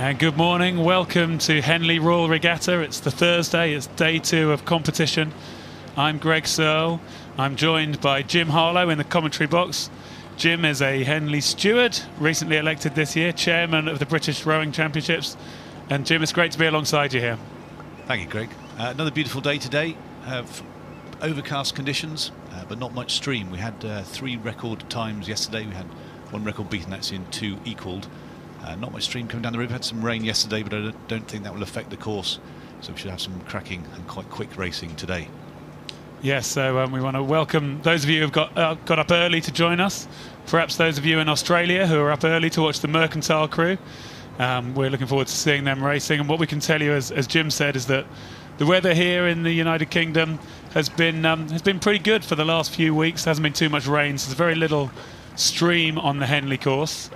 And good morning, welcome to Henley Royal Regatta. It's the Thursday, it's day 2 of competition. I'm Greg Searle. I'm joined by Jim Harlow in the commentary box. Jim is a Henley steward, recently elected this year, chairman of the British Rowing Championships. And Jim, it's great to be alongside you here. Thank you, Greg. Another beautiful day today. Overcast conditions, but not much stream. We had 3 record times yesterday. We had 1 record beaten, actually, and 2 equalled. Not much stream coming down the river. Had some rain yesterday, but I don't think that will affect the course. So we should have some cracking and quite quick racing today. Yes, so we want to welcome those of you who've got up early to join us. Perhaps those of you in Australia who are up early to watch the Merkantile crew. We're looking forward to seeing them racing. And what we can tell you, as Jim said, is that the weather here in the United Kingdom has been pretty good for the last few weeks. There hasn't been too much rain, so there's very little stream on the Henley course.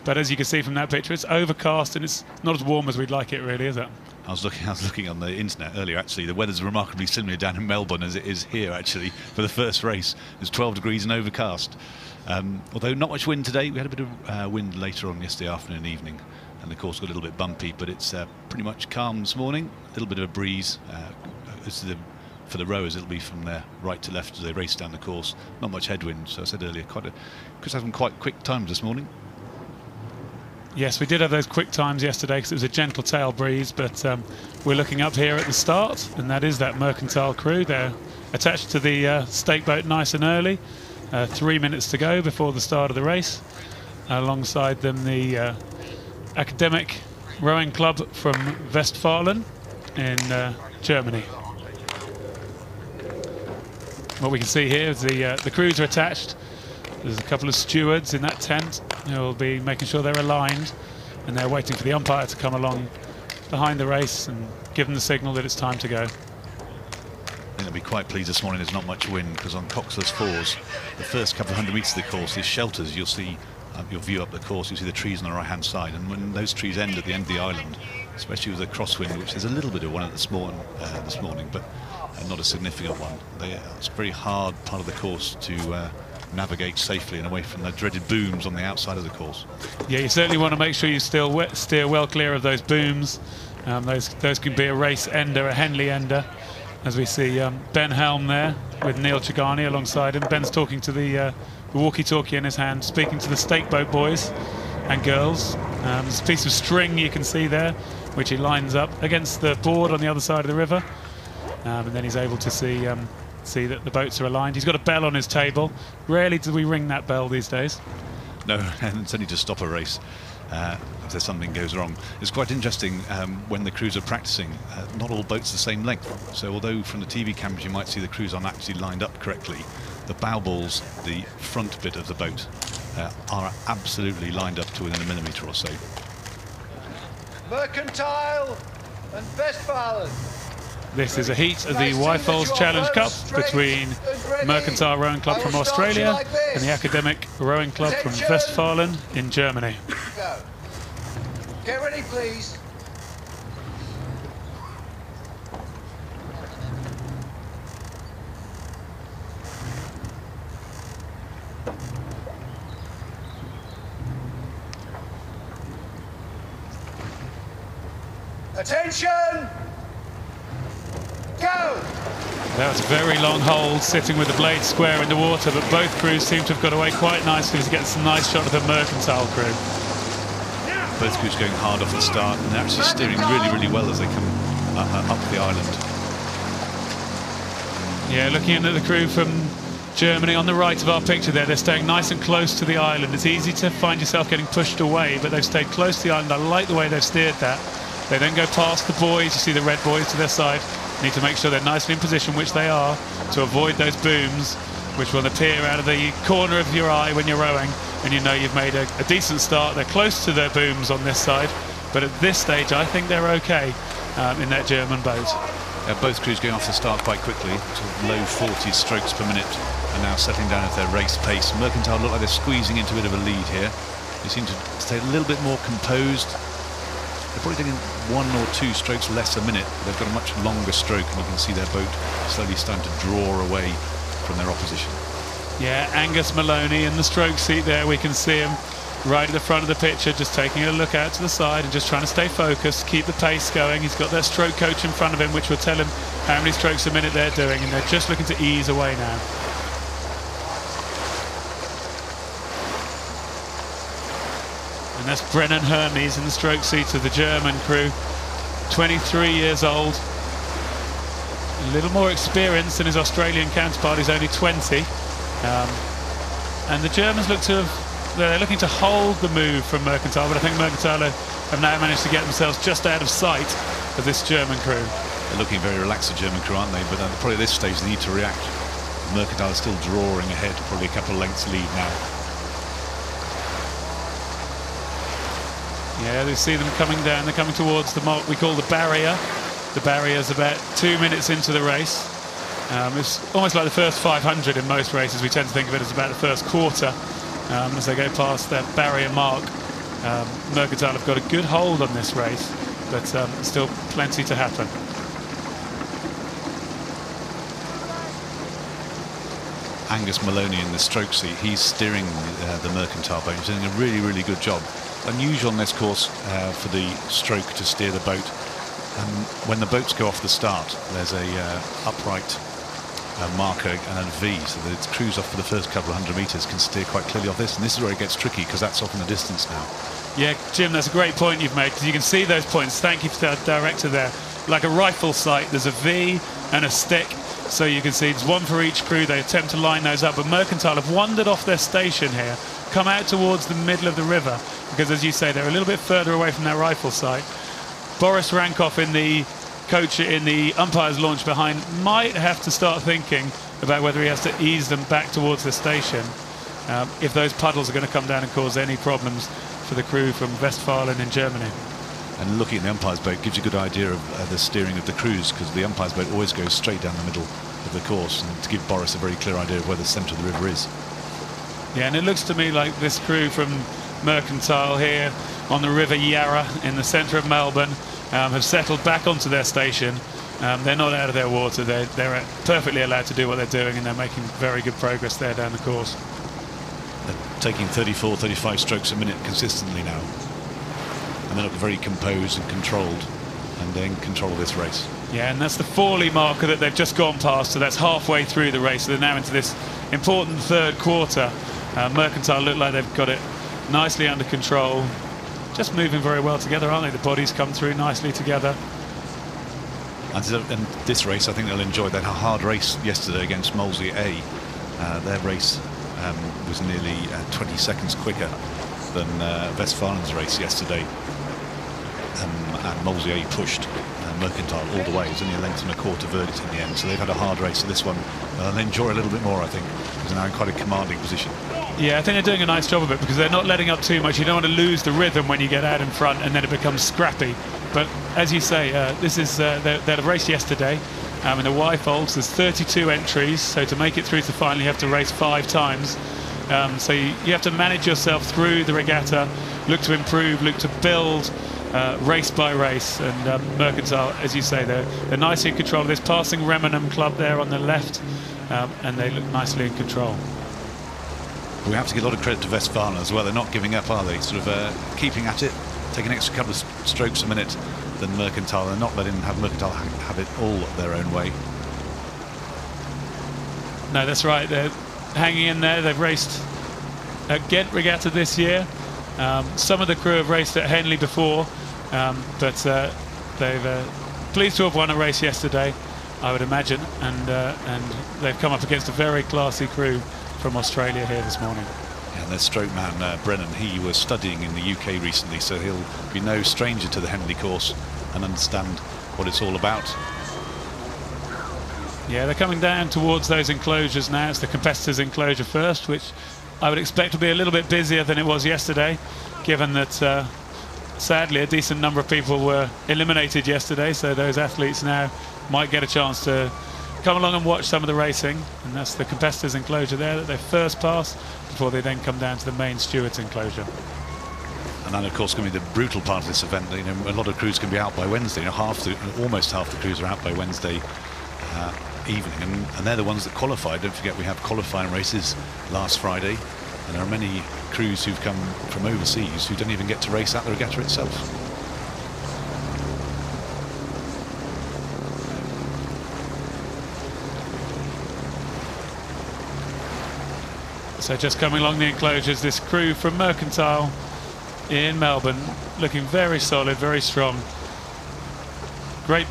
But as you can see from that picture, it's overcast and it's not as warm as we'd like it, really, is it? I was looking on the internet earlier, actually. The weather's remarkably similar down in Melbourne as it is here, actually, for the first race. It's 12 degrees and overcast. Although not much wind today. We had a bit of wind later on yesterday afternoon and evening, and the course got a little bit bumpy, but it's pretty much calm this morning. A little bit of a breeze. For the rowers, it'll be from their right to left as they race down the course. Not much headwind, so I said earlier, could have some quite quick times this morning. Yes, we did have those quick times yesterday because it was a gentle tail breeze, but we're looking up here at the start, and that is that Merkantile crew. They're attached to the stake boat nice and early. 3 minutes to go before the start of the race. Alongside them, the academic rowing club from Westfalen in Germany. What we can see here is the crews are attached. There's a couple of stewards in that tent who will be making sure they're aligned, and they're waiting for the umpire to come along behind the race and give them the signal that it's time to go. I think they'll be quite pleased this morning there's not much wind, because on Coxless Fours, the first couple of 100 metres of the course is shelters. You'll see your view up the course, you'll see the trees on the right hand side, and when those trees end at the end of the island, especially with a crosswind, which there's a little bit of one this morning, but not a significant one, it's a very hard part of the course to navigate safely and away from the dreaded booms on the outside of the course. Yeah, you certainly want to make sure you steer well clear of those booms. Those can be a race ender, a Henley ender, as we see Ben Helm there with Neil Chagani alongside him. Ben's talking to the walkie-talkie in his hand, speaking to the stake boat boys and girls. There's a piece of string you can see there, which he lines up against the board on the other side of the river, and then he's able to see that the boats are aligned. He's got a bell on his table. Rarely do we ring that bell these days. No, and it's only to stop a race if there's something goes wrong. It's quite interesting when the crews are practicing. Not all boats are the same length. So although from the TV cameras you might see the crews aren't actually lined up correctly, the bow balls, the front bit of the boat, are absolutely lined up to within a millimetre or so. Merkantile and Westfalen. This is a heat of the Wyfolds Challenge Cup between Merkantile Rowing Club from Australia and the Academic Rowing Club from Westfalen in Germany. Go. Get ready, please. Attention! Go! That was a very long hold, sitting with the blade square in the water, but both crews seem to have got away quite nicely to get some nice shot of the Merkantile crew. Both crews going hard off the start, and they're actually steering really, really well as they come up the island. Yeah, looking at the crew from Germany on the right of our picture there, they're staying nice and close to the island. It's easy to find yourself getting pushed away, but they've stayed close to the island. I like the way they've steered that. They then go past the boys. You see the red boys to their side. Need to make sure they're nicely in position, which they are, to avoid those booms which will appear out of the corner of your eye when you're rowing, and you know you've made a decent start. They're close to their booms on this side, but at this stage I think they're okay in that German boat. Both crews going off the start quite quickly, sort of low 40 strokes per minute, and now settling down at their race pace. Merkantile look like they're squeezing into a bit of a lead here. They seem to stay a little bit more composed. They're probably taking 1 or 2 strokes less a minute, but they've got a much longer stroke, and you can see their boat slowly starting to draw away from their opposition. Yeah, Angus Maloney in the stroke seat there, we can see him right at the front of the picture, just taking a look out to the side and just trying to stay focused, keep the pace going. He's got their stroke coach in front of him, which will tell him how many strokes a minute they're doing, and they're just looking to ease away now. And that's Brennan Hermes in the stroke seat of the German crew, 23 years old. A little more experienced than his Australian counterpart, who's only 20. And the Germans look to have, they're looking to hold the move from Merkantile, but I think Merkantile have now managed to get themselves just out of sight of this German crew. They're looking very relaxed, the German crew, aren't they? But probably at this stage they need to react. Merkantile is still drawing ahead, probably a couple of lengths lead now. Yeah, they see them coming down. They're coming towards the mark we call the barrier. The barrier is about 2 minutes into the race. It's almost like the first 500 in most races. We tend to think of it as about the first quarter. As they go past that barrier mark, Merkantile have got a good hold on this race, but still plenty to happen. Angus Maloney in the stroke seat, he's steering the Merkantile boat. He's doing a really, really good job. Unusual on this course for the stroke to steer the boat. When the boats go off the start, there's a upright marker and a V, so the crews off for the first couple of 100 metres can steer quite clearly off this, and this is where it gets tricky because that's off in the distance now. Yeah, Jim, that's a great point you've made, because you can see those points. Thank you to the director there. Like a rifle sight, there's a V and a stick, so you can see it's one for each crew. They attempt to line those up, but Merkantile have wandered off their station here, come out towards the middle of the river, because as you say, they're a little bit further away from their rifle sight. Boris Rankoff in the coach in the umpire's launch behind might have to start thinking about whether he has to ease them back towards the station if those puddles are going to come down and cause any problems for the crew from Westfalen in Germany. And looking at the umpire's boat gives you a good idea of the steering of the crews, because the umpire's boat always goes straight down the middle of the course, and to give Boris a very clear idea of where the centre of the river is. Yeah, and it looks to me like this crew from Merkantile here on the River Yarra in the centre of Melbourne have settled back onto their station. They're not out of their water. They're perfectly allowed to do what they're doing, and they're making very good progress there down the course. They're taking 34, 35 strokes a minute consistently now, and they look very composed and controlled, and they're in control of this race. Yeah, and that's the Forley marker that they've just gone past, so that's halfway through the race. So they're now into this important third quarter. Merkantile look like they've got it nicely under control. Just moving very well together, aren't they? The bodies come through nicely together. And this race, I think they'll enjoy. They had a hard race yesterday against Mosy A. Their race was nearly 20 seconds quicker than Westfalen's race yesterday. And Mosy A pushed Merkantile all the way. It was only a length and a quarter verdict in the end. So they've had a hard race. So this one, they'll enjoy a little bit more, I think, because they're now in quite a commanding position. Yeah, I think they're doing a nice job of it, because they're not letting up too much. You don't want to lose the rhythm when you get out in front and then it becomes scrappy. But as you say, this is they had a race yesterday in the Y-Folds. There's 32 entries, so to make it through to the final you have to race 5 times. So you have to manage yourself through the regatta, look to improve, look to build race by race. And Merkantile, as you say, they're nicely in control of this, passing Remenham Club there on the left, and they look nicely in control. We have to give a lot of credit to Westfalen as well. They're not giving up, are they? Sort of keeping at it, taking an extra couple of strokes a minute than Merkantile. They're not letting Merkantile have it all their own way. No, that's right. They're hanging in there. They've raced at Ghent Regatta this year. Some of the crew have raced at Henley before, but they've pleased to have won a race yesterday, I would imagine, and they've come up against a very classy crew from Australia here this morning. Yeah, and their stroke man Brennan, he was studying in the UK recently, so he'll be no stranger to the Henley course and understand what it's all about. Yeah, they're coming down towards those enclosures now. It's the competitors' enclosure first, which I would expect to be a little bit busier than it was yesterday, given that sadly a decent number of people were eliminated yesterday, so those athletes now might get a chance to come along and watch some of the racing. And that's the competitors' enclosure there that they first pass before they then come down to the main stewards' enclosure. And then of course going to be the brutal part of this event. You know, a lot of crews can be out by Wednesday. You know, almost half the crews are out by Wednesday evening, and they're the ones that qualify. Don't forget we have qualifying races last Friday, and there are many crews who've come from overseas who don't even get to race at the regatta itself. So just coming along the enclosures, this crew from Merkantile in Melbourne, looking very solid, very strong. Great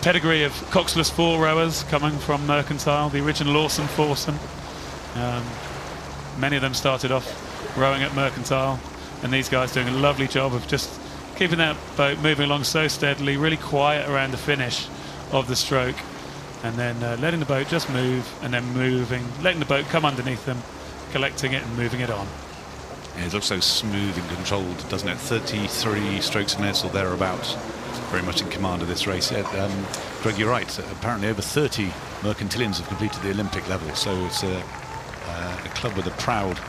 pedigree of coxless four rowers coming from Merkantile, the original Lawson foursome. Many of them started off rowing at Merkantile, and these guys doing a lovely job of just keeping that boat moving along so steadily, really quiet around the finish of the stroke, and then letting the boat just move, and then letting the boat come underneath them, collecting it and moving it on. Yeah, it looks so smooth and controlled, doesn't it? 33 strokes a minute or thereabouts. Very much in command of this race. Greg, you're right. Apparently over 30 Mercantilians have completed the Olympic level, so it's a club with a proud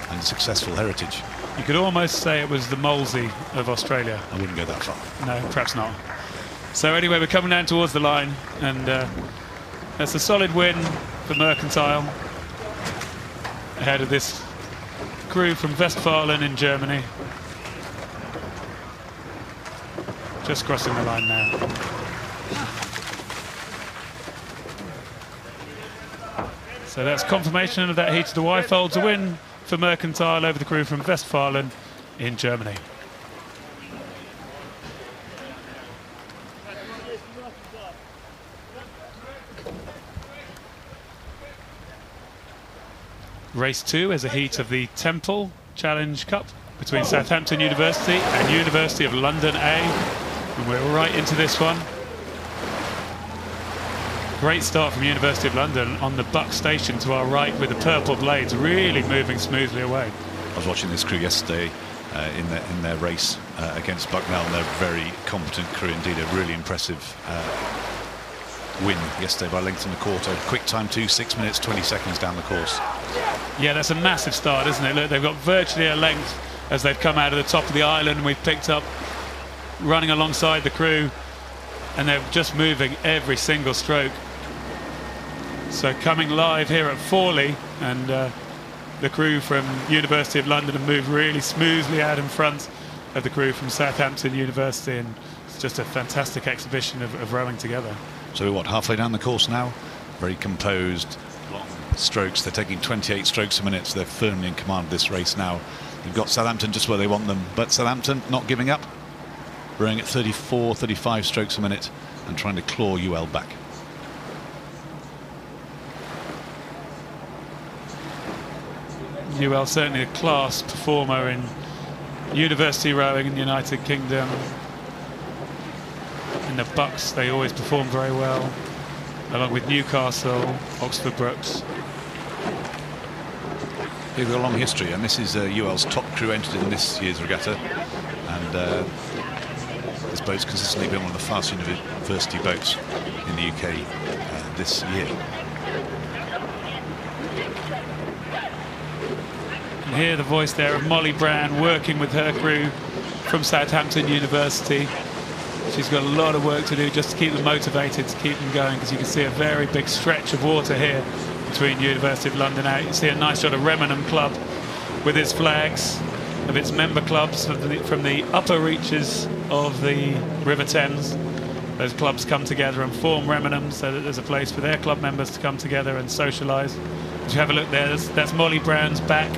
and successful heritage. You could almost say it was the Mosy of Australia. I wouldn't go that far. No, perhaps not. So anyway, we're coming down towards the line, and that's a solid win for Merkantile ahead of this crew from Westfalen in Germany. Just crossing the line now. So that's confirmation of that heat of the Y-folds, a win for Merkantile over the crew from Westfalen in Germany. Race 2 is a heat of the Temple Challenge Cup between Southampton University and University of London A, and we're right into this one. Great start from University of London on the Buck station to our right with the purple blades really moving smoothly away. I was watching this crew yesterday in their race against Bucknell, and they're a very competent crew indeed. A really impressive win yesterday by length in the quarter. Quick time too, 6 minutes 20 seconds down the course. Yeah, that's a massive start, isn't it? Look, they've got virtually a length as they've come out of the top of the island. We've picked up running alongside the crew, and they're just moving every single stroke. So coming live here at Forley, and the crew from University of London have moved really smoothly out in front of the crew from Southampton University, and it's just a fantastic exhibition of rowing together. So what, halfway down the course now? Very composed, long strokes. They're taking 28 strokes a minute, so they're firmly in command of this race now. You've got Southampton just where they want them, but Southampton not giving up, rowing at 34, 35 strokes a minute and trying to claw UL back. UL certainly a class performer in university rowing in the United Kingdom. In the Bucks, they always perform very well, along with Newcastle, Oxford Brookes. They've got a long history, and this is UL's top crew entered in this year's regatta, and this boat's consistently been one of the fastest university boats in the UK this year. You can hear the voice there of Molly Brown working with her crew from Southampton University. She's got a lot of work to do just to keep them motivated, to keep them going, because you can see a very big stretch of water here between University of London out. You can see a nice shot of Remenham Club with its flags of its member clubs from the upper reaches of the River Thames. Those clubs come together and form Remenham, so that there's a place for their club members to come together and socialise. If you have a look there, that's Molly Brown's back.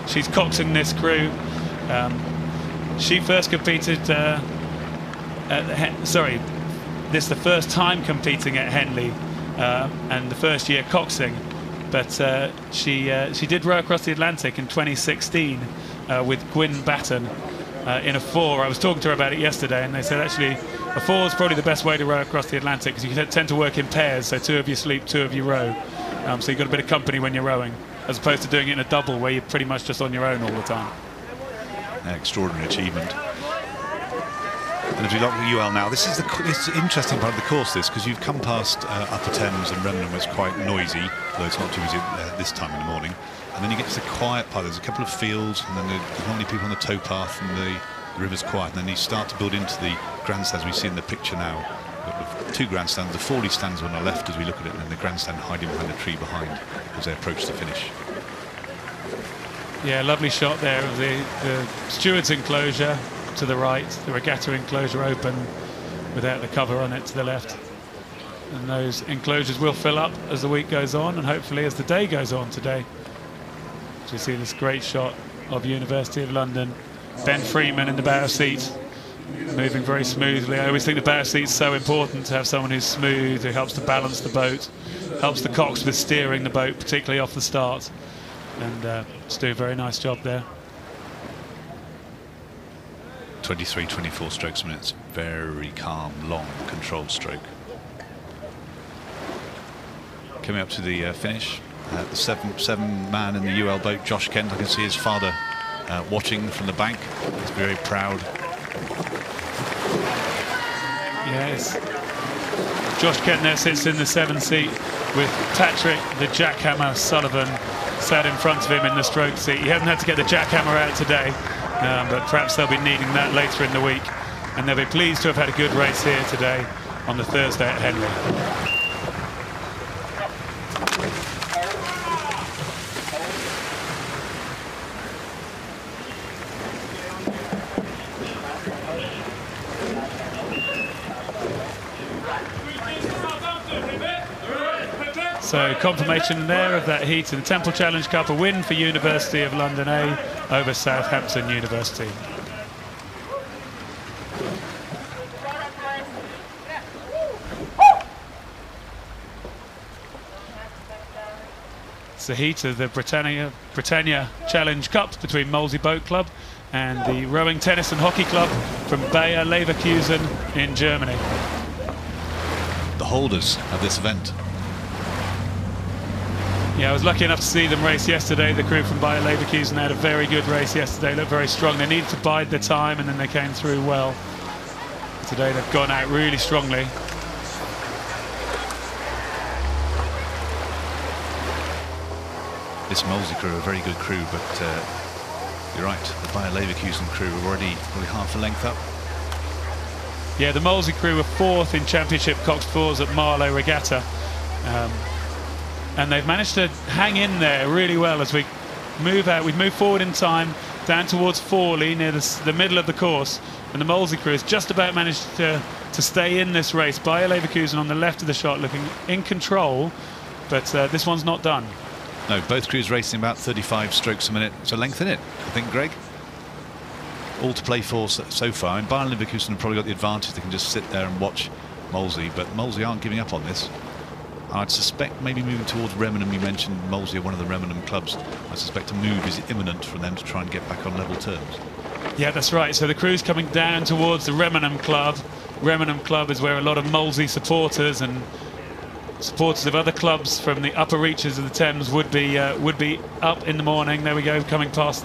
She's coxing this crew. She first competed this is the first time competing at Henley, and the first year coxing, but she did row across the Atlantic in 2016 with Gwyn Batten in a four. I was talking to her about it yesterday, and they said actually a four is probably the best way to row across the Atlantic, because you tend to work in pairs, so two of you sleep, two of you row, so you've got a bit of company when you're rowing, as opposed to doing it in a double where you're pretty much just on your own all the time. Extraordinary achievement. And if you look at UL now, this is the interesting part of the course, this, because you've come past Upper Thames, and Remenham was quite noisy, although it's not too busy this time in the morning. And then you get to the quiet part. There's a couple of fields, and then there's not many people on the towpath, and the river's quiet. And then you start to build into the grandstands we see in the picture now. We've got two grandstands. The Forley stands on the left as we look at it, and then the grandstand hiding behind a tree behind as they approach the finish. Yeah, lovely shot there of the steward's enclosure to the right, the regatta enclosure open without the cover on it to the left. And those enclosures will fill up as the week goes on, and hopefully as the day goes on today. So you see this great shot of University of London. Ben Freeman in the bow seat, moving very smoothly. I always think the bow seat's so important to have someone who's smooth, who helps to balance the boat, helps the cox with steering the boat, particularly off the start. And just do a very nice job there. 23-24 strokes a minute. Very calm, long, controlled stroke. Coming up to the finish, the seven man in the UL boat, Josh Kent. I can see his father watching from the bank. He's very proud. Yes. Josh Kent there sits in the 7 seat with Patrick the Jackhammer Sullivan sat in front of him in the stroke seat. He hasn't had to get the jackhammer out today, but perhaps they'll be needing that later in the week. And they'll be pleased to have had a good race here today on the Thursday at Henley. So confirmation there of that heat in the Temple Challenge Cup, a win for University of London A over Southampton University. It's the heat of the Britannia Challenge Cup between Mosy Boat Club and the Rowing Tennis and Hockey Club from Bayer Leverkusen in Germany. The holders of this event. Yeah, I was lucky enough to see them race yesterday. The crew from Bayer Leverkusen had a very good race yesterday, looked very strong. They needed to bide their time and then they came through well. Today they've gone out really strongly. This Mosy crew are a very good crew, but you're right, the Bayer Leverkusen crew are already probably half a length up. Yeah, the Mosy crew were 4th in Championship Coxed Fours at Marlow Regatta. And they've managed to hang in there really well as we move out. We've moved forward in time down towards Forley near the middle of the course, and the Mosy crew has just about managed to stay in this race. Bayer Leverkusen on the left of the shot looking in control, but this one's not done. No, both crews racing about 35 strokes a minute. So length in it, I think, Greg. All to play for so far. And Bayer Leverkusen have probably got the advantage. They can just sit there and watch Mosy, but Mosy aren't giving up on this. I'd suspect maybe moving towards Remenham. You mentioned Mosy are one of the Remenham clubs. I suspect a move is imminent for them to try and get back on level terms. Yeah, that's right. So the crew's coming down towards the Remenham club. Remenham club is where a lot of Mosy supporters and supporters of other clubs from the upper reaches of the Thames would be up in the morning. There we go, coming past.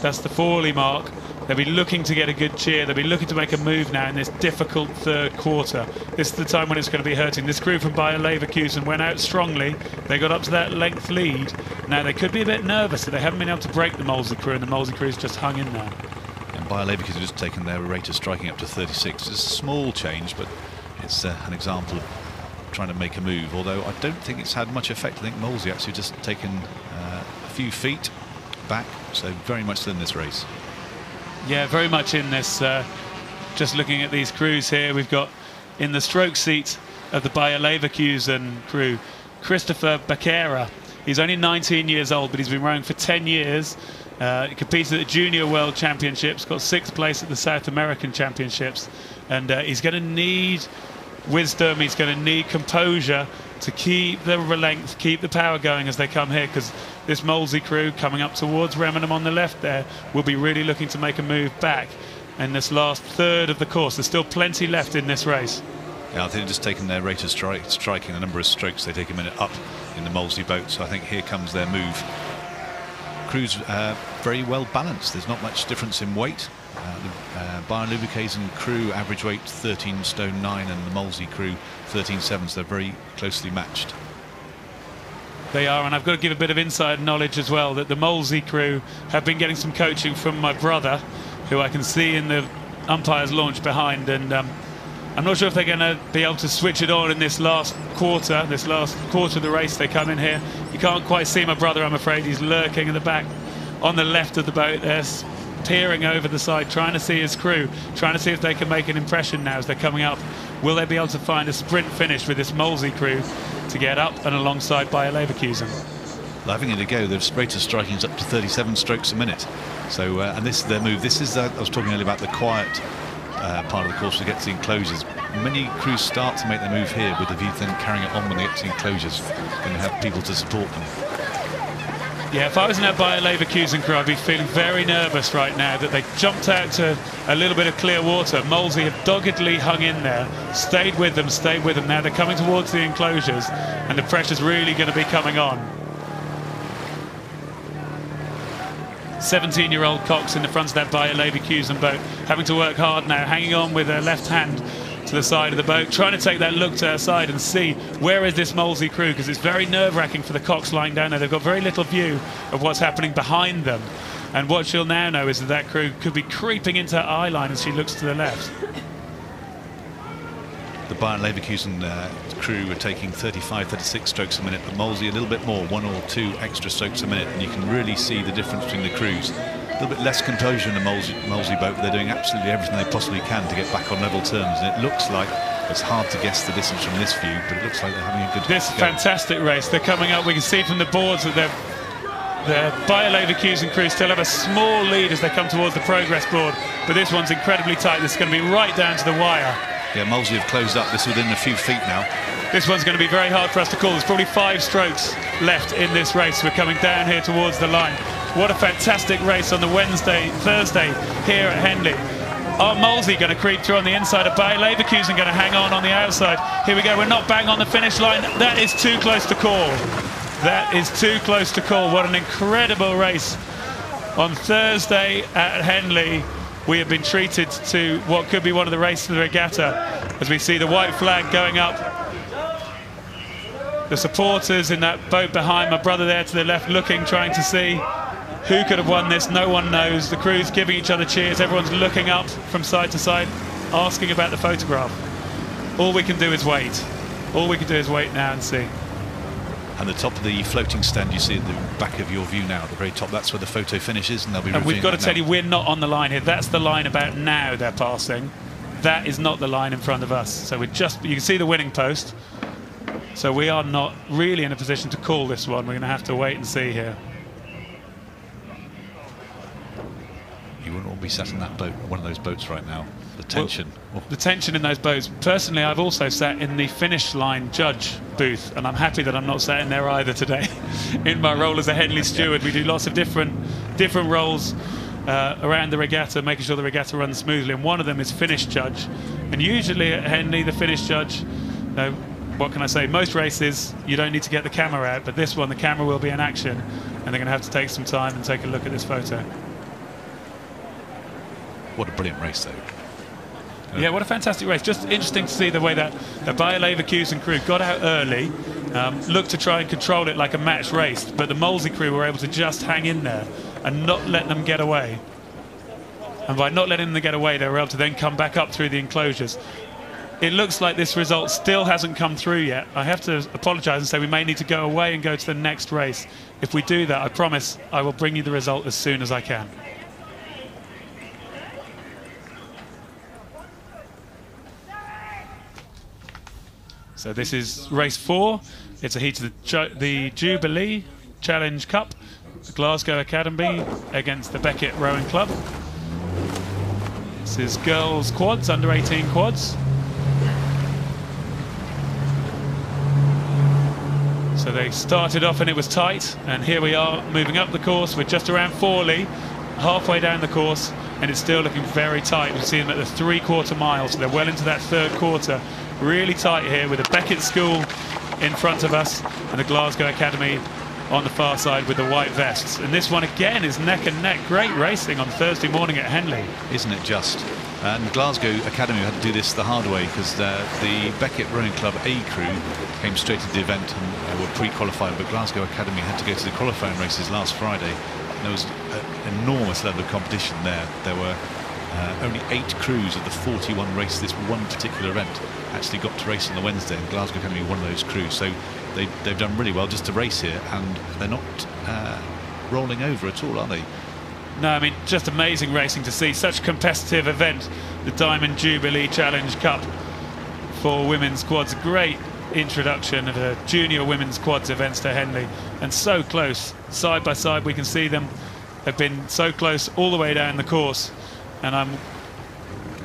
That's the Forley mark. They'll be looking to get a good cheer. They'll be looking to make a move now in this difficult third quarter. This is the time when it's going to be hurting. This crew from Bayer Leverkusen went out strongly. They got up to that length lead. Now they could be a bit nervous that they haven't been able to break the Mosy crew, and the Mosy crew's just hung in there. And Bayer Leverkusen has just taken their rate of striking up to 36. It's a small change, but it's an example of trying to make a move. Although I don't think it's had much effect. I think Mosy actually just taken a few feet back, so very much still in this race. Yeah, very much in this. Just looking at these crews here, we've got in the stroke seat of the Bayer Leverkusen crew, Christopher Beckett. He's only 19 years old, but he's been rowing for 10 years. He competed at the Junior World Championships, got 6th place at the South American Championships, and he's going to need wisdom, he's going to need composure to keep the length, keep the power going as they come here, because this Mosy crew coming up towards Remenham on the left there will be really looking to make a move back in this last third of the course. There's still plenty left in this race. Yeah, I think they've just taken their rate of striking, the number of strokes they take a minute up in the Mosy boat, so I think here comes their move. Crew's very well balanced. There's not much difference in weight. The Bayer Leverkusen crew average weight 13 stone 9 and the Mosy crew 13.7, so they're very closely matched. They are, and I've got to give a bit of inside knowledge as well that the Mosy crew have been getting some coaching from my brother, who I can see in the umpire's launch behind, and I'm not sure if they're going to be able to switch it on in this last quarter of the race. They come in here. You can't quite see my brother, I'm afraid. He's lurking in the back on the left of the boat there, peering over the side, trying to see his crew, trying to see if they can make an impression now as they're coming up. Will they be able to find a sprint finish with this Mosy crew to get up and alongside Bayer Leverkusen? Well, having it a go, their rate of striking is up to 37 strokes a minute. So, and this is their move. This is, I was talking earlier about the quiet part of the course to get to the enclosures. Many crews start to make their move here with the view then carrying it on when they get to the enclosures and have people to support them. Yeah, if I was in that Bayer Leverkusen crew, I'd be feeling very nervous right now that they jumped out to a little bit of clear water. Mosy have doggedly hung in there, stayed with them. Now they're coming towards the enclosures and the pressure's really going to be coming on. 17-year-old Cox in the front of that Bayer Leverkusen boat, having to work hard now, hanging on with her left hand to the side of the boat, trying to take that look to her side and see where is this Mosy crew, because it's very nerve-wracking for the Cox lying down there. They've got very little view of what's happening behind them, and what she'll now know is that that crew could be creeping into her eye line as she looks to the left. The Bayer Leverkusen crew are taking 35, 36 strokes a minute, but Mosy a little bit more, 1 or 2 extra strokes a minute, and you can really see the difference between the crews. A little bit less composure in the Mosy boat, but they're doing absolutely everything they possibly can to get back on level terms, and it looks like, it's hard to guess the distance from this view, but it looks like they're having a good This go. Fantastic race. They're coming up. We can see from the boards that the Bayer Leverkusen crew still have a small lead as they come towards the progress board, but this one's incredibly tight. This is going to be right down to the wire. Yeah, Mosy have closed up. This is within a few feet now. This one's going to be very hard for us to call. There's probably 5 strokes left in this race. We're coming down here towards the line. What a fantastic race on the Thursday here at Henley. Are Mosy going to creep through on the inside of Bayer Leverkusen, going to hang on the outside? Here we go. We're not bang on the finish line. That is too close to call. That is too close to call. What an incredible race on Thursday at Henley. We have been treated to what could be one of the races of the regatta as we see the white flag going up. The supporters in that boat behind, my brother there to the left looking, trying to see who could have won this. No one knows. The crew's giving each other cheers. Everyone's looking up from side to side, asking about the photograph. All we can do is wait. All we can do is wait now and see. And the top of the floating stand you see at the back of your view now, at the very top, that's where the photo finishes, and they'll be. And we've got to tell you, we're not on the line here. That's the line about now they're passing. That is not the line in front of us. So we're just, you can see the winning post. So we are not really in a position to call this one. We're going to have to wait and see here. You wouldn't all be sat in that boat, one of those boats right now. The tension. Well, the tension in those boats. Personally, I've also sat in the finish line judge booth, and I'm happy that I'm not sat in there either today. In my role as a Henley steward, we do lots of different roles around the regatta, making sure the regatta runs smoothly, and one of them is finish judge. And usually at Henley, the finish judge, what can I say, most races you don't need to get the camera out, but this one the camera will be in action, and they're going to have to take some time and take a look at this photo. What a brilliant race though. Yeah, what a fantastic race. Just interesting to see the way that the Bayer Leverkusen crew got out early, looked to try and control it like a match race, but the Mosy crew were able to just hang in there and not let them get away. And by not letting them get away, they were able to then come back up through the enclosures. It looks like this result still hasn't come through yet. I have to apologise and say we may need to go away and go to the next race. If we do that, I promise I will bring you the result as soon as I can. So this is race 4. It's a heat of the Jubilee Challenge Cup, the Glasgow Academy against the Beckett Rowing Club. This is girls quads, under 18 quads. So they started off and it was tight, and here we are moving up the course. We're just around Forley, halfway down the course, and it's still looking very tight. You see them at the 3/4 mile, so they're well into that 3rd quarter. Really tight here with the Beckett School in front of us and the Glasgow Academy on the far side with the white vests. And this one again is neck and neck. Great racing on Thursday morning at Henley. Isn't it just? And Glasgow Academy had to do this the hard way because the Beckett Rowing Club A crew came straight to the event and were pre-qualified, but Glasgow Academy had to go to the qualifying races last Friday. And there was an enormous level of competition there. There were only 8 crews of the 41 races this one particular event actually got to race on the Wednesday, and Glasgow Academy were one of those crews. So they've done really well just to race here, and they're not rolling over at all, are they? No, I mean, just amazing racing to see. Such a competitive event, the Diamond Jubilee Challenge Cup for women's quads. Great introduction of the junior women's quads events to Henley, and so close, side by side. We can see them. They've been so close all the way down the course, and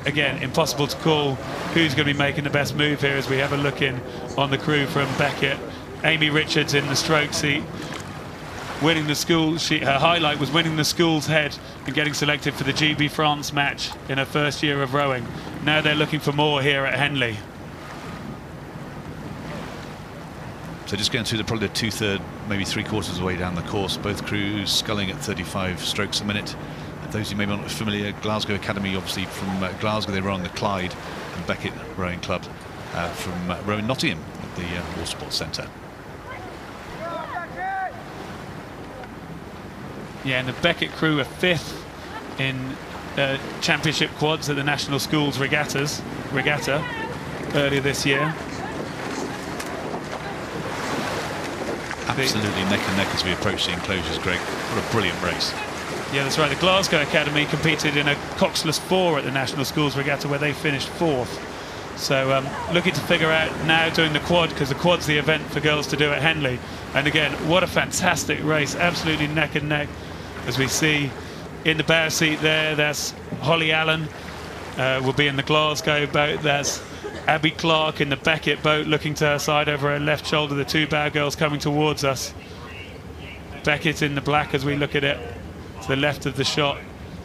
again, impossible to call who's going to be making the best move here as we have a look in on the crew from Beckett. Amy Richards in the stroke seat, winning the school. Her highlight was winning the school's head and getting selected for the GB France match in her first year of rowing. Now they're looking for more here at Henley. So just going through probably the 2/3, maybe 3/4 of the way down the course. Both crews sculling at 35 strokes a minute. Those who may be not familiar, Glasgow Academy, obviously from Glasgow, they row on the Clyde, and Beckett Rowing Club from rowing Nottingham at the Water Sports Centre. Yeah, and the Beckett crew are 5th in championship quads at the National Schools Regatta earlier this year. Absolutely neck and neck as we approach the enclosures, Greg. What a brilliant race. Yeah, that's right. The Glasgow Academy competed in a coxless 4 at the National Schools Regatta, where they finished 4th. So looking to figure out now doing the quad, because the quad's the event for girls to do at Henley. And again, what a fantastic race. Absolutely neck and neck. As we see in the bow seat there, that's Holly Allen. Will be in the Glasgow boat. That's Abby Clark in the Beckett boat, looking to her side over her left shoulder. The 2 bow girls coming towards us. Beckett in the black as we look at it to the left of the shot.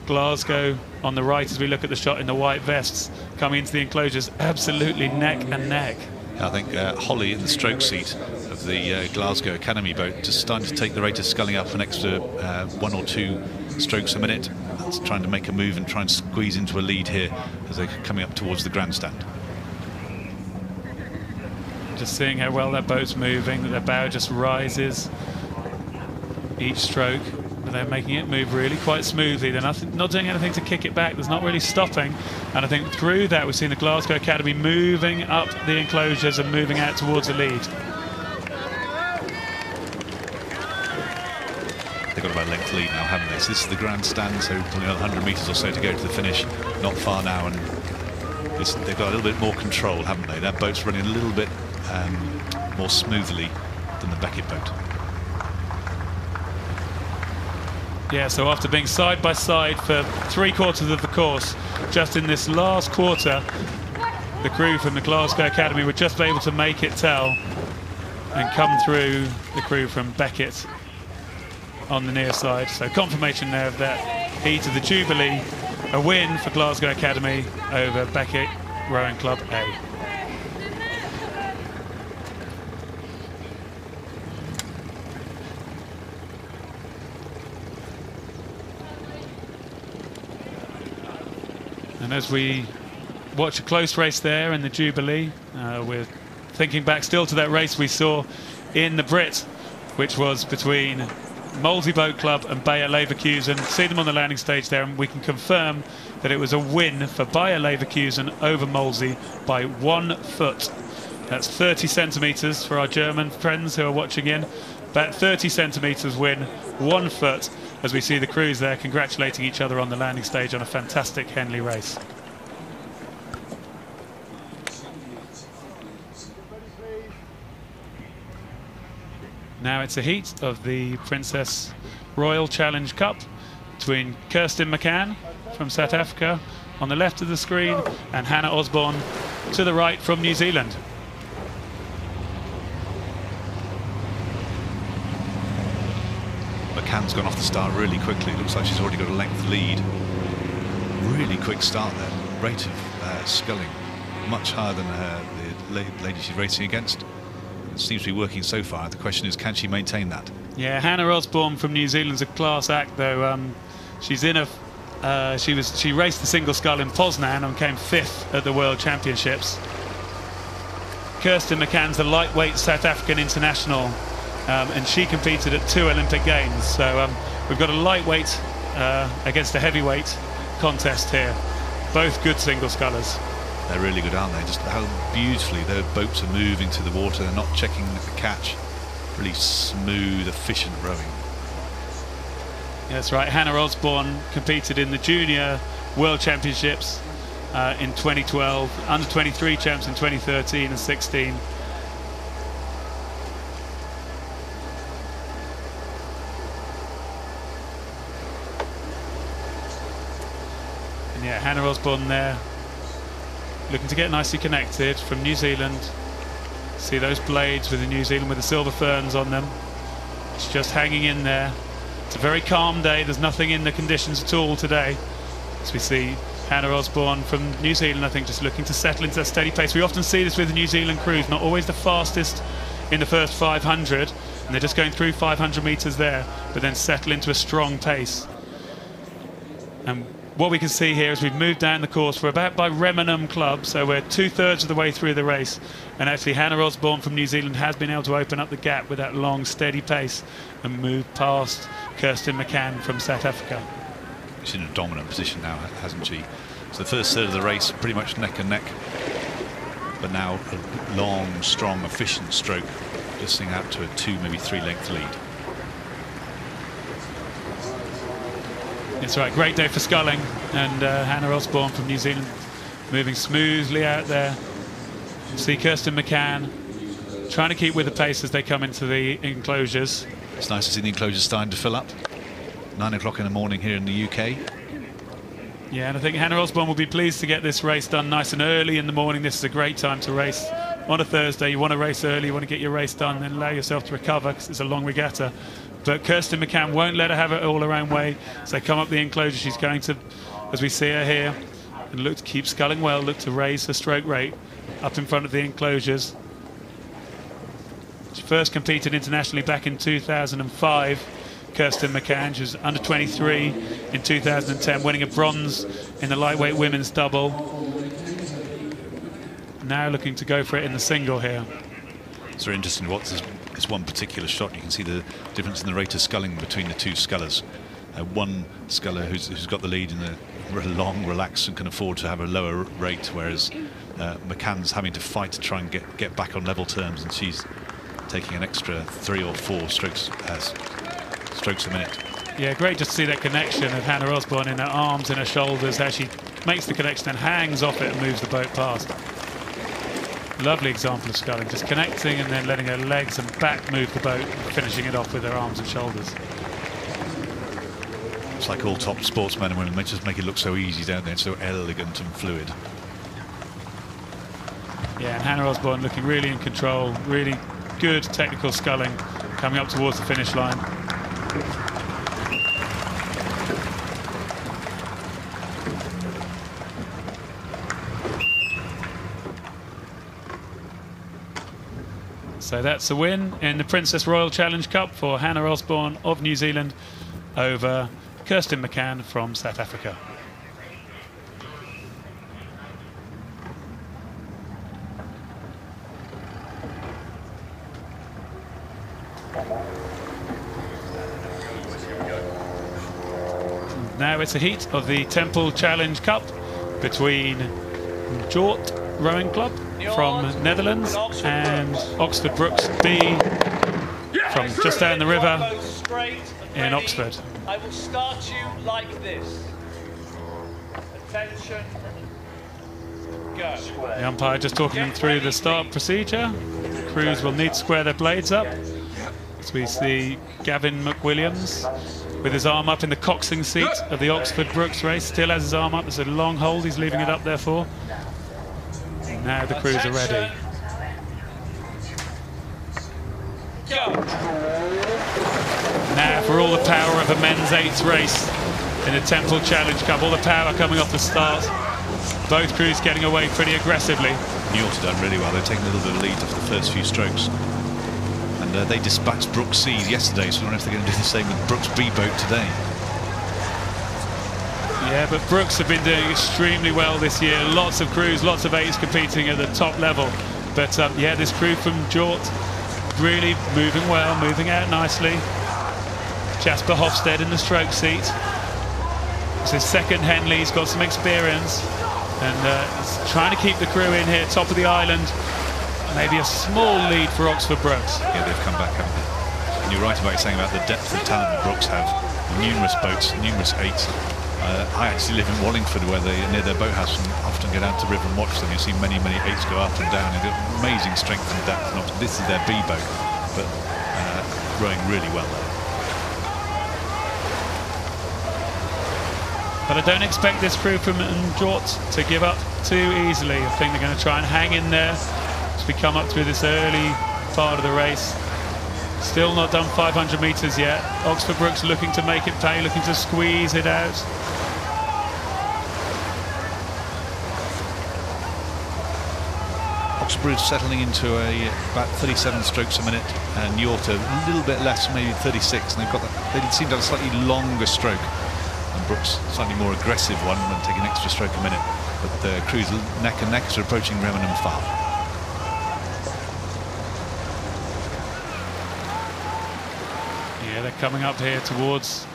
Glasgow on the right as we look at the shot in the white vests coming into the enclosures. Absolutely neck and neck. I think Holly in the stroke seat of the Glasgow Academy boat just starting to take the rate of sculling up an extra 1 or 2 strokes a minute. That's trying to make a move and try and squeeze into a lead here as they're coming up towards the grandstand. Just seeing how well that boat's moving, that their bow just rises each stroke. But they're making it move really quite smoothly. They're not doing anything to kick it back. There's not really stopping. And I think through that we've seen the Glasgow Academy moving up the enclosures and moving out towards the lead. They've got about a length lead now, haven't they? So this is the grandstand, so probably another 100 metres or so to go to the finish. Not far now, and they've got a little bit more control, haven't they? That boat's running a little bit more smoothly than the Beckett boat. Yeah, so after being side by side for 3/4 of the course, just in this last quarter, the crew from the Glasgow Academy were just able to make it tell and come through the crew from Beckett on the near side. So confirmation there of that heat of the Jubilee, a win for Glasgow Academy over Beckett Rowing Club A. And as we watch a close race there in the Jubilee, we're thinking back still to that race we saw in the Brit, which was between Mosy Boat Club and Bayer Leverkusen. See them on the landing stage there, and we can confirm that it was a win for Bayer Leverkusen over Mosy by 1 foot. That's 30 centimetres for our German friends who are watching in. About 30 centimetres win, 1 foot, as we see the crews there congratulating each other on the landing stage on a fantastic Henley race. Now it's a heat of the Princess Royal Challenge Cup between Kirsten Macan from South Africa on the left of the screen and Hannah Osborne to the right from New Zealand. Macan's gone off the start really quickly. Looks like she's already got a length lead. Really quick start there. Rate of sculling much higher than the lady she's racing against. It seems to be working so far. The question is, can she maintain that? Yeah, Hannah Osborne from New Zealand's a class act, though. She's in a she raced the single scull in Poznan and came 5th at the World Championships. Kirsten Macan's the lightweight South African international, and she competed at 2 Olympic Games. So we've got a lightweight against a heavyweight contest here. Both good single scullers. They're really good, aren't they? Just how beautifully their boats are moving to the water. They're not checking the catch. Really smooth, efficient rowing. That's right, Hannah Osborne competed in the Junior World Championships in 2012, under 23 champs in 2013 and 16. And yeah, Hannah Osborne there, looking to get nicely connected from New Zealand. See those blades with the New Zealand with the silver ferns on them. It's just hanging in there. It's a very calm day. There's nothing in the conditions at all today. As we see Hannah Osborne from New Zealand, I think, just looking to settle into that steady pace. We often see this with the New Zealand crews, not always the fastest in the first 500, and they're just going through 500 metres there, but then settle into a strong pace. And what we can see here is we've moved down the course. We're about by Remenham Club, so we're 2/3 of the way through the race. And actually Hannah Osborne from New Zealand has been able to open up the gap with that long, steady pace and move past Kirsten Macan from South Africa. She's in a dominant position now, hasn't she? So the first third of the race, pretty much neck and neck. But now a long, strong, efficient stroke, just thing out to a 2, maybe 3 length lead. It's right, great day for sculling, and Hannah Osborne from New Zealand moving smoothly out there. See Kirsten Macan trying to keep with the pace as they come into the enclosures. It's nice to see the enclosures starting to fill up. 9 o'clock in the morning here in the UK. Yeah, and I think Hannah Osborne will be pleased to get this race done nice and early in the morning. This is a great time to race on a Thursday. You want to race early, you want to get your race done, then allow yourself to recover because it's a long regatta. But Kirsten Macan won't let her have it all her own way. As they come up the enclosure, she's going to, as we see her here, and look to keep sculling well, look to raise her stroke rate up in front of the enclosures. She first competed internationally back in 2005. Kirsten Macan, she was under 23 in 2010, winning a bronze in the lightweight women's double. Now looking to go for it in the single here. It's very interesting to watch this one particular shot. You can see the difference in the rate of sculling between the two scullers. One sculler who's got the lead in a long, relaxed and can afford to have a lower rate, whereas McCann's having to fight to try and get back on level terms, and she's taking an extra 3 or 4 strokes a minute. Yeah, great just to see that connection of Hannah Osborne in her arms and her shoulders, how she makes the connection and hangs off it and moves the boat past. Lovely example of sculling, just connecting and then letting her legs and back move the boat, finishing it off with her arms and shoulders. It's like all top sportsmen and women, they just make it look so easy, don't they? It's so elegant and fluid. Yeah, and Hannah Osborne looking really in control, really good technical sculling, coming up towards the finish line. So that's a win in the Princess Royal Challenge Cup for Hannah Osborne of New Zealand over Kirsten Macan from South Africa. Now it's a heat of the Temple Challenge Cup between Jort Rowing Club from Netherlands and Oxford Brooks B from just down the river in Oxford. I will start you like this. Attention. Go. The umpire just talking them through the start procedure. Crews will need to square their blades up. So we see Gavin McWilliams with his arm up in the coxing seat of the Oxford Brooks race. Still has his arm up. There's a long hold he's leaving it up there for. Now the crews are ready. Go. Now for all the power of a men's 8th race in the Temple Challenge Cup, all the power coming off the start. Both crews getting away pretty aggressively. Jort have done really well. They're taking a little bit of lead after the first few strokes. And they dispatched Brooks C yesterday, so I don't know if they're going to do the same with Brooks B boat today. Yeah, but Brooks have been doing extremely well this year. Lots of crews, lots of 8s competing at the top level. But yeah, this crew from Jort really moving well, moving out nicely. Jasper Hofstede in the stroke seat. It's his second Henley, he's got some experience. And he's trying to keep the crew in here, top of the island. Maybe a small lead for Oxford Brooks. Yeah, they've come back, haven't they? And you're right about saying about the depth of talent that Brooks have. numerous boats, numerous eights. I actually live in Wallingford, where near their boathouse, and often go down to the river and watch them. You see many eights go up and down. They've got amazing strength and depth. And this is their B boat, but rowing really well there. But I don't expect this crew from Jort to give up too easily. I think they're going to try and hang in there as we come up through this early part of the race. Still not done 500 metres yet. Oxford Brookes looking to make it pay, looking to squeeze it out. Oxford Brookes settling into about 37 strokes a minute, and Jort a little bit less, maybe 36. And they seem to have a slightly longer stroke. And Brookes slightly more aggressive one and take an extra stroke a minute. But the crews neck and neck as they're approaching Remenham Farm. Yeah, they're coming up here towards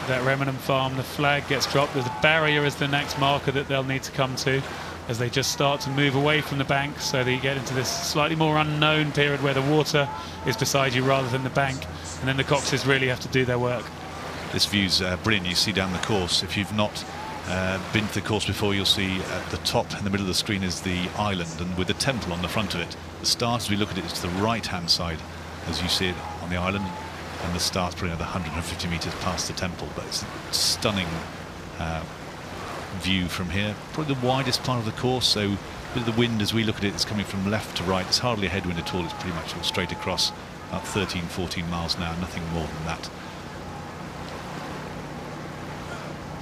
that Remenham Farm. The flag gets dropped. The barrier is the next marker that they'll need to come to as they just start to move away from the bank, so that you get into this slightly more unknown period where the water is beside you rather than the bank, and then the coxes really have to do their work. This view's brilliant. You see down the course. If you've not been to the course before, you'll see at the top in the middle of the screen is the island, and with the temple on the front of it. The start, as we look at it, is to the right hand side as you see it on the island, and the start's probably another 150 metres past the temple. But it's a stunning view from here, probably the widest part of the course. So with the wind, as we look at it, it's coming from left to right. It's hardly a headwind at all. It's pretty much all straight across, about 13-14 miles an hour, nothing more than that.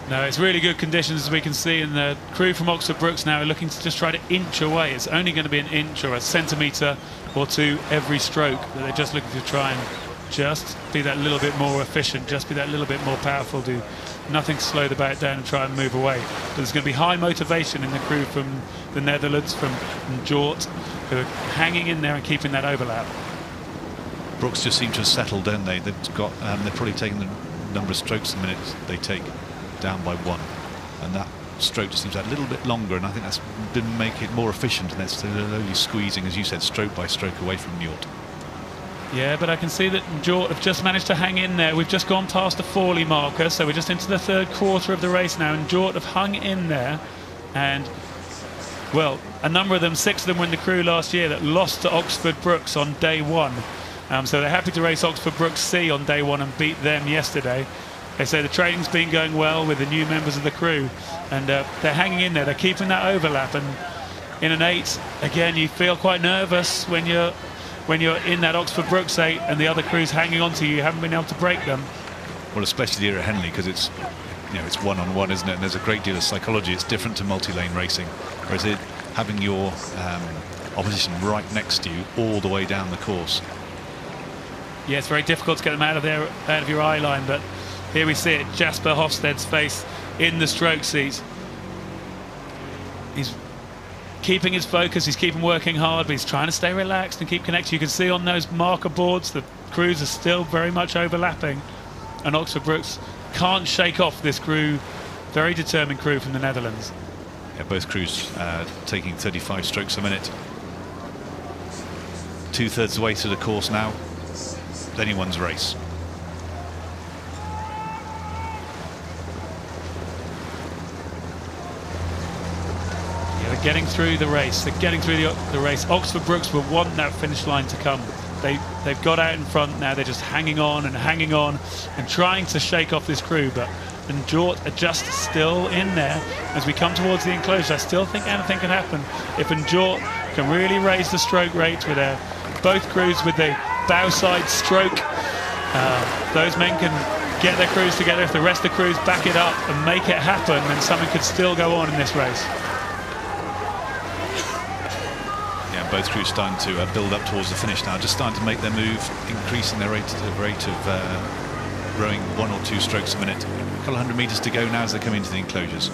No, it's really good conditions, as we can see, and the crew from Oxford Brookes now are looking to just try to inch away. It's only going to be an inch or a centimetre or two every stroke, but they're just looking to try and just be that little bit more efficient, just be that little bit more powerful, do nothing to slow the boat down and try and move away. But there's going to be high motivation in the crew from the Netherlands, from Jort, who are hanging in there and keeping that overlap. Brookes just seem to have settled, don't they? They've got, they're probably taking the number of strokes a minute they take down by one, and that stroke just seems a little bit longer, and I think that's been make it more efficient, and it's slowly squeezing, as you said, stroke by stroke away from Jort. Yeah, but I can see that Jort have just managed to hang in there. We've just gone past the Forley marker, so we're just into the third quarter of the race now, and Jort have hung in there. And, well, a number of them, 6 of them were in the crew last year that lost to Oxford Brookes on day one. So they're happy to race Oxford Brookes C on day one and beat them yesterday. They say the training's been going well with the new members of the crew, and they're hanging in there. They're keeping that overlap, and in an 8, again, you feel quite nervous when you're in that Oxford Brookes 8 and the other crew's hanging on to you. You haven't been able to break them. Well, especially here at Henley, because it's, you know, it's one-on-one, isn't it? And there's a great deal of psychology. It's different to multi-lane racing, whereas having your opposition right next to you all the way down the course. Yeah, it's very difficult to get them out of your eye line, but here we see it, Jasper Hofsted's face in the stroke seat. He's keeping his focus, he's keeping working hard, but he's trying to stay relaxed and keep connected. You can see on those marker boards the crews are still very much overlapping, and Oxford Brookes can't shake off this crew, very determined crew from the Netherlands. Yeah, both crews taking 35 strokes a minute. 2/3 of the way through the course now. It's anyone's race. They're getting through the race. They're getting through the race. Oxford Brookes will want that finish line to come. They've got out in front now. They're just hanging on and trying to shake off this crew. But Jort are just still in there. As we come towards the enclosure, I still think anything can happen. If Jort can really raise the stroke rate with both crews with the bow side stroke, those men can get their crews together. If the rest of the crews back it up and make it happen, then something could still go on in this race. Both crews starting to build up towards the finish now, just starting to make their move, increasing their rate of rowing 1 or 2 strokes a minute. A couple of 100 metres to go now as they come into the enclosures.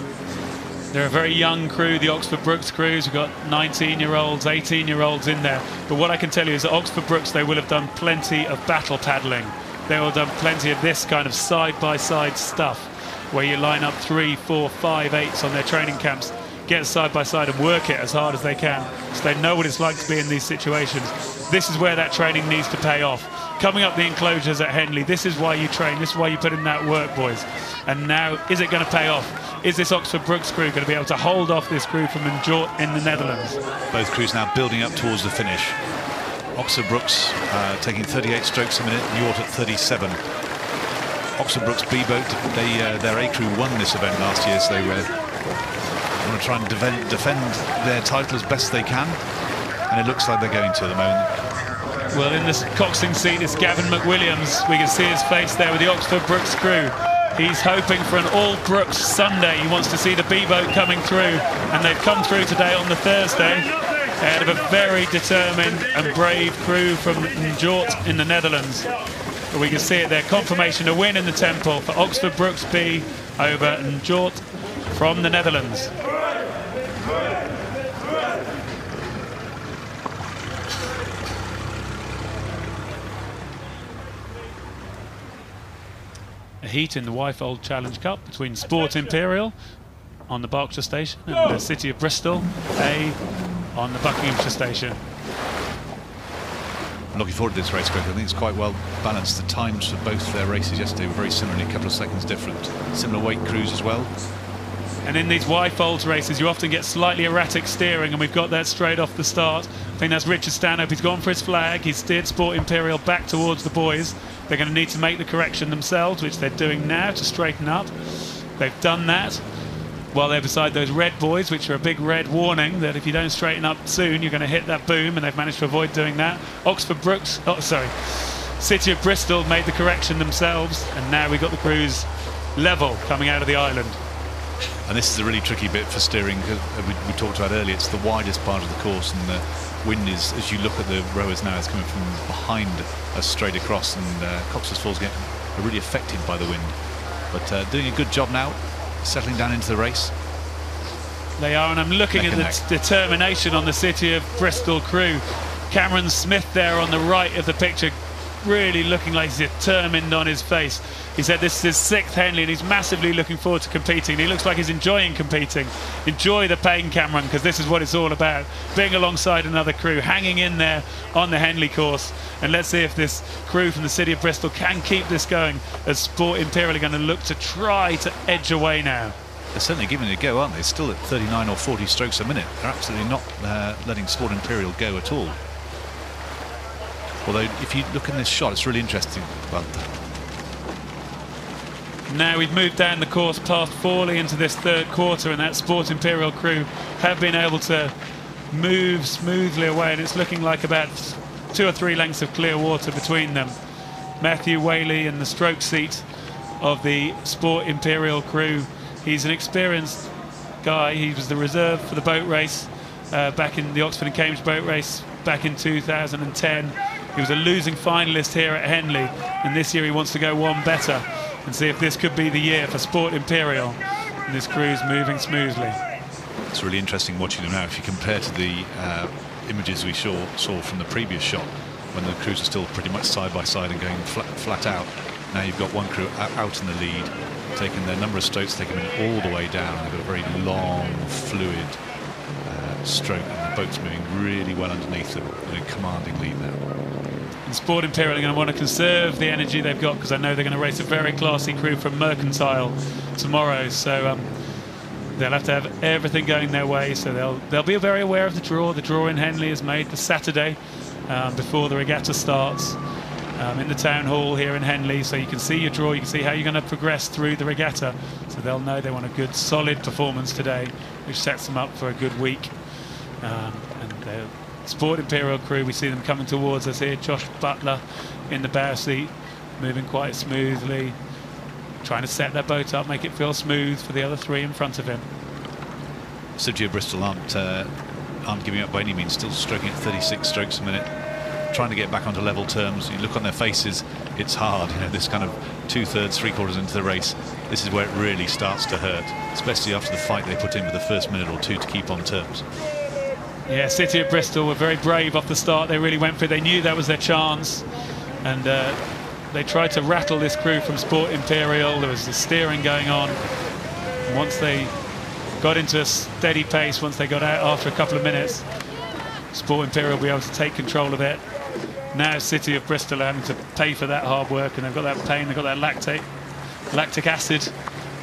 They're a very young crew, the Oxford Brookes crews. We've got 19-year-olds, 18-year-olds in there. But what I can tell you is that Oxford Brookes, they will have done plenty of battle paddling. They will have done plenty of this kind of side-by-side stuff, where you line up 3, 4, 5 8s on their training camps, get side by side and work it as hard as they can, so they know what it's like to be in these situations. This is where that training needs to pay off. coming up the enclosures at Henley. This is why you train. This is why you put in that work, boys. And now, is it going to pay off? Is this Oxford Brookes crew going to be able to hold off this crew from Jort in the Netherlands? Both crews now building up towards the finish. Oxford Brookes taking 38 strokes a minute, Jort at 37. Oxford Brookes B-boat, their A crew won this event last year, so they want to try and defend their title as best they can, and it looks like they're going to at the moment. Well, in this coxswain seat is Gavin McWilliams. We can see his face there with the Oxford Brookes crew. He's hoping for an all-Brookes Sunday. He wants to see the B-boat coming through, and they've come through today on the Thursday, ahead of a very determined and brave crew from Jort in the Netherlands. But we can see it there, confirmation, a win in the Temple for Oxford Brookes B over Jort from the Netherlands. A heat in the Whitefold Challenge Cup between Sport Imperial on the Berkshire Station and the City of Bristol A on the Buckinghamshire Station. I'm looking forward to this race, Greg. I think it's quite well balanced. The times for both their races yesterday were very similar, a couple of seconds different. Similar weight crews as well. And in these Whitefolds races, you often get slightly erratic steering, and we've got that straight off the start. I think that's Richard Stanhope. He's gone for his flag. He's steered Sport Imperial back towards the boys. They're going to need to make the correction themselves, which they're doing now to straighten up. They've done that while they're beside those red boys, which are a big red warning that if you don't straighten up soon, you're going to hit that boom, and they've managed to avoid doing that. Oxford Brookes, City of Bristol made the correction themselves, and now we've got the crews level coming out of the island. And this is a really tricky bit for steering, because we talked about earlier, it's the widest part of the course, and the wind is, as you look at the rowers now, it's coming from behind us straight across, and Cox's Falls are really affected by the wind. But doing a good job now, settling down into the race. They are, and I'm looking at the determination on the City of Bristol crew. Cameron Smith there on the right of the picture, really looking like he's determined on his face. He said this is his 6th Henley, and he's massively looking forward to competing. He looks like he's enjoying competing. Enjoy the pain, Cameron, because this is what it's all about. Being alongside another crew, hanging in there on the Henley course. And let's see if this crew from the City of Bristol can keep this going, as Sport Imperial are going to look to try to edge away now. They're certainly giving it a go, aren't they? Still at 39 or 40 strokes a minute. They're absolutely not letting Sport Imperial go at all. Although, if you look in this shot, it's really interesting. Well, now we've moved down the course past Forley into this third quarter, and that Sport Imperial crew have been able to move smoothly away, and it's looking like about 2 or 3 lengths of clear water between them. Matthew Whaley in the stroke seat of the Sport Imperial crew. He's an experienced guy. He was the reserve for the boat race back in the Oxford and Cambridge boat race back in 2010. He was a losing finalist here at Henley, and this year he wants to go one better and see if this could be the year for Sport Imperial. And this crew's moving smoothly. It's really interesting watching them now. If you compare to the images we saw from the previous shot, when the crews are still pretty much side by side and going flat out. Now you've got one crew out in the lead, taking their number of strokes, taking them all the way down. They've got a very long, fluid stroke, and the boat's moving really well underneath them in a commanding lead now. And Sport Imperial are going to want to conserve the energy they've got, because I know they're going to race a very classy crew from Merkantile tomorrow, so they'll have to have everything going their way. So they'll be very aware of the draw. The draw in Henley is made the Saturday before the regatta starts in the town hall here in Henley, so you can see your draw, you can see how you're going to progress through the regatta, so they'll know they want a good solid performance today, which sets them up for a good week. And the Sport Imperial crew, we see them coming towards us here. Josh Butler in the bow seat, moving quite smoothly, trying to set their boat up, make it feel smooth for the other 3 in front of him. City of Bristol aren't giving up by any means, still stroking at 36 strokes a minute, trying to get back onto level terms. You look on their faces, it's hard, you know, this kind of 2/3, 3/4 into the race. This is where it really starts to hurt, especially after the fight they put in for the first minute or 2 to keep on terms. Yeah, City of Bristol were very brave off the start. They really went for it. They knew that was their chance, and they tried to rattle this crew from Sport Imperial. There was the steering going on. And once they got into a steady pace, once they got out after a couple of minutes, Sport Imperial will be able to take control of it. now City of Bristol are having to pay for that hard work, and they've got that pain, they've got that lactic acid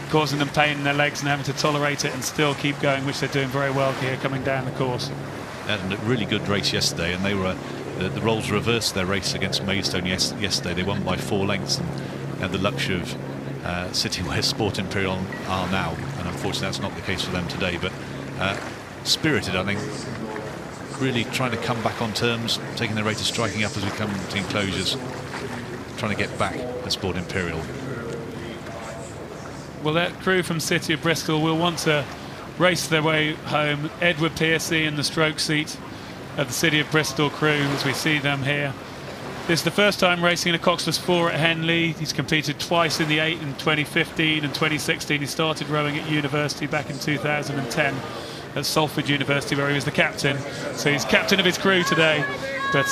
causing them pain in their legs and having to tolerate it and still keep going, which they're doing very well here coming down the course. They had a really good race yesterday, and they were the roles reversed their race against Maidstone yesterday. They won by 4 lengths and had the luxury of sitting where Sport Imperial are now, and unfortunately that's not the case for them today. But spirited, I think, really trying to come back on terms, taking their rate of striking up as we come to enclosures, trying to get back at Sport Imperial. Well, that crew from City of Bristol will want to race their way home. Edward Piercy in the stroke seat of the City of Bristol crew as we see them here. This is the first time racing in a Coxless 4 at Henley. He's competed twice in the 8 in 2015 and 2016. He started rowing at university back in 2010 at Salford University, where he was the captain. So he's captain of his crew today. But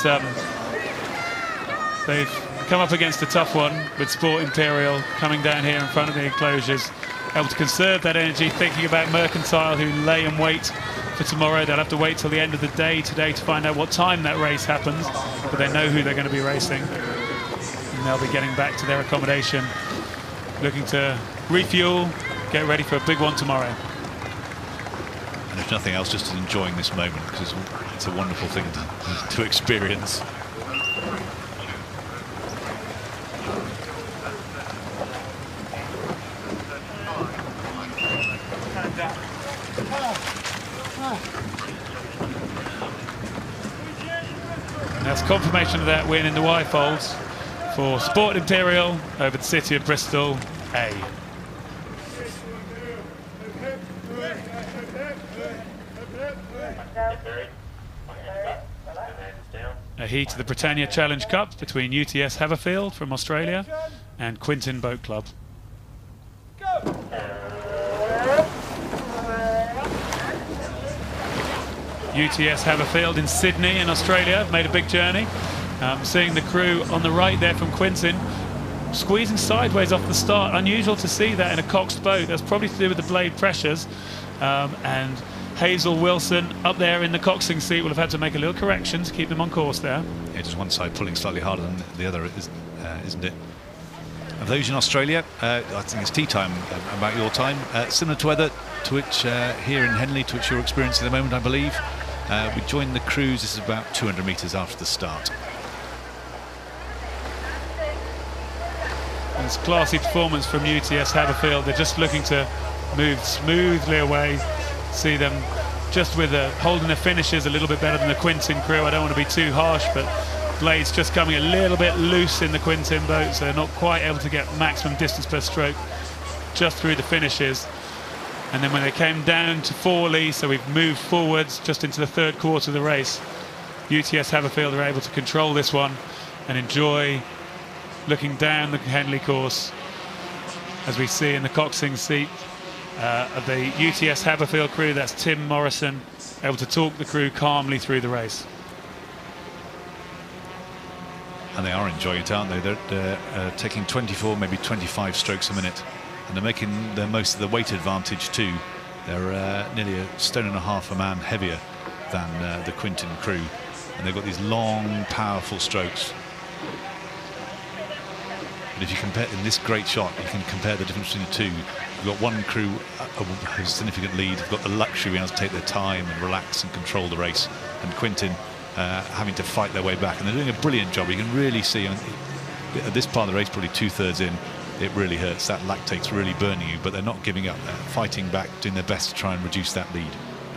they've come up against a tough one with Sport Imperial coming down here in front of the enclosures, able to conserve that energy, thinking about Merkantile, who lay in wait for tomorrow. They'll have to wait till the end of the day today to find out what time that race happens, but they know who they're going to be racing, and they'll be getting back to their accommodation, looking to refuel, get ready for a big one tomorrow. And if nothing else, just enjoying this moment, because it's a wonderful thing to experience. And that's confirmation of that win in the Y-folds for Sport Imperial over the City of Bristol A. A heat of the Britannia Challenge Cup between UTS Havfield from Australia and Quinton Boat Club. UTS Havfield in Sydney in Australia made a big journey. Seeing the crew on the right there from Quinton squeezing sideways off the start. Unusual to see that in a coxed boat. That's probably to do with the blade pressures. And Hazel Wilson up there in the coxing seat will have had to make a little correction to keep them on course there. Yeah, just one side pulling slightly harder than the other, isn't it? Of those in Australia, I think it's tea time about your time. Similar to weather to which here in Henley, to which you're experiencing at the moment, I believe. We joined the cruise. This is about 200 metres after the start. And it's classy performance from UTS Havfield. They're just looking to move smoothly away. See them just with holding their finishes a little bit better than the Quinton crew. I don't want to be too harsh, but blades just coming a little bit loose in the Quinton boat, so they're not quite able to get maximum distance per stroke just through the finishes. And then when they came down to Forley, so we've moved forwards just into the third quarter of the race, UTS Havfield are able to control this one and enjoy looking down the Henley course, as we see in the coxing seat of the UTS Havfield crew. That's Tim Morrison, able to talk the crew calmly through the race. And they are enjoying it, aren't they? They're taking 24, maybe 25 strokes a minute. And they're making the most of the weight advantage too. They're nearly a stone and a half a man heavier than the Quinton crew. And they've got these long, powerful strokes. But if you compare in this great shot, you can compare the difference between the two. You've got one crew, a significant lead. They've got the luxury of being able to take their time and relax and control the race. And Quinton having to fight their way back. And they're doing a brilliant job. You can really see at this part of the race, probably 2/3 in, it really hurts. That lactate's really burning you, but they're not giving up. They're fighting back, doing their best to try and reduce that lead.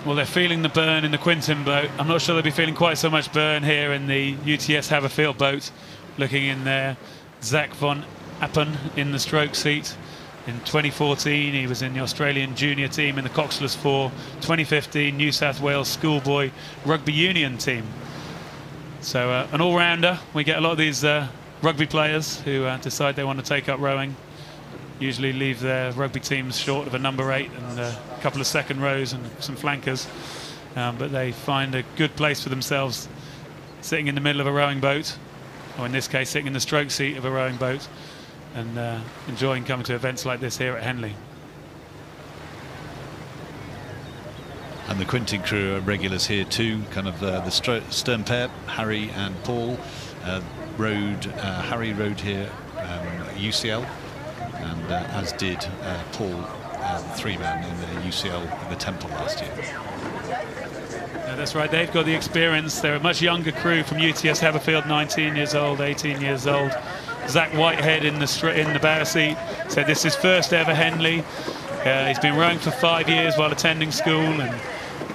Well, they're feeling the burn in the Quinton boat. I'm not sure they'll be feeling quite so much burn here in the UTS Havfield boat. Looking in there, Zach von Appen in the stroke seat. In 2014, he was in the Australian junior team in the Coxless 4. 2015, New South Wales schoolboy rugby union team. So an all-rounder. We get a lot of these rugby players who decide they want to take up rowing. Usually leave their rugby teams short of a number 8 and a couple of second rows and some flankers. But they find a good place for themselves sitting in the middle of a rowing boat, or in this case sitting in the stroke seat of a rowing boat, and enjoying coming to events like this here at Henley. And the Quinton crew are regulars here too, kind of the stern pair, Harry and Paul. Harry rode here UCL, and as did Paul, three-man in the UCL in the Temple last year. Yeah, that's right, they've got the experience. They're a much younger crew from UTS Havfield, 19 years old, 18 years old. Zach Whitehead in the bow seat said this is first ever Henley. He's been rowing for 5 years while attending school, and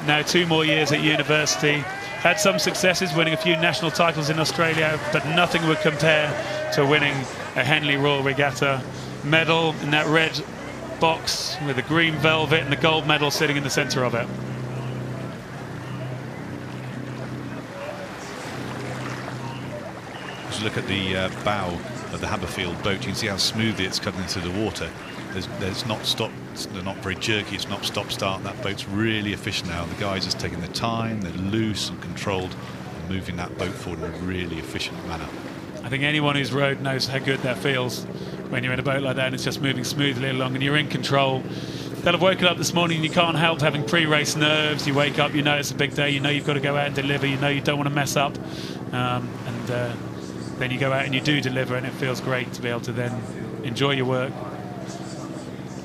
now 2 more years at university. Had some successes, winning a few national titles in Australia, but nothing would compare to winning a Henley Royal Regatta medal in that red box with the green velvet and the gold medal sitting in the centre of it. As you look at the bow of the Havfield boat, you can see how smoothly it's cutting through the water. There's not stop, they're not very jerky, it's not stop-start. That boat's really efficient now. The guys are taking their time, they're loose and controlled, and moving that boat forward in a really efficient manner. I think anyone who's rowed knows how good that feels when you're in a boat like that and it's just moving smoothly along and you're in control. They'll have woken up this morning and you can't help having pre-race nerves. You wake up, you know it's a big day, you know you've got to go out and deliver, you know you don't want to mess up, then you go out and you do deliver, and it feels great to be able to then enjoy your work.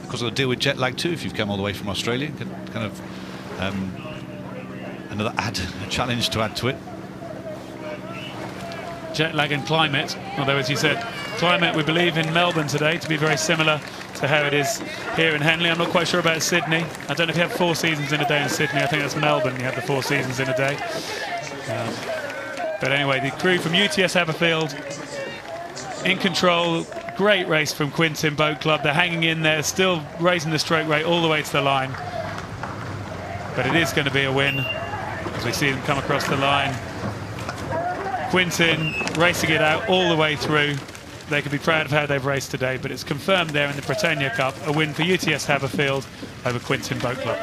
Of course, I'll deal with jet lag too if you've come all the way from Australia. Kind of another challenge to add to it. Jet lag and climate, although as you said, climate we believe in Melbourne today to be very similar to how it is here in Henley. I'm not quite sure about Sydney. I don't know if you have 4 seasons in a day in Sydney. I think that's Melbourne, you have the 4 seasons in a day. But anyway, the crew from UTS Havfield in control. Great race from Quinton Boat Club. They're hanging in there, still raising the stroke rate all the way to the line. But it is going to be a win as we see them come across the line. Quinton racing it out all the way through. They can be proud of how they've raced today, but it's confirmed there in the Britannia Cup, a win for UTS Havfield over Quinton Boat Club.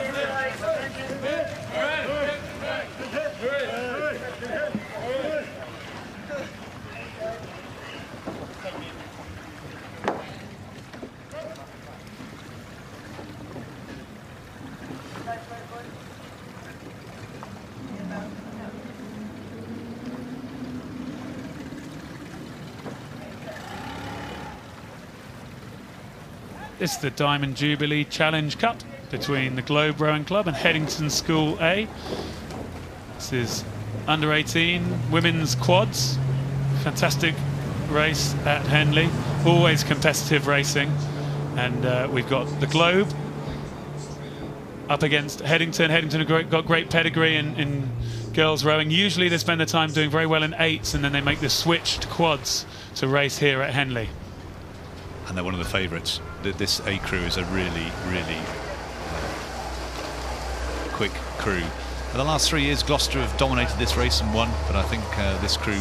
This is the Diamond Jubilee Challenge Cup between the Globe Rowing Club and Headington School A. This is under 18 women's quads. Fantastic race at Henley. Always competitive racing. And we've got the Globe up against Headington. Headington have got great pedigree in girls rowing. Usually they spend their time doing very well in 8s, and then they make the switch to quads to race here at Henley. And they're one of the favourites. This A crew is a really quick crew. For the last 3 years, Gloucester have dominated this race and won, but I think this crew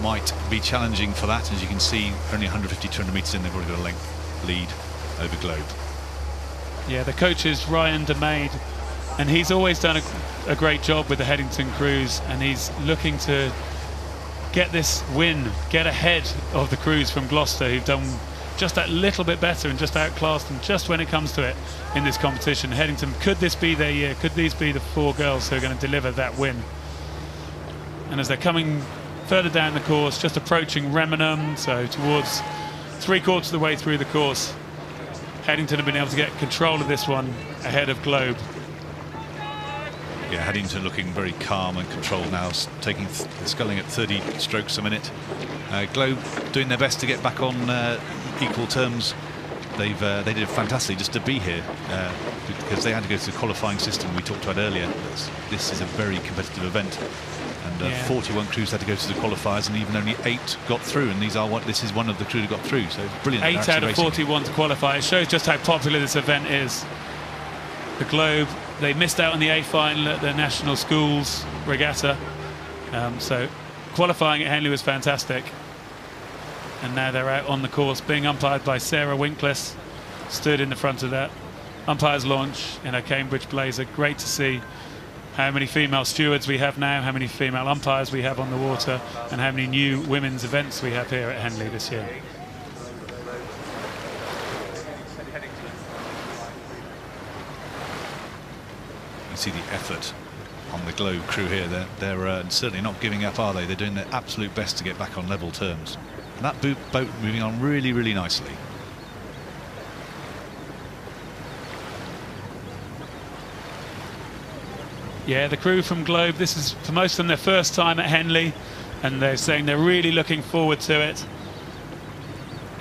might be challenging for that. As you can see, only 150, 200 metres in, they've already got a length lead over Globe. Yeah, the coach is Ryan DeMaid, and he's always done a great job with the Headington crews, and he's looking to get this win, get ahead of the crews from Gloucester who've done just that little bit better and just outclassed them just when it comes to it in this competition. Headington, could this be their year? Could these be the 4 girls who are going to deliver that win? And as they're coming further down the course, just approaching Remenham, so towards 3/4 of the way through the course, Headington have been able to get control of this one ahead of Globe. Yeah, Headington looking very calm and controlled now, sculling at 30 strokes a minute. Globe doing their best to get back on equal terms. They did fantastically just to be here because they had to go through the qualifying system we talked about earlier. This is a very competitive event, and 41 crews had to go through the qualifiers, and even only 8 got through. And this is one of the crew that got through. So it's brilliant. 8 out of 41 to qualify. It shows just how popular this event is. The Globe, they missed out on the A final at the National Schools Regatta, so qualifying at Henley was fantastic. And now they're out on the course, being umpired by Sarah Winkless, stood in the front of that umpire's launch in her Cambridge blazer. Great to see how many female stewards we have now, how many female umpires we have on the water, and how many new women's events we have here at Henley this year. You see the effort on the Globe crew here. They're certainly not giving up, are they? They're doing their absolute best to get back on level terms. And that boat moving on really, really nicely. Yeah, the crew from Globe, this is for most of them their first time at Henley, and they're saying they're really looking forward to it.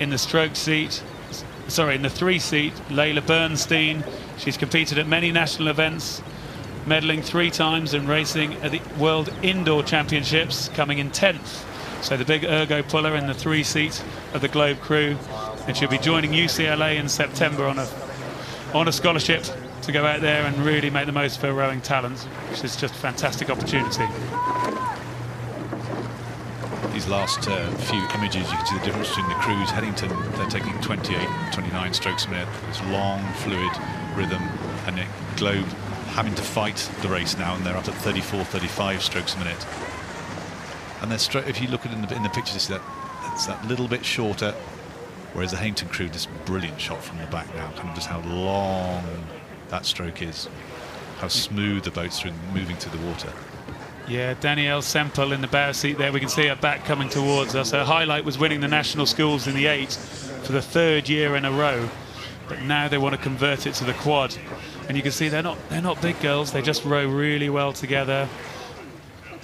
In the stroke seat, sorry, in the 3-seat, Layla Bernstein. She's competed at many national events, medaling 3 times and racing at the World Indoor Championships, coming in 10th. So the big ergo puller in the 3-seat of the Globe crew, and she'll be joining UCLA in September on a scholarship to go out there and really make the most of her rowing talents, which is just a fantastic opportunity. These last few images, you can see the difference between the crews. Headington, they're taking 28, 29 strokes a minute. This long, fluid rhythm, and yet Globe having to fight the race now, and they're up at 34, 35 strokes a minute. And they're if you look at it in the pictures, you see that it's that little bit shorter, whereas the Headington crew, this brilliant shot from the back now, kind of just how long that stroke is, how smooth the boat's through moving through the water. Yeah, Danielle Semple in the bow seat there. We can see her back coming towards us. Her highlight was winning the national schools in the 8 for the 3rd year in a row, but now they want to convert it to the quad. And you can see they're not big girls. They just row really well together.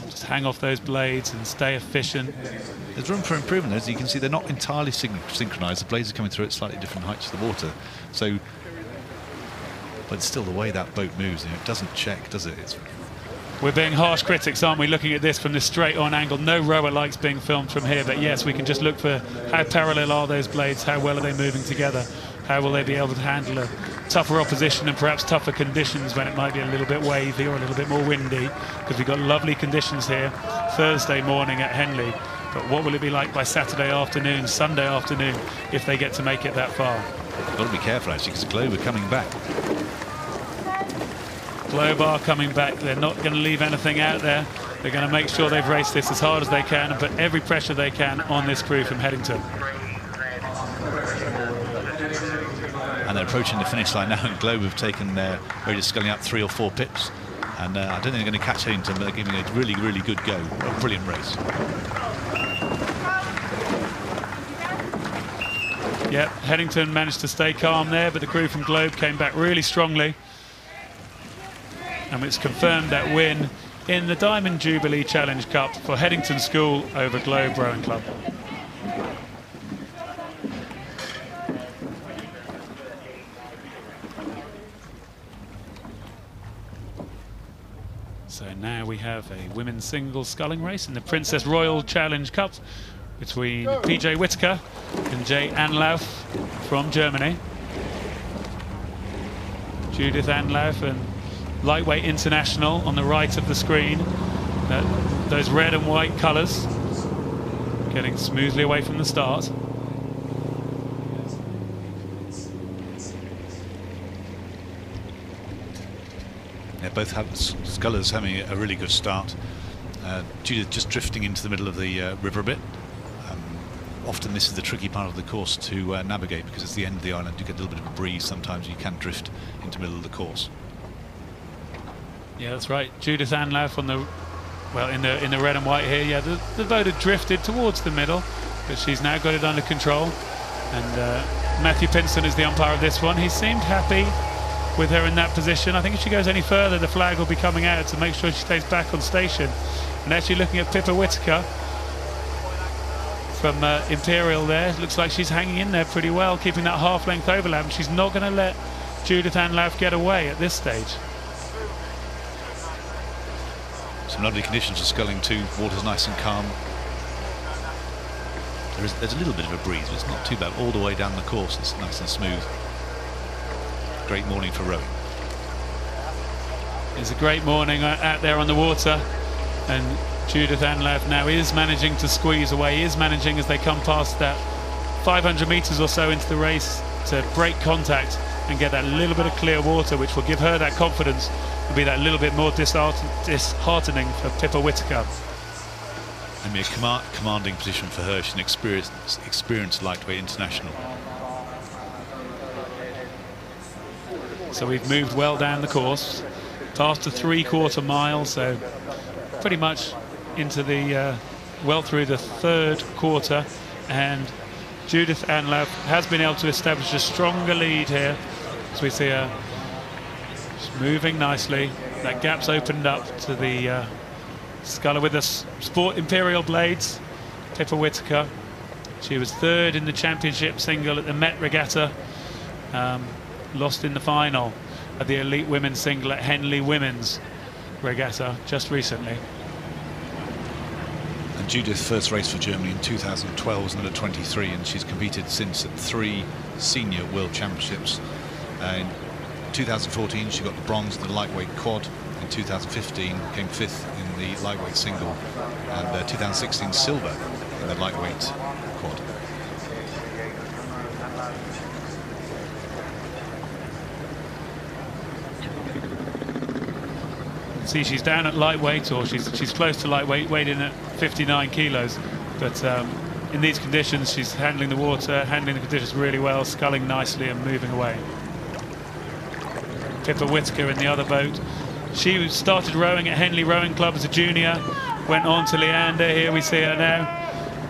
Just hang off those blades and stay efficient. There's room for improvement. As you can see, they're not entirely synchronized. The blades are coming through at slightly different heights of the water. So, but it's still the way that boat moves. You know, it doesn't check, does it? We're being harsh critics, aren't we, looking at this from this straight-on angle. No rower likes being filmed from here, but yes, we can just look for how parallel are those blades, how well are they moving together, how will they be able to handle a tougher opposition and perhaps tougher conditions when it might be a little bit wavy or a little bit more windy, because we've got lovely conditions here Thursday morning at Henley. But what will it be like by Saturday afternoon, Sunday afternoon, if they get to make it that far? You've got to be careful, actually, because Globe are coming back. Globe are coming back. They're not going to leave anything out there. They're going to make sure they've raced this as hard as they can and put every pressure they can on this crew from Headington. And they're approaching the finish line now, and Globe have taken their, they're just sculling up 3 or 4 pips. And I don't think they're going to catch Headington, but they're giving a really, really good go. A brilliant race. Yep, Headington managed to stay calm there, but the crew from Globe came back really strongly. And it's confirmed that win in the Diamond Jubilee Challenge Cup for Headington School over Globe Rowing Club. So now we have a women's singles sculling race in the Princess Royal Challenge Cup between PJ Whitaker and Jay Anlaf from Germany. Judith Anlaf and lightweight international on the right of the screen. Those red and white colours getting smoothly away from the start. Yeah, both have Scullars having a really good start. Judith just drifting into the middle of the river a bit. Often this is the tricky part of the course to navigate, because it's the end of the island. You get a little bit of a breeze sometimes. You can drift into the middle of the course. Yeah, that's right. Judith Anlaf on the, well, in the red and white here. Yeah, the boat had drifted towards the middle, but she's now got it under control. And Matthew Pinson is the umpire of this one. He seemed happy with her in that position. I think if she goes any further, the flag will be coming out to make sure she stays back on station. And actually looking at Pippa Whitaker from Imperial there, looks like she's hanging in there pretty well, keeping that half-length overlap. And she's not going to let Judith Anlaf get away at this stage. Some lovely conditions for sculling too. Water's nice and calm. There's a little bit of a breeze, but it's not too bad. All the way down the course, it's nice and smooth. Great morning for rowing. It's a great morning out there on the water, and Judith Anlaf now is managing to squeeze away, is managing as they come past that 500 metres or so into the race to break contact and get that little bit of clear water, which will give her that confidence and be that little bit more disheartening for Pippa Whitaker. And be a commanding position for her. She's an experienced lightweight international. So we've moved well down the course. past the 3/4 mile, so pretty much into the well through the 3rd quarter, and Judith Anlaf has been able to establish a stronger lead here. So we see her moving nicely. That gap's opened up to the sculler with the Sport Imperial blades. Pippa Whitaker. She was 3rd in the championship single at the Met Regatta. Lost in the final at the elite women's single at Henley Women's Regatta just recently. And Judith first raced for Germany in 2012 as under 23, and she's competed since at 3 senior world championships. In 2014 she got the bronze in the lightweight quad. In 2015 came 5th in the lightweight single, and 2016 silver in the lightweight quad. See, she's down at lightweight, or she's close to lightweight, weighed in at 59 kilos. But in these conditions, she's handling the water, handling the conditions really well, sculling nicely and moving away. Pippa Whitaker in the other boat. She started rowing at Henley Rowing Club as a junior, went on to Leander. Here we see her now.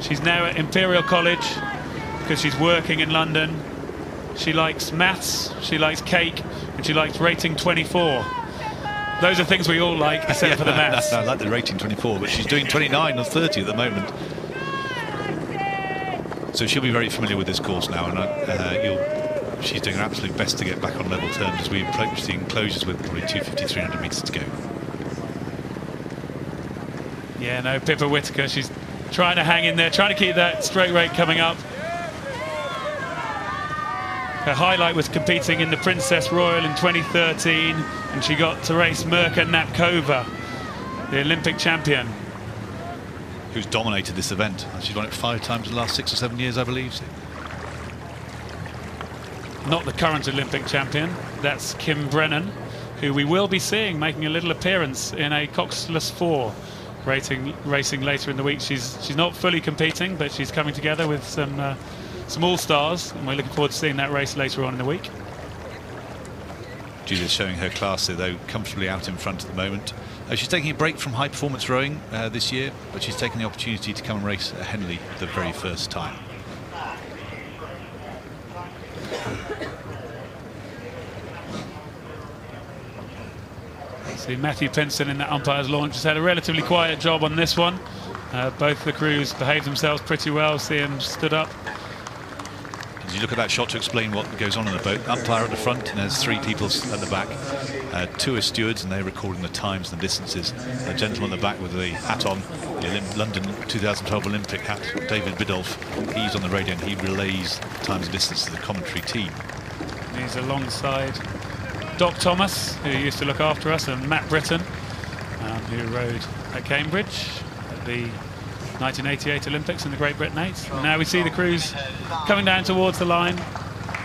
She's now at Imperial College because she's working in London. She likes maths, she likes cake, and she likes rating 24. Those are things we all like, except for the maths. I like the rating 24, but she's doing 29 or 30 at the moment. So she'll be very familiar with this course now, and she's doing her absolute best to get back on level terms as we approach the enclosures with probably 250, 300 metres to go. Yeah, no, Pippa Whitaker, she's trying to hang in there, trying to keep that straight rate coming up. Her highlight was competing in the Princess Royal in 2013, and she got to race Mirka Napkova, the Olympic champion. Who's dominated this event. She's won it 5 times in the last 6 or 7 years, I believe. Not the current Olympic champion, that's Kim Brennan, who we will be seeing making a little appearance in a Coxless 4 racing later in the week. She's not fully competing, but she's coming together with some all-stars, and we're looking forward to seeing that race later on in the week. Judith showing her class there, though, comfortably out in front at the moment. She's taking a break from high-performance rowing this year, but she's taken the opportunity to come and race at Henley the very first time. See Matthew Pinson in that umpire's launch has had a relatively quiet job on this one. Both the crews behaved themselves pretty well. See him stood up. As you look at that shot to explain what goes on in the boat, umpire at the front, and there's 3 people at the back. 2 are stewards, and they're recording the times and the distances. A gentleman at the back with the hat on, the London 2012 Olympic hat, David Biddulph, he's on the radio and he relays times and distances to the commentary team. He's alongside Doc Thomas, who used to look after us, and Matt Britton, who rowed at Cambridge at the 1988 Olympics in the Great Britain 8. And now we see the crews coming down towards the line.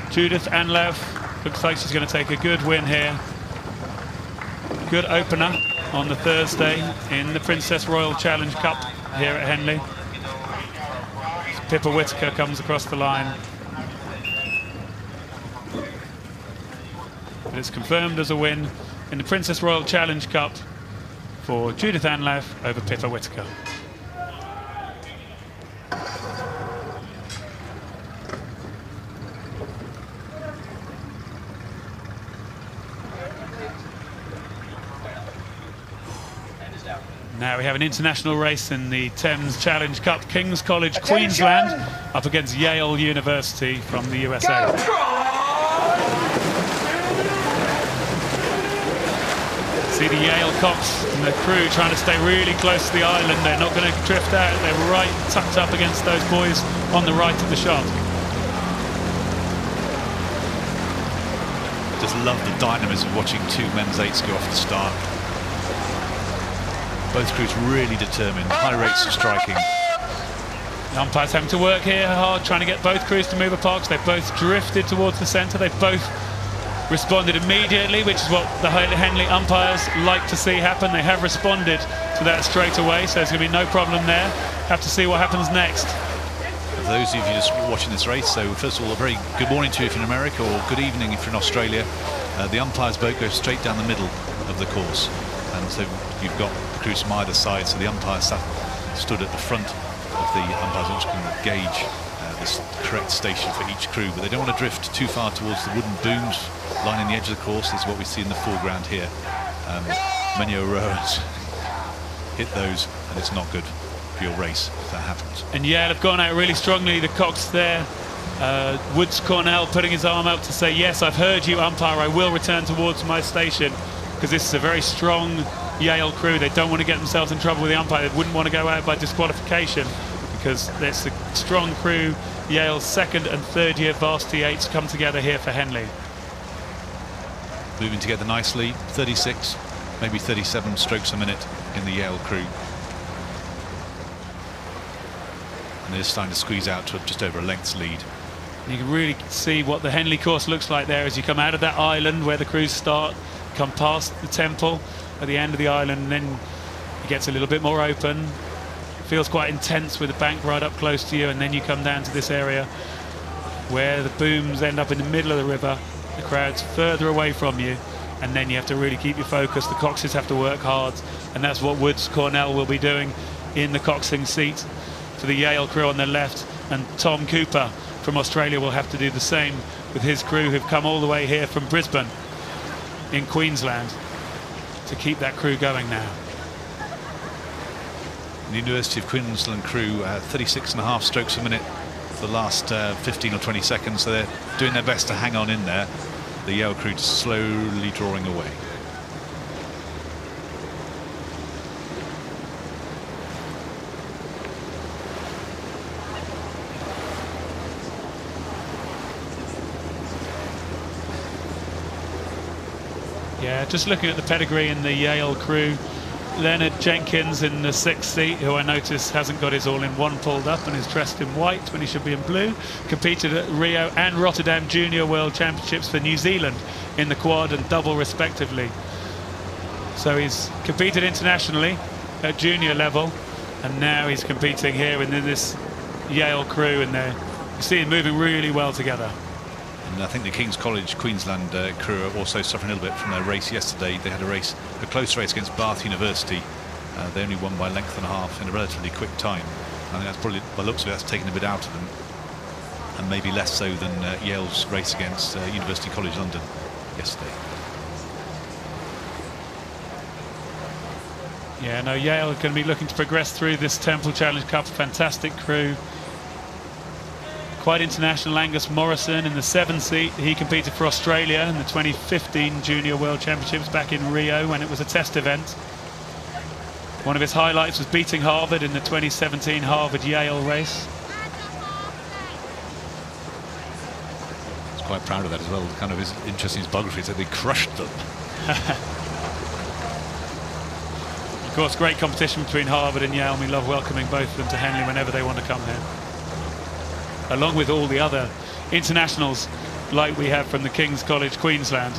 Judith Anlaf looks like she's going to take a good win here. Good opener on the Thursday in the Princess Royal Challenge Cup here at Henley. Pippa Whitaker comes across the line. But it's confirmed as a win in the Princess Royal Challenge Cup for Judith Anlaf over Pippa Whitaker. Now we have an international race in the Thames Challenge Cup. King's College, Queensland, up against Yale University from the USA. See the Yale cocks and the crew trying to stay really close to the island. They're not going to drift out. They're right tucked up against those boys on the right of the shot. Just love the dynamism of watching 2 men's 8s go off the start. Both crews really determined, high rates of striking. The umpire's having to work here hard, trying to get both crews to move apart. They've both drifted towards the centre. They've both responded immediately, which is what the Henley umpires like to see happen. They have responded to that straight away, so there's going to be no problem there. Have to see what happens next. For those of you just watching this race, so first of all, a very good morning to you if you're in America, or good evening if you're in Australia. The umpire's boat goes straight down the middle of the course, and so you've got crews from either side, so the umpires stood at the front of the umpires, which can gauge this correct station for each crew, but they don't want to drift too far towards the wooden booms lining the edge of the course. This is what we see in the foreground here. Many rowers hit those, and it's not good for your race if that happens. And Yale have gone out really strongly. The cocks there. Woods Cornell putting his arm up to say, yes, I've heard you, umpire, I will return towards my station, because this is a very strong Yale crew. They don't want to get themselves in trouble with the umpire. They wouldn't want to go out by disqualification, because it's a strong crew. Yale's second and third year varsity 8s come together here for Henley. Moving together nicely, 36, maybe 37 strokes a minute in the Yale crew. And they're starting to squeeze out to just over a length's lead. You can really see what the Henley course looks like there as you come out of that island where the crews start, come past the temple at the end of the island, and then it gets a little bit more open. It feels quite intense with the bank right up close to you, and then you come down to this area where the booms end up in the middle of the river, the crowd's further away from you, and then you have to really keep your focus. The coxes have to work hard, and that's what Woods Cornell will be doing in the coxing seat for the Yale crew on their left, and Tom Cooper from Australia will have to do the same with his crew, who've come all the way here from Brisbane in Queensland to keep that crew going now. The University of Queensland crew, 36.5 strokes a minute for the last 15 or 20 seconds, so they're doing their best to hang on in there. The Yale crew just slowly drawing away. Yeah, just looking at the pedigree in the Yale crew, Leonard Jenkins in the 6th seat, who I notice hasn't got his all-in-one pulled up and is dressed in white when he should be in blue, competed at Rio and Rotterdam Junior World Championships for New Zealand in the quad and double respectively. So he's competed internationally at junior level, and now he's competing here within this Yale crew, and you see him moving really well together. And I think the King's College Queensland crew are also suffering a little bit from their race yesterday. They had a close race against Bath University. They only won by a length and a half in a relatively quick time. I think that's probably, by the looks of it, that's taken a bit out of them, and maybe less so than Yale's race against University College London yesterday. Yeah, no, Yale are going to be looking to progress through this Temple Challenge Cup. Fantastic crew. Quite international. Angus Morrison in the 7th seat. He competed for Australia in the 2015 Junior World Championships back in Rio when it was a test event. One of his highlights was beating Harvard in the 2017 Harvard-Yale race. He's quite proud of that as well. Kind of his interest in his biography is that they crushed them. Of course, great competition between Harvard and Yale, and we love welcoming both of them to Henley whenever they want to come here, along with all the other internationals like we have from the King's College Queensland.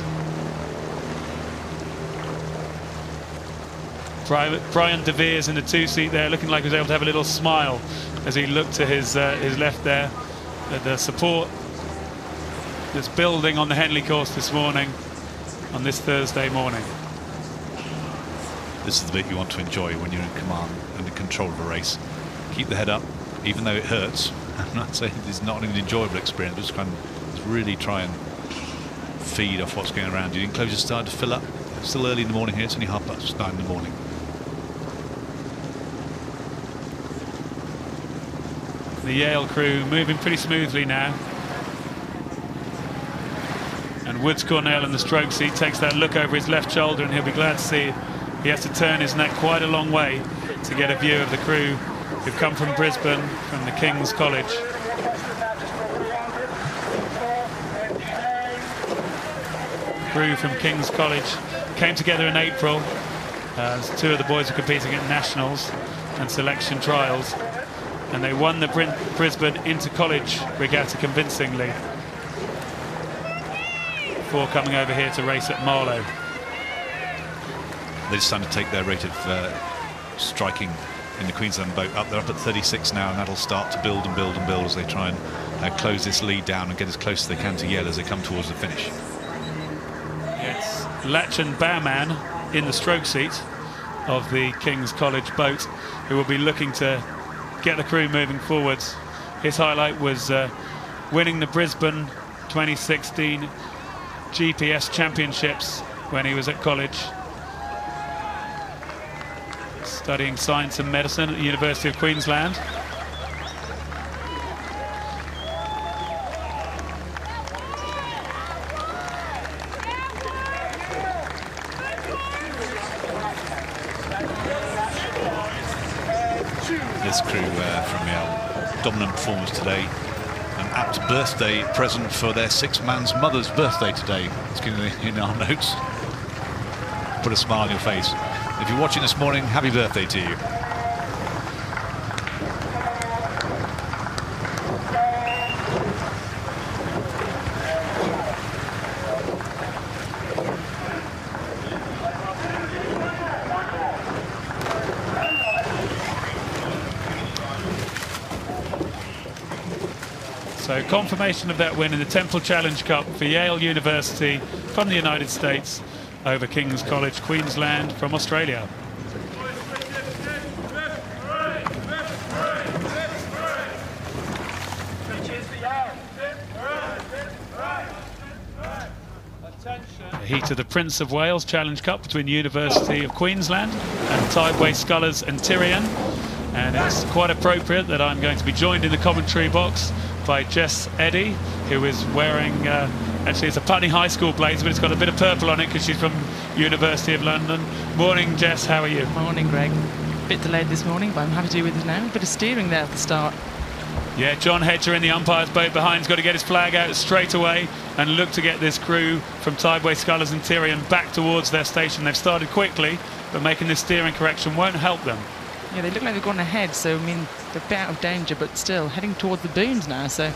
Brian De Veers in the 2 seat there, looking like he was able to have a little smile as he looked to his left there. The support that's building on the Henley course this morning, on this Thursday morning. This is the bit you want to enjoy when you're in command and in control of a race. Keep the head up, even though it hurts. I'm not saying it's not an enjoyable experience, but just kind of really try and feed off what's going around you. The enclosure's starting to fill up. It's still early in the morning here. It's only 9:30 in the morning. The Yale crew moving pretty smoothly now. And Woods Cornell in the stroke seat takes that look over his left shoulder, and he'll be glad to see he has to turn his neck quite a long way to get a view of the crew who've come from Brisbane, from the King's College. Crew from King's College came together in April. Two of the boys were competing at nationals and selection trials, and they won the Brisbane Inter-College Regatta convincingly before coming over here to race at Marlow. They're starting to take their rate of striking in the Queensland boat up. They're up at 36 now, and that'll start to build and build and build as they try and close this lead down and get as close as they can to Yale as they come towards the finish. Yes, Lach and Bowman in the stroke seat of the King's College boat, who will be looking to get the crew moving forwards. His highlight was winning the Brisbane 2016 GPS Championships when he was at college, studying science and medicine at the University of Queensland. This crew from Yale, dominant performance today. An apt birthday present for their six-man's mother's birthday today. It's in our notes. Put a smile on your face. If you're watching this morning, happy birthday to you. So confirmation of that win in the Temple Challenge Cup for Yale University from the United States over King's College, Queensland from Australia. The heat of the Prince of Wales Challenge Cup between University of Queensland and Tideway, Scullars and Tyrian. And it's quite appropriate that I'm going to be joined in the commentary box by Jess Eddy, who is wearing, actually it's a Putney High School blazer, but it's got a bit of purple on it because she's from University of London. Morning, Jess, how are you? Morning, Greg. Bit delayed this morning, but I'm happy to do with it now. Bit of steering there at the start. Yeah, John Hedger in the umpire's boat behind's got to get his flag out straight away and look to get this crew from Tideway, Scullars and Tyrian back towards their station. They've started quickly, but making this steering correction won't help them. Yeah, they look like they've gone ahead, so I mean they're a bit out of danger, but still heading towards the booms now. So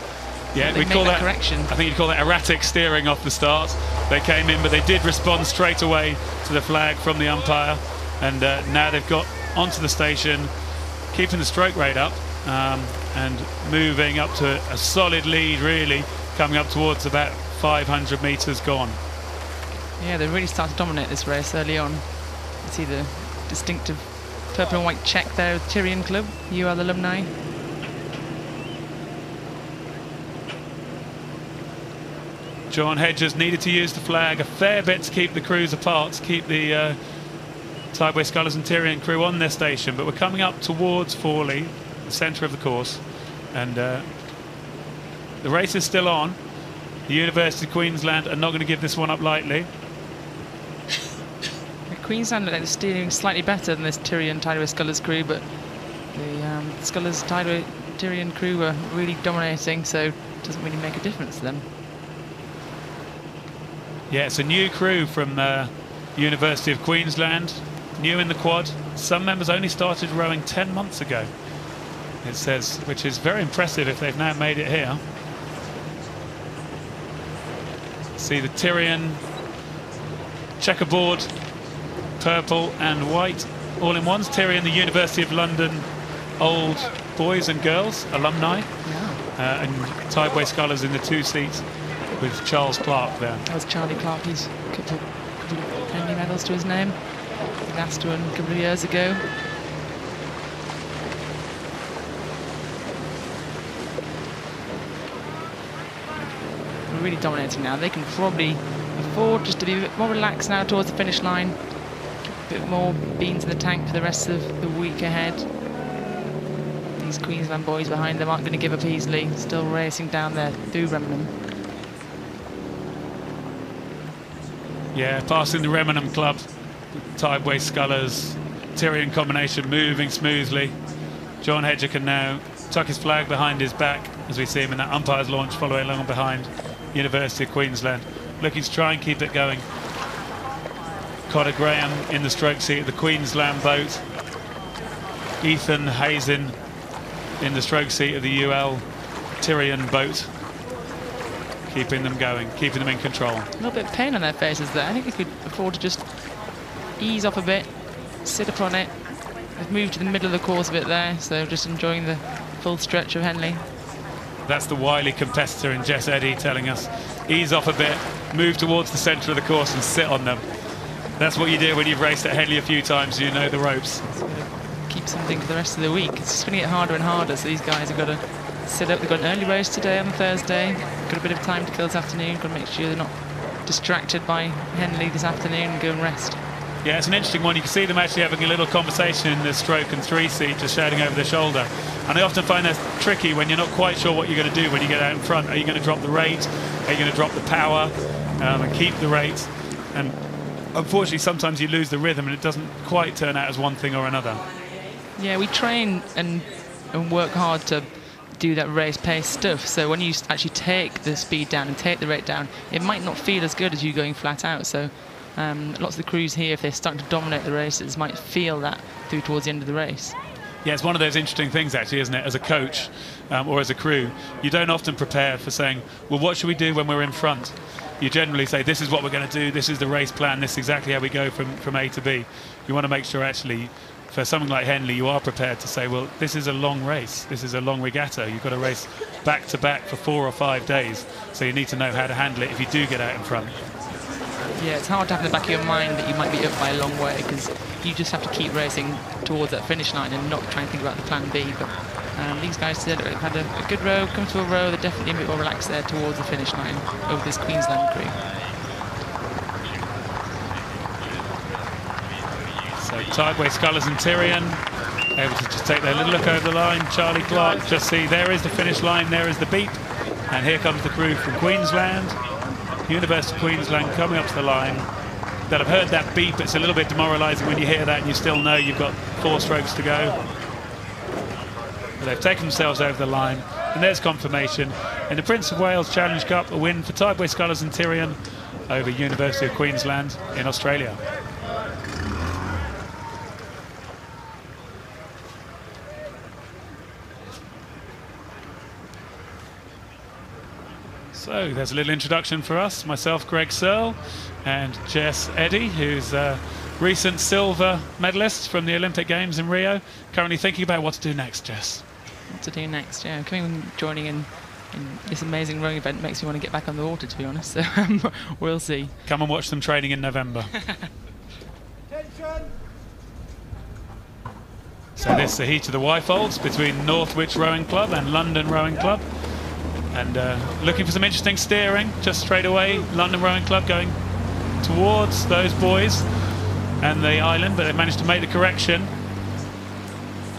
yeah, we call that correction. I think you'd call that erratic steering off the start. They came in, but they did respond straight away to the flag from the umpire, and now they've got onto the station, keeping the stroke rate up and moving up to a solid lead, really coming up towards about 500 metres gone. Yeah, they really started to dominate this race early on. You see the distinctive purple and white check there with Tyrian Club, UL alumni. John Hedges needed to use the flag a fair bit to keep the crews apart, to keep the Tideway, Scullars and Tyrian crew on their station, but we're coming up towards Forley, the centre of the course, and the race is still on. The University of Queensland are not going to give this one up lightly. Queensland look like they're steering slightly better than this Tyrian Tideway Scullars crew, but the Scullars Tideway Tyrian crew were really dominating, so it doesn't really make a difference to them. Yeah, it's a new crew from University of Queensland, new in the quad. Some members only started rowing 10 months ago, it says, which is very impressive if they've now made it here. See the Tyrian checkerboard, purple and white all in ones. Tyrian, the University of London old boys and girls alumni, yeah. And Tideway Scullars in the two seats with Charles Clark there. That was Charlie Clark. He's a couple of Henley medals to his name. The last one a couple of years ago. We're really dominating now. They can probably afford just to be a bit more relaxed now towards the finish line. A bit more beans in the tank for the rest of the week ahead. These Queensland boys behind them aren't going to give up easily. Still racing down there through Remenham. Yeah, passing the Remenham Club, Tideway Scullars, Tyrian combination moving smoothly. John Hedger can now tuck his flag behind his back as we see him in that umpire's launch following along behind University of Queensland, looking to try and keep it going. Cotter Graham in the stroke seat of the Queensland boat. Ethan Hazen in the stroke seat of the UL Tyrian boat. Keeping them going, keeping them in control. A little bit of pain on their faces there. I think they could afford to just ease off a bit, sit up on it. They've moved to the middle of the course a bit there, so just enjoying the full stretch of Henley. That's the wily competitor in Jess Eddy telling us, ease off a bit, move towards the centre of the course and sit on them. That's what you do when you've raced at Henley a few times. You know the ropes. Keep something for the rest of the week. It's just going to get harder and harder, so these guys have got to sit up. They've got an early race today on Thursday. Got a bit of time to kill this afternoon. Got to make sure they're not distracted by Henley this afternoon and go and rest. Yeah, it's an interesting one. You can see them actually having a little conversation in the stroke and 3 seat, just shouting over their shoulder. And I often find that tricky when you're not quite sure what you're going to do when you get out in front. Are you going to drop the rate? Are you going to drop the power and keep the rate? And unfortunately, sometimes you lose the rhythm and it doesn't quite turn out as one thing or another. Yeah, we train and work hard to do that race pace stuff. So when you actually take the speed down and take the rate down, it might not feel as good as you going flat out. So lots of the crews here, if they're starting to dominate the races, might feel that through towards the end of the race. Yeah, it's one of those interesting things, actually, isn't it? As a coach or as a crew, you don't often prepare for saying, well, what should we do when we're in front? You generally say, this is what we're going to do, this is the race plan, this is exactly how we go from A to B. You want to make sure, actually, for something like Henley, you are prepared to say, well, this is a long race, this is a long regatta. You've got to race back to back for 4 or 5 days, so you need to know how to handle it if you do get out in front. Yeah, it's hard to have in the back of your mind that you might be up by a long way, because you just have to keep racing towards that finish line and not try and think about the plan B. But these guys said they've had a good row, comfortable row. They're definitely a bit more relaxed there towards the finish line over this Queensland crew. So Tideway, Scullars and Tyrion able to just take their little look over the line. Charlie Clark, just see, there is the finish line, there is the beep. And here comes the crew from Queensland. University of Queensland coming up to the line. They'll have heard that beep. It's a little bit demoralising when you hear that and you still know you've got 4 strokes to go. But they've taken themselves over the line. And there's confirmation. In the Prince of Wales Challenge Cup, a win for Tideway, Scullars and Tyrion over University of Queensland in Australia. So there's a little introduction for us. Myself, Greg Searle, and Jess Eddy, who's a recent silver medalist from the Olympic Games in Rio. Currently thinking about what to do next, Jess. What to do next, yeah. Joining in this amazing rowing event makes me want to get back on the water, to be honest. So we'll see. Come and watch them training in November. So this is the heat of the Y-folds between Northwich Rowing Club and London Rowing Club. And looking for some interesting steering just straight away. London Rowing Club going towards those boys and the island, but they managed to make the correction.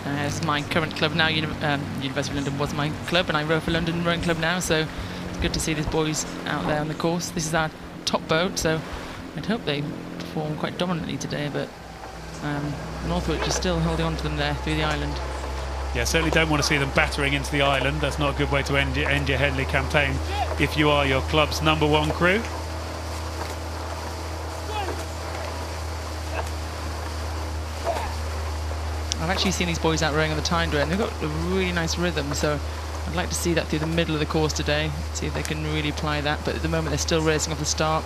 It's my current club now. University of London was my club, and I row for London Rowing Club now, so it's good to see these boys out there on the course. This is our top boat, so I'd hope they perform quite dominantly today, but Northwich is still holding on to them there through the island. Yeah, certainly don't want to see them battering into the island. That's not a good way to end your Henley campaign if you are your club's #1 crew. I've actually seen these boys out rowing on the Tideway, and they've got a really nice rhythm, so I'd like to see that through the middle of the course today, see if they can really apply that. But at the moment they're still racing off the start.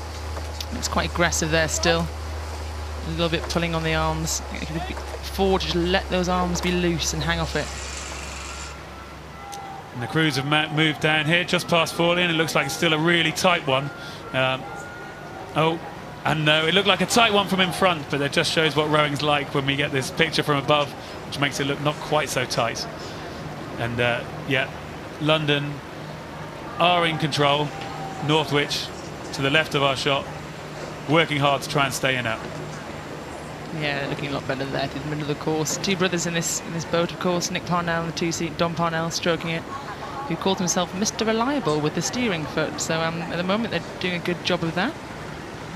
It's quite aggressive there still, a little bit pulling on the arms. Forward, just let those arms be loose and hang off it. And the crews have moved down here just past 40, and it looks like it's still a really tight one. And no, it looked like a tight one from in front, but it just shows what rowing's like when we get this picture from above, which makes it look not quite so tight. And yeah, London are in control. Northwich to the left of our shot, working hard to try and stay in up. Yeah, they're looking a lot better there through the middle of the course. 2 brothers in this boat, of course. Nick Parnell in the 2-seat, Dom Parnell stroking it, who called himself Mr. Reliable with the steering foot. So at the moment they're doing a good job of that.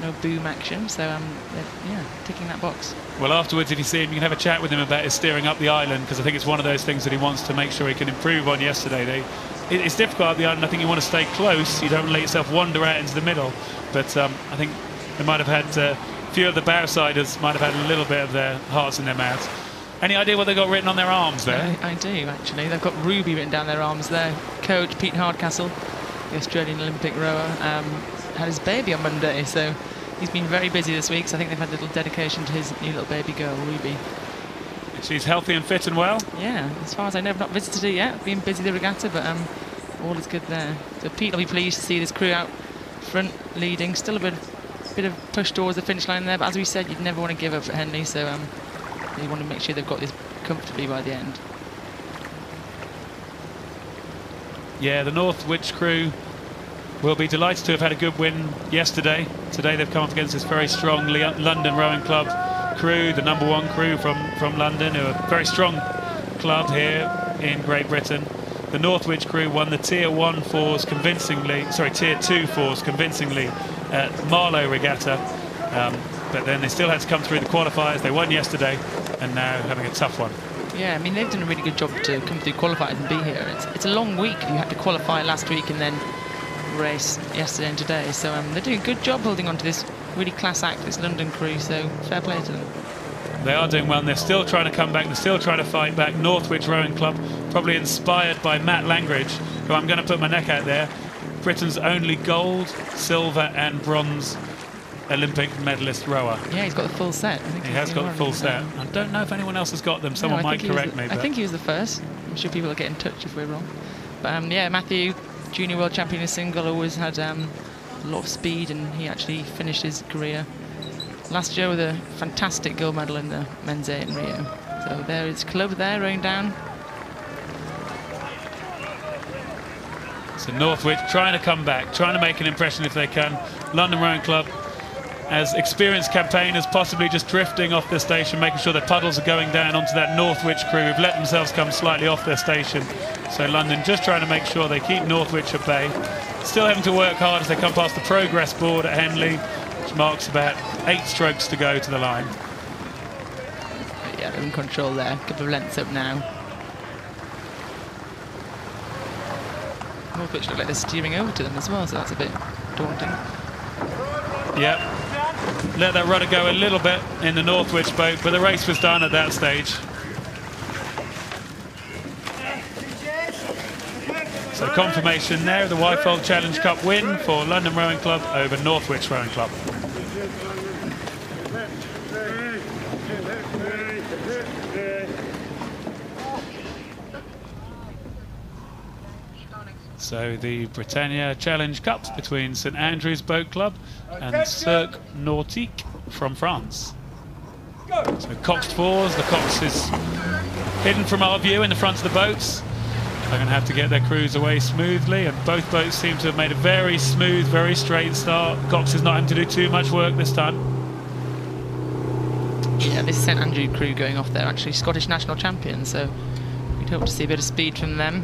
No boom action, so they're ticking that box. Well, afterwards, if you see him, you can have a chat with him about his steering up the island, because I think it's one of those things that he wants to make sure he can improve on yesterday. It's difficult up the island. I think you want to stay close. You don't let yourself wander out into the middle. But I think they might have had a few of the bowsiders might have had a little bit of their hearts in their mouths. Any idea what they got written on their arms there? I do, actually. They've got Ruby written down their arms there. Coach Pete Hardcastle, the Australian Olympic rower, had his baby on Monday, so he's been very busy this week, so I think they've had a little dedication to his new little baby girl, Ruby. She's healthy and fit and well? Yeah, as far as I know, I've not visited her yet. Been busy the regatta, but all is good there. So Pete will be pleased to see this crew out front leading. Still a bit bit of push towards the finish line there, but as we said, you'd never want to give up at Henley, so you want to make sure they've got this comfortably by the end. Yeah, the Northwich crew will be delighted to have had a good win yesterday. Today they've come up against this very strong London Rowing Club crew, the #1 crew from London, who are a very strong club here in Great Britain. The Northwich crew won the Tier 2 fours convincingly at Marlow Regatta, but then they still had to come through the qualifiers. They won yesterday and now having a tough one. Yeah, I mean, they've done a really good job to come through qualifiers and be here. It's a long week. You had to qualify last week and then race yesterday and today, so they're doing a good job holding on to this really class act, this London crew, so fair play to them. They are doing well, and they're still trying to come back, they're still trying to fight back. Northwich Rowing Club, probably inspired by Matt Langridge, who I'm going to put my neck out there, Britain's only gold, silver and bronze Olympic medalist rower. Yeah, he's got the full set. He has got the full set. I don't know if anyone else has got them, someone might correct me. I think he was the first. I'm sure people will get in touch if we're wrong. But yeah, Matthew, junior world champion in single, always had a lot of speed, and he actually finished his career last year with a fantastic gold medal in the men's 8 in Rio. So there is club there rowing down. So Northwich trying to come back, trying to make an impression if they can. London Rowing Club, as experienced campaigners, possibly just drifting off their station, making sure their puddles are going down onto that Northwich crew who've let themselves come slightly off their station. So London just trying to make sure they keep Northwich at bay. Still having to work hard as they come past the progress board at Henley, which marks about 8 strokes to go to the line. Yeah, they're in control there. A couple of lengths up now. Northwich look like they're steering over to them as well, so that's a bit daunting. Yep. Let that rudder go a little bit in the Northwich boat, but the race was done at that stage. So confirmation there of the Whitefold Challenge Cup win for London Rowing Club over Northwich Rowing Club. So the Britannia Challenge Cups between St Andrew's Boat Club and Cir Nautique from France. So coxed fours, the cox is hidden from our view in the front of the boats. They're going to have to get their crews away smoothly, and both boats seem to have made a very smooth, very straight start. Cox is not having to do too much work this time. Yeah, this St Andrew crew going off there, actually Scottish national champions, so we'd hope to see a bit of speed from them.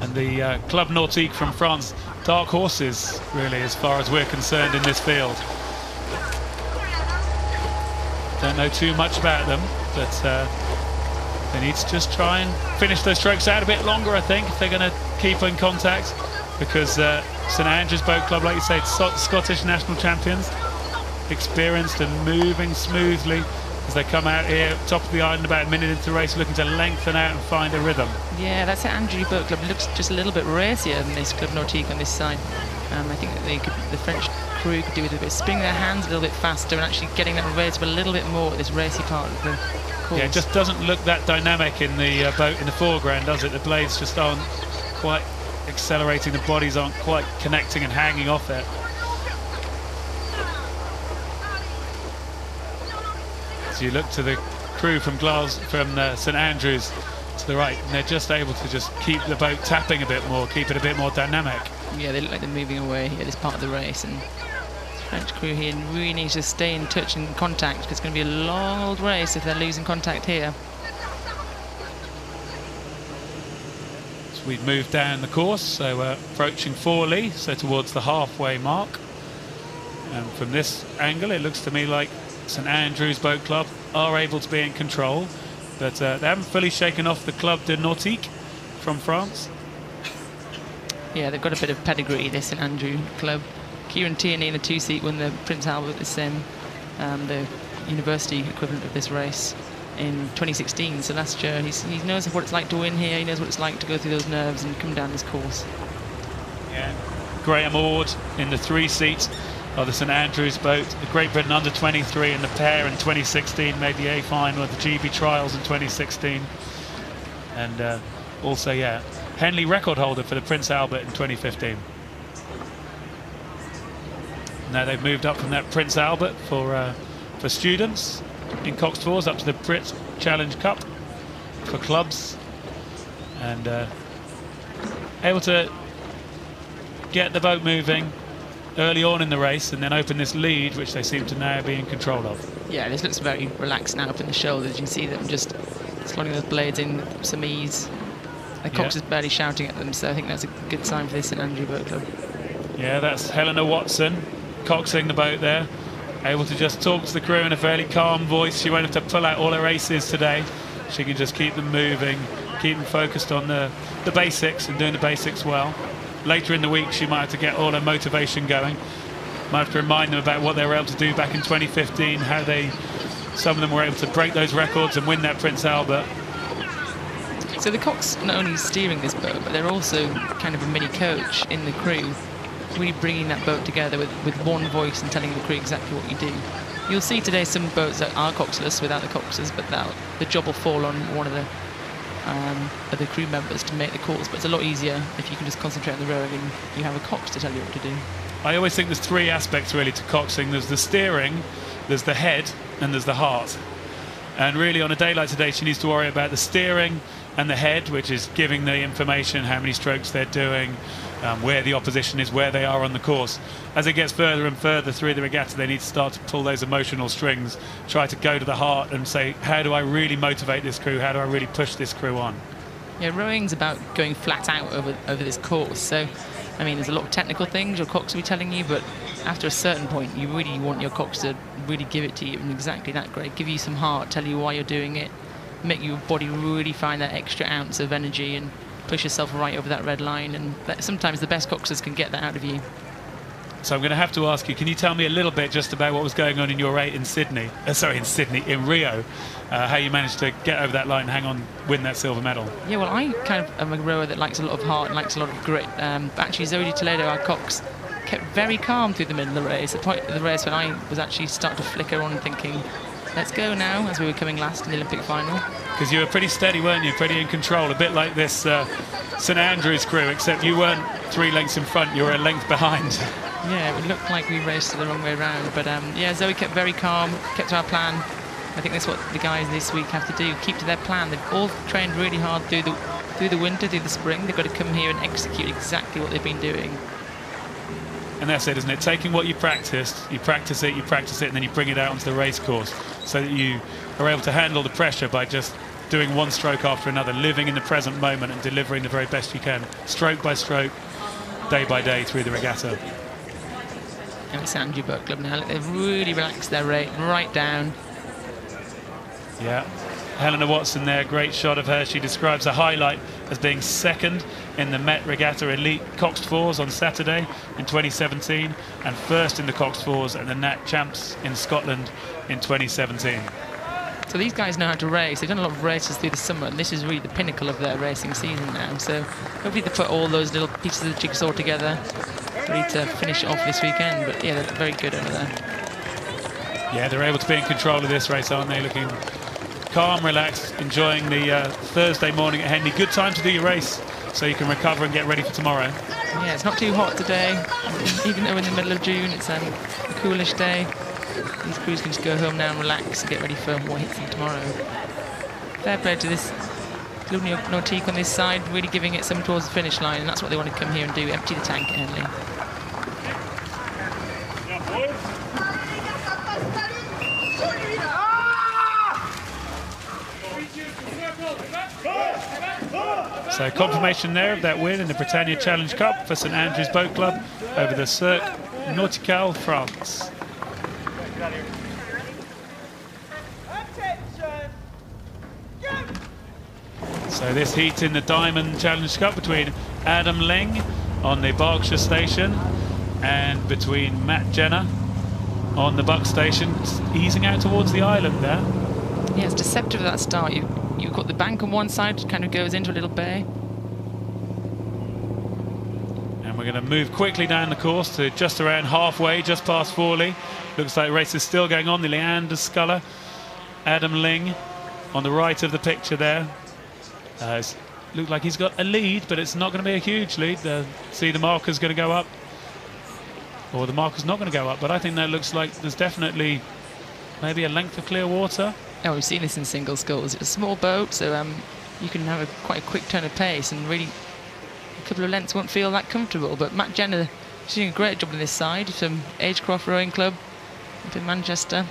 And the Club Nautique from France, dark horses, really, as far as we're concerned in this field. Don't know too much about them, but they need to just try and finish those strokes out a bit longer, I think, if they're going to keep in contact, because St Andrew's Boat Club, like you say, Scottish national champions, experienced and moving smoothly as they come out here, top of the island, about a minute into the race, looking to lengthen out and find a rhythm. Yeah, that St Andrew Boat Club looks just a little bit racier than this Club Nautique on this side. I think that the French crew could do with a bit of spinning their hands a little bit faster and actually getting them raised a little bit more at this racy part of the course. Yeah, it just doesn't look that dynamic in the boat in the foreground, does it? The blades just aren't quite accelerating, the bodies aren't quite connecting and hanging off it. So you look to the crew from St Andrews to the right, and they're just able to just keep the boat tapping a bit more, keep it a bit more dynamic. Yeah, they look like they're moving away at this part of the race, and the French crew here really needs to stay in touch and contact, because it's going to be a long old race if they're losing contact here. So we've moved down the course, so we're approaching Forley, so towards the halfway mark. And from this angle, it looks to me like St Andrew's Boat Club are able to be in control, but they haven't fully shaken off the Club de Nautique from France. Yeah, they've got a bit of pedigree, this St Andrew club. Kieran Tierney in the 2-seat won the Prince Albert, the university equivalent of this race, in 2016. So last year, he knows what it's like to win here. He knows what it's like to go through those nerves and come down this course. Yeah, Graham Ord in the 3-seat of the St Andrews boat. The Great Britain under-23 in the pair in 2016 made the A final at the GB Trials in 2016, and also, yeah, Henley record holder for the Prince Albert in 2015. Now they've moved up from that Prince Albert for students in Coxed Fours up to the Brit Challenge Cup for clubs, and able to get the boat moving early on in the race and then open this lead, which they seem to now be in control of. Yeah, this looks very relaxed now up in the shoulders. You can see them just slotting those blades in with some ease. The cox is barely shouting at them, so I think that's a good sign for this St Andrew Boat Club. Yeah, that's Helena Watson coxing the boat there, able to just talk to the crew in a fairly calm voice. She won't have to pull out all her aces today. She can just keep them moving, keep them focused on the basics and doing the basics well. Later in the week she might have to get all her motivation going. Might have to remind them about what they were able to do back in 2015, how some of them were able to break those records and win that Prince Albert. So the cox not only steering this boat, but they're also kind of a mini coach in the crew, really bringing that boat together with one voice and telling the crew exactly what you do. You'll see today some boats that are coxless without the coxers, but the job will fall on one of the crew members to make the calls. But it's a lot easier if you can just concentrate on the rowing and you have a cox to tell you what to do. I always think there's three aspects really to coxing. There's the steering, there's the head, and there's the heart. And really on a day like today she needs to worry about the steering and the head, which is giving the information, how many strokes they're doing, where the opposition is, where they are on the course. As it gets further and further through the regatta, they need to start to pull those emotional strings, try to go to the heart and say, how do I really motivate this crew? How do I really push this crew on? Yeah, rowing's about going flat out over this course. So, I mean, there's a lot of technical things your cox will be telling you, but after a certain point, you really want your cox to really give it to you and exactly that great. Give you some heart, tell you why you're doing it, make your body really find that extra ounce of energy and push yourself right over that red line. And sometimes the best coxers can get that out of you. So I'm going to have to ask you, can you tell me a little bit just about what was going on in your rate in Sydney? In Rio, how you managed to get over that line and hang on, win that silver medal? Yeah, well, I kind of am a rower that likes a lot of heart and likes a lot of grit. But actually, Zoe de Toledo, our cox, kept very calm through the middle of the race. The point of the race when I was actually starting to flicker on thinking, let's go now, as we were coming last in the Olympic final. Because you were pretty steady, weren't you? Pretty in control, a bit like this St Andrews crew, except you weren't 3 lengths in front, you were a length behind. Yeah, it looked like we raced the wrong way around, but yeah, Zoe kept very calm, kept to our plan. I think that's what the guys this week have to do, keep to their plan. They've all trained really hard through the winter, through the spring. They've got to come here and execute exactly what they've been doing. And that's it, isn't it? Taking what you practice it, and then you bring it out onto the race course so that you are able to handle the pressure by just doing one stroke after another, living in the present moment and delivering the very best you can, stroke by stroke, day by day through the regatta. And it's St Andrew Boat Club now. They've really relaxed their rate right down. Yeah, Helena Watson there, great shot of her. She describes a highlight as being second in the Met Regatta Elite Coxed Fours on Saturday in 2017 and first in the Coxed Fours at the Nat Champs in Scotland in 2017. So these guys know how to race. They've done a lot of races through the summer, and this is really the pinnacle of their racing season now. So hopefully they put all those little pieces of the jigsaw together, ready to finish it off this weekend. But yeah, they're very good over there. Yeah, they're able to be in control of this race, aren't they? Looking calm, relaxed, enjoying the Thursday morning at Henley. Good time to do your race so you can recover and get ready for tomorrow. Yeah, it's not too hot today. Even though we're in the middle of June, it's a coolish day. These crews can just go home now and relax and get ready for what hits them tomorrow. Fair play to this Cir Nautique on this side, really giving it some towards the finish line, and that's what they want to come here and do, empty the tank at Henley. So confirmation there of that win in the Britannia Challenge Cup for St Andrews Boat Club over the Cir Nautique, France. So this heat in the Diamond Challenge Cup between Adam Ling on the Berkshire station and between Matt Jenner on the Buck station, easing out towards the island there. Yeah, it's deceptive at that start. You've got the bank on one side, which kind of goes into a little bay. And we're going to move quickly down the course to just around halfway, just past Forley. Looks like the race is still going on. The Leander Sculler, Adam Ling on the right of the picture there. Looks like he's got a lead, but it's not going to be a huge lead. See the marker's going to go up. or the marker's not going to go up. But I think that looks like there's definitely maybe a length of clear water. Oh, we've seen this in single sculls. It's a small boat, so you can have quite a quick turn of pace, and really a couple of lengths won't feel that comfortable. But Matt Jenner, she's doing a great job on this side from Agecroft Rowing Club up in Manchester.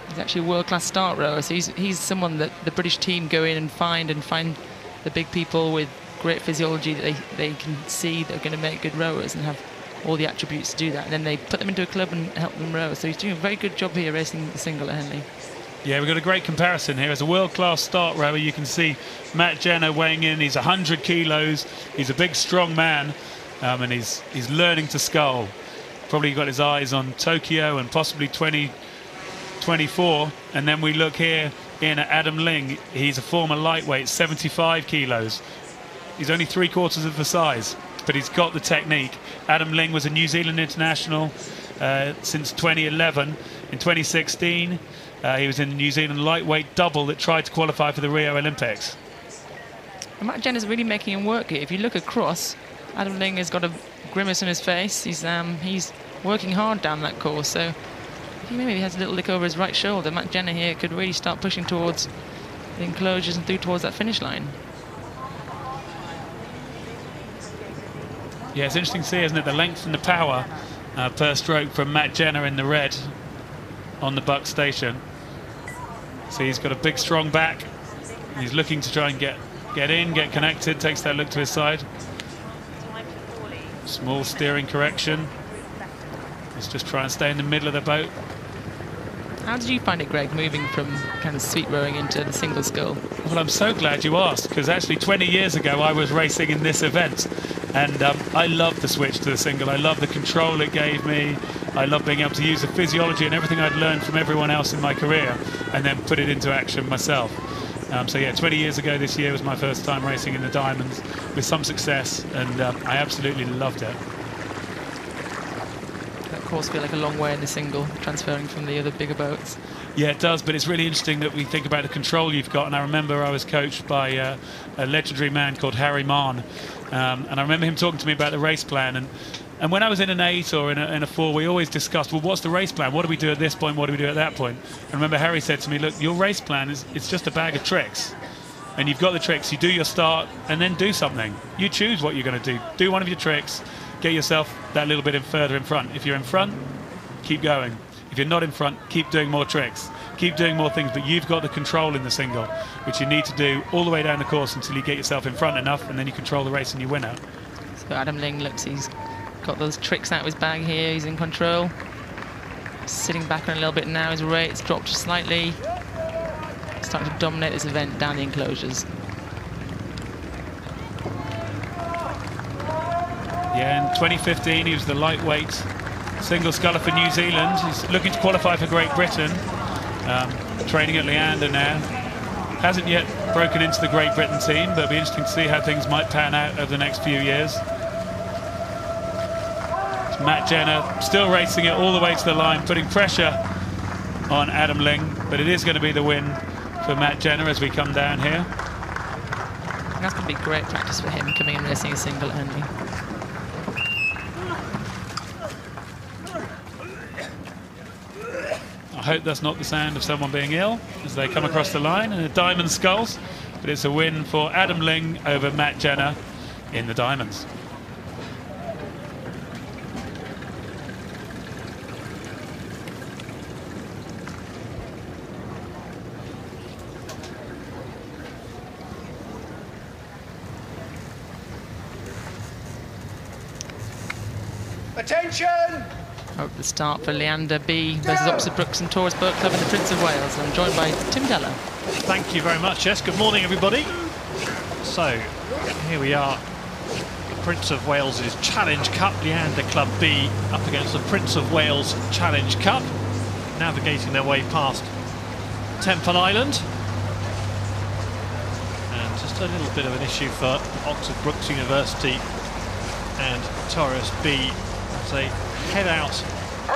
He's actually a world-class start rower, so he's someone that the British team go in and find the big people with great physiology that they can see that are going to make good rowers and have all the attributes to do that, and then they put them into a club and help them row. So he's doing a very good job here racing the single at Henley. Yeah, we've got a great comparison here. As a world-class start rower, you can see Matt Jenner weighing in. He's 100 kilos. He's a big, strong man, and he's learning to scull. Probably got his eyes on Tokyo and possibly 2024. And then we look here in at Adam Ling. He's a former lightweight, 75 kilos. He's only 3/4 of the size, but he's got the technique. Adam Ling was a New Zealand international since 2011. In 2016, he was in the New Zealand lightweight double that tried to qualify for the Rio Olympics. And Matt Jenner's really making him work here. If you look across, Adam Ling has got a grimace on his face. He's working hard down that course. So if he maybe has a little lick over his right shoulder, Matt Jenner here could really start pushing towards the enclosures and through towards that finish line. Yeah, it's interesting to see, isn't it, the length and the power per stroke from Matt Jenner in the red on the buck station. So he's got a big, strong back. He's looking to try and get in, get connected, takes that look to his side. Small steering correction. Let's just try and stay in the middle of the boat. How did you find it, Greg, moving from kind of sweep rowing into the single scull? Well, I'm so glad you asked, because actually 20 years ago I was racing in this event, and I loved the switch to the single. I loved the control it gave me. I loved being able to use the physiology and everything I'd learned from everyone else in my career and then put it into action myself. So yeah, 20 years ago this year was my first time racing in the Diamonds with some success, and I absolutely loved it. That course feel like a long way in the single, transferring from the other bigger boats. Yeah, it does, but it's really interesting that we think about the control you've got. And I remember I was coached by a legendary man called Harry Mahon, and I remember him talking to me about the race plan. And when I was in an 8 or in a 4, we always discussed, well, what's the race plan? What do we do at this point? What do we do at that point? And I remember Harry said to me, look, your race plan it's just a bag of tricks. And you've got the tricks. You do your start and then do something. You choose what you're going to do. Do one of your tricks. Get yourself that little bit further in front. If you're in front, keep going. If you're not in front, keep doing more tricks. Keep doing more things, but you've got the control in the single, which you need to do all the way down the course until you get yourself in front enough, and then you control the race and you win out. So Adam Ling looks, he's got those tricks out of his bag here. He's in control. Sitting back on a little bit now. His rate's dropped slightly. Starting to dominate this event down the enclosures. Yeah, in 2015 he was the lightweight single sculler for New Zealand. He's looking to qualify for Great Britain. Training at Leander now. Hasn't yet broken into the Great Britain team, but it'll be interesting to see how things might pan out over the next few years. It's Matt Jenner still racing it all the way to the line, putting pressure on Adam Ling, but it is going to be the win for Matt Jenner as we come down here. And that's going to be great practice for him, coming and racing a single at Henley. I hope that's not the sound of someone being ill as they come across the line in the Diamond Sculls, but it's a win for Adam Ling over Matt Jenner in the Diamonds. Attention! Hope the start for Leander B versus Oxford Brooks and Taurus Boat Club in the Prince of Wales. I'm joined by Tim Deller. Thank you very much, Jess. Good morning, everybody. So, here we are. The Prince of Wales' Challenge Cup. Leander Club B up against the Prince of Wales Challenge Cup. Navigating their way past Temple Island. And just a little bit of an issue for Oxford Brooks University and Taurus B as they head out.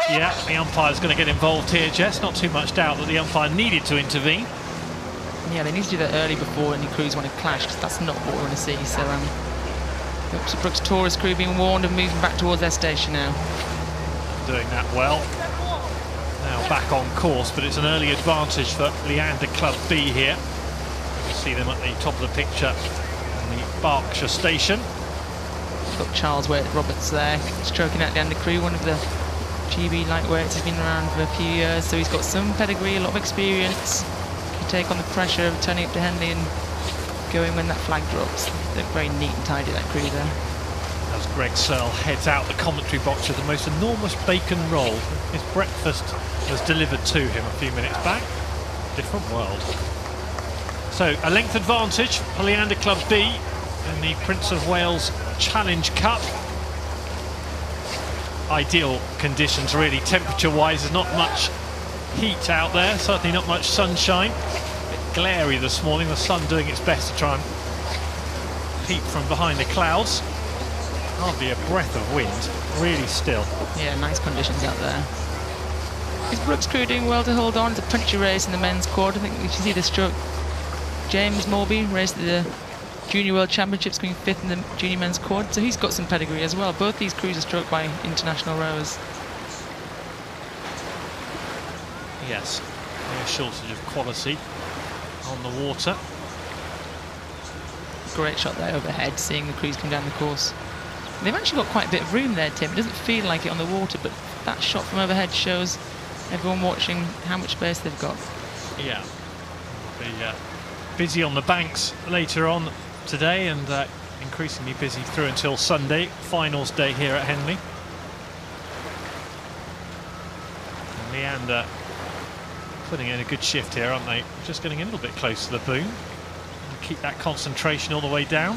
Yeah, the umpire's going to get involved here, Jess. Not too much doubt that the umpire needed to intervene. Yeah, they need to do that early before any crews want to clash, because that's not what we want to see. So The Brooks tourist crew being warned of moving back towards their station now. Doing that well. Now back on course, but it's an early advantage for Leander Club B here. You can see them at the top of the picture on the Berkshire station. Got Charles Roberts there, stroking out Leander crew, one of the GB lightweights. He's been around for a few years, so he's got some pedigree, a lot of experience. Can take on the pressure of turning up to Henley and going when that flag drops. They're very neat and tidy, that crew there. As Greg Searle heads out the commentary box with the most enormous bacon roll. His breakfast was delivered to him a few minutes back. Different world. So a length advantage for Leander Club B in the Prince of Wales Challenge Cup. Ideal conditions really, temperature-wise. There's not much heat out there, certainly not much sunshine. A bit glary this morning, the sun doing its best to try and peep from behind the clouds. Hardly a breath of wind, really still. Yeah, nice conditions out there. Is Brooks crew doing well to hold on? It's a punchy race in the men's quad. I think we should see the stroke. James Morby raced the Junior World Championships, coming 5th in the junior men's quad, so he's got some pedigree as well. Both these crews are stroked by international rowers. Yes, no shortage of quality on the water. Great shot there overhead, seeing the crews come down the course. They've actually got quite a bit of room there, Tim. It doesn't feel like it on the water, but that shot from overhead shows everyone watching how much space they've got. Yeah, be busy on the banks later on today, and increasingly busy through until Sunday, finals day here at Henley. And Leander putting in a good shift here, aren't they? Just getting a little bit close to the boom. And keep that concentration all the way down.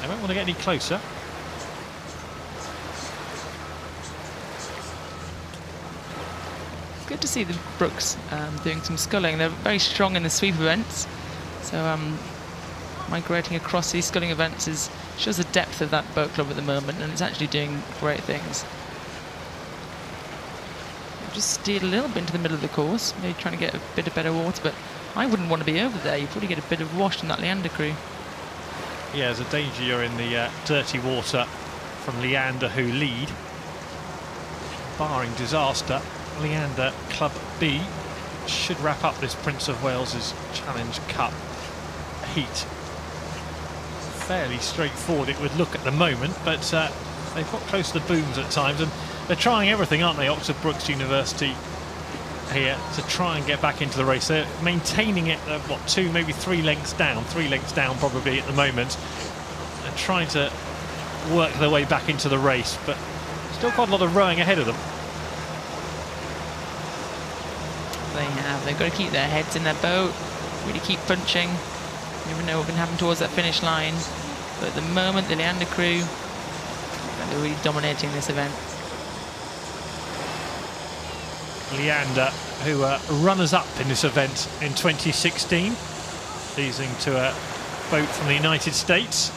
They won't want to get any closer. Good to see the Brooks doing some sculling. They're very strong in the sweep events, so migrating across these sculling events shows the depth of that boat club at the moment, and it's actually doing great things. Just steered a little bit into the middle of the course, maybe trying to get a bit of better water, but I wouldn't want to be over there. You'd probably get a bit of wash from that Leander crew. Yeah, there's a danger you're in the dirty water from Leander, who lead. Barring disaster, Leander Club B should wrap up this Prince of Wales's Challenge Cup heat. Fairly straightforward it would look at the moment, but they've got close to the booms at times, and they're trying everything, aren't they, Oxford Brookes University here, to try and get back into the race. They're maintaining it, what, 2, maybe 3 lengths down, 3 lengths down probably at the moment, and trying to work their way back into the race, but still quite a lot of rowing ahead of them. They've got to keep their heads in their boat, really keep punching. You never know what can happen towards that finish line, but at the moment the Leander crew, they're really dominating this event. Leander, who were runners-up in this event in 2016, losing to a boat from the United States.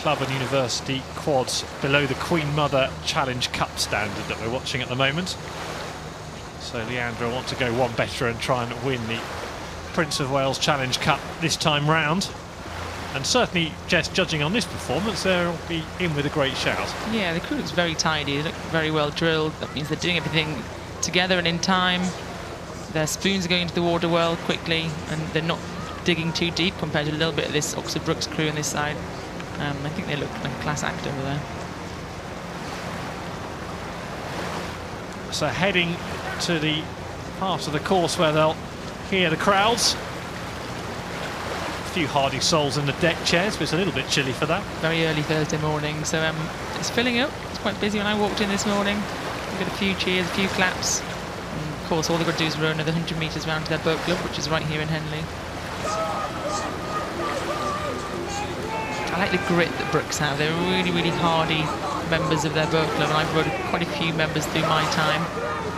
Club and university quads below the Queen Mother Challenge Cup standard that we're watching at the moment. So Leander want to go one better and try and win the Prince of Wales Challenge Cup this time round. And certainly, just judging on this performance, they'll be in with a great shout. Yeah, the crew looks very tidy, they look very well drilled. That means they're doing everything together and in time. Their spoons are going into the water well quickly, and they're not digging too deep compared to a little bit of this Oxford Brookes crew on this side. I think they look like a class act over there. So heading to the part of the course where they'll hear the crowds. A few hardy souls in the deck chairs, but it's a little bit chilly for that. Very early Thursday morning, so it's filling up. It's quite busy when I walked in this morning. We got a few cheers, a few claps. And of course, all they've got to do is row another 100 metres round to their boat club, which is right here in Henley. I like the grit that Brooks have. They're really, really hardy members of their boat club, and I've rowed quite a few members through my time.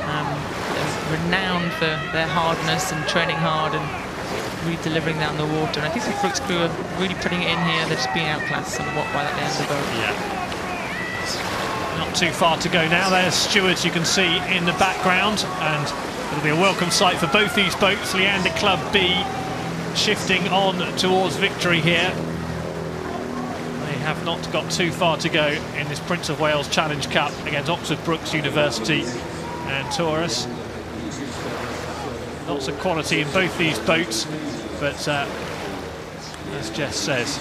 They're renowned for their hardness and training hard and really delivering down the water. And I think the Brooks crew are really putting it in here. They're just being outclassed somewhat by that Leander boat. Yeah. Not too far to go now. There's stewards you can see in the background, and it'll be a welcome sight for both these boats. Leander Club B shifting on towards victory here. They have not got too far to go in this Prince of Wales Challenge Cup against Oxford Brookes University and Taurus. Lots of quality in both these boats, but as Jess says,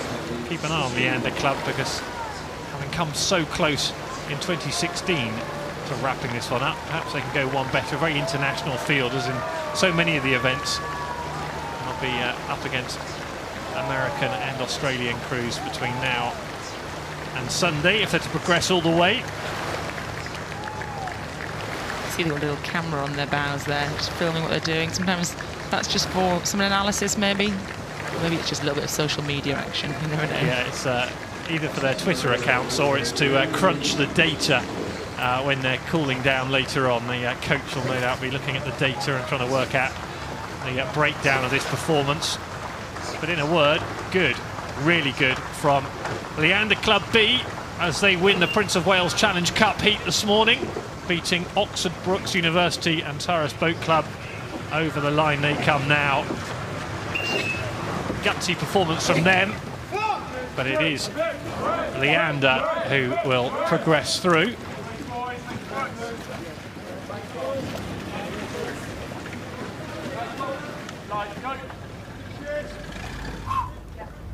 keep an eye on Leander Club, because having come so close in 2016 to wrapping this one up, perhaps they can go one better. Very international field, as in so many of the events. They'll be up against American and Australian crews between now and Sunday, if they're to progress all the way. See the little camera on their bows there, just filming what they're doing. Sometimes that's just for some analysis, maybe. Maybe it's just a little bit of social media action, you never know. Yeah, it's either for their Twitter accounts, or it's to crunch the data when they're cooling down later on. The coach will no doubt be looking at the data and trying to work out the breakdown of this performance. But in a word, good, really good from Leander Club B, as they win the Prince of Wales Challenge Cup heat this morning, beating Oxford Brookes University and Taurus Boat Club. Over the line they come now. Gutsy performance from them, but it is Leander who will progress through.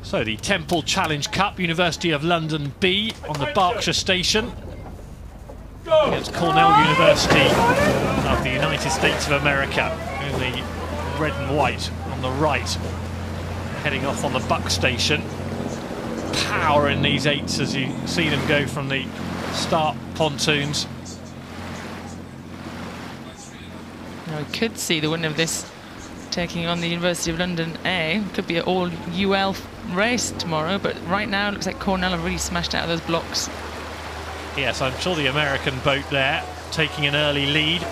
So the Temple Challenge Cup, University of London B on the Berkshire station against Cornell University of the United States of America, in the red and white on the right, heading off on the Buck station. Power in these eights as you see them go from the start pontoons. Now we could see the winner of this taking on the University of London A. Could be an all UL race tomorrow, but right now it looks like Cornell have really smashed out of those blocks. Yes, I'm sure the American boat there, taking an early lead,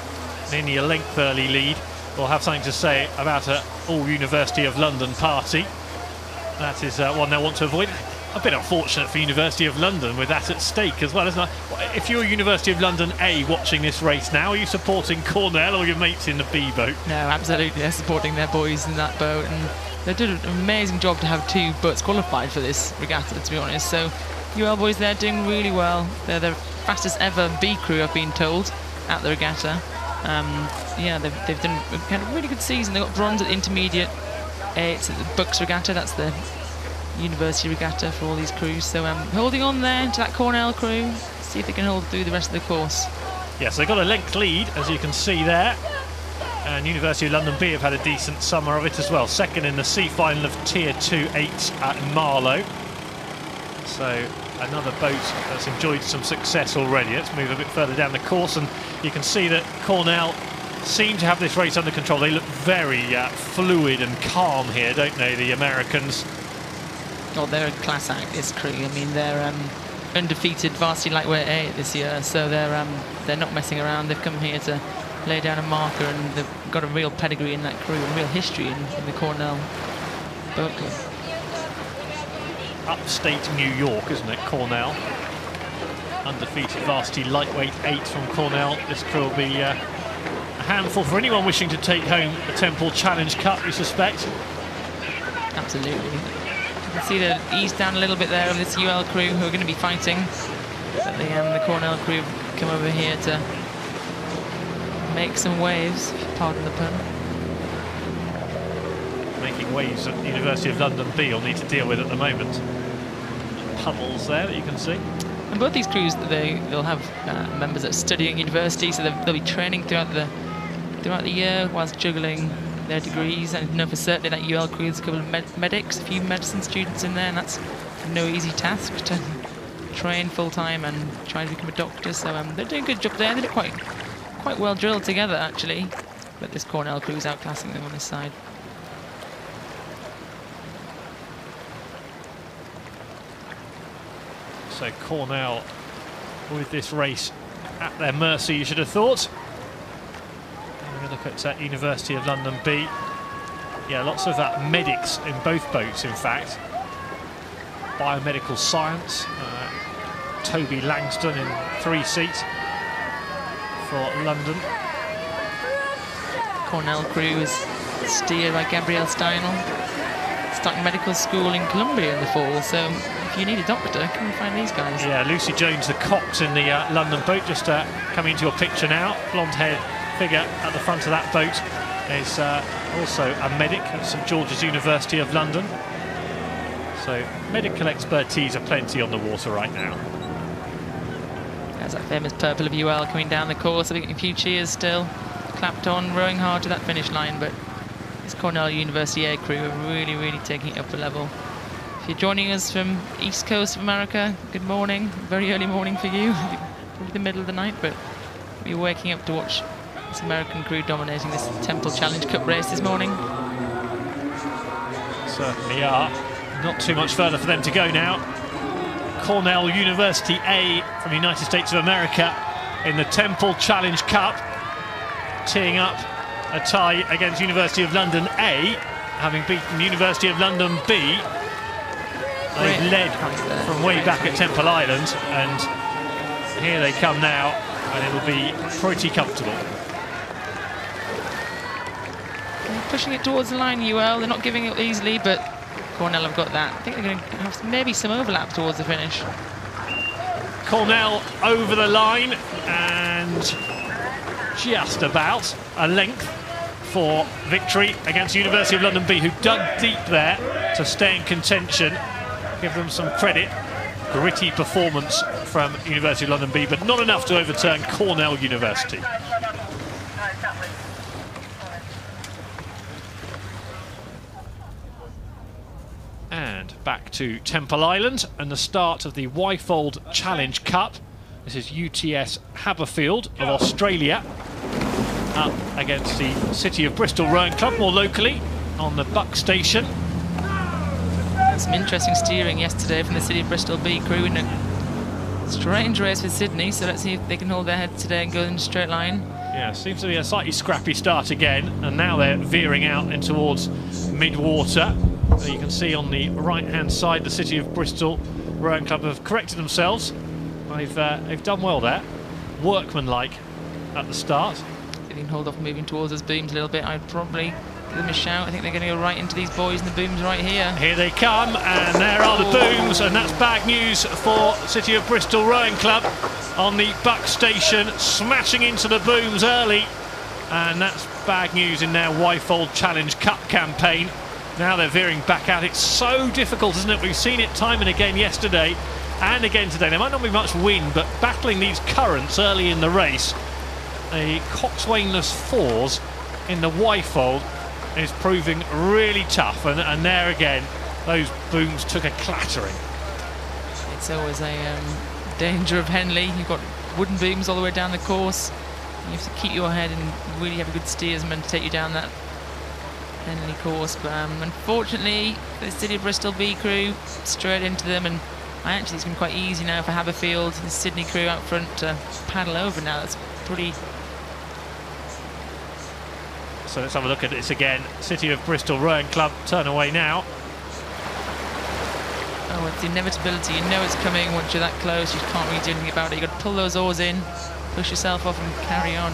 nearly a length early lead, will have something to say about an all University of London party. That is one they'll want to avoid. A bit unfortunate for University of London with that at stake as well, isn't it? If you're University of London A watching this race now, are you supporting Cornell or your mates in the B boat? No, absolutely. They're supporting their boys in that boat, and they did an amazing job to have two boats qualified for this regatta, to be honest. So UL boys there doing really well. They're the fastest ever B crew, I've been told, at the regatta. Yeah, they've done had a really good season. They got bronze at the intermediate A. It's at the Bucks Regatta. That's the University Regatta for all these crews. So holding on there to that Cornell crew. See if they can hold through the rest of the course. Yes, they've got a length lead, as you can see there. And University of London B have had a decent summer of it as well. Second in the C final of Tier 2-8 at Marlow. So another boat that's enjoyed some success already. Let's move a bit further down the course, and you can see that Cornell seem to have this race under control. They look very fluid and calm here, don't they, the Americans? Oh, they're a class act, this crew. I mean, they're undefeated varsity lightweight A this year, so they're not messing around. They've come here to lay down a marker, and they've got a real pedigree in that crew, a real history in the Cornell boat club. Upstate New York, isn't it, Cornell? Undefeated varsity lightweight 8 from Cornell. This crew will be a handful for anyone wishing to take home the Temple Challenge Cup, you suspect? Absolutely. You can see the ease down a little bit there of this UL crew who are going to be fighting. But the Cornell crew have come over here to make some waves, pardon the pun. Making waves at the University of London B will need to deal with at the moment. Puddles there that you can see. And both these crews, they'll have members that study at university, so they'll be training throughout the year whilst juggling their degrees. And I know for certain that UL crew has a couple of medics, a few medicine students in there, and that's no easy task to train full-time and try to become a doctor. So they're doing a good job there. They look quite well drilled together, actually. But this Cornell crew is outclassing them on this side. So Cornell, with this race at their mercy, you should have thought. And we look at University of London B. Yeah, lots of medics in both boats, in fact. Biomedical science. Toby Langston in 3-seat for London. Cornell crew is steered by Gabrielle Steinel. starting medical school in Columbia in the fall, so if you need a doctor, come and find these guys. Yeah, Lucy Jones, the cox in the London boat, just coming into your picture now. Blonde-haired figure at the front of that boat is also a medic at St George's University of London. So medical expertise aplenty on the water right now. There's that famous purple of UL coming down the course. I think a few cheers still. Clapped on, rowing hard to that finish line, but this Cornell University air crew are really, really taking it up a level. If you're joining us from East Coast of America, good morning. Very early morning for you. Probably the middle of the night, but we're waking up to watch this American crew dominating this Temple Challenge Cup race this morning. Certainly are. Not too much further for them to go now. Cornell University A from the United States of America in the Temple Challenge Cup, teeing up a tie against University of London A, having beaten University of London B. They've led from way back at Temple Island, and here they come now, and it'll be pretty comfortable. They're pushing it towards the line, UL. They're not giving it easily, but Cornell have got that. I think they're going to have maybe some overlap towards the finish. Cornell over the line, and just about a length for victory against University of London B, who dug deep there to stay in contention. Give them some credit. Gritty performance from University of London B, but not enough to overturn Cornell University. And back to Temple Island and the start of the Wyfold Challenge Cup. This is UTS Havfield of Australia up against the City of Bristol Rowing Club, more locally, on the Buck Station. Some interesting steering yesterday from the City of Bristol B crew in a strange race with Sydney, so let's see if they can hold their head today and go in a straight line. Yeah, seems to be a slightly scrappy start again, and now they're veering out and towards mid-water. You can see on the right-hand side the City of Bristol Rowing Club have corrected themselves. They've done well there, workmanlike at the start. If they can hold off moving towards those booms a little bit, I'd probably give them a shout. I think they're going to go right into these boys and the booms right here. Here they come, and there are the booms, and that's bad news for City of Bristol Rowing Club on the Buck Station, smashing into the booms early, and that's bad news in their Wyfold Challenge Cup campaign. Now they're veering back out. It's so difficult, isn't it? We've seen it time and again yesterday and again today. There might not be much wind, but battling these currents early in the race, a coxswainless fours in the Wyfold is proving really tough, and there again those booms took a clattering. It's always a danger of Henley. You've got wooden booms all the way down the course. You have to keep your head and really have a good steersman to take you down that Henley course, but unfortunately the City of Bristol B crew straight into them, and actually it's been quite easy now for Havfield, the Sydney crew out front, to paddle over now. That's pretty. So let's have a look at this again. City of Bristol Rowing Club turn away now. Oh, it's the inevitability. You know it's coming once you're that close. You can't really do anything about it. You've got to pull those oars in, push yourself off and carry on.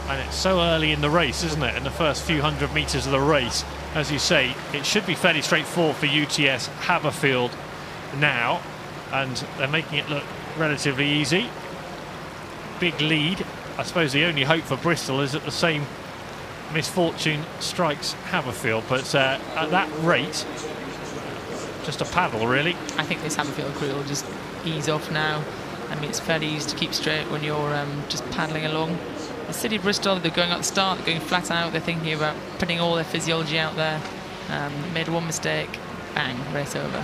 And it's so early in the race, isn't it? In the first few hundred metres of the race. As you say, it should be fairly straightforward for UTS Havfield now, and they're making it look relatively easy. Big lead. I suppose the only hope for Bristol is that the same misfortune strikes Havfield, but at that rate, just a paddle, really. I think this Havfield crew will just ease off now. I mean, it's fairly easy to keep straight when you're just paddling along. The City of Bristol, they're going at the start, they're going flat out, they're thinking about putting all their physiology out there. Made one mistake, bang, race over.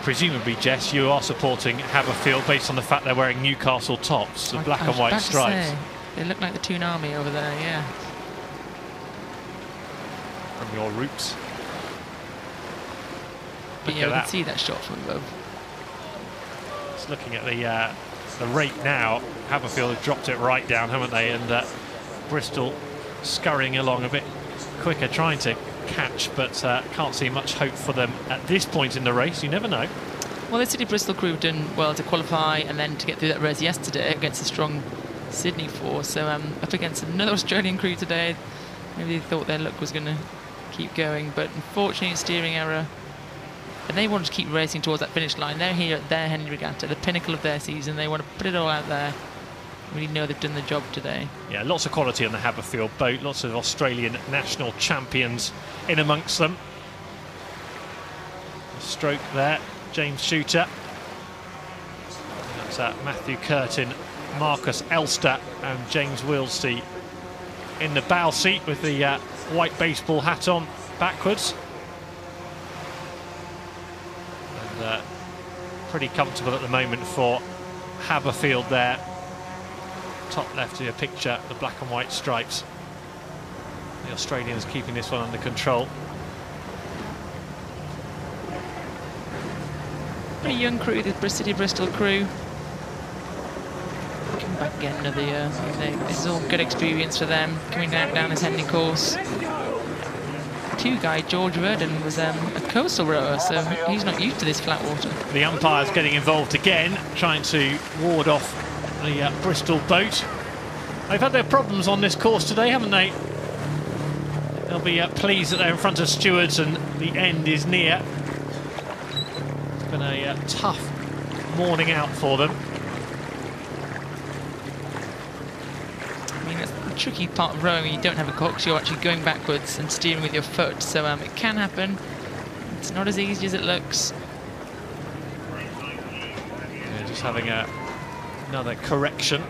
Presumably, Jess, you are supporting Havfield based on the fact they're wearing Newcastle tops, the black and white stripes. They look like the Toon Army over there, yeah. From your roots. But yeah, we can see that shot from above. Just looking at the rate now, Havfield have dropped it right down, haven't they? And Bristol scurrying along a bit quicker, trying to catch, but can't see much hope for them at this point in the race. You never know. Well, the City Bristol crew have done well to qualify and then to get through that race yesterday against a strong Sydney force. So up against another Australian crew today, maybe they thought their luck was going to keep going, but unfortunately steering error. And they want to keep racing towards that finish line. They're here at their Henley Regatta, the pinnacle of their season. They want to put it all out there. Really know they've done the job today. Yeah, lots of quality on the Havfield boat. Lots of Australian national champions in amongst them. A stroke there, James Shooter. That's Matthew Curtin, Marcus Elster and James Wilsey in the bow seat with the white baseball hat on backwards. And pretty comfortable at the moment for Havfield there. Top left of your picture, the black and white stripes. The Australians keeping this one under control. Pretty young crew, the City Bristol crew. Come back again another year. This is all good experience for them, coming down this Henley course. Two guy, George Verdon, was a coastal rower, so he's not used to this flat water. The umpire's getting involved again, trying to ward off the Bristol boat. They've had their problems on this course today, haven't they? They'll be pleased that they're in front of stewards and the end is near. It's been a tough morning out for them. I mean, that's the tricky part of rowing when you don't have a cox. You're actually going backwards and steering with your foot, so it can happen. It's not as easy as it looks. Yeah, just having another correction.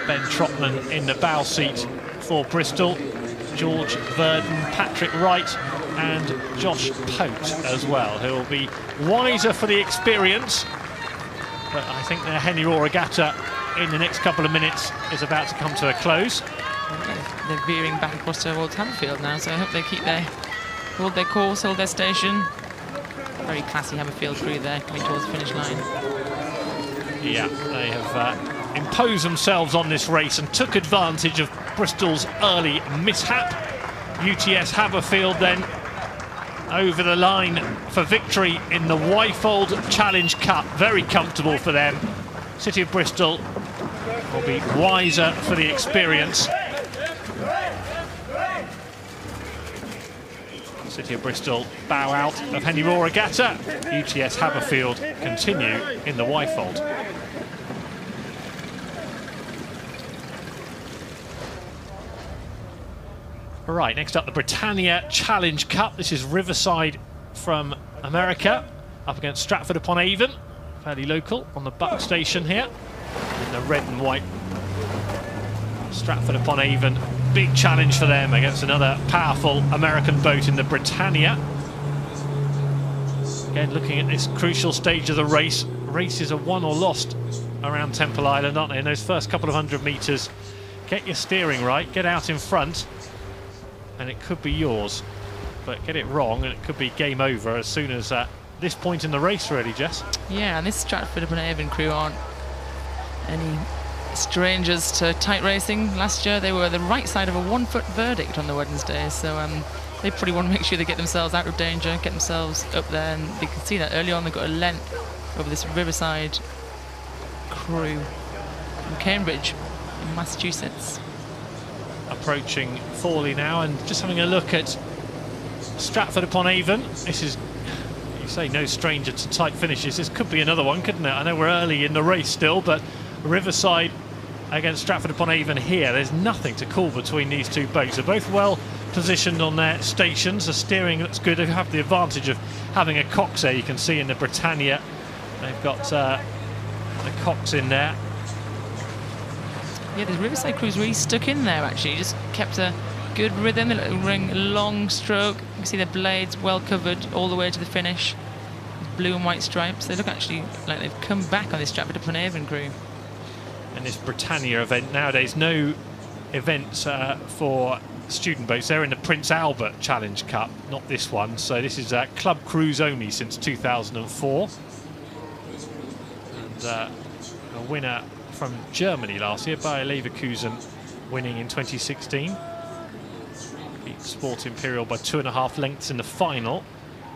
Ben Trotman in the bow seat for Bristol. George Verdon, Patrick Wright and Josh Pote as well, who will be wiser for the experience. But I think their Henley Royal Regatta in the next couple of minutes is about to come to a close. They're veering back across towards Havfield now, so I hope they hold their course, hold their station. Very classy Havfield crew there, coming towards the finish line. Yeah, they have imposed themselves on this race and took advantage of Bristol's early mishap. UTS Havfield then over the line for victory in the Whitefold Challenge Cup. Very comfortable for them. City of Bristol will be wiser for the experience. City of Bristol bow out of Henley Royal Regatta. UTS Havfield continue in the Whitefold. Right, next up the Britannia Challenge Cup. This is Riverside from America up against Stratford upon Avon. Fairly local on the Buck station here in the red and white. Stratford upon Avon, big challenge for them against another powerful American boat in the Britannia. Again, looking at this crucial stage of the race. Races are won or lost around Temple Island, aren't they? In those first couple of 100 metres, get your steering right, get out in front, and it could be yours. But get it wrong and it could be game over as soon as this point in the race, really, Jess. Yeah, and this Stratford upon Avon crew aren't any strangers to tight racing. Last year they were the right side of a 1 foot verdict on the Wednesday, so they probably want to make sure they get themselves out of danger, get themselves up there, and they can see that early on. They got a length over this Riverside crew from Cambridge in Massachusetts. Approaching Thorley now and just having a look at Stratford upon Avon. This is, you say, no stranger to tight finishes. This could be another one, couldn't it? I know we're early in the race still, but Riverside against Stratford upon Avon here. There's nothing to call between these two boats. They're both well positioned on their stations. The steering looks good. They have the advantage of having a cox there. You can see in the Britannia they've got the cox in there. Yeah, the Riverside crew's really stuck in there, actually. Just kept a good rhythm, a long stroke. You can see their blades well covered all the way to the finish. Blue and white stripes. They look actually like they've come back on this Stratford upon Avon crew. And this Britannia event nowadays, no events for student boats. They're in the Prince Albert Challenge Cup, not this one. So this is club crews only since 2004. And a winner from Germany last year, by Leverkusen, winning in 2016. Beat Sport Imperial by 2.5 lengths in the final.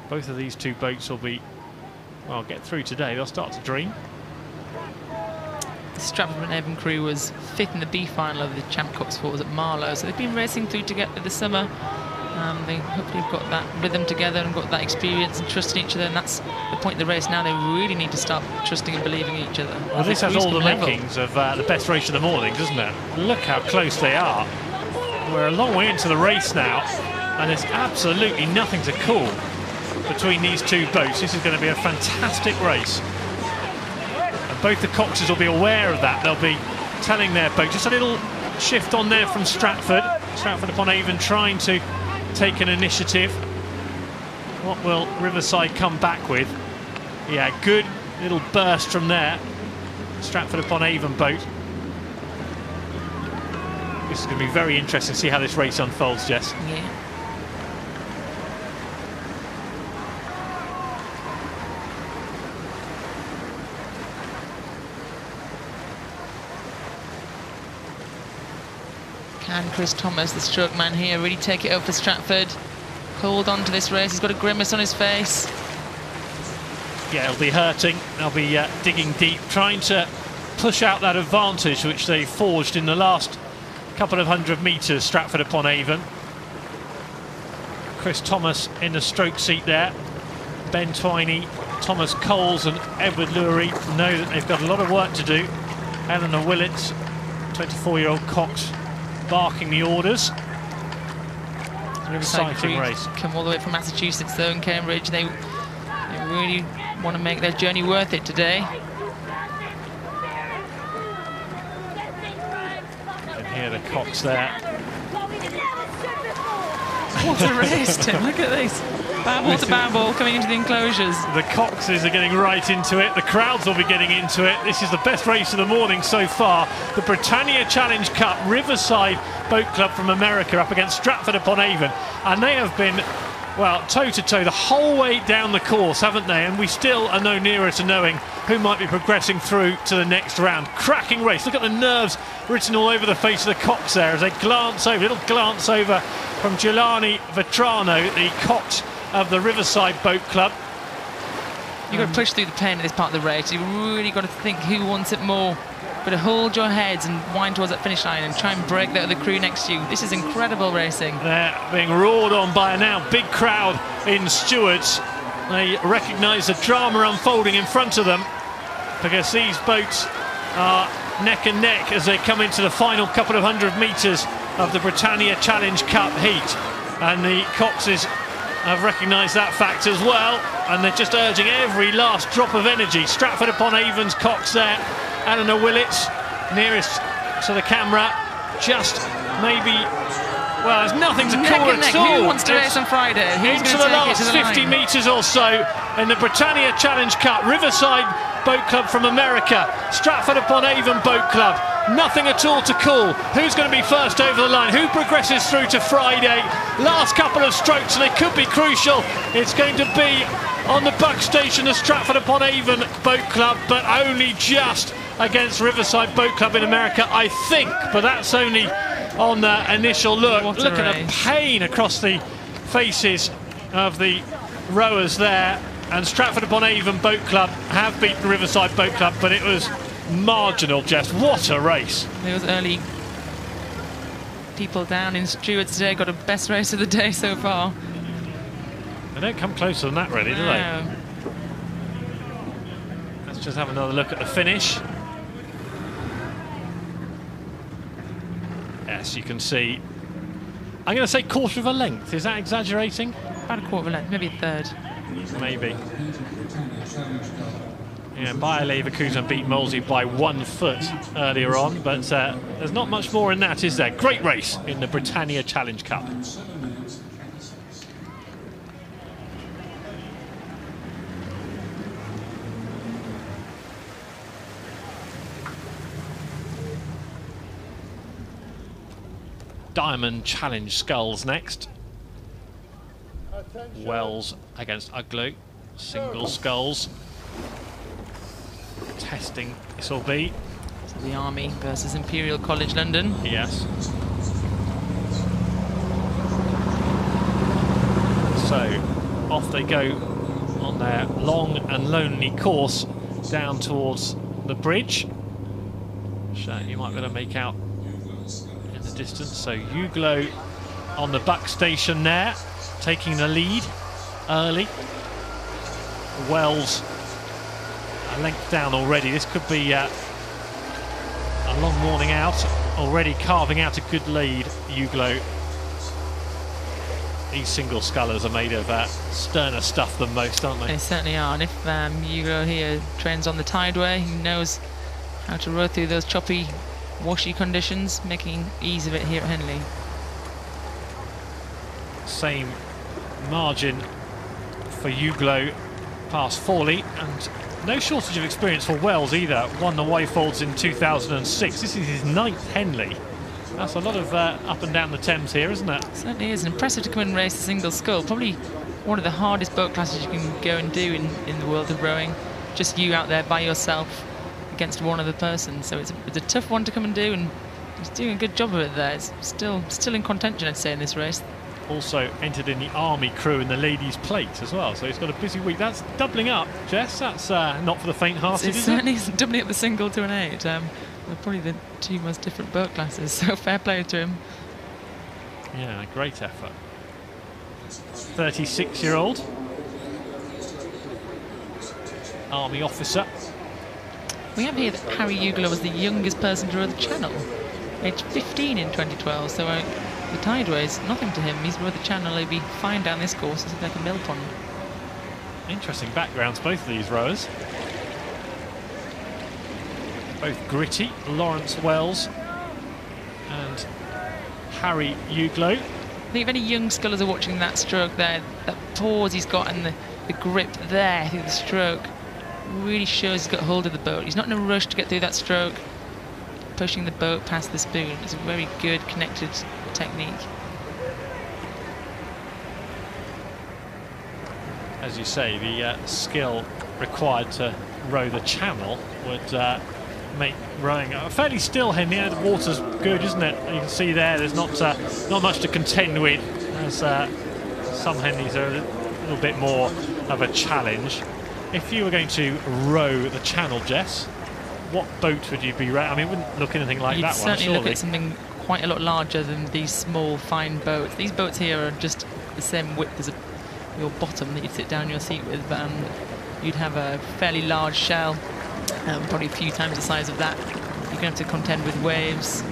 Both of these two boats will be, well, get through today. They'll start to dream. The Stratford-upon-Avon crew was fifth in the B final of the Champ Cup Sports at Marlow, so they've been racing through together this summer. They hopefully have got that rhythm together and got that experience and trusting each other, and that's the point of the race now. They really need to start trusting and believing in each other. Well, this has all the makings of the best race of the morning, doesn't it? Look how close they are. We're a long way into the race now, and there's absolutely nothing to call between these two boats. This is going to be a fantastic race. And both the Coxes will be aware of that. They'll be telling their boat. Just a little shift on there from Stratford. Stratford-upon-Avon trying to take an initiative. What will Riverside come back with? Yeah, good little burst from there. Stratford-upon-Avon boat. This is going to be very interesting to see how this race unfolds, Jess. Yeah. Can Chris Thomas, the stroke man here, really take it up for Stratford? Hold on to this race. He's got a grimace on his face. Yeah, it'll be hurting. They'll be digging deep, trying to push out that advantage which they forged in the last couple of 100 metres, Stratford-upon-Avon. Chris Thomas in the stroke seat there. Ben Twiney, Thomas Coles and Edward Lurie know that they've got a lot of work to do. Eleanor Willits, 24-year-old Cox, barking the orders. Exciting race. Come all the way from Massachusetts though, and Cambridge. They really want to make their journey worth it today. You can hear the Cox there. What a race, Tim. Look at this. Barrel to barrel coming into the enclosures. The Coxes are getting right into it. The crowds will be getting into it. This is the best race of the morning so far. The Britannia Challenge Cup, Riverside Boat Club from America up against Stratford-upon-Avon. And they have been, well, toe-to-toe the whole way down the course, haven't they? And we still are no nearer to knowing who might be progressing through to the next round. Cracking race. Look at the nerves written all over the face of the Cox there as they glance over. Little glance over from Giuliani Vetrano, the Cox of the Riverside Boat Club. You've got to push through the pain of this part of the race. You've really got to think who wants it more. You've got to hold your heads and wind towards that finish line and try and break the other crew next to you. This is incredible racing. They're being roared on by a now big crowd in Stewards. They recognise the drama unfolding in front of them because these boats are neck and neck as they come into the final couple of 100 metres of the Britannia Challenge Cup heat. And the Coxes have recognised that fact as well, and they're just urging every last drop of energy. Stratford-upon-Avon's Cox there, Eleanor Willits nearest to the camera, just maybe, well, there's nothing to call at all. Who wants to race on Friday? Who's into the last 50 metres or so in the Britannia Challenge Cup, Riverside Boat Club from America, Stratford-upon-Avon Boat Club. Nothing at all to call. Who's going to be first over the line? Who progresses through to Friday? Last couple of strokes, and they could be crucial. It's going to be on the buck station, the Stratford-upon-Avon Boat Club, but only just against Riverside Boat Club in America, I think. But that's only on the initial look. Look at the pain across the faces of the rowers there. And Stratford-upon-Avon Boat Club have beaten Riverside Boat Club, but it was marginal, Jess. What a race. There was early people down in Stewards today, got a best race of the day so far. They don't come closer than that, really, do they? Let's just have another look at the finish. Yes, you can see. I'm going to say quarter of a length. Is that exaggerating? About a quarter of a length, maybe a third. Maybe. Yeah, Bayer Leverkusen beat Mosy by 1 foot earlier on, but there's not much more in that, is there? Great race in the Britannia Challenge Cup. Diamond Challenge Sculls next. Wells against Uglo. Single sculls. Testing this will be. So the Army versus Imperial College London. Yes. So off they go on their long and lonely course down towards the bridge. which you might be able to make out in the distance. So Uglo on the buck station there, taking the lead early. Wells a length down already. This could be a long morning out, already carving out a good lead, Uglo. These single scullers are made of sterner stuff than most, aren't they? They certainly are, and if Uglo here trains on the Tideway, he knows how to row through those choppy, washy conditions, making ease of it here at Henley. Same margin for Uglo past Forley, and no shortage of experience for Wells either. Won the Wyfolds in 2006. This is his 9th Henley. That's a lot of up and down the Thames here, isn't it? Certainly is. Impressive to come and race a single scull. Probably one of the hardest boat classes you can go and do in the world of rowing. Just you out there by yourself against one other person. So it's a tough one to come and do, and he's doing a good job of it there. It's still in contention, I'd say, in this race. Also entered in the army crew in the ladies' plate as well, so he's got a busy week. That's doubling up, Jess. That's not for the faint-hearted, It certainly isn't doubling up the single to an 8. They're probably the two most different boat classes, so fair play to him. Yeah, great effort. 36-year-old army officer. We have here that Harry Uglo was the youngest person to row the Channel, aged 15 in 2012, so the Tideway is nothing to him. He's rowed the Channel, he'll be fine down this course. It's like a mill pond. Interesting backgrounds, both of these rowers. Both gritty, Lawrence Wells and Harry Uglo. I think if any young scullers are watching that stroke there, that pause he's got and the grip there through the stroke really shows he's got hold of the boat. He's not in a rush to get through that stroke, pushing the boat past the spoon. It's a very good connected technique. As you say, the skill required to row the Channel would make rowing fairly still. Henley, the water's good, isn't it? You can see there's not much to contend with, as some Henleys are a little bit more of a challenge. If you were going to row the Channel, Jess, what boat would you be rowing? I mean, it wouldn't look anything like You'd that one, certainly look at something quite a lot larger than these small, fine boats. These boats here are just the same width as your bottom that you'd sit down in your seat with. You'd have a fairly large shell, probably a few times the size of that. You're going to have to contend with waves.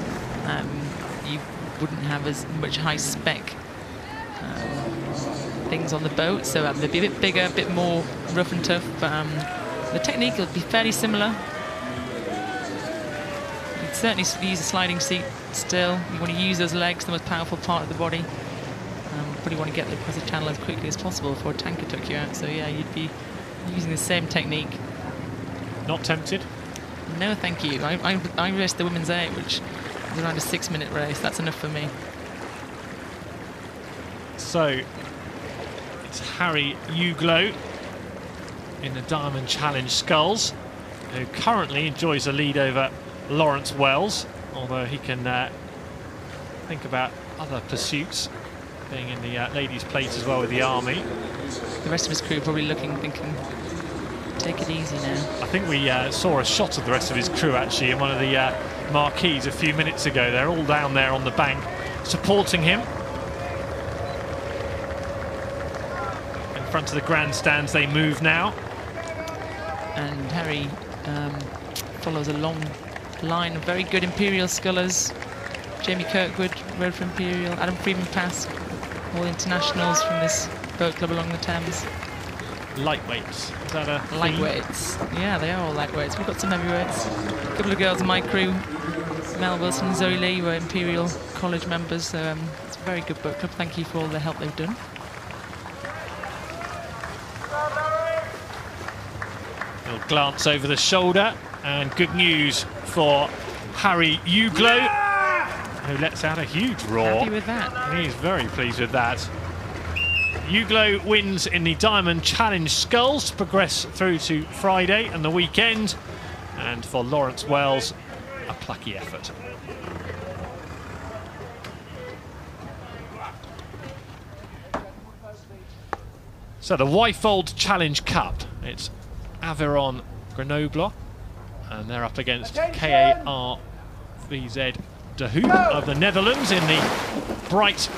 You wouldn't have as much high spec things on the boat, so they'd be a bit bigger, a bit more rough and tough, but the technique will be fairly similar. You'd certainly use a sliding seat still. You want to use those legs, the most powerful part of the body. Probably want to get across the Channel as quickly as possible before a tanker took you out, so yeah, you'd be using the same technique. Not tempted? No, thank you. I raced the Women's 8, which was around a 6-minute race. That's enough for me. So it's Harry Uglo in the Diamond Challenge Sculls, who currently enjoys a lead over Lawrence Wells, although he can think about other pursuits, being in the ladies' plate as well with the army. The rest of his crew probably looking, thinking, take it easy now. I think we saw a shot of the rest of his crew actually in one of the marquees a few minutes ago. They're all down there on the bank supporting him. In front of the grandstands they move now. And Harry follows a long line of very good Imperial scullers. Jamie Kirkwood rode for Imperial, Adam Freeman passed, all internationals from this boat club along the Thames. Lightweights, is that a lightweights? Yeah, they are all lightweights. We've got some heavyweights. A couple of girls in my crew, Mel Wilson and Zoe Lee, were Imperial College members. So it's a very good boat club. Thank you for all the help they've done. Little glance over the shoulder, and good news for Harry Uglo, who lets out a huge roar. Happy with that. He's very pleased with that. Uglo wins in the Diamond Challenge Sculls to progress through to Friday and the weekend. And for Lawrence Wells, a plucky effort. So the Wyfold Challenge Cup. It's Aveyron Grenoble, and they're up against KAR VZ de Hoop of the Netherlands in the bright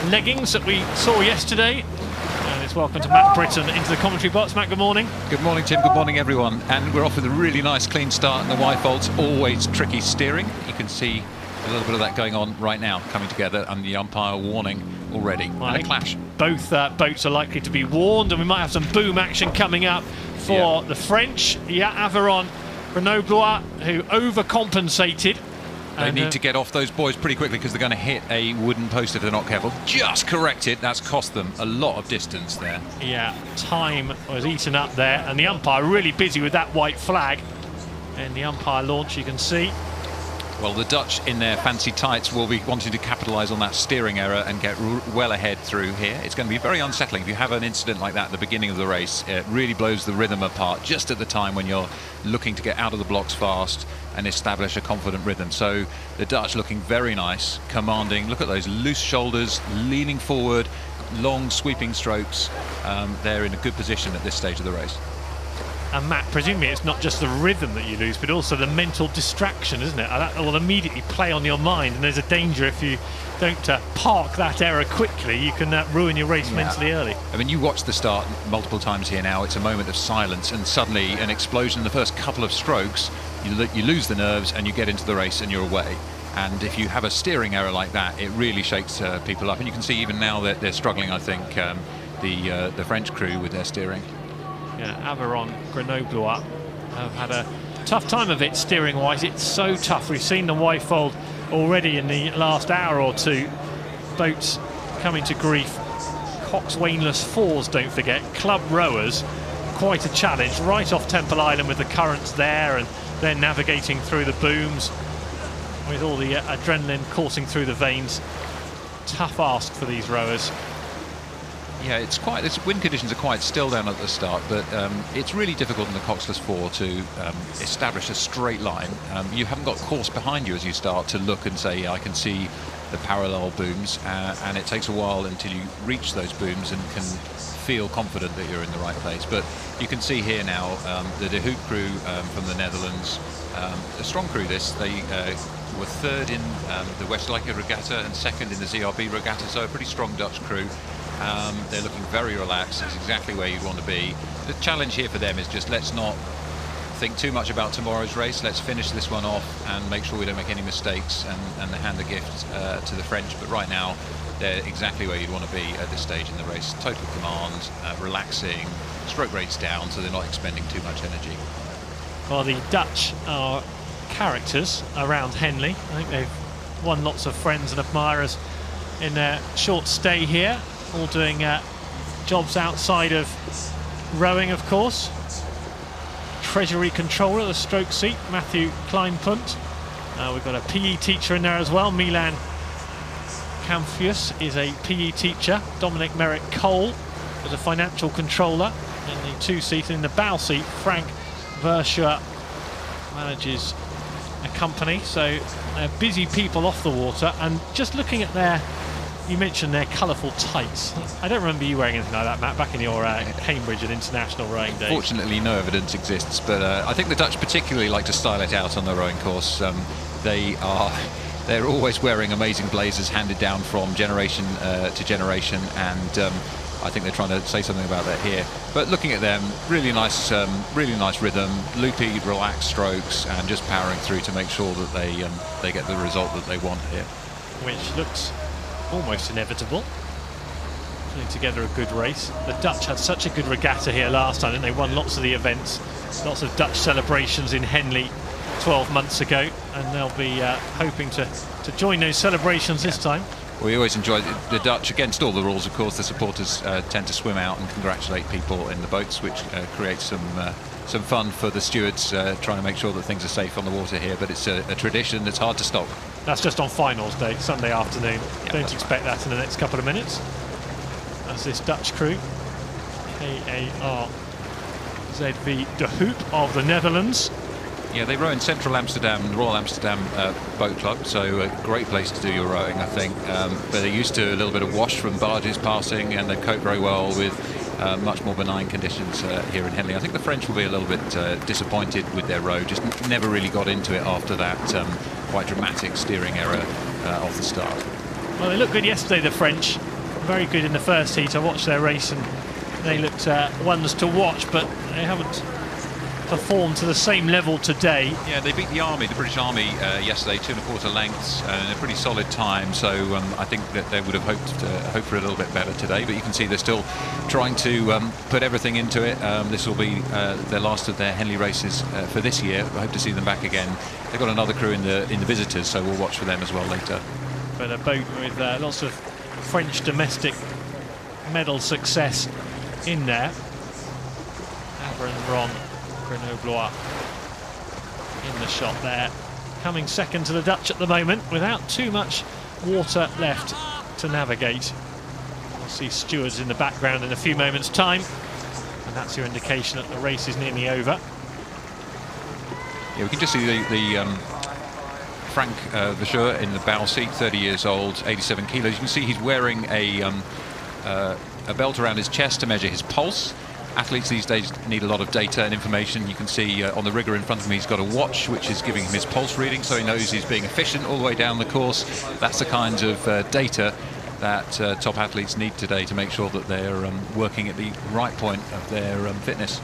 leggings that we saw yesterday. And it's welcome to Matt Britton into the commentary box. Matt, good morning. Good morning, Tim. Good morning, everyone. And we're off with a really nice clean start, and the Y-fault's always tricky steering. You can see a little bit of that going on right now, coming together, and the umpire warning already. And a clash. Both boats are likely to be warned, and we might have some boom action coming up for the French. Aviron Grenoble, who overcompensated. They need to get off those buoys pretty quickly because they're going to hit a wooden post if they're not careful. Just corrected. That's cost them a lot of distance there. Yeah, time was eaten up there, and the umpire really busy with that white flag. And the umpire launch, you can see. Well, the Dutch in their fancy tights will be wanting to capitalise on that steering error and get well ahead through here. It's going to be very unsettling. If you have an incident like that at the beginning of the race, it really blows the rhythm apart just at the time when you're looking to get out of the blocks fast and establish a confident rhythm. So the Dutch looking very nice, commanding. Look at those loose shoulders, leaning forward, long sweeping strokes. They're in a good position at this stage of the race. And Matt, presumably it's not just the rhythm that you lose, but also the mental distraction, isn't it? That will immediately play on your mind, and there's a danger if you don't park that error quickly, you can ruin your race mentally early. I mean, you watch the start multiple times here now. It's a moment of silence, and suddenly an explosion in the first couple of strokes. You lose the nerves, and you get into the race, and you're away. And if you have a steering error like that, it really shakes people up. And you can see even now that they're struggling, I think, the French crew with their steering. Yeah, Aviron Grenoble have had a tough time of it steering-wise. It's so tough. We've seen the Y-fold already in the last hour or two. Boats coming to grief. Coxswainless fours, don't forget. Club rowers, quite a challenge. Right off Temple Island with the currents there, and then navigating through the booms with all the adrenaline coursing through the veins. Tough ask for these rowers. Yeah, its wind conditions are quite still down at the start, but it's really difficult in the coxless four to establish a straight line. You haven't got course behind you as you start to look and say, I can see the parallel booms, and it takes a while until you reach those booms and can feel confident that you're in the right place. But you can see here now the De Hoop crew from the Netherlands, a strong crew this. They were third in the Whitaker Regatta and second in the ZRB Regatta, so a pretty strong Dutch crew. They're looking very relaxed. It's exactly where you'd want to be. The challenge here for them is just let's not think too much about tomorrow's race. Let's finish this one off and make sure we don't make any mistakes and hand the gift to the French. But right now, they're exactly where you'd want to be at this stage in the race. Total command, relaxing, stroke rates down, so they're not expending too much energy. Well, the Dutch are characters around Henley. I think they've won lots of friends and admirers in their short stay here. All doing jobs outside of rowing, of course. Treasury controller at the stroke seat, Matthew Kleinpunt. We've got a PE teacher in there as well. Milan Camfius is a PE teacher. Dominic Merritt Cole is a financial controller in the two-seat. In the bow seat, Frank Verschuer manages a company. So busy people off the water. And just looking at their... You mentioned their colourful tights. I don't remember you wearing anything like that, Matt, back in your Cambridge and international rowing days. Fortunately, no evidence exists, but I think the Dutch particularly like to style it out on the rowing course. They're always wearing amazing blazers handed down from generation to generation, and I think they're trying to say something about that here. But looking at them, really nice rhythm, loopy, relaxed strokes, and just powering through to make sure that they get the result that they want here. Which looks almost inevitable. Putting together a good race. The Dutch had such a good regatta here last time, and they won lots of the events. Lots of Dutch celebrations in Henley 12 months ago, and they'll be hoping to join those celebrations this time. We always enjoy the Dutch, against all the rules, of course. The supporters tend to swim out and congratulate people in the boats, which creates some fun for the stewards trying to make sure that things are safe on the water here. But it's a tradition that's hard to stop. That's just on finals day, Sunday afternoon. Yeah, don't expect that in the next couple of minutes. As this Dutch crew, KARZV De Hoop of the Netherlands. Yeah, they row in Central Amsterdam, the Royal Amsterdam Boat Club, so a great place to do your rowing, I think. But they're used to a little bit of wash from barges passing, and they cope very well with much more benign conditions here in Henley. I think the French will be a little bit disappointed with their row, just never really got into it after that quite dramatic steering error off the start. Well, they looked good yesterday, the French. Very good in the first heat. I watched their race and they looked ones to watch, but they haven't performed to the same level today. Yeah, they beat the Army, the British Army, yesterday, 2 1/4 lengths, and a pretty solid time. So I think that they would have hoped for a little bit better today. But you can see they're still trying to put everything into it. This will be their last of their Henley races for this year. I hope to see them back again. They've got another crew in the visitors, so we'll watch for them as well later. But a boat with lots of French domestic medal success in there. Avron Ron Grenoblois in the shot there, coming second to the Dutch at the moment without too much water left to navigate. We'll see stewards in the background in a few moments' time, and that's your indication that the race is nearly over. Yeah, we can just see the Frank Verschure in the bow seat, 30 years old, 87 kilos. You can see he's wearing a belt around his chest to measure his pulse. Athletes these days need a lot of data and information. You can see on the rigger in front of me he's got a watch which is giving him his pulse reading, so he knows he's being efficient all the way down the course. That's the kinds of data that top athletes need today to make sure that they're working at the right point of their fitness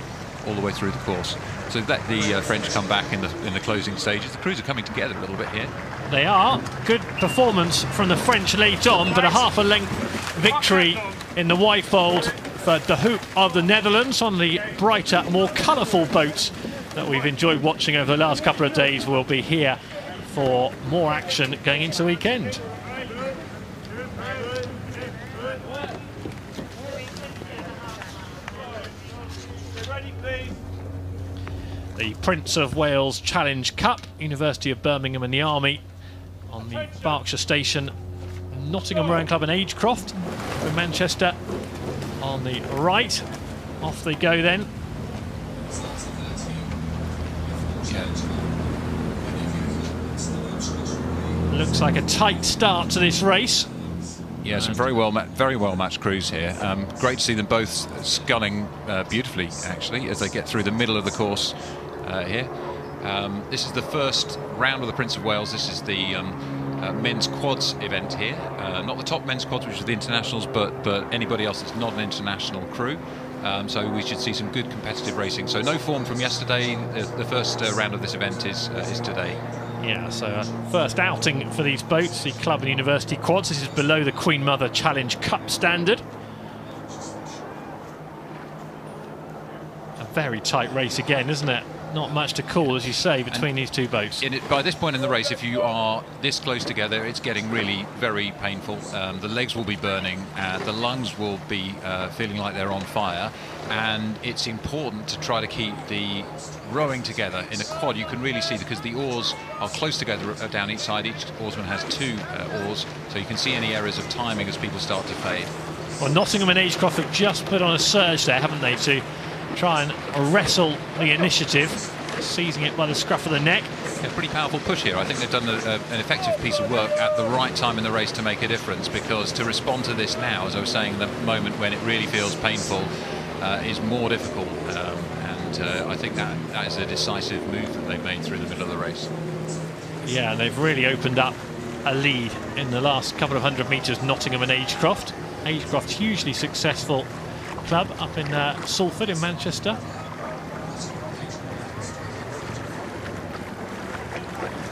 all the way through the course. So let the French come back in the closing stages. The crews are coming together a little bit here. They are. Good performance from the French late on, but a half a length victory in the Y-fold for De Hoop of the Netherlands on the brighter, more colourful boats that we've enjoyed watching over the last couple of days. Will be here for more action going into the weekend. The Prince of Wales Challenge Cup, University of Birmingham and the Army on the Berkshire Station, Nottingham Rowing Club and Agecroft from Manchester on the right. Off they go then. Yeah. Looks like a tight start to this race. Yeah, some very well matched crews here. Great to see them both sculling beautifully, actually, as they get through the middle of the course here. This is the first round of the Prince of Wales. This is the men's quads event here. Not the top men's quads, which are the internationals, but anybody else that's not an international crew. So we should see some good competitive racing. So no form from yesterday. The first round of this event is today. Yeah, so first outing for these boats, the club and university quads. This is below the Queen Mother Challenge Cup standard. A very tight race again, isn't it? Not much to call, as you say, between these two boats. By this point in the race, if you are this close together, it's getting really very painful. The legs will be burning, the lungs will be feeling like they're on fire, and it's important to try to keep the rowing together. In a quad, you can really see, because the oars are close together down each side. Each oarsman has 2 oars, so you can see any errors of timing as people start to fade. Well, Nottingham and Agecroft have just put on a surge there, haven't they, to try and wrestle the initiative, seizing it by the scruff of the neck. A pretty powerful push here. I think they've done an effective piece of work at the right time in the race to make a difference, because to respond to this now, as I was saying, the moment when it really feels painful is more difficult, and I think that is a decisive move that they've made through the middle of the race. Yeah, they've really opened up a lead in the last couple of 100 metres, Nottingham and Agecroft. Agecroft, hugely successful club up in Salford in Manchester. I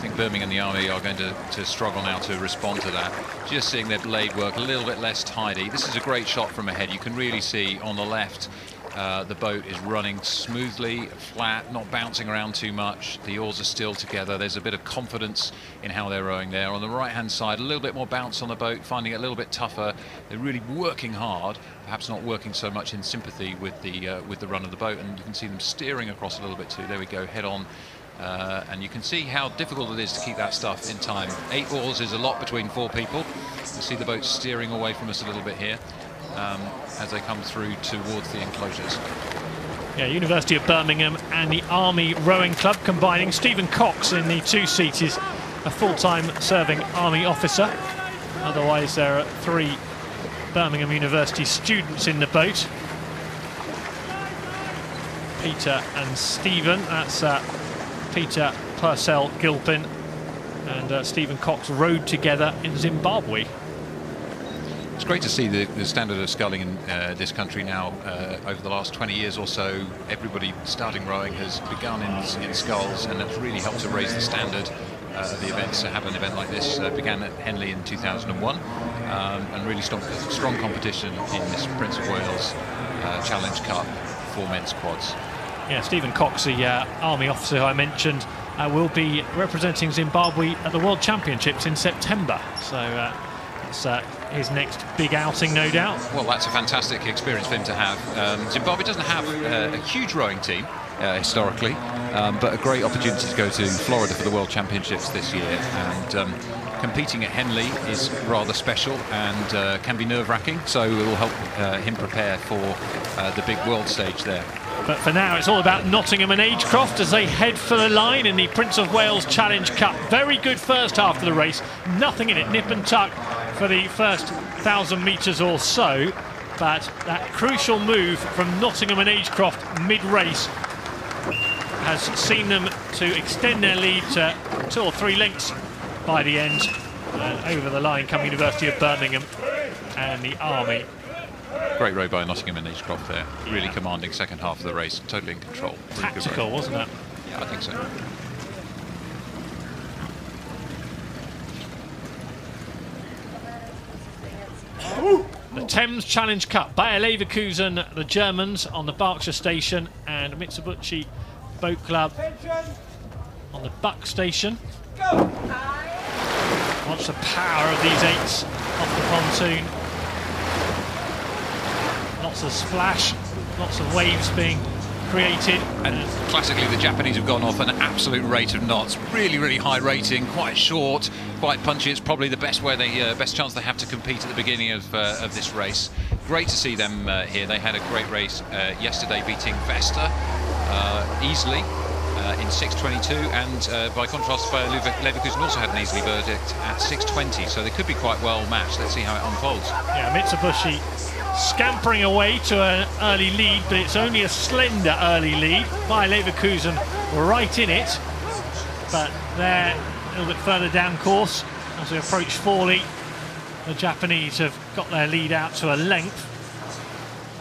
think Birmingham and the Army are going to struggle now to respond to that. Just seeing their blade work a little bit less tidy. This is a great shot from ahead. You can really see on the left the boat is running smoothly, flat, not bouncing around too much. The oars are still together. There's a bit of confidence in how they're rowing there. On the right-hand side, a little bit more bounce on the boat, finding it a little bit tougher. They're really working hard, perhaps not working so much in sympathy with the run of the boat, and you can see them steering across a little bit too. There we go, head on. And you can see how difficult it is to keep that stuff in time. 8 oars is a lot between 4 people. You see the boat steering away from us a little bit here as they come through towards the enclosures. Yeah, University of Birmingham and the Army Rowing Club combining. Stephen Cox in the 2-seat is a full-time serving Army officer. Otherwise, there are 3 Birmingham University students in the boat. Peter and Stephen, that's Peter Purcell Gilpin and Stephen Cox rode together in Zimbabwe. It's great to see the standard of sculling in this country now. Over the last 20 years or so, everybody starting rowing has begun in sculls, and that's really helped to raise the standard of the events. To have an event like this began at Henley in 2001, and really strong competition in this Prince of Wales Challenge Cup for men's quads. Yeah, Stephen Cox, the Army officer who I mentioned, will be representing Zimbabwe at the World Championships in September. So it's his next big outing, no doubt. Well, that's a fantastic experience for him to have. Zimbabwe doesn't have a huge rowing team historically, but a great opportunity to go to Florida for the World Championships this year. And competing at Henley is rather special and can be nerve-wracking, so it will help him prepare for the big world stage there. But for now, it's all about Nottingham and Agecroft as they head for the line in the Prince of Wales Challenge Cup. Very good first half of the race, nothing in it, nip and tuck for the first 1,000 metres or so. But that crucial move from Nottingham and Agecroft mid-race has seen them to extend their lead to 2 or 3 lengths by the end. And over the line come University of Birmingham and the Army. Great row by Nottingham and Agecroft there. Really commanding second half of the race, totally in control. Really tactical, wasn't it? Yeah, I think so. The Thames Challenge Cup, Bayer Leverkusen, the Germans on the Berkshire station, and Mitsubishi Boat Club on the Buck station. Watch the power of these 8s off the pontoon. Lots of splash, lots of waves being created. And classically, the Japanese have gone off an absolute rate of knots. Really high rating, quite short, quite punchy. It's probably the best way best chance they have to compete at the beginning of this race. Great to see them here. They had a great race yesterday, beating Vesta easily in 6:22, and by contrast, Leverkusen also had an easy verdict at 6:20. So they could be quite well matched. Let's see how it unfolds. Yeah, Mitsubishi scampering away to an early lead, but it's only a slender early lead. Bayer Leverkusen right in it, but they're a little bit further down course as we approach Forley. The Japanese have got their lead out to a length.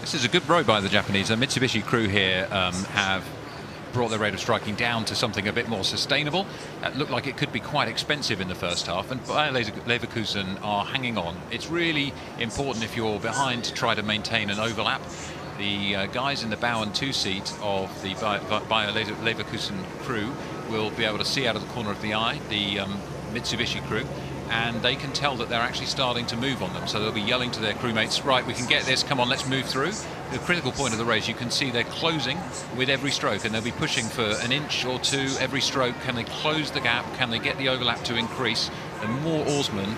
This is a good row by the Japanese. The Mitsubishi crew here have brought their rate of striking down to something a bit more sustainable. It looked like it could be quite expensive in the first half, and Bayer Leverkusen are hanging on. It's really important if you're behind to try to maintain an overlap. The guys in the bow and 2 seat of the Bayer Leverkusen crew will be able to see out of the corner of the eye the Mitsubishi crew, and they can tell that they're actually starting to move on them. So they'll be yelling to their crewmates, right, we can get this, come on, let's move through. The critical point of the race, you can see they're closing with every stroke, and they'll be pushing for an inch or 2 every stroke. Can they close the gap? Can they get the overlap to increase? The more oarsmen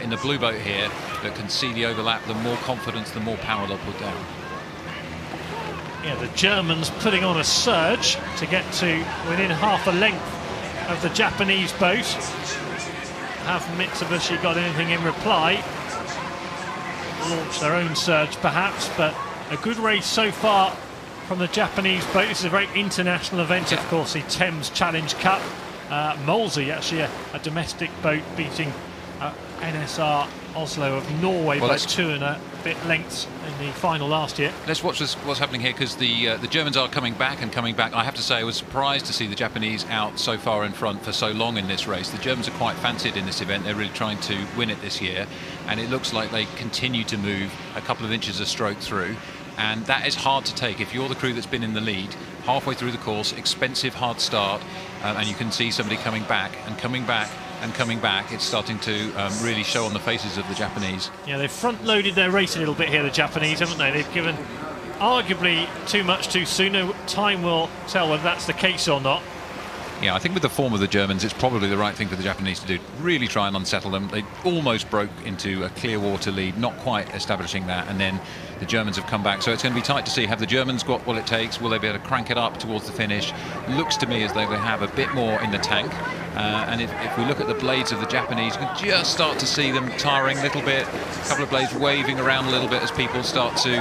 in the blue boat here that can see the overlap, the more confidence, the more power they'll put down. Yeah, the Germans putting on a surge to get to within half a length of the Japanese boat. Have Mitsubishi got anything in reply? Launch their own surge perhaps, but a good race so far from the Japanese boat. This is a very international event, of course, the Thames Challenge Cup. Mosy, actually a domestic boat, beating NSR Oslo of Norway by 2 and a bit lengths in the final last year. Let's watch what's happening here, because the Germans are coming back and coming back. I have to say I was surprised to see the Japanese out so far in front for so long in this race. The Germans are quite fancied in this event. They're really trying to win it this year, and it looks like they continue to move a couple of inches a stroke through, and that is hard to take if you're the crew that's been in the lead halfway through the course. Expensive hard start, and you can see somebody coming back and coming back and coming back. It's starting to really show on the faces of the Japanese. Yeah, they've front-loaded their race a little bit here, the Japanese, haven't they? They've given arguably too much too soon. No, time will tell whether that's the case or not. Yeah, I think with the form of the Germans, it's probably the right thing for the Japanese to do. Really try and unsettle them. They almost broke into a clear water lead, not quite establishing that, and then the Germans have come back. So it's going to be tight to see. Have the Germans got what it takes? Will they be able to crank it up towards the finish? Looks to me as though they have a bit more in the tank. And if we look at the blades of the Japanese, you can just start to see them tiring a little bit. A couple of blades waving around a little bit as people start to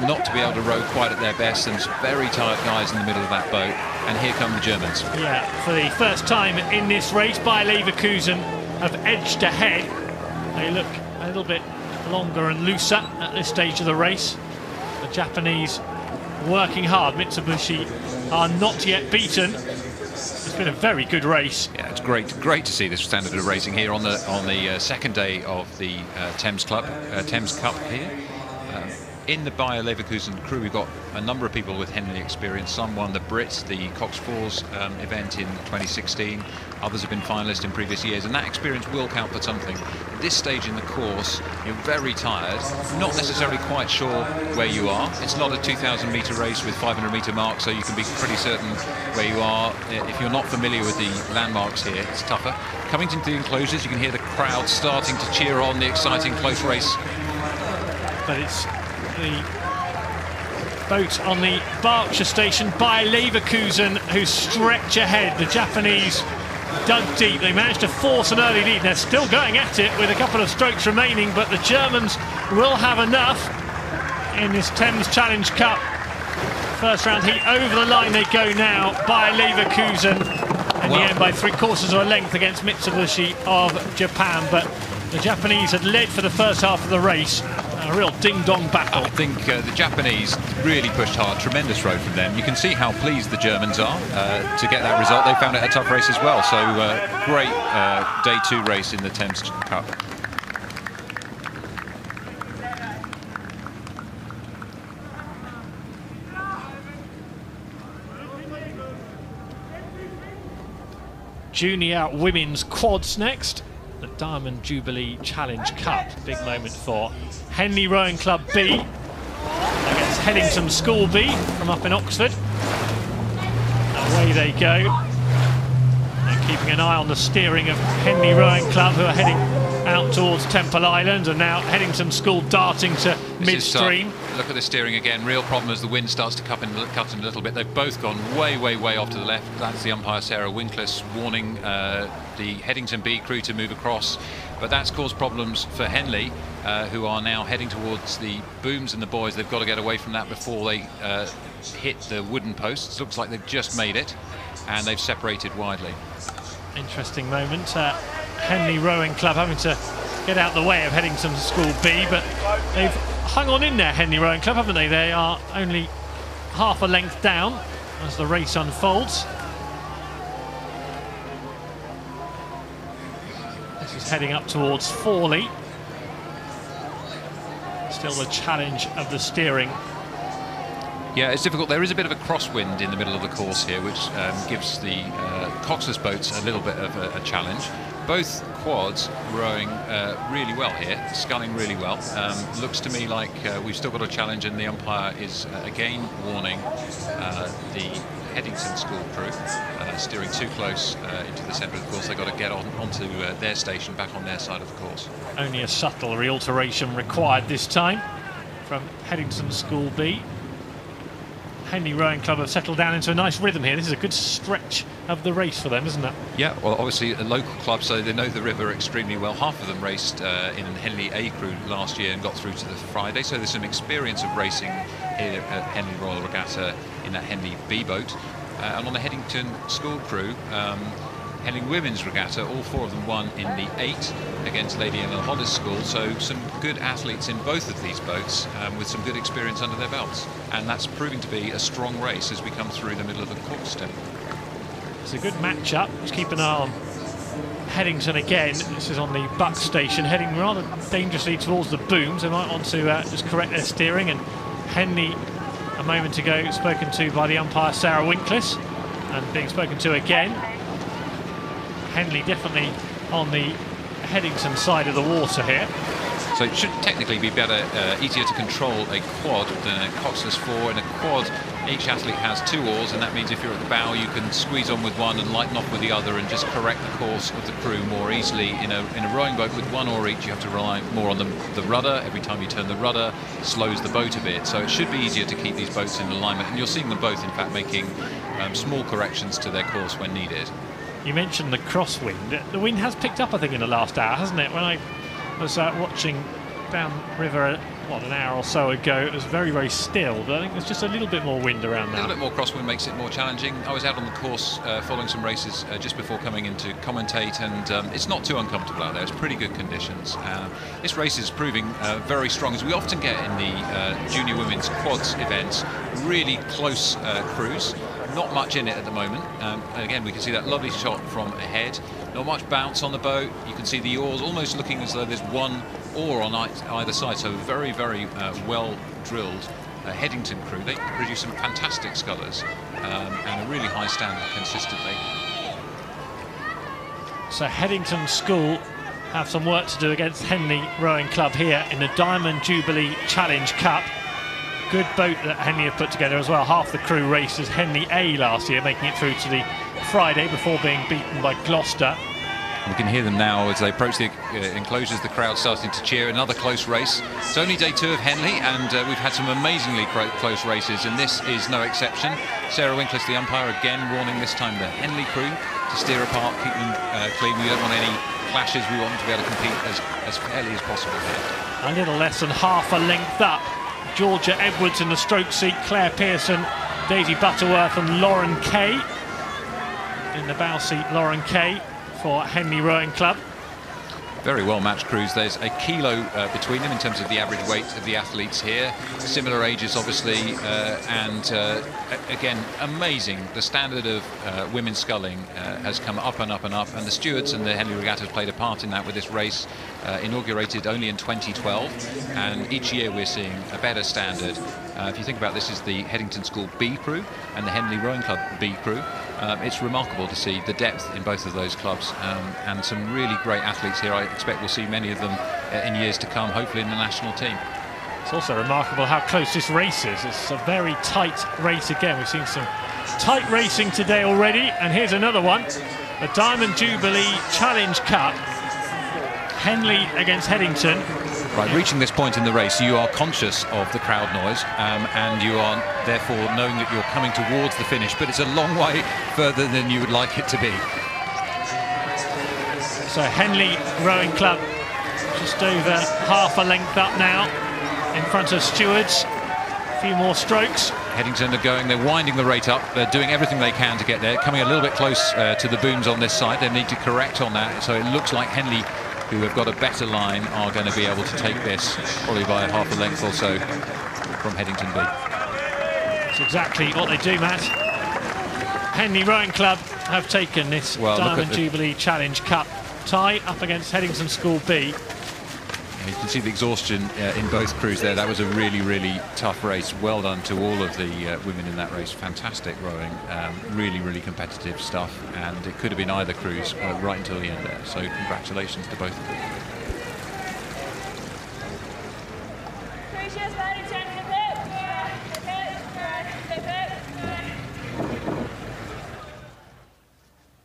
not to be able to row quite at their best. And some very tired guys in the middle of that boat. And here come the Germans. Yeah, for the first time in this race, Bayer Leverkusen have edged ahead. They look a little bit longer and looser at this stage of the race. The Japanese working hard. Mitsubishi are not yet beaten. It's been a very good race. Yeah, it's great to see this standard of racing here on the second day of the Thames Cup here. In the Bayer Leverkusen crew, we've got a number of people with Henley experience. Some won the Brits, the Cox Fours event in 2016. Others have been finalists in previous years, and that experience will count for something. At this stage in the course, you're very tired, not necessarily quite sure where you are. It's not a 2,000-metre race with 500-metre marks, so you can be pretty certain where you are. If you're not familiar with the landmarks here, it's tougher. Coming into the enclosures, you can hear the crowd starting to cheer on the exciting close race. But it's the boat on the Berkshire station by Leverkusen who stretch ahead. The Japanese dug deep. They managed to force an early lead. They're still going at it with a couple of strokes remaining, but the Germans will have enough in this Thames Challenge Cup. First round heat over the line they go now by Leverkusen in the end by 3/4 of a length against Mitsubishi of Japan. But the Japanese had led for the first half of the race. A real ding-dong battle. I think the Japanese really pushed hard. Tremendous row from them. You can see how pleased the Germans are to get that result. They found it a tough race as well. So great day 2 race in the Thames Cup. Junior women's quads next. The Diamond Jubilee Challenge Cup. Big moment for Henley Rowing Club B against Headington School B from up in Oxford. Away they go. And keeping an eye on the steering of Henley Rowing Club, who are heading out towards Temple Island, and now Headington School darting to midstream. Look at the steering again. Real problem as the wind starts to cut in a little bit. They've both gone way off to the left. That's the umpire Sarah Winkles warning the Headington B crew to move across. But that's caused problems for Henley, who are now heading towards the booms and the buoys. They've got to get away from that before they hit the wooden posts. Looks like they've just made it, and they've separated widely. Interesting moment. Henley Rowing Club having to get out the way of Headington School B, but they've hung on in there, Henley Rowing Club, haven't they? They are only half a length down as the race unfolds. This is heading up towards Forley. Still the challenge of the steering. Yeah, it's difficult. There is a bit of a crosswind in the middle of the course here, which gives the coxless boats a little bit of a challenge. Both quads rowing really well here, sculling really well. Looks to me like we've still got a challenge, and the umpire is again warning the Headington School crew, steering too close into the centre of the course. They've got to get onto their station, back on their side of the course. Only a subtle re-alteration required this time from Headington School B. Henley Rowing Club have settled down into a nice rhythm here. This is a good stretch of the race for them, isn't it? Yeah, well, obviously a local club, so they know the river extremely well. Half of them raced in an Henley A crew last year and got through to the Friday, so there's some experience of racing here at Henley Royal Regatta in that Henley B boat. And on the Headington School crew, Henley Women's Regatta, all 4 of them won in the 8 against Lady Ellen Hollis School, so some good athletes in both of these boats with some good experience under their belts, and that's proving to be a strong race as we come through the middle of the course. It's a good match-up. Just keep an eye on Headington again. This is on the Buck station, heading rather dangerously towards the booms. They might want to just correct their steering. And Henley, a moment ago, spoken to by the umpire Sarah Winkles, and being spoken to again. Henley definitely on the Headington side of the water here. So it should technically be better, easier to control a quad than a coxless 4. In a quad, each athlete has 2 oars, and that means if you're at the bow, you can squeeze on with one and lighten off with the other and just correct the course of the crew more easily. In a rowing boat with 1 oar each, you have to rely more on the rudder. Every time you turn the rudder, slows the boat a bit. So it should be easier to keep these boats in alignment. And you're seeing them both, in fact, making small corrections to their course when needed. You mentioned the crosswind. The wind has picked up, I think, in the last hour, hasn't it? When I was watching downriver, an hour or so ago, it was very, very still. But I think there's just a little bit more wind around now. A little bit more crosswind makes it more challenging. I was out on the course following some races just before coming in to commentate, and it's not too uncomfortable out there. It's pretty good conditions. This race is proving very strong, as we often get in the junior women's quads events. Really close crews. Not much in it at the moment. And again, we can see that lovely shot from ahead. Not much bounce on the boat. You can see the oars almost looking as though there's one oar on either side. So very, very well drilled Headington crew. They produce some fantastic scullers and a really high standard consistently. So Headington School have some work to do against Henley Rowing Club here in the Diamond Jubilee Challenge Cup. Good boat that Henley have put together as well. Half the crew raced as Henley A last year, making it through to the Friday before being beaten by Gloucester. We can hear them now as they approach the enclosures, the crowd starting to cheer. Another close race. It's only day 2 of Henley, and we've had some amazingly close races, and this is no exception. Sarah Winkles, the umpire, again warning this time the Henley crew to steer apart, keep them clean. We don't want any clashes. We want them to be able to compete as fairly as possible here. A little less than half a length up. Georgia Edwards in the stroke seat, Claire Pearson, Daisy Butterworth and Lauren Kay. In the bow seat, Lauren Kay for Henley Rowing Club. Very well matched crews. There's a kilo between them in terms of the average weight of the athletes here. Similar ages, obviously, and again, amazing. The standard of women's sculling has come up and up and up, and the stewards and the Henley Regatta played a part in that with this race, inaugurated only in 2012, and each year we're seeing a better standard. If you think about this, is the Headington School B crew and the Henley Rowing Club B crew. It's remarkable to see the depth in both of those clubs, and some really great athletes here. I expect we'll see many of them in years to come, hopefully in the national team. It's also remarkable how close this race is. It's a very tight race again. We've seen some tight racing today already, and here's another one. The Diamond Jubilee Challenge Cup. Henley against Headington. Right, reaching this point in the race, you are conscious of the crowd noise, and you are therefore knowing that you're coming towards the finish, but it's a long way further than you would like it to be. So Henley Rowing Club just over half a length up now in front of stewards. A few more strokes. Headington are going, they're winding the rate up, they're doing everything they can to get there, coming a little bit close to the booms on this side. They need to correct on that, so it looks like Henley, who have got a better line, are going to be able to take this probably by half a length or so from Headington B. That's exactly what they do, Matt. Henley Rowing Club have taken this Diamond Jubilee Challenge Cup tie up against Headington School B. You can see the exhaustion in both crews there. That was a really, really tough race. Well done to all of the women in that race. Fantastic rowing, really, really competitive stuff, and it could have been either crews right until the end there. So congratulations to both of them.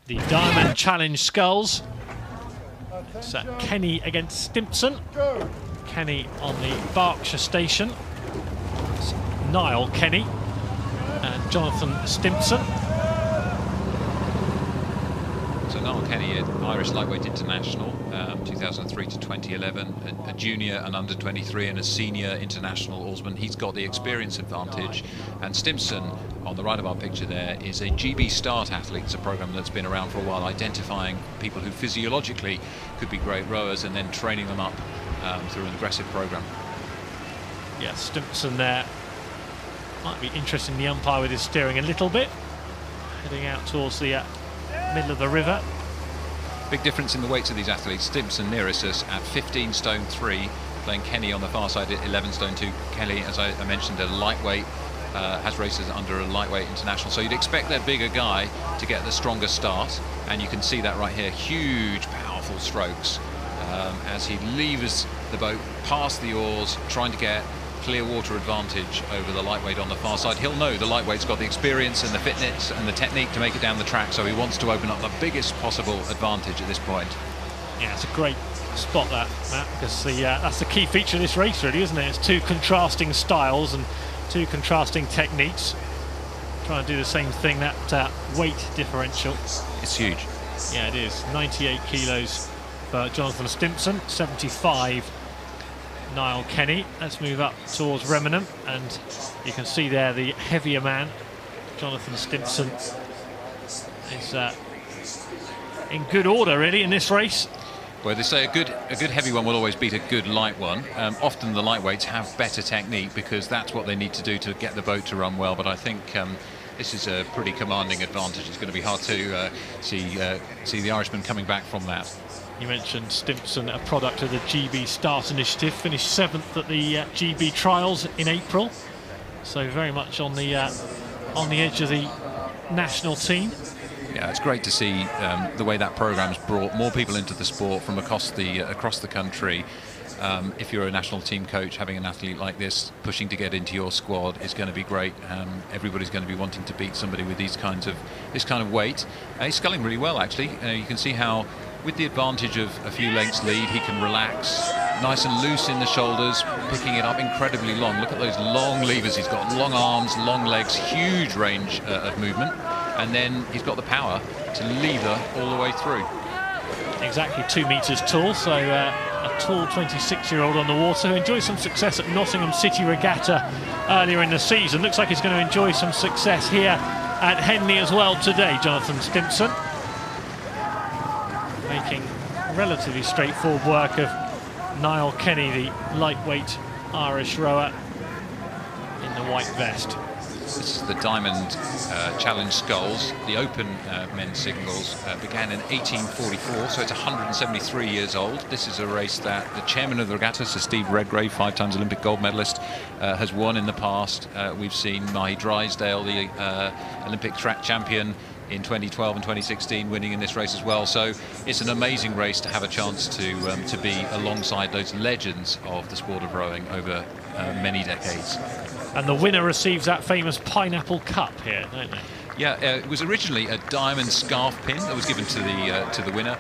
The Diamond Challenge sculls. So Kenny against Stimpson. Kenny on the Berkshire station. It's Niall Kenny and Jonathan Stimpson. So Niall Kenny, an Irish lightweight international, 2003 to 2011, a junior and under 23 and a senior international oarsman. He's got the experience advantage, and Stimpson on the right of our picture there is a GB Start athlete. It's a program that's been around for a while, identifying people who physiologically could be great rowers and then training them up through an aggressive program. Yeah, Stimpson there might be interesting, the umpire with his steering a little bit, heading out towards the middle of the river. Big difference in the weights of these athletes. Stimpson nearest us at 15 stone 3, playing Kenny on the far side at 11 stone 2. Kelly, as I mentioned, a lightweight, has races under a lightweight international, so you'd expect their bigger guy to get the stronger start, and you can see that right here. Huge, powerful strokes as he levers the boat past the oars, trying to get clear water advantage over the lightweight on the far side. He'll know the lightweight's got the experience and the fitness and the technique to make it down the track, so he wants to open up the biggest possible advantage at this point. Yeah, it's a great spot that, Matt, because that's the key feature of this race, really, isn't it? It's two contrasting styles and two contrasting techniques. Trying to do the same thing, that weight differential. It's huge. Yeah, it is. 98 kilos for Jonathan Stimpson, 75 Niall Kenny. Let's move up towards Remnant, and you can see there the heavier man, Jonathan Stimpson, is in good order really in this race. Well, they say a good heavy one will always beat a good light one. Often the lightweights have better technique because that's what they need to do to get the boat to run well. But I think this is a pretty commanding advantage. It's going to be hard to see the Irishman coming back from that. You mentioned Stimpson, a product of the GB Start Initiative, finished 7th at the GB Trials in April, so very much on the edge of the national team. Yeah, it's great to see the way that program's brought more people into the sport from across the country. If you're a national team coach, having an athlete like this pushing to get into your squad is going to be great. Everybody's going to be wanting to beat somebody with this kind of weight. He's sculling really well, actually. You can see how, with the advantage of a few lengths lead, he can relax, nice and loose in the shoulders, picking it up incredibly long. Look at those long levers. He's got long arms, long legs, huge range of movement, and then he's got the power to lever all the way through. Exactly 2 metres tall, so a tall 26-year-old on the water who enjoyed some success at Nottingham City Regatta earlier in the season. Looks like he's going to enjoy some success here at Henley as well today, Jonathan Stimpson. Making relatively straightforward work of Niall Kenny, the lightweight Irish rower in the white vest. This is the Diamond Challenge Sculls. The Open men's singles began in 1844, so it's 173 years old. This is a race that the chairman of the regatta, Sir Steve Redgrave, 5-time Olympic gold medalist, has won in the past. We've seen Mahi Drysdale, the Olympic track champion, in 2012 and 2016, winning in this race as well. So it's an amazing race to have a chance to be alongside those legends of the sport of rowing over many decades. And the winner receives that famous pineapple cup here, don't they? Yeah, it was originally a diamond scarf pin that was given to the winner,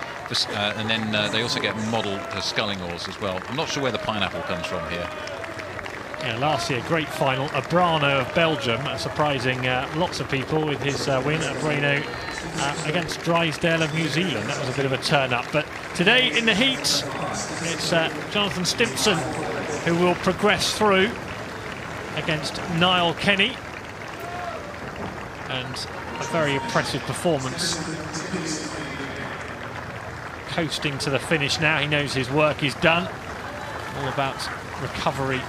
and then they also get modelled sculling oars as well. I'm not sure where the pineapple comes from here. Yeah, last year, great final. Abrano of Belgium, surprising lots of people with his win at Abrano against Drysdale of New Zealand. That was a bit of a turn-up. But today in the heats, it's Jonathan Stimpson who will progress through against Niall Kenny. And a very impressive performance. Coasting to the finish now. He knows his work is done. All about recovery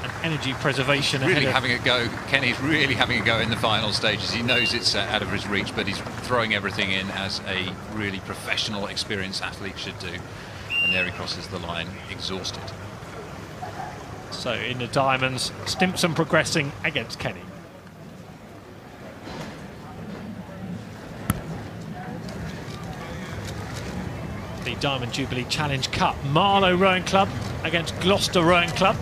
and energy preservation. Really having a go. Kenny's really having a go in the final stages. He knows it's out of his reach, but he's throwing everything in as a really professional, experienced athlete should do. And there he crosses the line, exhausted. So in the diamonds, Stimpson progressing against Kenny. The Diamond Jubilee Challenge Cup. Marlow Rowing Club against Gloucester Rowing Club.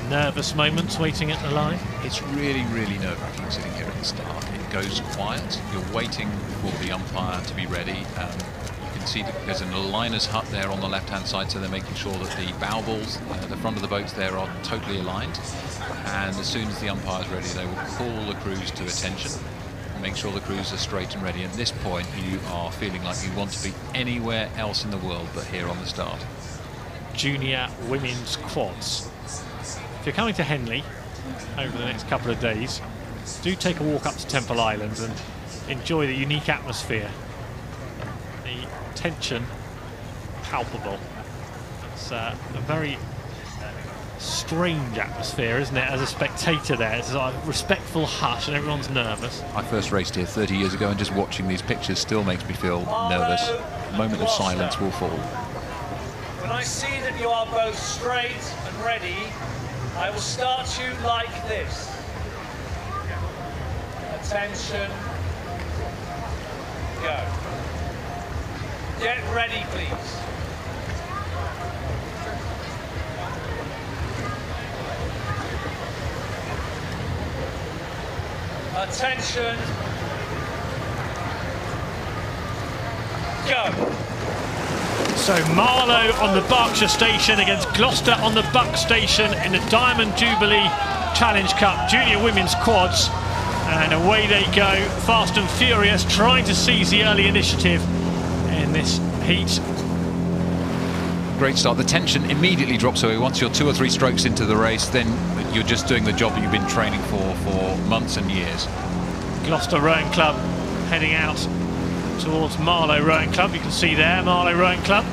Nervous moments waiting at the line. It's really, really nerve-wracking sitting here at the start. It goes quiet. You're waiting for the umpire to be ready. You can see that there's an aligners hut there on the left-hand side, so they're making sure that the bow balls, the front of the boats there, are totally aligned. And as soon as the umpire's ready, they will call the crews to attention. Make sure the crews are straight and ready. At this point, you are feeling like you want to be anywhere else in the world but here on the start. Junior women's quads. If you're coming to Henley over the next couple of days, do take a walk up to Temple Island and enjoy the unique atmosphere. The tension palpable. It's a very strange atmosphere, isn't it, as a spectator there? It's a respectful hush and everyone's nervous. I first raced here 30 years ago, and just watching these pictures still makes me feel nervous. A moment of silence will fall. When I see that you are both straight and ready, I will start you like this. Attention. Go. Get ready, please. Attention. Go. So Marlow on the Berkshire station against Gloucester on the Buck station in the Diamond Jubilee Challenge Cup Junior Women's Quads. And away they go, fast and furious, trying to seize the early initiative in this heat. Great start. The tension immediately drops away. Once you're 2 or 3 strokes into the race, then you're just doing the job that you've been training for months and years. Gloucester Rowing Club heading out towards Marlow Rowing Club. You can see there, Marlow Rowing Club.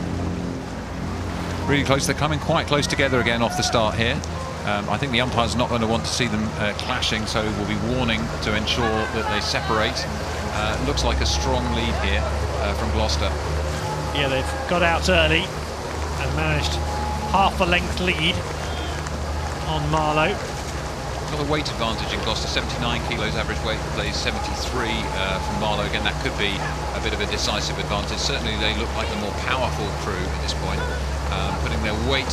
Really close. They're coming quite close together again off the start here. I think the umpire's not going to want to see them clashing, so we'll be warning to ensure that they separate. Looks like a strong lead here from Gloucester. Yeah, they've got out early and managed half a length lead on Marlow. Got a weight advantage in Gloucester, 79 kilos average weight, plays 73 from Marlow. Again, that could be a bit of a decisive advantage. Certainly they look like the more powerful crew at this point, putting their weight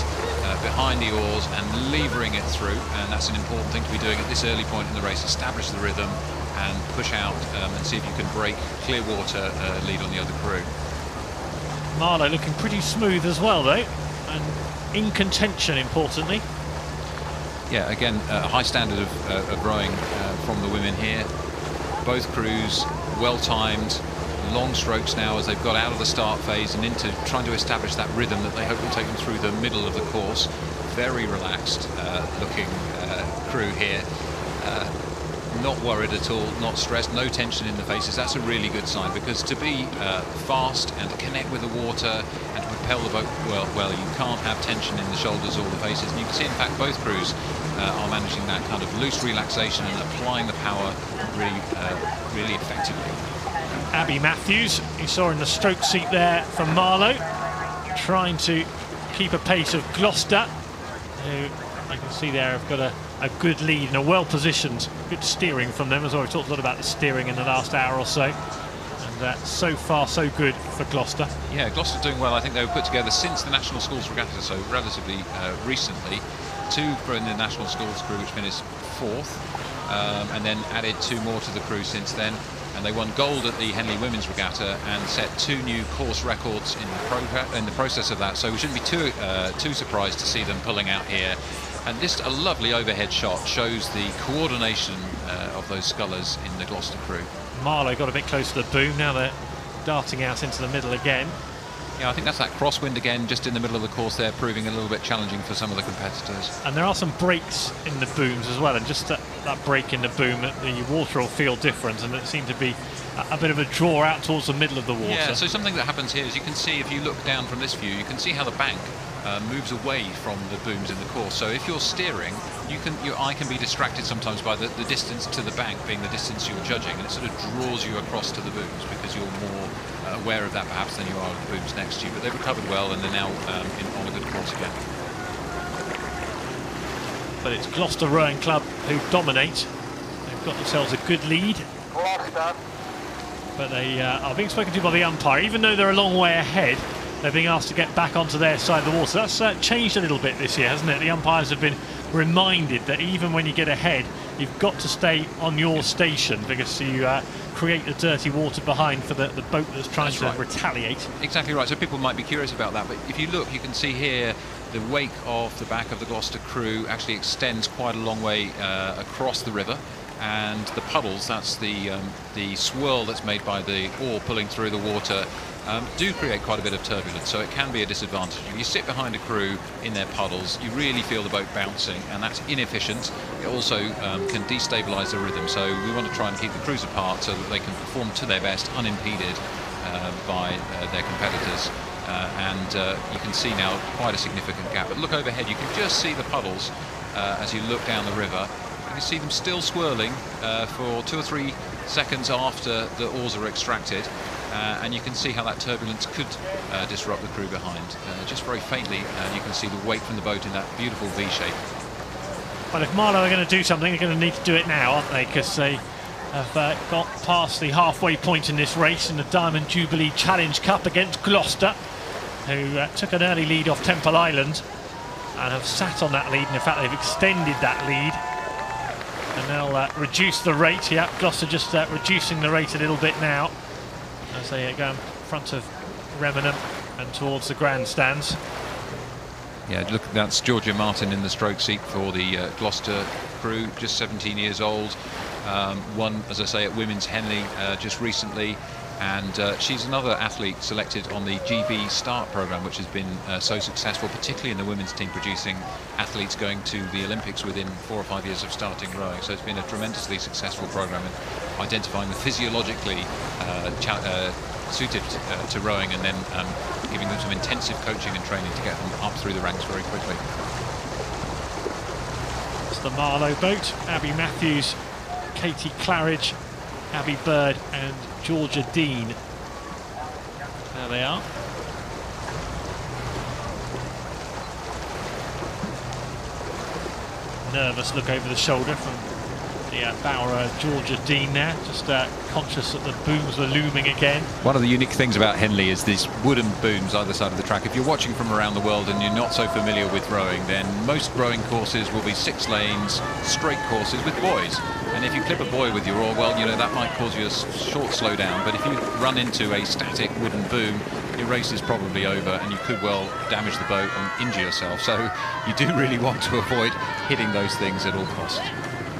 behind the oars and levering it through, and that's an important thing to be doing at this early point in the race. Establish the rhythm and push out and see if you can break clear water lead on the other crew. Marlow looking pretty smooth as well though, and in contention importantly. Yeah, again, a high standard of rowing from the women here. Both crews well timed, long strokes now as they've got out of the start phase and into trying to establish that rhythm that they hope will take them through the middle of the course. Very relaxed looking crew here. Not worried at all, not stressed, no tension in the faces. That's a really good sign, because to be fast and to connect with the water and to propel the boat well, you can't have tension in the shoulders or the faces. And you can see, in fact, both crews are managing that kind of loose relaxation and applying the power really effectively. Abby Matthews, you saw in the stroke seat there from Marlow, trying to keep a pace of Gloucester, who you can see there have got a good lead and a well-positioned, good steering from them as well. We've talked a lot about the steering in the last hour or so, and so far so good for Gloucester. Yeah, Gloucester doing well. I think they were put together since the National Schools Regatta, so relatively recently. 2 for in the National Schools crew, which finished 4th, and then added 2 more to the crew since then. And they won gold at the Henley Women's Regatta and set 2 new course records in the process of that. So we shouldn't be too surprised to see them pulling out here. And just a lovely overhead shot shows the coordination of those scullers in the Gloucester crew. Marlow got a bit close to the boom. Now they're darting out into the middle again. Yeah, I think that's that crosswind again, just in the middle of the course there, proving a little bit challenging for some of the competitors. And there are some breaks in the booms as well, and just that break in the boom, the water will feel different, and it seemed to be a bit of a draw out towards the middle of the water. Yeah, so something that happens here is you can see, if you look down from this view, you can see how the bank moves away from the booms in the course. So if you're steering, your eye can be distracted sometimes by the distance to the bank being the distance you're judging, and it sort of draws you across to the booms because you're more aware of that perhaps than you are of the booms next to you. But they've recovered well and they're now on a good course again. But it's Gloucester Rowing Club who dominate. They've got themselves a good lead. But they are being spoken to by the umpire. Even though they're a long way ahead, they're being asked to get back onto their side of the water. That's changed a little bit this year, hasn't it? The umpires have been reminded that even when you get ahead, you've got to stay on your station, because you create the dirty water behind for the boat that's trying to retaliate. Exactly right. So people might be curious about that, but if you look, you can see here the wake of the back of the Gloucester crew actually extends quite a long way across the river, and the puddles, that's the swirl that's made by the oar pulling through the water, do create quite a bit of turbulence, so it can be a disadvantage. If you sit behind a crew in their puddles, you really feel the boat bouncing, and that's inefficient. It also can destabilise the rhythm, so we want to try and keep the crews apart so that they can perform to their best unimpeded by their competitors. You can see now quite a significant gap. But look overhead, you can just see the puddles as you look down the river. You can see them still swirling for 2 or 3 seconds after the oars are extracted. And you can see how that turbulence could disrupt the crew behind. Just very faintly, you can see the weight from the boat in that beautiful V shape. Well, if Marlow are going to do something, they're going to need to do it now, aren't they? Because they have got past the halfway point in this race in the Diamond Jubilee Challenge Cup against Gloucester, who took an early lead off Temple Island and have sat on that lead. And in fact, they've extended that lead. And they'll reduce the rate. Yeah, Gloucester just reducing the rate a little bit now, as they go in front of Remenham and towards the grandstands. Yeah, look, that's Georgia Martin in the stroke seat for the Gloucester crew, just 17 years old. won, as I say, at Women's Henley just recently. And she's another athlete selected on the GB Start programme, which has been so successful, particularly in the women's team, producing athletes going to the Olympics within 4 or 5 years of starting rowing. So it's been a tremendously successful programme in identifying the physiologically suited to rowing, and then giving them some intensive coaching and training to get them up through the ranks very quickly. It's the Marlow boat. Abby Matthews, Katie Claridge, Abby Bird and Georgia Dean. There they are. Nervous look over the shoulder from the bower Georgia Dean there, just conscious that the booms were looming again. One of the unique things about Henley is these wooden booms either side of the track. If you're watching from around the world and you're not so familiar with rowing, then most rowing courses will be 6 lanes, straight courses with buoys. And if you clip a buoy with your oar, well, you know, that might cause you a short slowdown. But if you run into a static wooden boom, your race is probably over and you could well damage the boat and injure yourself. So you do really want to avoid hitting those things at all costs.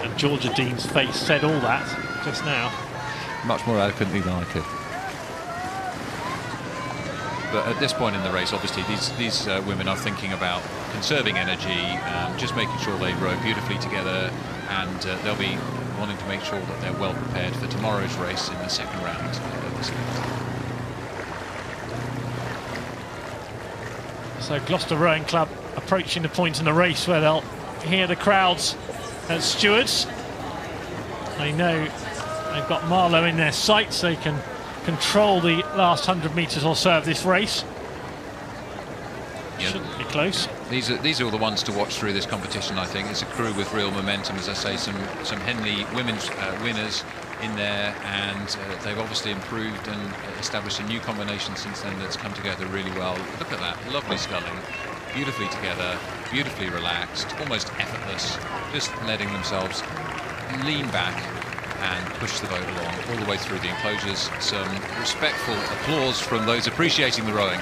And Georgia Dean's face said all that just now. Much more eloquently than I could. But at this point in the race, obviously, these women are thinking about conserving energy, just making sure they row beautifully together, and they'll be wanting to make sure that they're well prepared for tomorrow's race in the second round of this event. So Gloucester Rowing Club approaching the point in the race where they'll hear the crowds as stewards. They know they've got Marlow in their sights. They can control the last 100 metres or so of this race. Yeah. Shouldn't be close. These are all the ones to watch through this competition, I think. It's a crew with real momentum, as I say, some Henley women's winners in there, and they've obviously improved and established a new combination since then that's come together really well. Look at that, lovely sculling, beautifully together, beautifully relaxed, almost effortless, just letting themselves lean back and push the boat along all the way through the enclosures. Some respectful applause from those appreciating the rowing.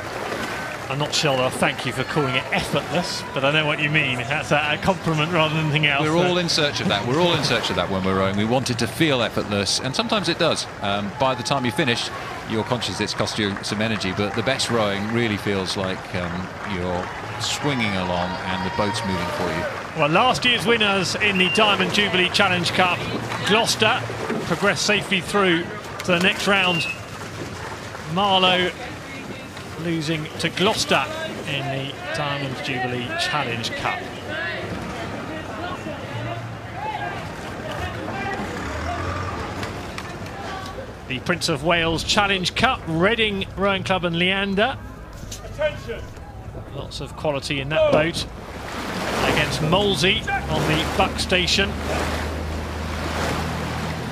I'm not sure I'll thank you for calling it effortless, but I know what you mean. That's a compliment rather than anything else. We're all in search of that. We're all in search of that when we're rowing. We want it to feel effortless, and sometimes it does. By the time you finish, you're conscious it's cost you some energy, but the best rowing really feels like you're swinging along and the boat's moving for you. Well, last year's winners in the Diamond Jubilee Challenge Cup, Gloucester, progressed safely through to the next round. Marlow losing to Gloucester in the Diamond Jubilee Challenge Cup. The Prince of Wales Challenge Cup, Reading Rowing Club and Leander. Attention. Lots of quality in that boat against Mosy on the Buck Station.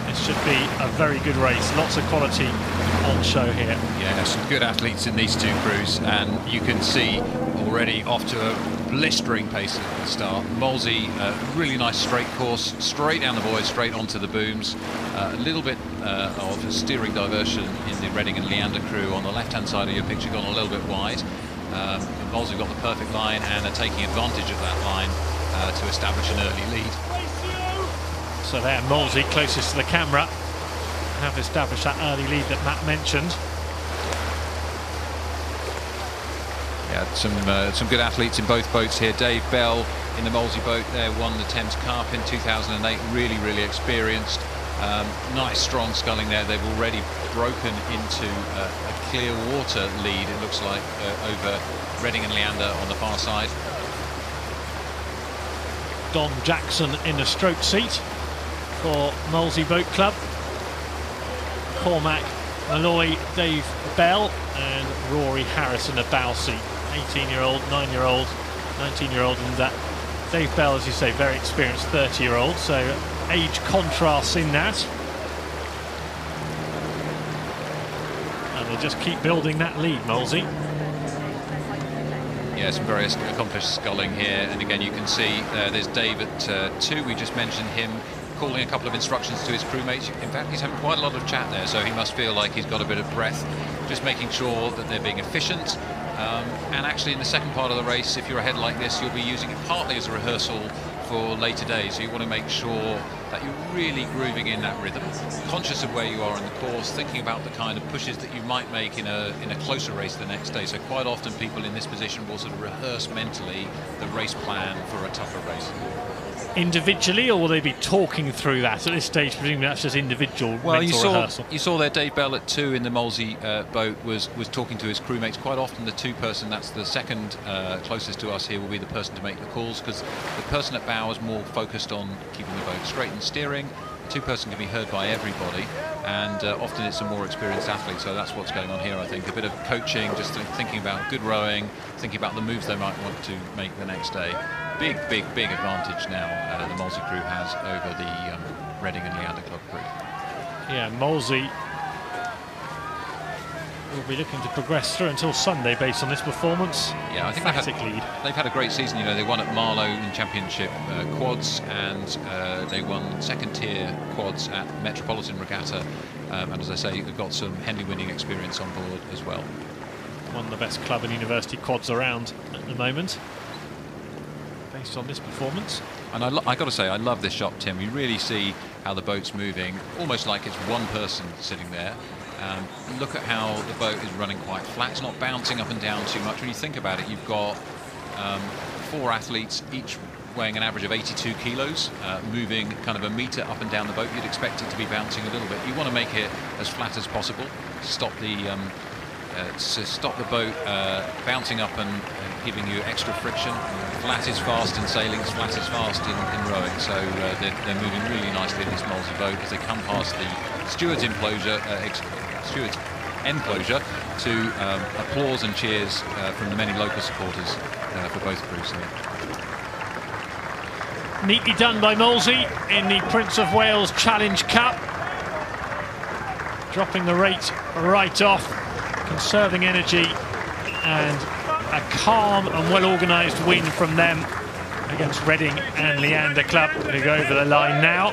This should be a very good race. Lots of quality on show here. Yeah, some good athletes in these two crews, and you can see already off to a blistering pace at the start. Mosy, really nice straight course, straight down the buoys, straight onto the booms. A little bit of a steering diversion in the Reading and Leander crew on the left-hand side of your picture, gone a little bit wide. Mosy got the perfect line and are taking advantage of that line to establish an early lead. So there, Mosy, closest to the camera, have established that early lead that Matt mentioned. Yeah, some good athletes in both boats here. Dave Bell in the Mosy boat there won the Thames Cup in 2008. Really experienced. Nice strong sculling there. They've already broken into a clear water lead, it looks like, over Reading and Leander on the far side. Don Jackson in the stroke seat for Mosy Boat Club. Cormac Malloy, Dave Bell and Rory Harris in the bow seat. 18-year-old, 9-year-old, 19-year-old, and Dave Bell, as you say, very experienced 30-year-old, so age contrasts in that. And they just keep building that lead, Mosy. Yeah, some very accomplished sculling here, and again you can see there's Dave at 2. We just mentioned him calling a couple of instructions to his crewmates. In fact, he's having quite a lot of chat there, so he must feel like he's got a bit of breath, just making sure that they're being efficient. And actually in the second part of the race, if you're ahead like this, you'll be using it partly as a rehearsal for later days, so you want to make sure that you're really grooving in that rhythm, conscious of where you are in the course, thinking about the kind of pushes that you might make in a closer race the next day. So quite often people in this position will sort of rehearse mentally the race plan for a tougher race. Individually, or will they be talking through that at this stage? Presumably that's just individual mental rehearsal. You saw there Dave Bell at 2 in the Mosy boat was talking to his crewmates. Quite often the 2 person, that's the second closest to us here, will be the person to make the calls, because the person at bow is more focused on keeping the boat straight and steering. The 2 person can be heard by everybody, and often it's a more experienced athlete, so that's what's going on here. I think a bit of coaching, just thinking about good rowing, thinking about the moves they might want to make the next day. Big advantage now the Mosy crew has over the Reading and Leander Club crew. Yeah, Mosy will be looking to progress through until Sunday based on this performance. Yeah, I think they've had a great season. You know, they won at Marlow in Championship quads, and they won 2nd tier quads at Metropolitan Regatta, and as I say, they've got some Henley winning experience on board as well. One of the best club and university quads around at the moment, based on this performance. And I got to say, I love this shot, Tim. You really see how the boat's moving, almost like it's one person sitting there. Look at how the boat is running quite flat. It's not bouncing up and down too much. When you think about it, you've got 4 athletes, each weighing an average of 82 kilos, moving kind of a metre up and down the boat. You'd expect it to be bouncing a little bit. You want to make it as flat as possible to stop the boat bouncing up and giving you extra friction. Flat is fast in sailing, flat is fast in rowing, so they're moving really nicely in this Mosy boat as they come past the steward's enclosure to applause and cheers from the many local supporters for both crews. Neatly done by Mosy in the Prince of Wales Challenge Cup, dropping the rate right off, conserving energy, and a calm and well-organised win from them against Reading and Leander Club, who go over the line now.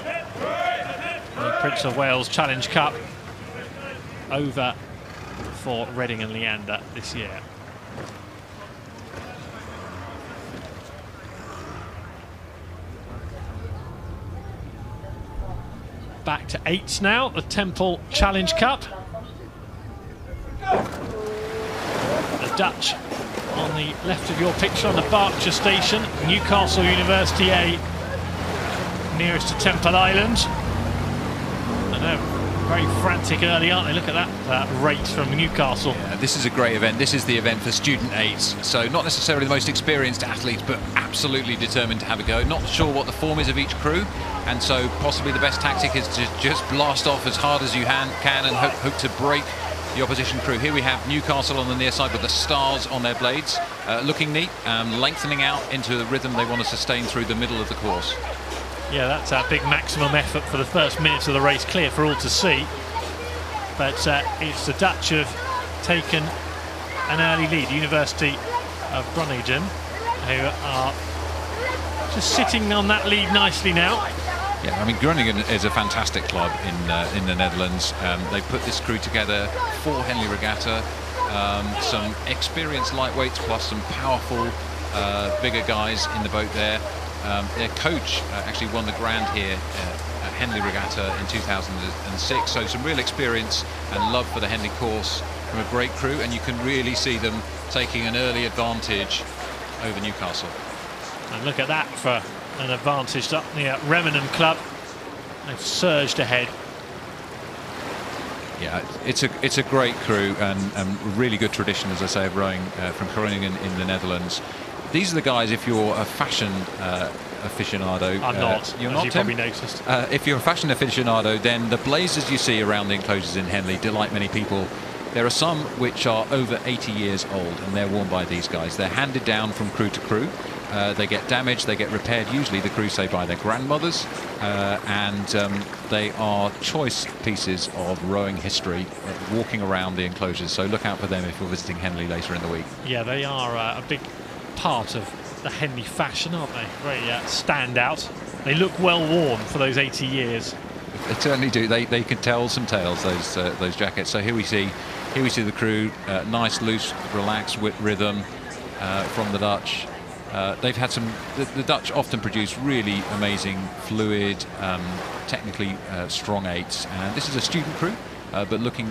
The Prince of Wales Challenge Cup over for Reading and Leander this year. Back to 8s now, the Temple Challenge Cup. The Dutch on the left of your picture on the Berkshire station, Newcastle University A, nearest to Temple Island. I know, very frantic early, aren't they? Look at that race from Newcastle. Yeah, this is a great event. This is the event for student 8s, so not necessarily the most experienced athletes, but absolutely determined to have a go. Not sure what the form is of each crew, and so possibly the best tactic is to just blast off as hard as you can and hope to break the opposition crew. Here we have Newcastle on the near side with the stars on their blades, looking neat, lengthening out into the rhythm they want to sustain through the middle of the course. Yeah, that's our big maximum effort for the first minutes of the race, clear for all to see. But it's the Dutch who have taken an early lead. University of Groningen, who are just sitting on that lead nicely now. Yeah, I mean, Groningen is a fantastic club in the Netherlands. They put this crew together for Henley Regatta. Some experienced lightweights plus some powerful, bigger guys in the boat there. Their coach actually won the Grand here at Henley Regatta in 2006. So some real experience and love for the Henley course from a great crew, and you can really see them taking an early advantage over Newcastle. And look at that for an advantage up near Remenham Club. They've surged ahead. Yeah, it's a great crew and really good tradition, as I say, of rowing from Groningen in the Netherlands. These are the guys, if you're a fashion aficionado. I'm not, you're as not, you Tim? probably noticed. If you're a fashion aficionado, then the blazers you see around the enclosures in Henley delight many people. There are some which are over 80 years old, and they're worn by these guys. They're handed down from crew to crew. They get damaged, they get repaired, usually the crew say by their grandmothers, and they are choice pieces of rowing history, walking around the enclosures, so look out for them if you're visiting Henley later in the week. Yeah, they are a big part of the Henley fashion, aren't they? Very standout. They look well worn for those 80 years. They certainly do. They can tell some tales, those jackets. So here we see the crew, nice, loose, relaxed rhythm from the Dutch. they've had some. The Dutch often produce really amazing, fluid, technically strong 8s, and this is a student crew. But looking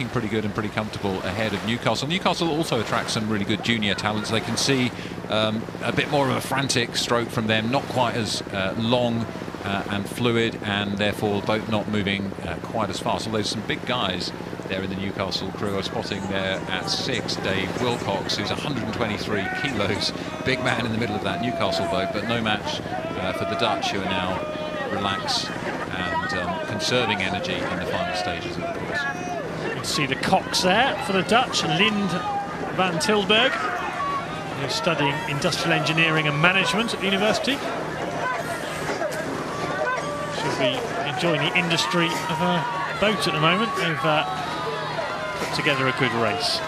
pretty good and pretty comfortable ahead of Newcastle. Newcastle also attracts some really good junior talents. They can see a bit more of a frantic stroke from them, not quite as long and fluid, and therefore both not moving quite as fast. Although there's some big guys there in the Newcastle crew. I was spotting there at 6 Dave Wilcox, who's 123 kilos, big man in the middle of that Newcastle boat, but no match for the Dutch, who are now relaxed and conserving energy in the final stages of the course. You can see the Cox there for the Dutch, Lind van Tilburg, who's studying industrial engineering and management at the university. She'll be enjoying the industry of a boat at the moment. They've put together a good race.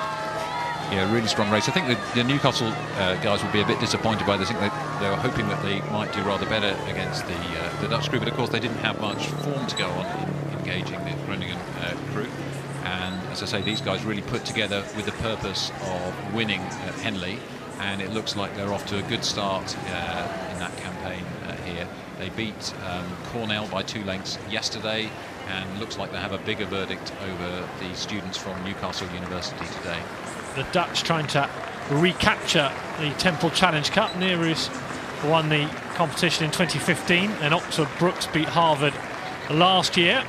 Yeah, really strong race. I think the Newcastle guys will be a bit disappointed by this. I think they were hoping that they might do rather better against the Dutch crew, but of course they didn't have much form to go on in engaging the Groningen crew. And as I say, these guys really put together with the purpose of winning Henley, and it looks like they're off to a good start in that campaign here. They beat Cornell by 2 lengths yesterday, and looks like they have a bigger verdict over the students from Newcastle University today. The Dutch trying to recapture the Temple Challenge Cup. Nehrus won the competition in 2015, and Oxford Brooks beat Harvard last year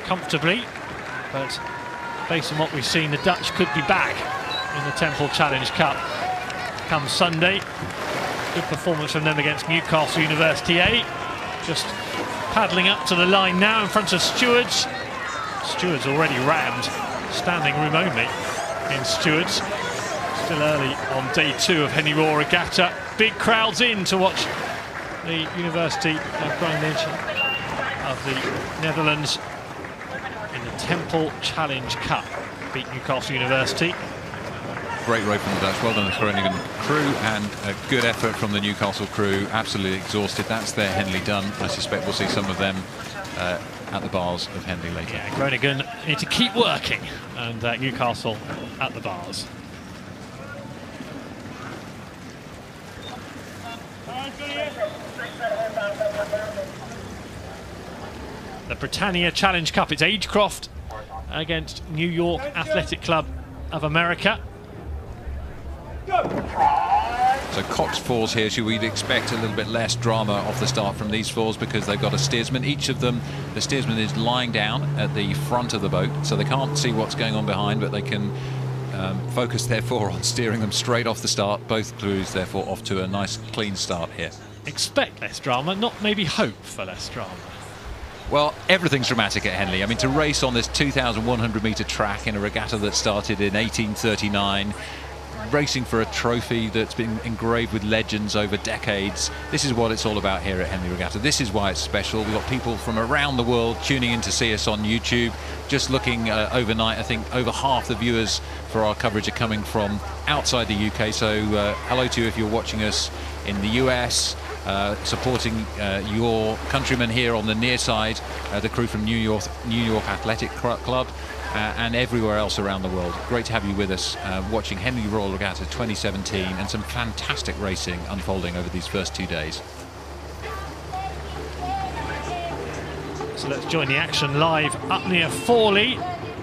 comfortably, but based on what we've seen, the Dutch could be back in the Temple Challenge Cup come Sunday. Good performance from them against Newcastle University A. Just paddling up to the line now in front of Stewards. Stewards already rammed, standing room only in Stewards. Still early on day 2 of Henley Royal Regatta. Big crowds in to watch the University of Groningen of the Netherlands in the Temple Challenge Cup. Beat Newcastle University. Great row from the Dutch. Well done, the Groningen crew, and a good effort from the Newcastle crew. Absolutely exhausted. That's their Henley done. I suspect we'll see some of them at the bars of Henley later. Yeah, Groningen need to keep working, and Newcastle at the bars. The Britannia Challenge Cup. It's Agecroft against New York Athletic Club of America. So Cox 4s here, so we'd expect a little bit less drama off the start from these 4s because they've got a steersman. Each of them, the steersman is lying down at the front of the boat, so they can't see what's going on behind, but they can focus therefore on steering them straight off the start. Both crews therefore off to a nice clean start here. Expect less drama, not maybe hope for less drama. Well, everything's dramatic at Henley. I mean, to race on this 2,100 metre track in a regatta that started in 1839, racing for a trophy that's been engraved with legends over decades. This is what it's all about here at Henley Regatta. This is why it's special. We've got people from around the world tuning in to see us on YouTube. Just looking overnight, I think over half the viewers for our coverage are coming from outside the UK. So hello to you if you're watching us in the US, supporting your countrymen here on the near side, the crew from New York Athletic Club, and everywhere else around the world. Great to have you with us watching Henley Royal Regatta 2017 and some fantastic racing unfolding over these first 2 days. So let's join the action live up near Forley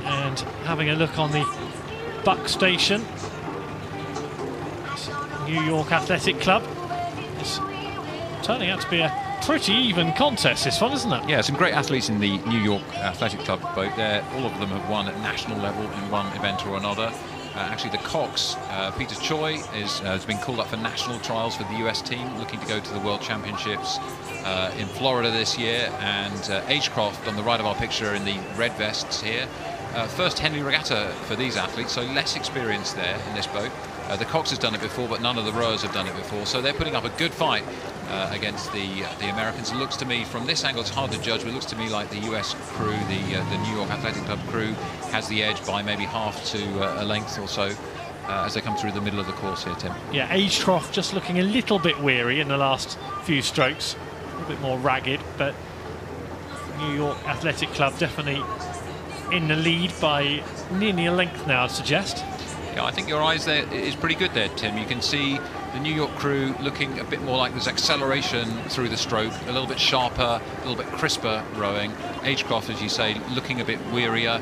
and having a look on the Buck Station. New York Athletic Club. It's turning out to be a pretty even contest, this one, isn't it? Yeah, some great athletes in the New York Athletic Club boat there. All of them have won at national level in one event or another. Actually, the Cox, Peter Choi, has been called up for national trials for the US team, looking to go to the World Championships in Florida this year. And Agecroft on the right of our picture in the red vests here. First Henley Regatta for these athletes, so less experience there in this boat. The Cox has done it before, but none of the rowers have done it before, so they're putting up a good fight against the Americans. It looks to me, from this angle, it's hard to judge, but it looks to me like the US crew, the New York Athletic Club crew, has the edge by maybe half to a length or so as they come through the middle of the course here, Tim. Yeah, Agecroft just looking a little bit weary in the last few strokes, a little bit more ragged, but New York Athletic Club definitely in the lead by nearly a length now, I'd suggest. Yeah, I think your eyes there is pretty good there, Tim. You can see The New York crew looking a bit more like there's acceleration through the stroke, a little bit sharper, a little bit crisper rowing. Agecroft, as you say, looking a bit wearier.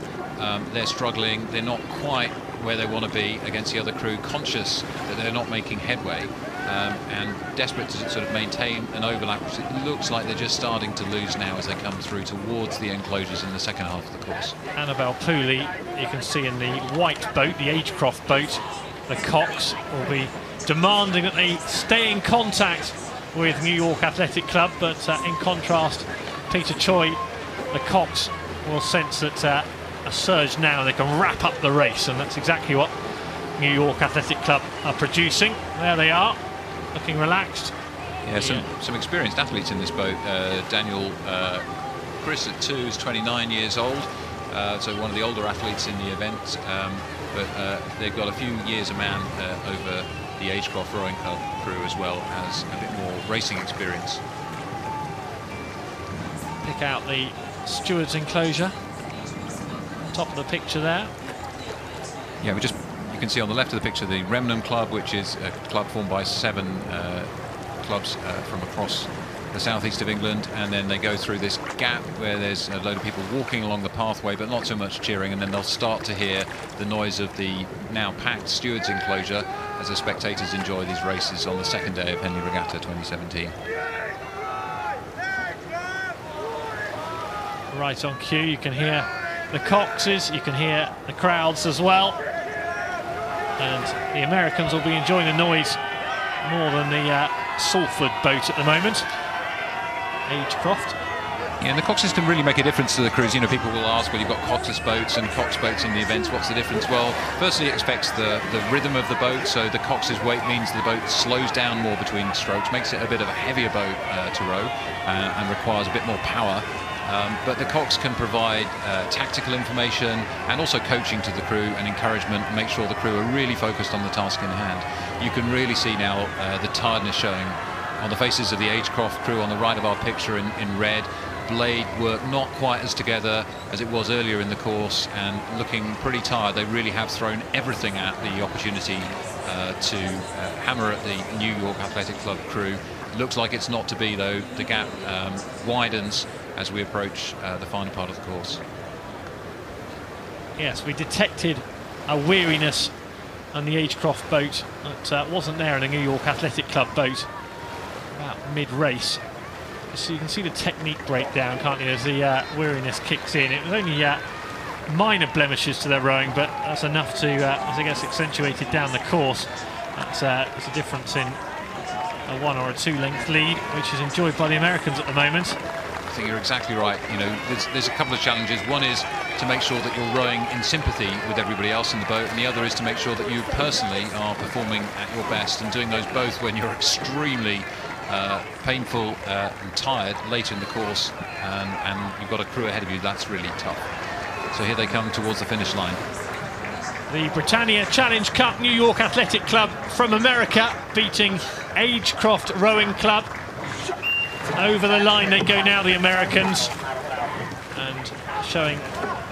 They're struggling. They're not quite where they want to be against the other crew, conscious that they're not making headway, and desperate to sort of maintain an overlap, which it looks like they're just starting to lose now as they come through towards the enclosures in the second half of the course. Annabelle Pooley, you can see in the white boat, the Agecroft boat, the Cox will be demanding that they stay in contact with New York Athletic Club, but in contrast, Peter Choi, the Cox, will sense that a surge now, they can wrap up the race, and that's exactly what New York Athletic Club are producing. There they are, looking relaxed. Yeah, some experienced athletes in this boat. Daniel Chris at 2 is 29 years old, so one of the older athletes in the event, but they've got a few years a man over the Agecroft Rowing Club crew, as well as a bit more racing experience. Pick out the stewards enclosure, top of the picture there. Yeah, you can see on the left of the picture the Remnant Club, which is a club formed by 7 clubs from across the southeast of England, and then they go through this gap where there's a load of people walking along the pathway, but not so much cheering, and then they'll start to hear the noise of the now packed stewards enclosure as the spectators enjoy these races on the second day of Henley Regatta 2017. Right on cue, you can hear the Coxes, you can hear the crowds as well, and the Americans will be enjoying the noise more than the Salford boat at the moment. Agecroft. Yeah, and the Coxes can really make a difference to the crews. You know, people will ask, well, you've got Coxless boats and Cox boats in the events, what's the difference? Well, firstly, it affects the rhythm of the boat, so the Cox's weight means the boat slows down more between strokes, makes it a bit of a heavier boat to row, and requires a bit more power. But the Cox can provide tactical information and also coaching to the crew and encouragement, and make sure the crew are really focused on the task in hand. You can really see now the tiredness showing on the faces of the Agecroft crew on the right of our picture in red. Blade work not quite as together as it was earlier in the course, and looking pretty tired. They really have thrown everything at the opportunity to hammer at the New York Athletic Club crew. Looks like it's not to be, though. The gap widens as we approach the final part of the course. Yes, we detected a weariness on the Agecroft boat that wasn't there in the New York Athletic Club boat about mid-race. So you can see the technique breakdown, can't you, as the weariness kicks in. It was only minor blemishes to their rowing, but that's enough to, as it gets accentuated down the course. That's a difference in a 1 or a 2 length lead, which is enjoyed by the Americans at the moment. I think you're exactly right. You know, there's a couple of challenges. One is to make sure that you're rowing in sympathy with everybody else in the boat, and the other is to make sure that you personally are performing at your best, and doing those both when you're extremely painful and tired later in the course, and you've got a crew ahead of you. That's really tough. So here they come towards the finish line. The Britannia Challenge Cup New York Athletic Club from America beating Agecroft Rowing Club. Over the line they go now, the Americans, and showing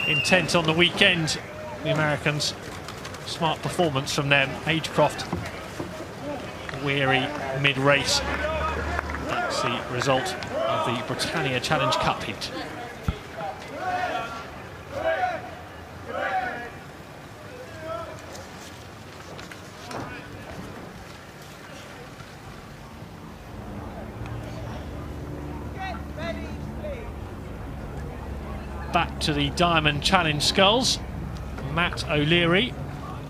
intent on the weekend, the Americans. Smart performance from them. Agecroft weary mid-race. That's the result of the Britannia Challenge Cup heat. Back to the Diamond Challenge sculls. Matt O'Leary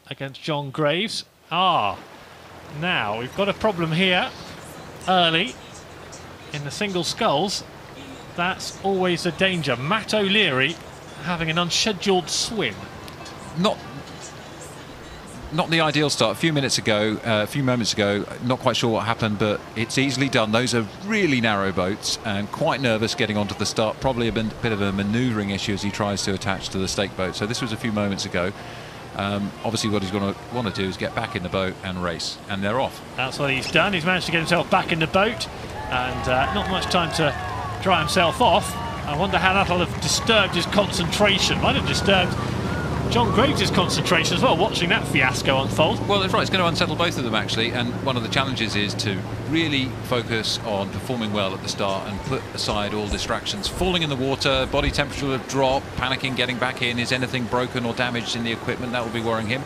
against John Graves. Now we've got a problem here early in the single sculls. That's always a danger. Matt O'Leary having an unscheduled swim. Not the ideal start. A few moments ago, not quite sure what happened, but it's easily done. Those are really narrow boats, and quite nervous getting onto the start. Probably a bit of a manoeuvring issue as he tries to attach to the stake boat. So this was a few moments ago. Obviously what he's going to want to do is get back in the boat and race, and they're off. That's what he's done. He's managed to get himself back in the boat, and not much time to dry himself off. I wonder how that'll have disturbed his concentration. Might have disturbed John Graves' concentration as well, watching that fiasco unfold. Well, that's right, it's going to unsettle both of them actually, and one of the challenges is to really focus on performing well at the start and put aside all distractions. Falling in the water, body temperature will drop, panicking, getting back in. Is anything broken or damaged in the equipment? That will be worrying him.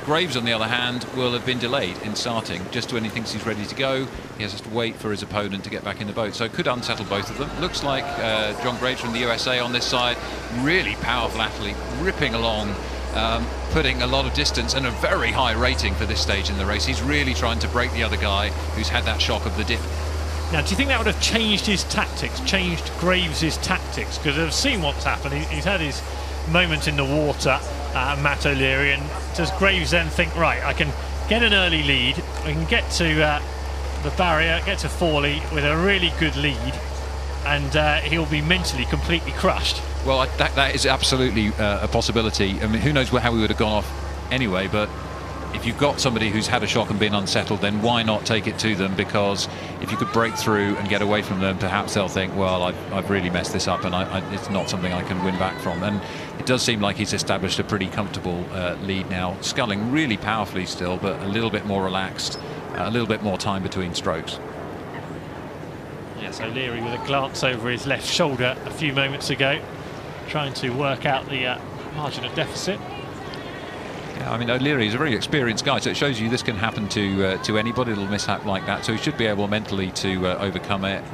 Graves, on the other hand, will have been delayed in starting, just when he thinks he's ready to go. He has to wait for his opponent to get back in the boat, so it could unsettle both of them. Looks like John Graves from the USA on this side, really powerful athlete, ripping along, putting a lot of distance and a very high rating for this stage in the race. He's really trying to break the other guy who's had that shock of the dip. Now, do you think that would have changed his tactics, changed Graves' tactics? Because I've seen what's happened. He's had his moment in the water, Matt O'Leary, and does Graves then think, right, I can get an early lead, I can get to the barrier, get to Forley with a really good lead, and he'll be mentally completely crushed? Well, that is absolutely a possibility. I mean, who knows how we would have gone off anyway, but if you've got somebody who's had a shock and been unsettled, then why not take it to them? Because if you could break through and get away from them, perhaps they'll think, well, I've really messed this up and it's not something I can win back from. And it does seem like he's established a pretty comfortable lead now, sculling really powerfully still, but a little bit more relaxed, a little bit more time between strokes. Yes, O'Leary with a glance over his left shoulder a few moments ago, trying to work out the margin of deficit. Yeah, I mean, O'Leary is a very experienced guy, so it shows you this can happen to anybody, a little mishap like that. So he should be able mentally to overcome it.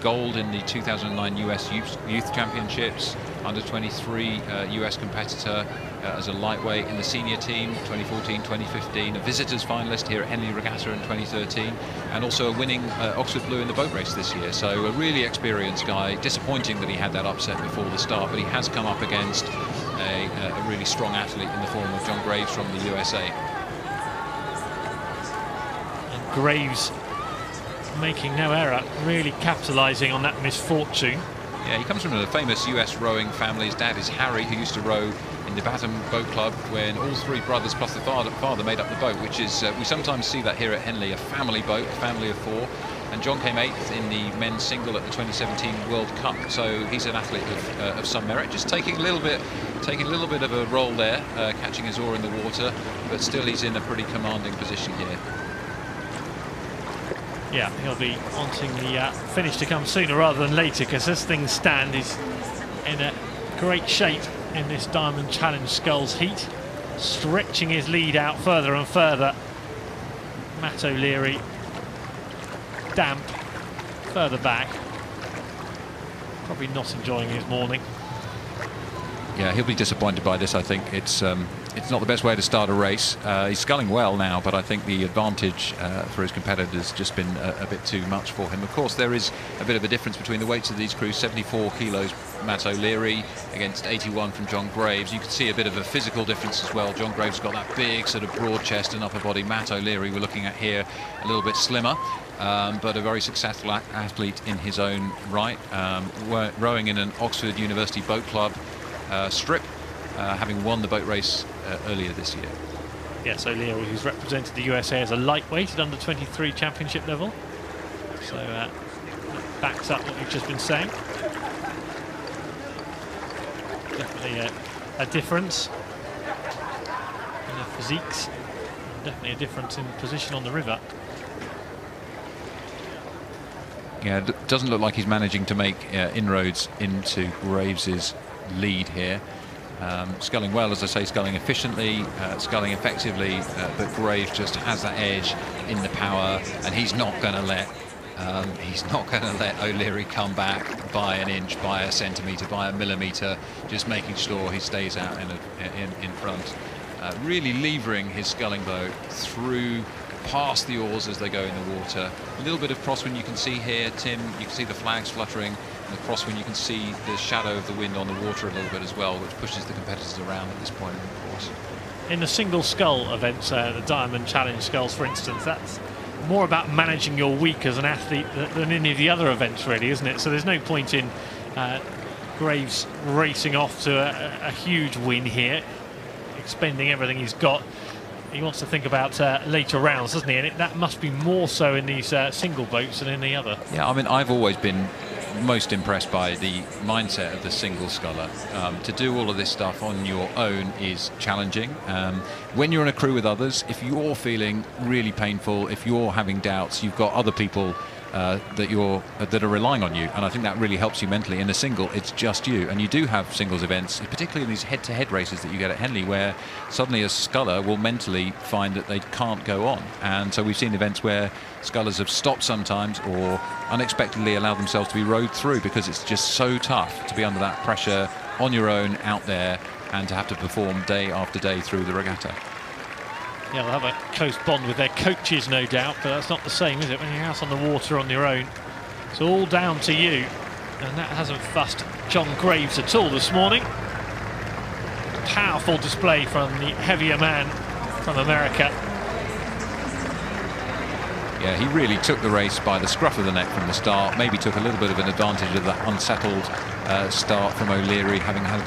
Gold in the 2009 US Youth Championships, under 23 US competitor as a lightweight in the senior team, 2014, 2015, a visitors finalist here at Henley Regatta in 2013, and also a winning Oxford Blue in the boat race this year. So a really experienced guy. Disappointing that he had that upset before the start, but he has come up against a really strong athlete in the form of John Graves from the USA. And Graves making no error, really capitalising on that misfortune. Yeah, he comes from a famous US rowing family. His dad is Harry, who used to row in the Batham Boat Club when all three brothers plus the father made up the boat, which is, we sometimes see that here at Henley, a family boat, a family of four. And John came 8th in the men's single at the 2017 World Cup, so he's an athlete of some merit. Just taking a little bit of a roll there, catching his oar in the water, but still he's in a pretty commanding position here. Yeah, he'll be wanting the finish to come sooner rather than later, because as things stand, he's in a great shape in this Diamond Challenge Sculls heat, stretching his lead out further and further. Matt O'Leary damp further back, probably not enjoying his morning. Yeah, he'll be disappointed by this. I think it's not the best way to start a race. He's sculling well now, but I think the advantage for his competitor has just been a bit too much for him. Of course, there is a bit of a difference between the weights of these crews. 74 kilos Matt O'Leary against 81 from John Graves. You can see a bit of a physical difference as well. John Graves has got that big sort of broad chest and upper body. Matt O'Leary, we're looking at here, a little bit slimmer, but a very successful athlete in his own right, rowing in an Oxford University Boat Club strip, having won the boat race earlier this year. Yes, O'Leary, who's represented the USA as a lightweight at under 23 championship level. So that backs up what we've just been saying. Definitely a difference in their physiques. Definitely a difference in position on the river. Yeah, it doesn't look like he's managing to make inroads into Graves's lead here. Sculling well, as I say, sculling efficiently, sculling effectively, but Graves just has that edge in the power, and he's not going to let O'Leary come back by an inch, by a centimetre, by a millimetre, just making sure he stays out in front. Really levering his sculling boat through past the oars as they go in the water. A little bit of crosswind you can see here, Tim. You can see the flags fluttering, and the crosswind you can see the shadow of the wind on the water a little bit as well, which pushes the competitors around at this point in the course. In the single scull events, the Diamond Challenge Sculls, for instance, that's more about managing your week as an athlete than any of the other events, really, isn't it? So there's no point in Graves racing off to a huge win here, expending everything he's got. He wants to think about later rounds, doesn't he? And that must be more so in these single boats than in the other. Yeah, I mean, I've always been most impressed by the mindset of the single sculler. To do all of this stuff on your own is challenging. When you're in a crew with others, if you're feeling really painful, if you're having doubts, you've got other people that are relying on you, and I think that really helps you mentally. In a single, it's just you, and you do have singles events, particularly in these head-to-head races that you get at Henley, where suddenly a sculler will mentally find that they can't go on. And so we've seen events where scullers have stopped sometimes or unexpectedly allow themselves to be rowed through, because it's just so tough to be under that pressure on your own out there and to have to perform day after day through the regatta. Yeah, they'll have a close bond with their coaches, no doubt, but that's not the same, is it, when you're out on the water on your own? It's all down to you, and that hasn't fussed John Graves at all this morning. Powerful display from the heavier man from America. Yeah, he really took the race by the scruff of the neck from the start, maybe took a little bit of an advantage of that unsettled start from O'Leary, having had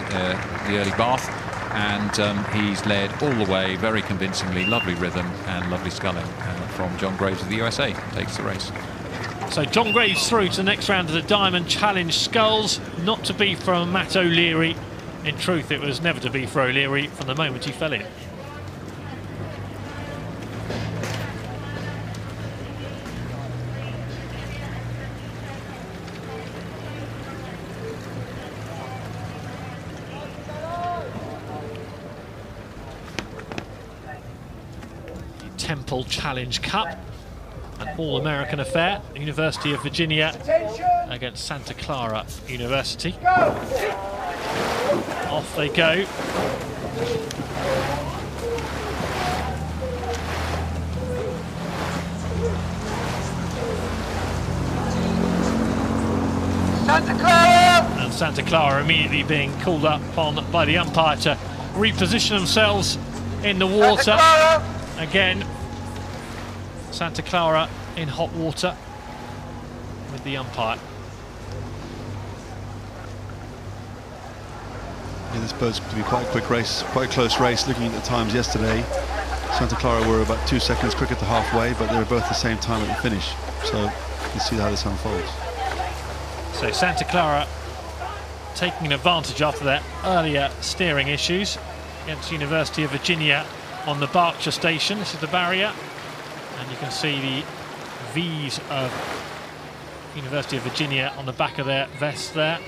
the early bath. And he's led all the way very convincingly. Lovely rhythm and lovely sculling from John Graves of the USA. Takes the race. So John Graves through to the next round of the Diamond Challenge Sculls. Not to be from Matt O'Leary. In truth, it was never to be for O'Leary from the moment he fell in. Temple Challenge Cup, an all-American affair. University of Virginia against Santa Clara University. Off they go. Santa Clara! And Santa Clara immediately being called up on by the umpire to reposition themselves in the water. Again, Santa Clara in hot water with the umpire. Yeah, this supposed to be quite a quick race, quite a close race. Looking at the times yesterday, Santa Clara were about 2 seconds quicker to halfway, but they were both the same time at the finish. So you can see how this unfolds. So Santa Clara taking an advantage after their earlier steering issues against University of Virginia on the Berkshire station. This is the barrier, and you can see the V's of University of Virginia on the back of their vests there,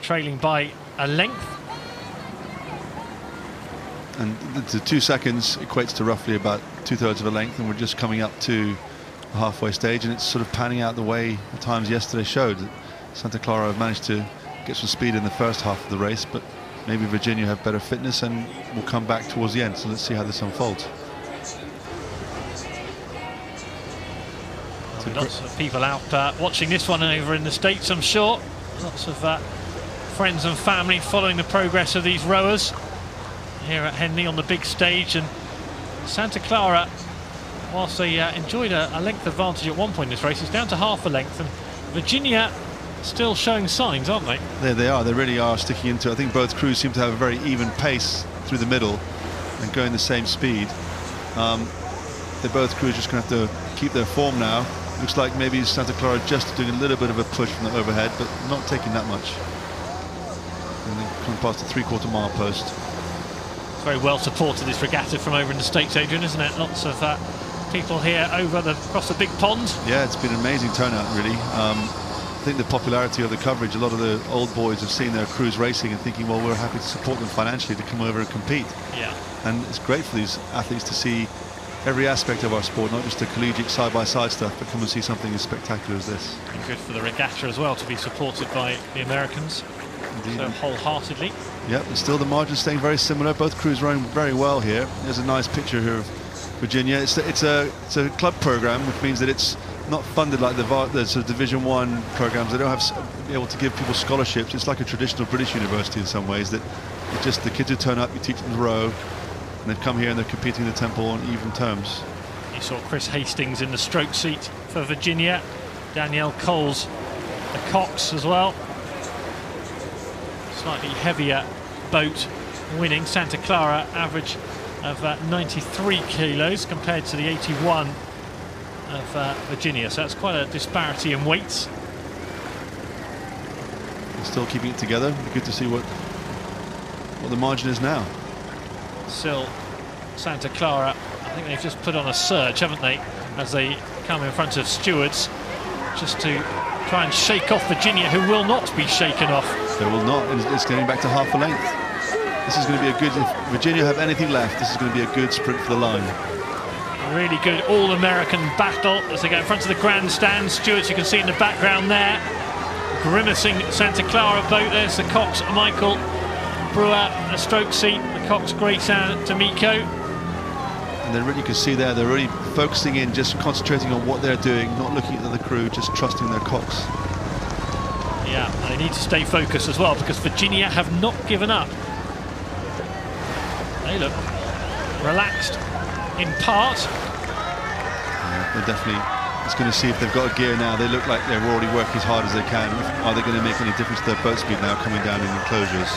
trailing by a length. And the 2 seconds equates to roughly about 2/3 of a length, and we're just coming up to the halfway stage, and it's sort of panning out the way the times yesterday showed. Santa Clara have managed to get some speed in the first half of the race, but maybe Virginia have better fitness and will come back towards the end. So let's see how this unfolds. Lots of people out watching this one over in the States, I'm sure. Lots of friends and family following the progress of these rowers here at Henley on the big stage. And Santa Clara, whilst they enjoyed a length advantage at one point in this race, it's down to half a length. And Virginia still showing signs, aren't they? There they are. They really are sticking into. I think both crews seem to have a very even pace through the middle and going the same speed. They're both crews just going to have to keep their form now. Looks like maybe Santa Clara just doing a little bit of a push from the overhead, but not taking that much. And then coming past the 3/4 mile post. Very well supported, this regatta from over in the States, Adrian, isn't it? Lots of people here across the big pond. Yeah, it's been an amazing turnout, really. I think the popularity of the coverage, a lot of the old boys have seen their crews racing and thinking, well, we're happy to support them financially to come over and compete. Yeah. And it's great for these athletes to see every aspect of our sport, not just the collegiate side-by-side stuff, but come and see something as spectacular as this. And good for the regatta as well to be supported by the Americans. Indeed. So wholeheartedly. Yep, and still the margins staying very similar. Both crews rowing very well here. There's a nice picture here of Virginia. It's a club program, which means that it's not funded like the sort of Division 1 programs. They don't be able to give people scholarships. It's like a traditional British university in some ways, that it's just the kids who turn up, you teach them to row, and they've come here and they're competing in the Temple on even terms. You saw Chris Hastings in the stroke seat for Virginia. Danielle Coles, the Cox as well. Slightly heavier boat winning. Santa Clara average of 93 kilos compared to the 81 of Virginia. So that's quite a disparity in weights. They're still keeping it together. Good to see what the margin is now. Still, Santa Clara, I think they've just put on a surge, haven't they, as they come in front of Stewards, just to try and shake off Virginia, who will not be shaken off. They will not, and it's getting back to half a length. This is going to be a good, if Virginia have anything left, this is going to be a good sprint for the line. A really good all-American battle as they go in front of the grandstand. Stewards, you can see in the background there, grimacing Santa Clara boat. There's the Cox Michael Brewer, the stroke seat, the Cox Grace D'Amico. And then really you can see there, they're really focusing in, just concentrating on what they're doing, not looking at the crew, just trusting their Cox. Yeah, and they need to stay focused as well, because Virginia have not given up. They look relaxed in part. Yeah, they're definitely, it's going to see if they've got a gear now. They look like they're already working as hard as they can. Are they going to make any difference to their boat speed now coming down in enclosures?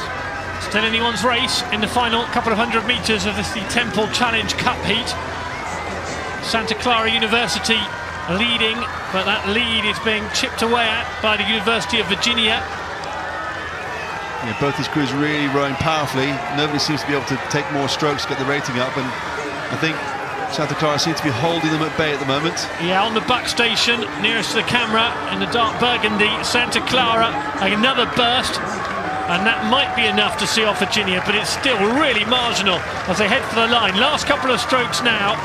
Still anyone's race in the final couple of 100 metres of this, the Temple Challenge Cup heat. Santa Clara University leading, but that lead is being chipped away at by the University of Virginia. Yeah, both these crews really rowing powerfully. Nobody seems to be able to take more strokes to get the rating up, and I think Santa Clara seems to be holding them at bay at the moment. Yeah, on the buck station, nearest to the camera, in the dark burgundy, Santa Clara, another burst. And that might be enough to see off Virginia, but it's still really marginal as they head for the line. Last couple of strokes now,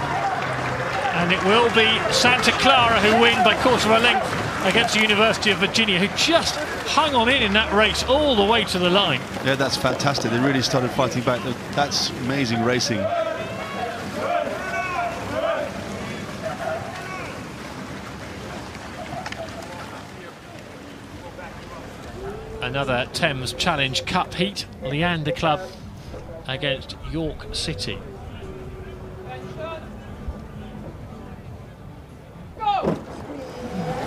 and it will be Santa Clara who win by quarter of a length against the University of Virginia, who just hung on in that race all the way to the line. Yeah, that's fantastic. They really started fighting back. That's amazing racing. Another Thames Challenge Cup heat, Leander Club against York City.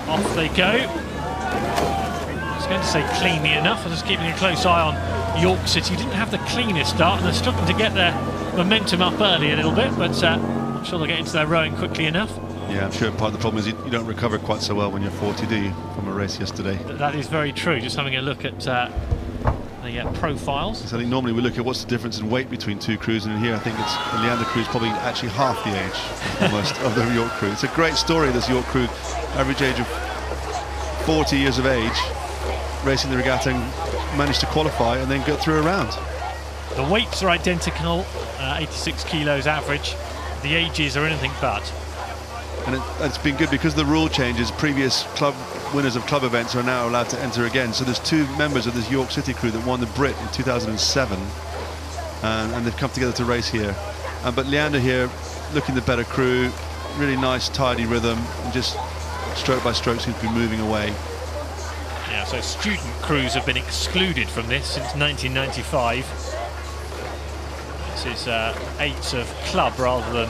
Off they go. I was going to say cleanly enough. I'm just keeping a close eye on York City. Didn't have the cleanest start, and they're struggling to get their momentum up early a little bit, but I'm sure they'll get into their rowing quickly enough. Yeah, I'm sure part of the problem is you don't recover quite so well when you're 40, do you, from a race yesterday? That is very true. Just having a look at the profiles. So I think normally we look at what's the difference in weight between two crews, and here I think it's the Leander crew is probably actually half the age almost of the York crew. It's a great story, this York crew, average age of 40 years of age, racing the regatta and managed to qualify and then go through a round. The weights are identical, 86 kilos average. The ages are anything but. And it's been good because the rule changes. Previous club winners of club events are now allowed to enter again. So there's two members of this York City crew that won the Brit in 2007, and they've come together to race here. But Leander here, looking the better crew, really nice, tidy rhythm, and just stroke by stroke seems to be moving away. Yeah, so student crews have been excluded from this since 1995. This is 8 of club rather than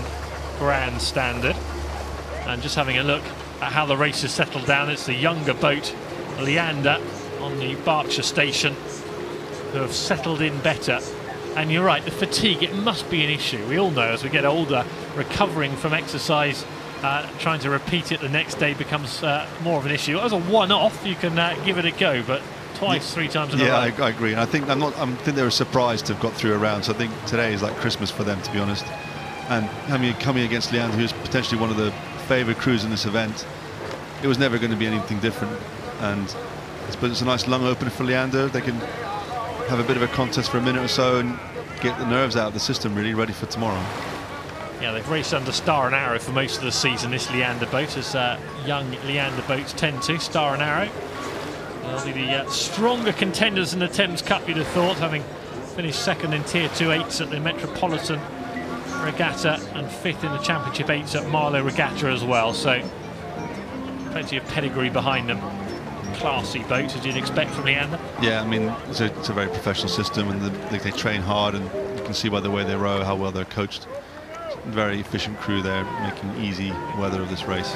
grand standard. And just having a look at how the race has settled down, it's the younger boat, Leander, on the Berkshire station, who have settled in better. And you're right, the fatigue, it must be an issue. We all know as we get older, recovering from exercise, trying to repeat it the next day becomes more of an issue. As a one-off, you can give it a go, but twice, 3 times in a row. Yeah, I agree. And I think they were surprised to have got through a round. So I think today is like Christmas for them, to be honest. And coming against Leander, who's potentially one of the favourite crews in this event, it was never going to be anything different. And I suppose it's a nice long opener for Leander. They can have a bit of a contest for a minute or so and get the nerves out of the system, really ready for tomorrow. Yeah, they've raced under Star and Arrow for most of the season, this Leander boat, as young Leander boats tend to. Star and Arrow, they'll be the stronger contenders in the Thames Cup, you'd have thought, having finished second in Tier 2 8s at the Metropolitan Regatta and 5th in the Championship 8s at Marlow Regatta as well. So plenty of pedigree behind them. Classy boat, as you'd expect from Leander. Yeah, I mean, it's a very professional system, and they train hard, and you can see by the way they row how well they're coached. Very efficient crew there, making easy weather of this race.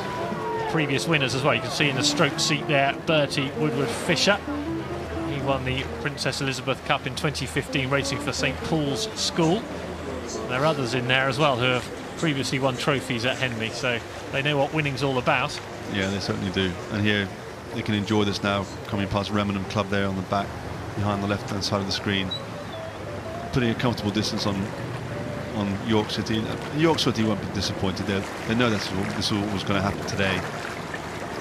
Previous winners as well. You can see in the stroke seat there, Bertie Woodward Fisher. He won the Princess Elizabeth Cup in 2015, racing for St Paul's School. There are others in there as well who have previously won trophies at Henley, so they know what winning's all about. Yeah, they certainly do. And here, they can enjoy this now, coming past Remnant Club there on the back, behind the left-hand side of the screen, putting a comfortable distance on York City. York City won't be disappointed. They know this is what was going to happen today.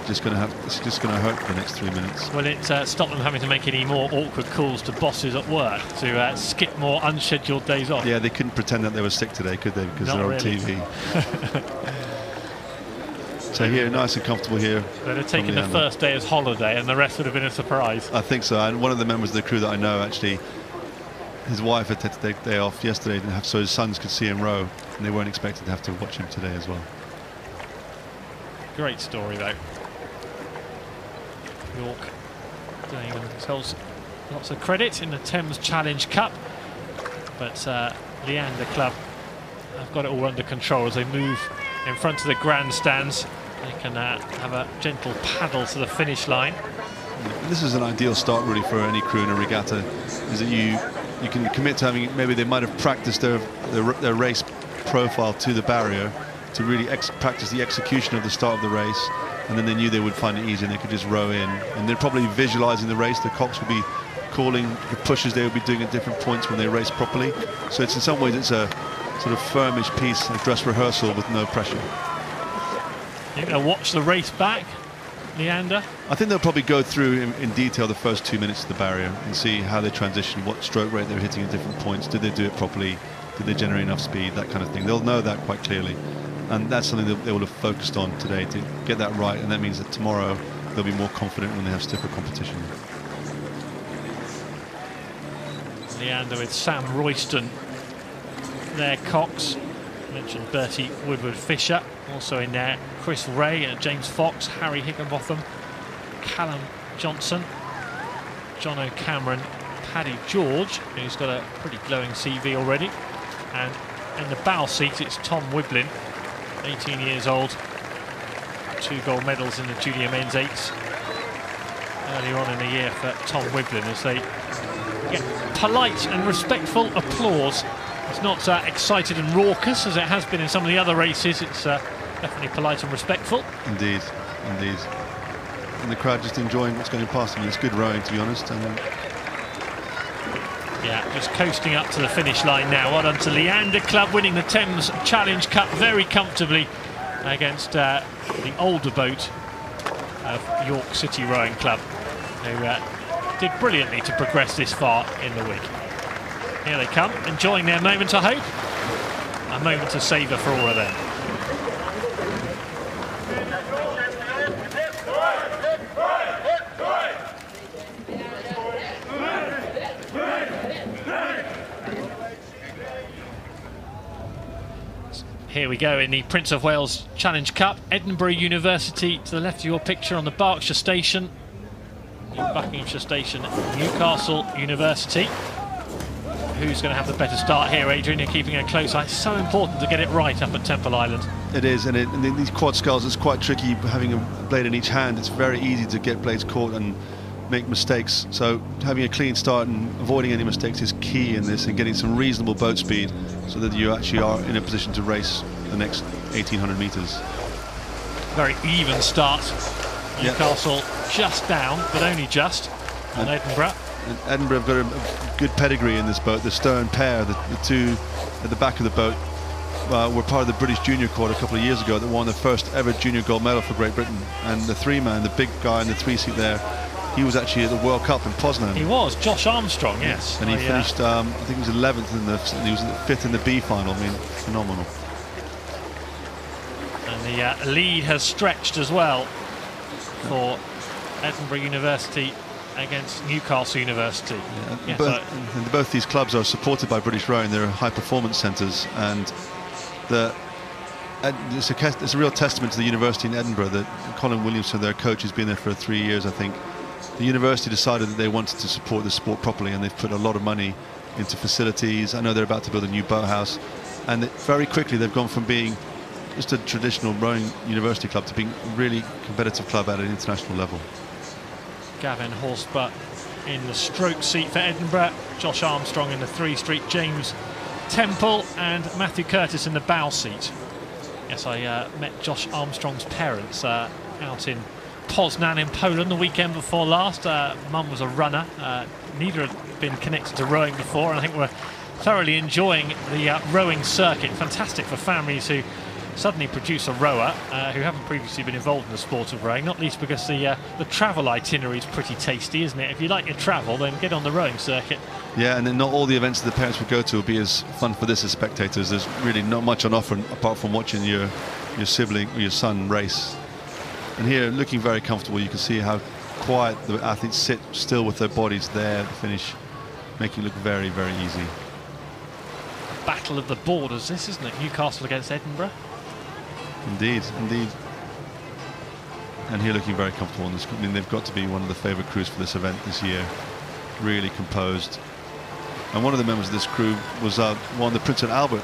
It's just going to hurt for the next 3 minutes. Will it stop them having to make any more awkward calls to bosses at work to skip more unscheduled days off? Yeah, they couldn't pretend that they were sick today, could they? Because they're on TV. So here, nice and comfortable here. They'd have taken the first day as holiday, and the rest would have been a surprise. I think so. And one of the members of the crew that I know, actually, his wife had to take the day off yesterday, so his sons could see him row, and they weren't expected to have to watch him today as well. Great story, though. York doing themselves lots of credit in the Thames Challenge Cup, but Leander Club have got it all under control as they move in front of the grandstands. They can have a gentle paddle to the finish line. This is an ideal start really for any crew in a regatta, is that you can commit to having, maybe they might have practiced their race profile to the barrier to really practice the execution of the start of the race, and then they knew they would find it easy and they could just row in, and they're probably visualizing the race. The cocks will be calling the pushes they will be doing at different points when they race properly. So it's, in some ways, it's a sort of firmish piece, a dress rehearsal with no pressure. You're going to watch the race back, Leander? I think they'll probably go through in detail the first 2 minutes of the barrier and see how they transition, what stroke rate they're hitting at different points. Did they do it properly? Did they generate enough speed? That kind of thing. They'll know that quite clearly. And that's something that they will have focused on today, to get that right. And that means that tomorrow they'll be more confident when they have stiffer competition. Leander with Sam Royston, their cocks. Mentioned Bertie Woodward-Fisher. Also in there, Chris Ray, James Fox, Harry Higginbotham, Callum Johnson, John O'Cameron, Paddy George, who's got a pretty glowing CV already. And in the bow seat, it's Tom Wiblin, 18 years old, 2 gold medals in the junior men's eights earlier on in the year for Tom Wiblin, as they get polite and respectful applause. It's not excited and raucous as it has been in some of the other races. It's definitely polite and respectful. Indeed, indeed. And the crowd just enjoying what's going past them. It's good rowing, to be honest. Yeah, just coasting up to the finish line now. Well done to Leander Club, winning the Thames Challenge Cup very comfortably against the older boat of York City Rowing Club, who did brilliantly to progress this far in the week. Here they come, enjoying their moment of hope. A moment to savour for all of them. Here we go in the Prince of Wales Challenge Cup. Edinburgh University to the left of your picture on the Berkshire Station. Buckinghamshire Station, Newcastle University. Who's going to have the better start here, Adrian? You're keeping a close eye. It's so important to get it right up at Temple Island. It is, and in these quad sculls, it's quite tricky having a blade in each hand. It's very easy to get blades caught and make mistakes. So having a clean start and avoiding any mistakes is key in this, and getting some reasonable boat speed so that you actually are in a position to race the next 1,800 metres. Very even start. Newcastle just down, but only just, on Edinburgh. And Edinburgh have got a good pedigree in this boat. The stern pair, the two at the back of the boat, were part of the British junior quad a couple of years ago that won the first ever junior gold medal for Great Britain. And the 3-man, the big guy in the 3-seat there, he was actually at the World Cup in Poznan. He was, Josh Armstrong, yes. And he finished, I think he was 11th and he was 5th in the B final. I mean, phenomenal. And the lead has stretched as well for Edinburgh University against Newcastle University. Both these clubs are supported by British Rowing. They're high performance centres, and it's a real testament to the university in Edinburgh that Colin Williamson, their coach, has been there for 3 years, I think. The university decided that they wanted to support the sport properly, and they've put a lot of money into facilities. I know they're about to build a new boathouse, and very quickly they've gone from being just a traditional rowing university club to being a really competitive club at an international level. Gavin Horsbutt in the stroke seat for Edinburgh, Josh Armstrong in the 3-street, James Temple and Matthew Curtis in the bow seat. Yes, I met Josh Armstrong's parents out in Poznan in Poland the weekend before last. Mum was a runner. Neither had been connected to rowing before, and I think we're thoroughly enjoying the rowing circuit. Fantastic for families who suddenly produce a rower who haven't previously been involved in the sport of rowing, not least because the travel itinerary is pretty tasty, isn't it? If you like your travel, then get on the rowing circuit. Yeah, and then not all the events that the parents would go to will be as fun for this as spectators. There's really not much on offer apart from watching your sibling or your son race. And here, looking very comfortable, you can see how quiet the athletes sit still with their bodies there at the finish, making it look very, very easy. Battle of the borders, this, isn't it? Newcastle against Edinburgh. Indeed, indeed. And here looking very comfortable on this. I mean, they've got to be one of the favourite crews for this event this year. Really composed. And one of the members of this crew was won the Prince of Albert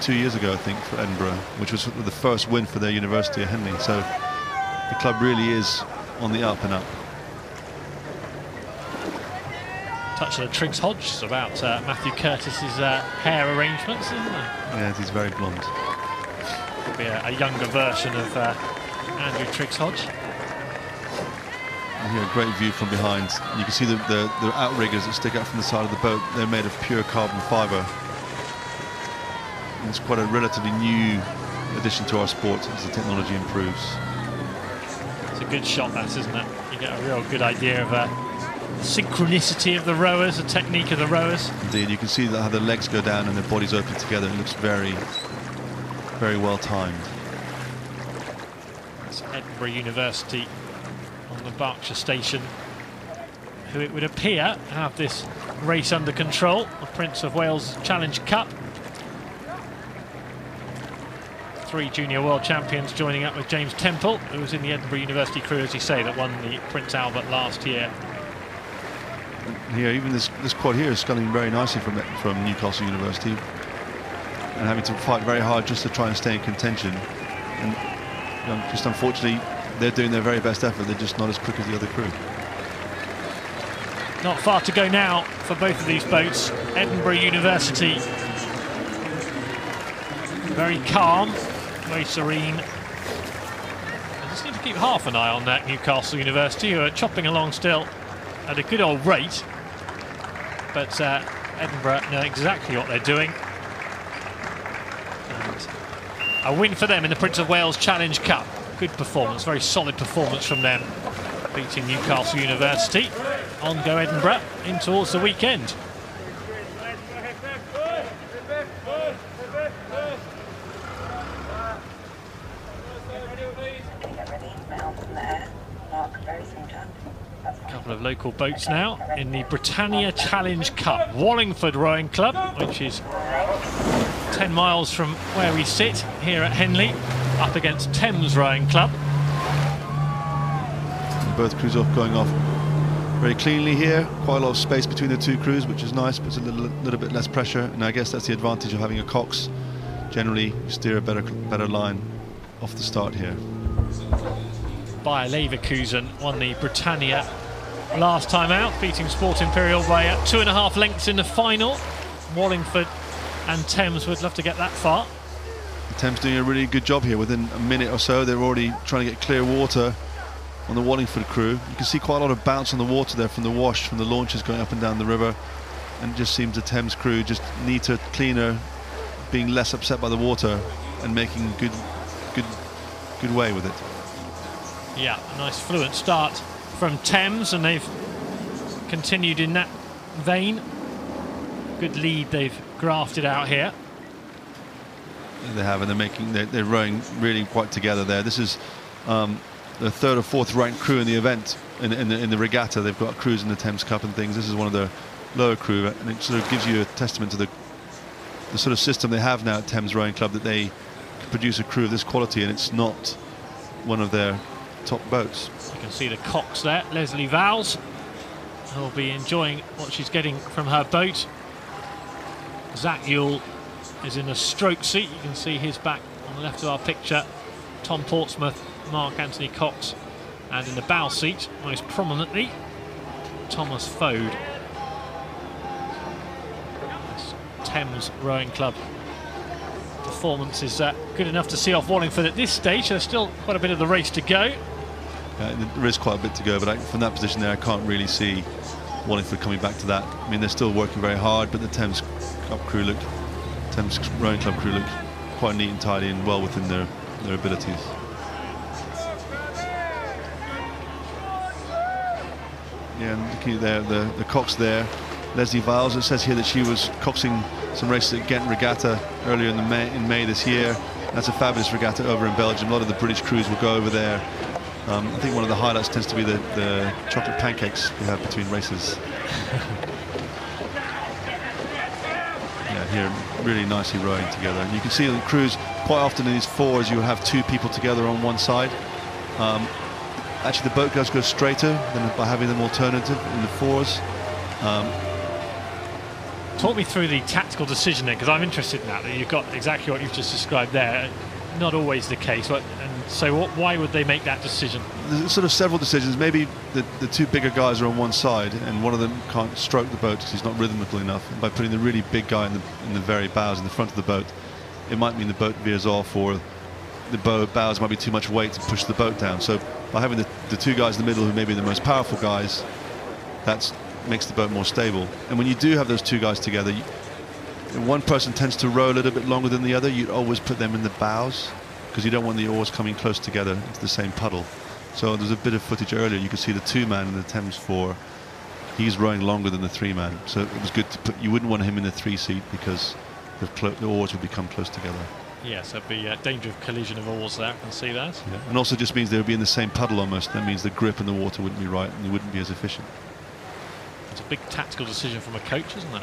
2 years ago, I think, for Edinburgh, which was the first win for their university at Henley. So the club really is on the up and up. Touch of the Triggs Hodge about Matthew Curtis's hair arrangements, isn't there? Yeah, he's very blonde. Could be a younger version of Andrew Triggs Hodge. And here, a great view from behind. You can see the outriggers that stick out from the side of the boat. They're made of pure carbon fibre. And it's quite a relatively new addition to our sport as the technology improves. It's a good shot, that, isn't it? You get a real good idea of the synchronicity of the rowers, the technique of the rowers. Indeed, you can see how the legs go down and their bodies open together. It looks very, very well timed. It's Edinburgh University on the Berkshire station, who it would appear have this race under control. The Prince of Wales Challenge Cup. 3 junior world champions joining up with James Temple, who was in the Edinburgh University crew, as you say, that won the Prince Albert last year. Here, even this quad here is sculling very nicely from Newcastle University, and having to fight very hard just to try and stay in contention. And just unfortunately, they're doing their very best effort. They're just not as quick as the other crew. Not far to go now for both of these boats. Edinburgh University, very calm, very serene. I just need to keep half an eye on that Newcastle University, who are chopping along still at a good old rate. But Edinburgh know exactly what they're doing. And a win for them in the Prince of Wales Challenge Cup. Good performance, very solid performance from them, beating Newcastle University. On go Edinburgh in towards the weekend. A couple of local boats now in the Britannia Challenge Cup. Wallingford Rowing Club, which is 10 miles from where we sit here at Henley, up against Thames Rowing Club. Both crews going off very cleanly here. Quite a lot of space between the two crews, which is nice, puts a little bit less pressure. And I guess that's the advantage of having a cox. Generally, you steer a better line off the start here. Bayer Leverkusen won the Britannia last time out, beating Sport Imperial by 2.5 lengths in the final. Wallingford and Thames would love to get that far. Thames doing a really good job here. Within a minute or so, they're already trying to get clear water on the Wallingford crew. You can see quite a lot of bounce on the water there from the wash, from the launches going up and down the river. And it just seems the Thames crew just neater, cleaner, being less upset by the water and making good way with it. Yeah, a nice fluent start from Thames, and they've continued in that vein. Good lead they've grafted out here. They have, and they're rowing really quite together there. This is the 3rd or 4th ranked crew in the event, in the regatta. They've got crews in the Thames Cup and things. This is one of the lower crew, and it sort of gives you a testament to the sort of system they have now at Thames Rowing Club, that they can produce a crew of this quality, and it's not one of their top boats. You can see the cox there, Leslie Vowles, who'll be enjoying what she's getting from her boat. Zach Ewell is in a stroke seat. You can see his back on the left of our picture. Tom Portsmouth, Mark Anthony Cox, and in the bow seat, most prominently, Thomas Fode. This Thames Rowing Club performance is good enough to see off Wallingford at this stage. There's still quite a bit of the race to go. There is quite a bit to go, but from that position there, I can't really see Wallingford coming back to that. I mean, they're still working very hard, but the Thames Rowing Club crew look quite neat and tidy and well within their abilities. Yeah, and looking at the cox there, Leslie Viles. It says here that she was coxing some races at Ghent Regatta earlier in May this year. That's a fabulous regatta over in Belgium. A lot of the British crews will go over there. I think one of the highlights tends to be the chocolate pancakes we have between races. Yeah, here really nicely rowing together. And you can see the crews quite often in these fours. You will have two people together on one side. Actually, the boat does go straighter than by having them alternative in the fours. Talk me through the tactical decision there, because I'm interested in that. You've got exactly what you've just described there. Not always the case. Why would they make that decision? There's sort of several decisions. Maybe the two bigger guys are on one side, and one of them can't stroke the boat because he's not rhythmical enough. And by putting the really big guy in the very bows in the front of the boat, it might mean the boat veers off, or the bows might be too much weight to push the boat down. So by having the two guys in the middle, who may be the most powerful guys, that makes the boat more stable. And when you do have those two guys together, one person tends to row a little bit longer than the other. You'd always put them in the bows because you don't want the oars coming close together into the same puddle. So there's a bit of footage earlier. You could see the two-man in the Thames 4. He's rowing longer than the three-man. So it was good to put. You wouldn't want him in the three-seat because the oars would become close together. Yes, there'd be a danger of collision of oars there. I can see that. Yeah. And also just means they would be in the same puddle almost. That means the grip in the water wouldn't be right and they wouldn't be as efficient. It's a big tactical decision from a coach, isn't it?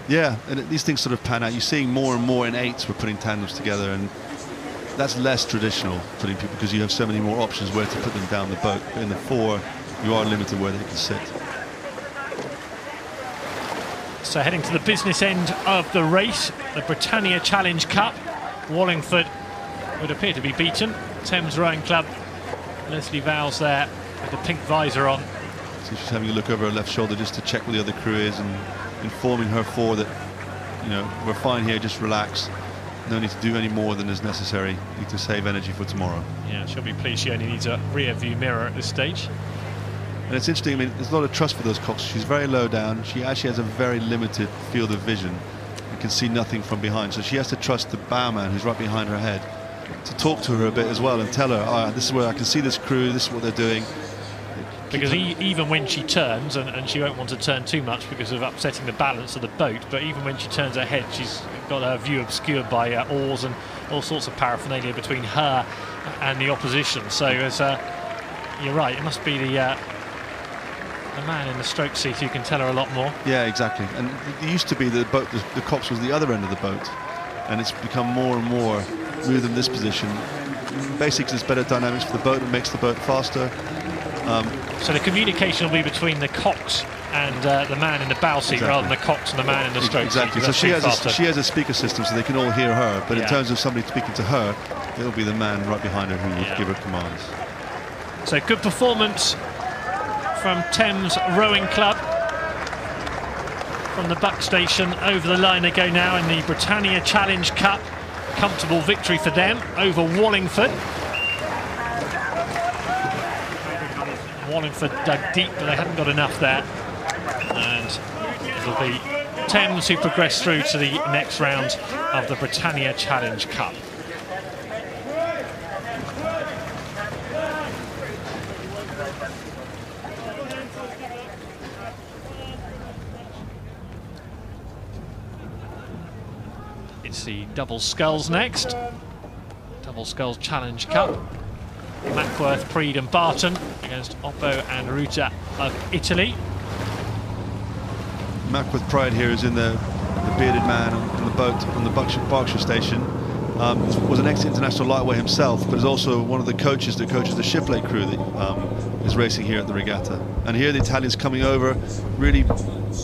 Yeah, and these things sort of pan out. You're seeing more and more in eights we're putting tandems together, and that's less traditional putting people because you have so many more options where to put them down the boat. But in the four, you are limited where they can sit. So heading to the business end of the race, the Britannia Challenge Cup. Wallingford would appear to be beaten. Thames Rowing Club, Leslie Vowles there with the pink visor on. So she's having a look over her left shoulder just to check where the other crew is and informing her four that, you know, we're fine here, just relax. No need to do any more than is necessary. Need to save energy for tomorrow. Yeah, she'll be pleased she only needs a rear view mirror at this stage. And it's interesting, I mean, there's a lot of trust for those coxes. She's very low down. She actually has a very limited field of vision and can see nothing from behind. So she has to trust the bowman who's right behind her head to talk to her a bit as well and tell her, oh, this is where I can see this crew, this is what they're doing. Because even when she turns, and she won't want to turn too much because of upsetting the balance of the boat, but even when she turns her head, she's got her view obscured by oars and all sorts of paraphernalia between her and the opposition. So as you're right, it must be the man in the stroke seat who can tell her a lot more. Yeah, exactly. And it used to be the boat, the cox was the other end of the boat, and it's become more and more moved in this position. Basically, it's better dynamics for the boat. It makes the boat faster. So the communication will be between the cox and the man in the bow seat, rather than the cox and the man in the stroke seat. So she has a speaker system so they can all hear her, but in terms of somebody speaking to her, it'll be the man right behind her who will give her commands. So good performance from Thames Rowing Club. From the Buck Station over the line they go now in the Britannia Challenge Cup. Comfortable victory for them over Wallingford. Wallingford dug deep, but they hadn't got enough there. And it'll be Thames who progress through to the next round of the Britannia Challenge Cup. It's the double sculls next. Double sculls Challenge Cup. Mackworth, Preed and Barton against Oppo and Ruta of Italy. Mackworth Pride here is in the bearded man on the boat on the Berkshire station. Was an ex-international lightweight himself, but is also one of the coaches that coaches the Shipley crew that is racing here at the regatta. And here the Italians coming over, really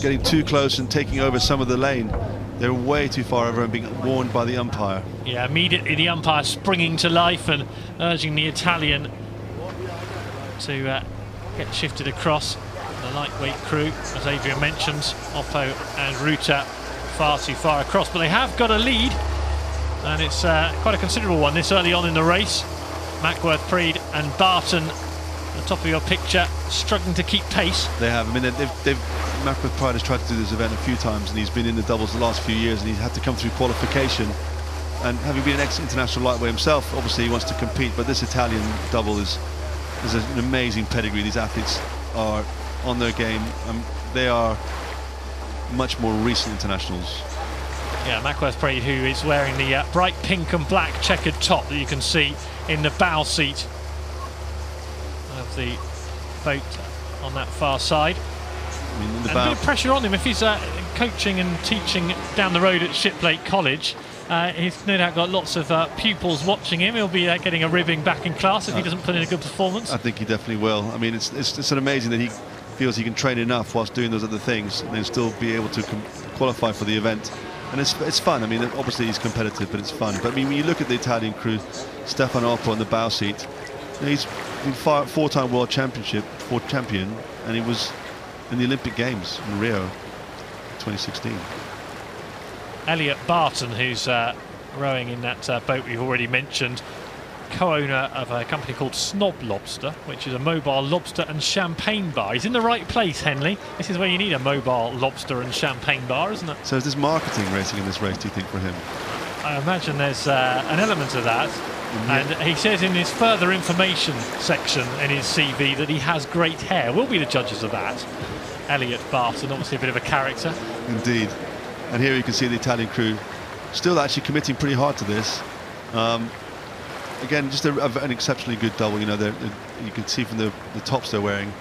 getting too close and taking over some of the lane. They're way too far over and being warned by the umpire. Yeah, immediately the umpire springing to life and urging the Italian to get shifted across. The lightweight crew, as Adrian mentions, Oppo and Ruta far too far across, but they have got a lead, and it's quite a considerable one this early on in the race. Mackworth, Preed and Barton the top of your picture, struggling to keep pace. They have. I mean, Mackworth Pride has tried to do this event a few times, and he's been in the doubles the last few years, and he's had to come through qualification. And having been an ex-international lightweight himself, obviously he wants to compete, but this Italian double is an amazing pedigree. These athletes are on their game, and they are much more recent internationals. Yeah, Mackworth Pride, who is wearing the bright pink and black checkered top that you can see in the bow seat of the boat on that far side. I mean, and a bit of pressure on him if he's coaching and teaching down the road at Shiplake College. He's no doubt got lots of pupils watching him. He'll be getting a ribbing back in class if he doesn't put in a good performance. I think he definitely will. I mean, it's amazing that he feels he can train enough whilst doing those other things and then still be able to qualify for the event. And it's fun. I mean, obviously he's competitive, but it's fun. But I mean, when you look at the Italian crew, Stefano Oppo on the bow seat, he's been four-time world champion, and he was in the Olympic Games in Rio 2016. Elliot Barton, who's rowing in that boat we've already mentioned, co-owner of a company called Snob Lobster, which is a mobile lobster and champagne bar. He's in the right place, Henley. This is where you need a mobile lobster and champagne bar, isn't it? So is this marketing racing in this race, do you think, for him? I imagine there's an element of that. And he says in his further information section in his CV that he has great hair. We'll be the judges of that. Elliot Barton, obviously a bit of a character. Indeed. And here you can see the Italian crew still actually committing pretty hard to this. Again, just an exceptionally good double. You know, you can see from the tops they're wearing,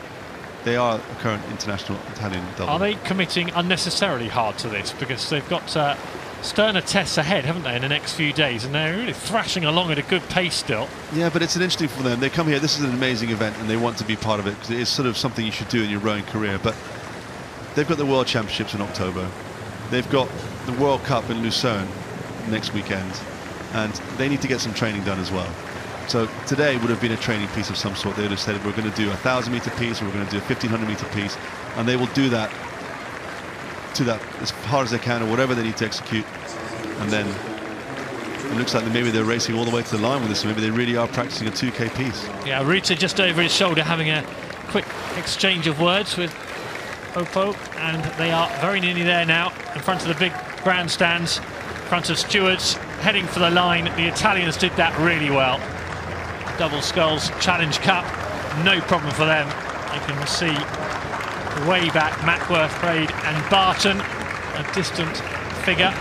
they are a current international Italian double. Are they committing unnecessarily hard to this? Because they've got sterner tests ahead, haven't they, in the next few days, and they're really thrashing along at a good pace still. Yeah, but it's an interesting for them. They come here, this is an amazing event, and they want to be part of it, because it is sort of something you should do in your rowing career. But they've got the World Championships in October. They've got the World Cup in Lucerne next weekend, and they need to get some training done as well. So today would have been a training piece of some sort. They would have said, we're going to do a 1,000-metre piece, or we're going to do a 1,500-metre piece, and they will do that to that as hard as they can, or whatever they need to execute. And then it looks like maybe they're racing all the way to the line with this. Maybe they really are practicing a 2K piece. Yeah, Rita just over his shoulder having a quick exchange of words with Oppo, and they are very nearly there now in front of the big grandstands, in front of stewards heading for the line. The Italians did that really well. Double Sculls Challenge Cup, no problem for them. You can see way back Mackworth, Prade and Barton, a distant figure.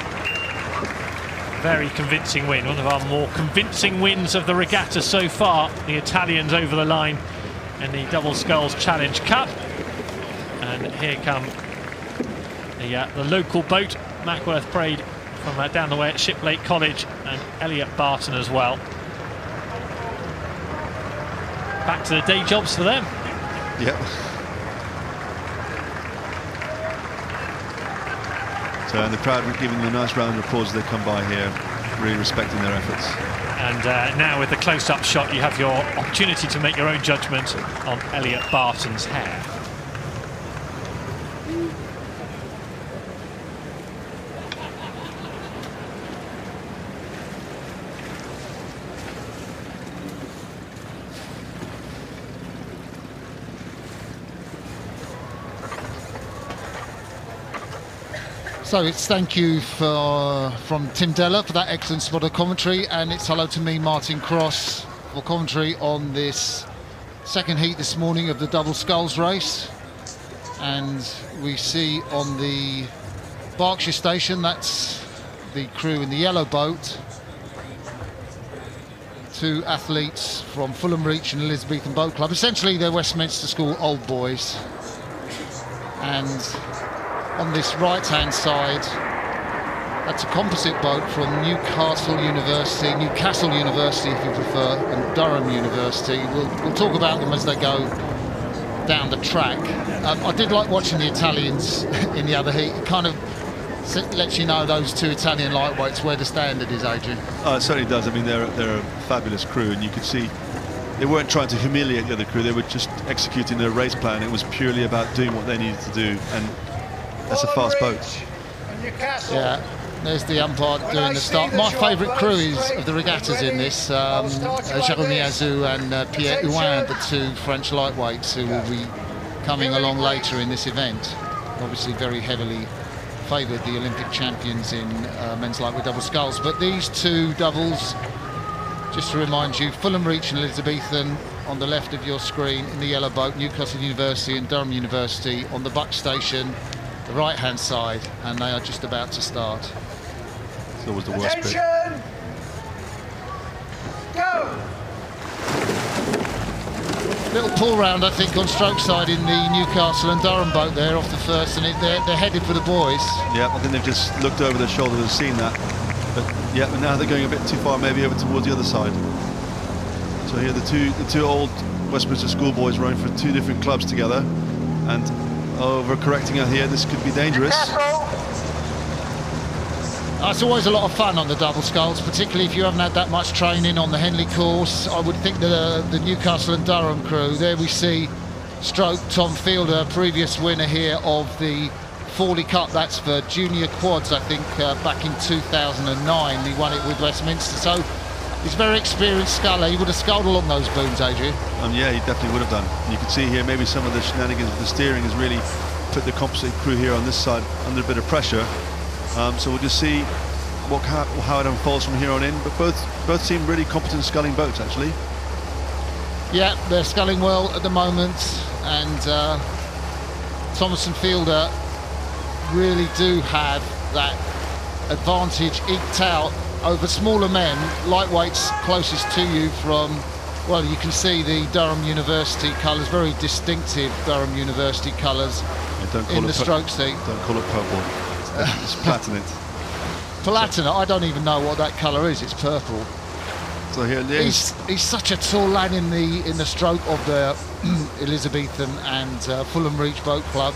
Very convincing win, one of our more convincing wins of the regatta so far. The Italians over the line in the Double Sculls Challenge Cup. And here come the local boat, Mackworth Prade from down the way at Shiplake College, and Elliot Barton as well. Back to the day jobs for them. Yep. So, and the crowd were giving them a nice round of applause as they come by here, really respecting their efforts. And now with the close-up shot, you have your opportunity to make your own judgment on Elliot Barton's hair. So it's thank you from Tim Della for that excellent spot of commentary, and it's hello to me, Martin Cross, for commentary on this second heat this morning of the Double Sculls race. And we see on the Berkshire station, that's the crew in the yellow boat, two athletes from Fulham Reach and Elizabethan Boat Club. Essentially they're Westminster School old boys. And on this right-hand side, that's a composite boat from Newcastle University if you prefer, and Durham University. We'll talk about them as they go down the track. I did like watching the Italians in the other heat. It kind of lets you know, those two Italian lightweights, where the standard is, Adrian. Oh, it certainly does. I mean, they're a fabulous crew, and you could see they weren't trying to humiliate the other crew. They were just executing their race plan. It was purely about doing what they needed to do, and that's a fast boat. Yeah, There's the umpire doing the start. My favourite crew is of the regattas in this, Jérôme Azou and Pierre Houin, the two French lightweights who will be coming along later in this event. Obviously very heavily favoured the Olympic champions in men's lightweight double sculls. But these two doubles, just to remind you, Fulham Reach and Elizabethan on the left of your screen in the yellow boat, Newcastle University and Durham University on the buck station, the right-hand side, and they are just about to start. It's always the worst bit. Attention! Go! Little pull round, I think, on stroke side in the Newcastle and Durham boat there off the first, and they're headed for the boys. Yeah, I think they've just looked over their shoulder and seen that. But yeah, but now they're going a bit too far, maybe over towards the other side. So here the two old Westminster schoolboys rowing for two different clubs together, and over-correcting out here, this could be dangerous. It's always a lot of fun on the double sculls, particularly if you haven't had that much training on the Henley course. I would think that the Newcastle and Durham crew, there we see stroke Tom Fielder, previous winner here of the Fawley Cup. That's for junior quads, I think, back in 2009. He won it with Westminster. So he's a very experienced sculler. He would have sculled along those booms, Adrian. Yeah, he definitely would have done. And you can see here maybe some of the shenanigans with the steering has really put the composite crew here on this side under a bit of pressure. So we'll just see how it unfolds from here on in. But both seem really competent sculling boats, actually. Yeah, they're sculling well at the moment, and Thomas and Fielder really do have that advantage eked out over smaller men, lightweights closest to you from, well, you can see the Durham University colours, very distinctive Durham University colours in the stroke seat. Don't call it purple. It's platinum. Platinum, I don't even know what that colour is. It's purple. So here he's such a tall lad in the stroke of the Elizabethan and Fulham Reach Boat Club.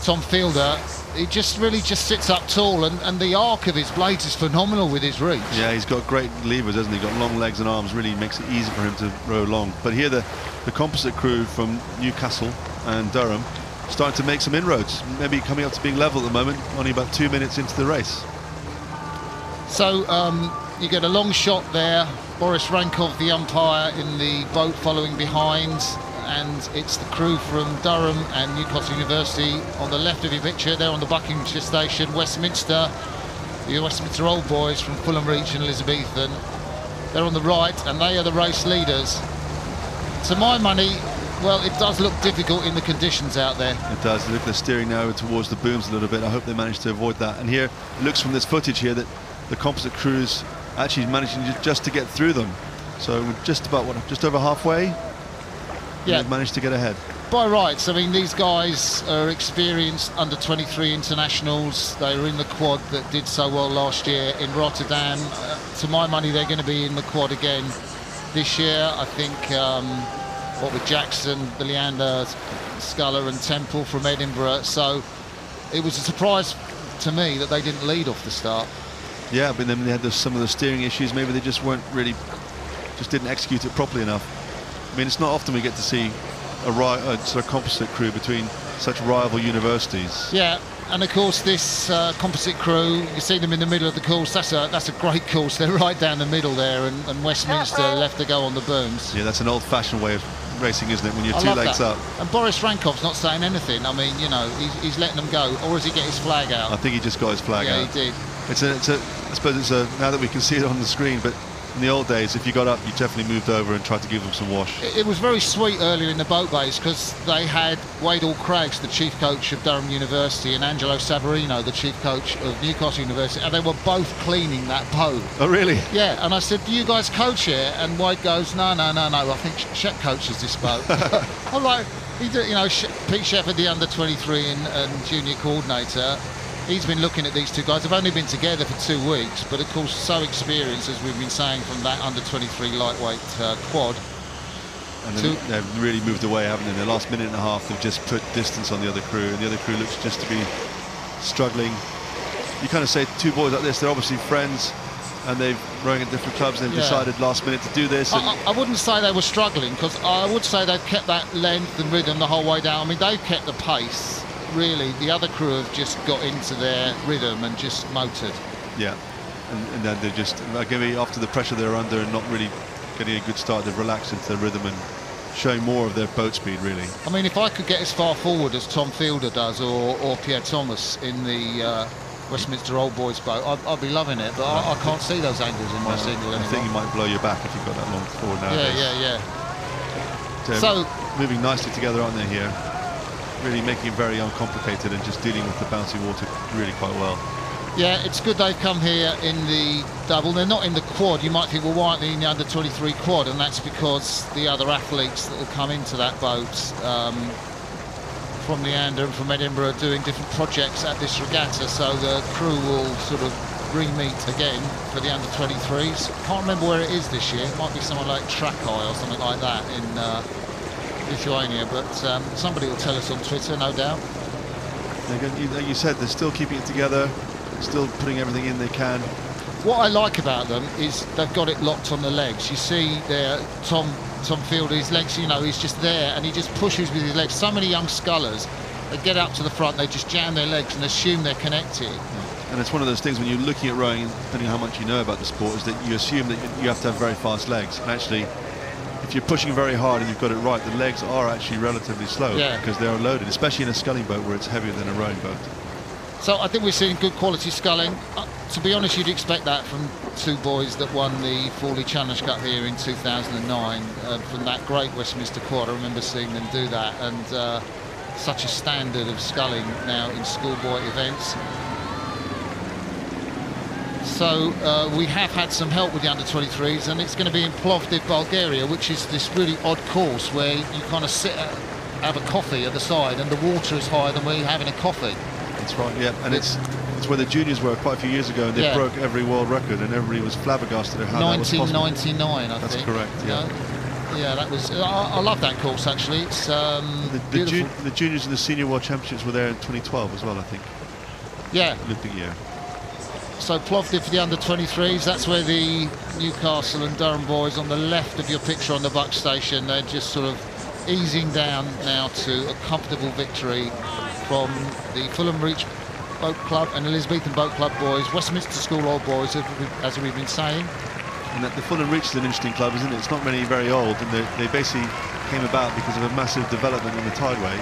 Tom Fielder, he really sits up tall, and the arc of his blades is phenomenal with his reach. Yeah, he's got great levers, hasn't he? Got long legs and arms, really makes it easy for him to row long. But here the composite crew from Newcastle and Durham starting to make some inroads, maybe coming up to being level at the moment, only about 2 minutes into the race. So you get a long shot there, Boris Rankov, the umpire, in the boat following behind, and it's the crew from Durham and Newcastle University on the left of your picture. They're on the Buckinghamshire station. Westminster, the Westminster Old Boys from Fulham Reach and Elizabethan, they're on the right, and they are the race leaders. To my money, well, it does look difficult in the conditions out there. It does. Look, they're steering now towards the booms a little bit. I hope they manage to avoid that. And here, it looks from this footage here that the composite crews actually managing just to get through them. So we're just about, just over halfway? Yeah. They've managed to get ahead. By rights, I mean, these guys are experienced under-23 internationals. They were in the quad that did so well last year in Rotterdam. To my money, they're going to be in the quad again this year. I think, what with Jackson, the Leander, Sculler and Temple from Edinburgh. So it was a surprise to me that they didn't lead off the start. Yeah, but then they had some of the steering issues. Maybe they just didn't execute it properly enough. I mean, it's not often we get to see a sort of composite crew between such rival universities. Yeah, and of course this composite crew, you see them in the middle of the course. That's a great course. They're right down the middle there, and Westminster left to go on the booms. Yeah, that's an old-fashioned way of racing, isn't it? When you're two legs up. And Boris Rankov's not saying anything. I mean, you know, he's letting them go, or does he get his flag out? I think he just got his flag out. Yeah, he did. I suppose it's now that we can see it on the screen, but in the old days, if you got up, you definitely moved over and tried to give them some wash. It was very sweet earlier in the boat base because they had Wade Craggs, the chief coach of Durham University, and Angelo Savarino, the chief coach of Newcastle University, and they were both cleaning that boat. Oh, really? Yeah, and I said, do you guys coach here? And Wade goes, no, I think Shep coaches this boat. I'm like, Pete Shepherd, the under-23 and junior coordinator, he's been looking at these two guys. They've only been together for 2 weeks, but of course so experienced, as we've been saying, from that under-23 lightweight quad. And then they've really moved away, haven't they? In the last minute and a half, they've just put distance on the other crew, and the other crew looks just to be struggling. You kind of say two boys like this, they're obviously friends, and they're rowing at different clubs, and they've decided last minute to do this. I wouldn't say they were struggling, because I would say they've kept that length and rhythm the whole way down. I mean, they've kept the pace. Really, the other crew have just got into their rhythm and just motored. Yeah, and then they're just, again, after the pressure they're under and not really getting a good start, they've relaxed into their rhythm and showing more of their boat speed, really. I mean, if I could get as far forward as Tom Fielder does or Pierre Thomas in the Westminster Old Boys boat, I'd be loving it, but I can't see those angles in my single anymore. I think you might blow your back if you've got that long forward nowadays. Yeah. So moving nicely together, aren't they, here? Really making it very uncomplicated and just dealing with the bouncy water really quite well. Yeah, it's good they've come here in the double. They're not in the quad. You might think, well, why aren't they in the under-23 quad? And that's because the other athletes that will come into that boat from Leander and from Edinburgh are doing different projects at this regatta, so the crew will sort of re-meet again for the under-23s. Can't remember where it is this year. It might be somewhere like Trakai or something like that in Lithuania, but somebody will tell us on Twitter, no doubt. Like you said, they're still keeping it together, still putting everything in they can. What I like about them is they've got it locked on the legs. You see there, Tom Fielder, his legs, you know, he's just there and he just pushes with his legs. So many young scullers, they get up to the front, they just jam their legs and assume they're connected. And it's one of those things when you're looking at rowing, depending on how much you know about the sport, is that you assume that you have to have very fast legs. And actually, if you're pushing very hard and you've got it right, the legs are actually relatively slow because they're loaded, especially in a sculling boat where it's heavier than a rowing boat. So I think we're seeing good quality sculling. To be honest, you'd expect that from two boys that won the Fawley Challenge Cup here in 2009, from that great Westminster quad. I remember seeing them do that, and such a standard of sculling now in schoolboy events. So we have had some help with the under-23s, and it's going to be in Plovdiv, Bulgaria, which is this really odd course where you kind of sit, have a coffee at the side, and the water is higher than where you're having a coffee. That's right, yeah, and it's where the juniors were quite a few years ago, and they broke every world record, and everybody was flabbergasted at how that was possible. 1999, I think. That's correct, yeah. Yeah, that was. I love that course actually. It's the juniors and the senior world championships were there in 2012 as well, I think. Yeah. Olympic year. So Plovdiv for the under-23s. That's where the Newcastle and Durham boys on the left of your picture on the buck station. They're just sort of easing down now to a comfortable victory from the Fulham Reach Boat Club and Elizabethan Boat Club boys, Westminster School Old Boys, as we've been saying. And the Fulham Reach is an interesting club, isn't it? It's not very old, and they basically came about because of a massive development on the Tideway.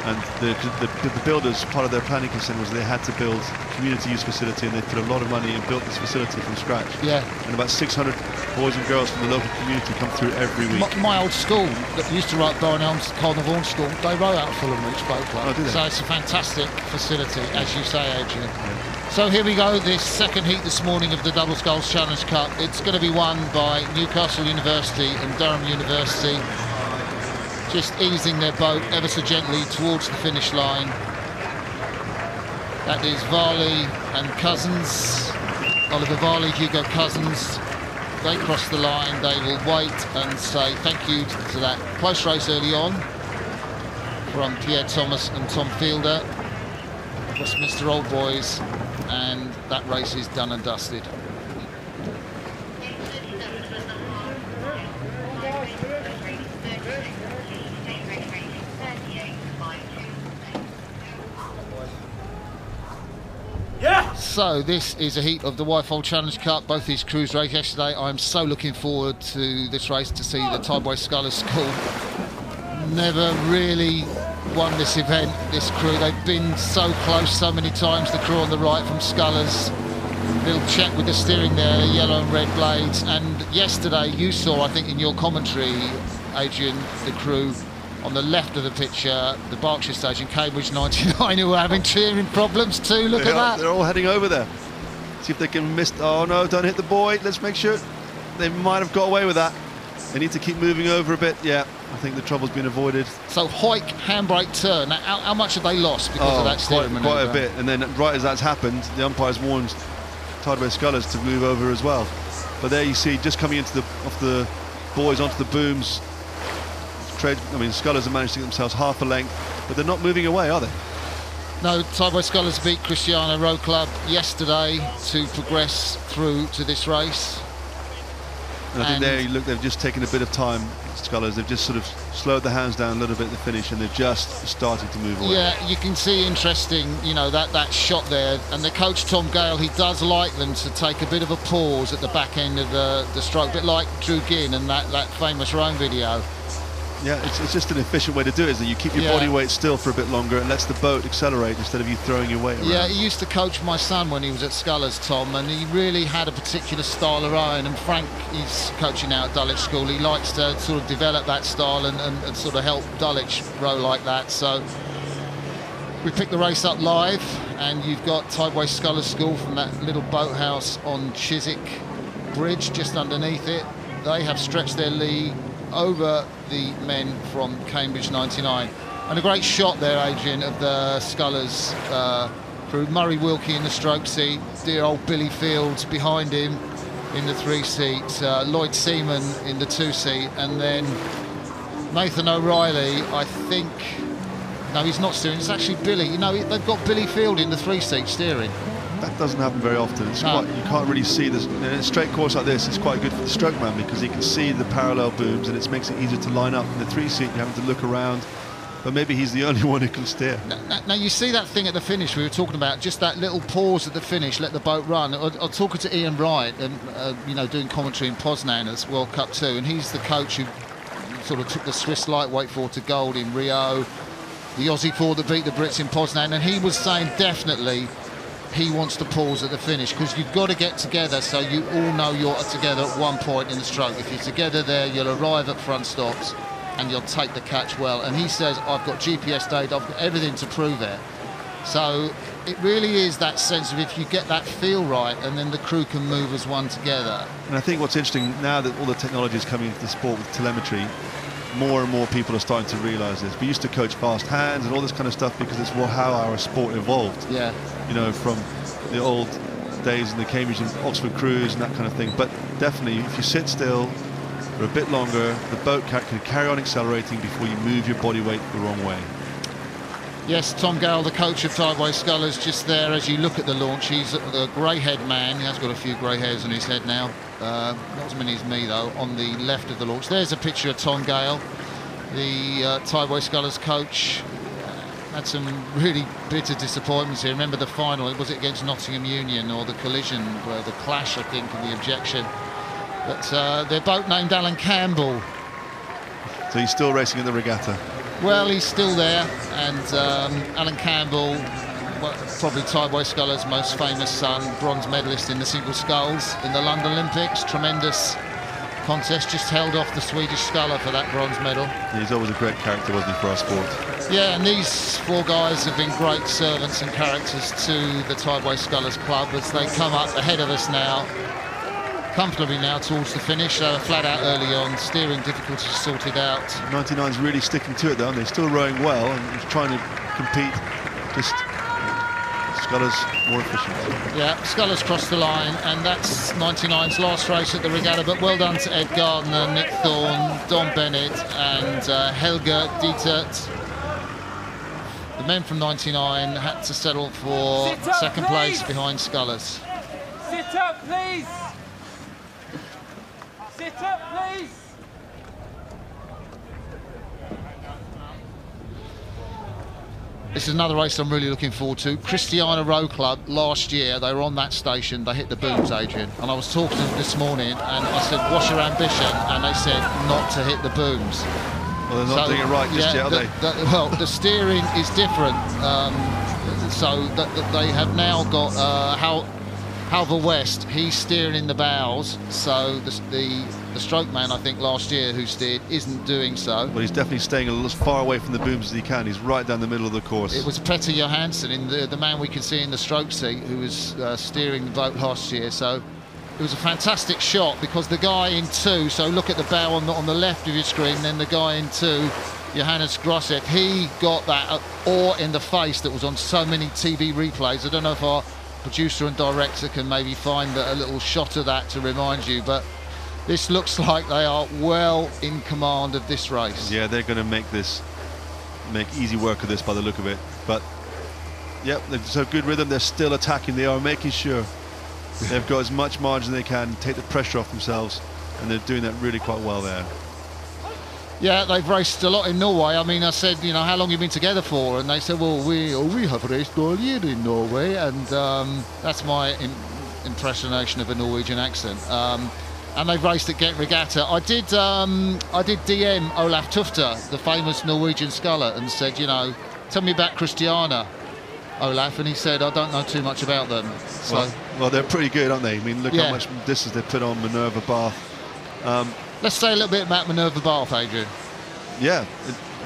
And the builders, part of their planning consent was they had to build a community use facility, and they put a lot of money and built this facility from scratch. Yeah. And about 600 boys and girls from the local community come through every week. My old school that used to row at Bowen Elms, Carnarvon School, they row out of Fulham Reach Boat Club. Oh, do they? So it's a fantastic facility, as you say, Adrian. Yeah. So here we go, this second heat this morning of the Double Sculls Challenge Cup. It's going to be won by Newcastle University and Durham University, just easing their boat ever so gently towards the finish line. That is Varley and Cousins, Oliver Varley, Hugo Cousins. They cross the line, they will wait and say thank you to that close race early on from Pierre Thomas and Tom Fielder, Westminster Old Boys, and that race is done and dusted. So this is a heat of the Whitefold Challenge Cup. Both these crews raced yesterday. I'm so looking forward to this race to see the Tideway Scullars School. Never really won this event, this crew. They've been so close so many times, the crew on the right from Scullars. Little check with the steering there, yellow and red blades. And yesterday you saw, I think in your commentary, Adrian, the crew on the left of the picture, the Berkshire stage in Cambridge 99, who were having cheering problems too. Look at that. They're all heading over there. See if they can miss. Oh no, don't hit the buoy. Let's make sure. They might have got away with that. They need to keep moving over a bit. Yeah, I think the trouble's been avoided. So Hoik, handbrake, turn. Now, how much have they lost because of that steering manoeuvre? Quite a bit. And then right as that's happened, the umpires warned Tideway Scullars to move over as well. But there you see, just coming into off the buoys onto the booms. Scullars have managed to get themselves half a length, but they're not moving away, are they? No, Tideway Scullars beat Cristiano Row Club yesterday to progress through to this race. And I think there, you look, they've just taken a bit of time Scullars. They've just sort of slowed the hands down a little bit at the finish, and they're just starting to move away. Yeah, you can see interesting, you know, that shot there. And the coach, Tom Gale, he does like them to take a bit of a pause at the back end of the stroke, a bit like Drew Ginn and that famous Rome video. Yeah, it's just an efficient way to do it, is that you keep your body weight still for a bit longer and lets the boat accelerate instead of you throwing your weight around. Yeah, he used to coach my son when he was at Scullars, Tom, and he really had a particular style of rowing. And Frank, he's coaching now at Dulwich School, he likes to sort of develop that style and sort of help Dulwich row like that. So we picked the race up live, and you've got Tideway Scullars School from that little boathouse on Chiswick Bridge just underneath it. They have stretched their lead over the men from Cambridge 99. And a great shot there, Adrian, of the Scullars crew. Murray Wilkie in the stroke seat, dear old Billy Fields behind him in the 3 seat, Lloyd Seaman in the 2 seat, and then Nathan O'Reilly, I think, no, he's not steering, it's actually Billy. You know, they've got Billy Field in the 3 seat steering. That doesn't happen very often. It's quite, you can't really see this. In a straight course like this, it's quite good for the stroke man because he can see the parallel booms, and it makes it easier to line up. In the 3 seat, you're having to look around, but maybe he's the only one who can steer. Now you see that thing at the finish we were talking about, just that little pause at the finish, let the boat run. I was talking to Ian Wright, you know, doing commentary in Poznan as World Cup 2, and he's the coach who sort of took the Swiss lightweight forward to gold in Rio, the Aussie forward that beat the Brits in Poznan, and he was saying definitely he wants to pause at the finish because you've got to get together so you all know you're together at one point in the stroke. If you're together there, you'll arrive at front stops and you'll take the catch well. And he says, I've got GPS data, I've got everything to prove it. So it really is that sense of if you get that feel right, and then the crew can move as one together. And I think what's interesting now that all the technology is coming into the sport with telemetry, more and more people are starting to realise this. We used to coach fast hands and all this kind of stuff because it's how our sport evolved. Yeah. You know, from the old days in the Cambridge and Oxford crews and that kind of thing. But definitely, if you sit still for a bit longer, the boat can carry on accelerating before you move your body weight the wrong way. Yes, Tom Gale, the coach of Tideway Scullars, just there as you look at the launch. He's a grey-haired man. He has got a few grey hairs on his head now. Not as many as me, though, on the left of the launch. There's a picture of Tom Gale, the Tideway Scullars coach. Had some really bitter disappointments here. Remember the final, was it against Nottingham Union, or the collision, where the clash, I think, and the objection. But their boat named Alan Campbell. So he's still racing in the regatta? Well, he's still there, and Alan Campbell, probably Tideway Scullars' most famous son, bronze medalist in the single sculls in the London Olympics. Tremendous contest, just held off the Swedish sculler for that bronze medal. He's always a great character, wasn't he, for our sport? Yeah, and these 4 guys have been great servants and characters to the Tideway Scullars Club as they come up ahead of us now, comfortably now towards the finish. Flat out early on, steering difficulties sorted out. 99's really sticking to it though, and they're still rowing well and trying to compete. Just Scullars more efficient. Yeah, Scullars crossed the line, and that's 99's last race at the regatta, but well done to Ed Gardner, Nick Thorne, Don Bennett and Helga Dietert. The men from 99 had to settle for second place behind Scullars. Sit up, please! Sit up, please! This is another race I'm really looking forward to. Christiana Row Club, last year, they were on that station, they hit the booms, Adrian. And I was talking to them this morning, and I said, what's your ambition? And they said, not to hit the booms. Well, they're not doing it right just yet, are they? Well, the steering is different. So they have now got Halver West, he's steering in the bows, so the stroke man, I think, last year who steered isn't doing so. Well, he's definitely staying as far away from the booms as he can. He's right down the middle of the course. It was Petter Johansson, in the man we can see in the stroke seat, who was steering the boat last year. So it was a fantastic shot because the guy in 2, so look at the bow on the left of your screen, then the guy in 2, Johannes Grosset, he got that awe in the face that was on so many TV replays. I don't know if our producer and director can maybe find a little shot of that to remind you, but this looks like they are well in command of this race. Yeah, they're going to make easy work of this by the look of it. But yep, there's a good rhythm. They're still attacking. They are making sure they've got as much margin as they can, take the pressure off themselves, and they're doing that really quite well there. Yeah, they've raced a lot in Norway. I mean, I said, you know, how long have you been together for? And they said, well, we have raced all year in Norway, and that's my impersonation of a Norwegian accent. And they've raced at Ghent Regatta. I did DM Olaf Tufte, the famous Norwegian sculler, and said, you know, tell me about Christiana, Olaf, and he said, I don't know too much about them. So, well, they're pretty good, aren't they? I mean, look how much distance they put on Minerva Bath. Let's say a little bit about Minerva Bath, Adrian. Yeah,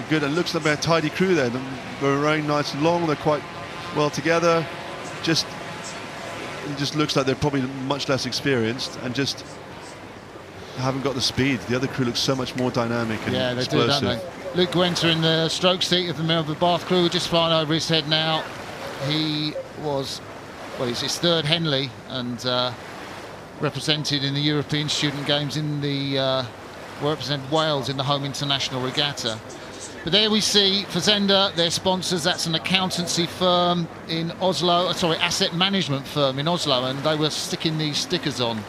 good. It looks like a tidy crew there. They're rowing nice and long. They're quite well together. It just looks like they're probably much less experienced and just haven't got the speed. The other crew looks so much more dynamic and explosive. They do, don't they? Luke Gwenter in the stroke seat of the Minerva Bath crew, just flying over his head now. He was, well, it's his third Henley, and represented in the European Student Games in the represented Wales in the home international regatta. But there we see Fazenda, their sponsors. That's an accountancy firm in Oslo, asset management firm in Oslo, and they were sticking these stickers on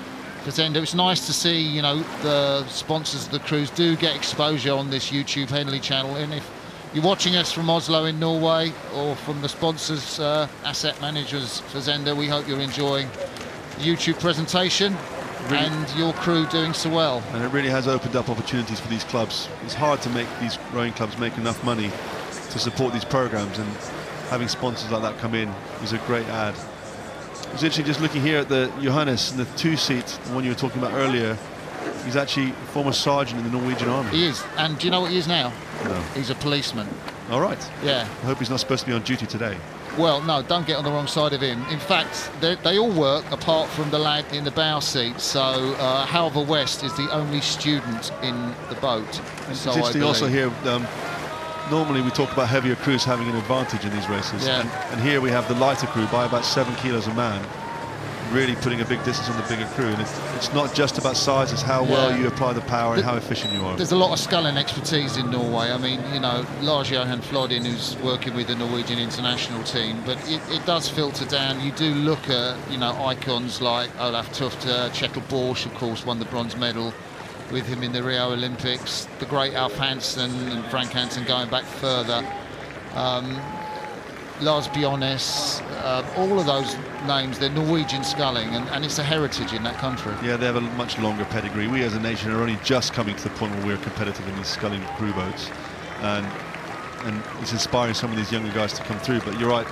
Fazenda. It's nice to see, you know, the sponsors of the cruise do get exposure on this YouTube Henley channel. And if you're watching us from Oslo in Norway, or from the sponsors, asset managers Fazenda, we hope you're enjoying the YouTube presentation and your crew doing so well. And it really has opened up opportunities for these clubs. It's hard to make these rowing clubs make enough money to support these programs, and having sponsors like that come in is a great add. It's interesting just looking here at the Johannes in the 2-seat, the one you were talking about earlier. He's actually a former sergeant in the Norwegian Army. He is, and do you know what he is now? No. He's a policeman. All right. Yeah. I hope he's not supposed to be on duty today. Well, no, don't get on the wrong side of him. In fact, they all work apart from the lad in the bow seat. So Halver West is the only student in the boat. It's interesting also here, normally we talk about heavier crews having an advantage in these races. Yeah. And here we have the lighter crew by about 7 kilos a man, really putting a big distance on the bigger crew. And it's not just about size, it's how well you apply the power and how efficient you are. There's a lot of sculling expertise in Norway. I mean, you know, Lars Johan Flodin, who's working with the Norwegian international team, but it does filter down. You do look at, you know, icons like Olaf Tufte, Kjetil Borch, of course, won the bronze medal with him in the Rio Olympics, the great Alf Hansen and Frank Hansen going back further. Lars Bjones, all of those names, they're Norwegian sculling, and it's a heritage in that country. Yeah, they have a much longer pedigree. We as a nation are only just coming to the point where we're competitive in these sculling crew boats, and it's inspiring some of these younger guys to come through. But you're right,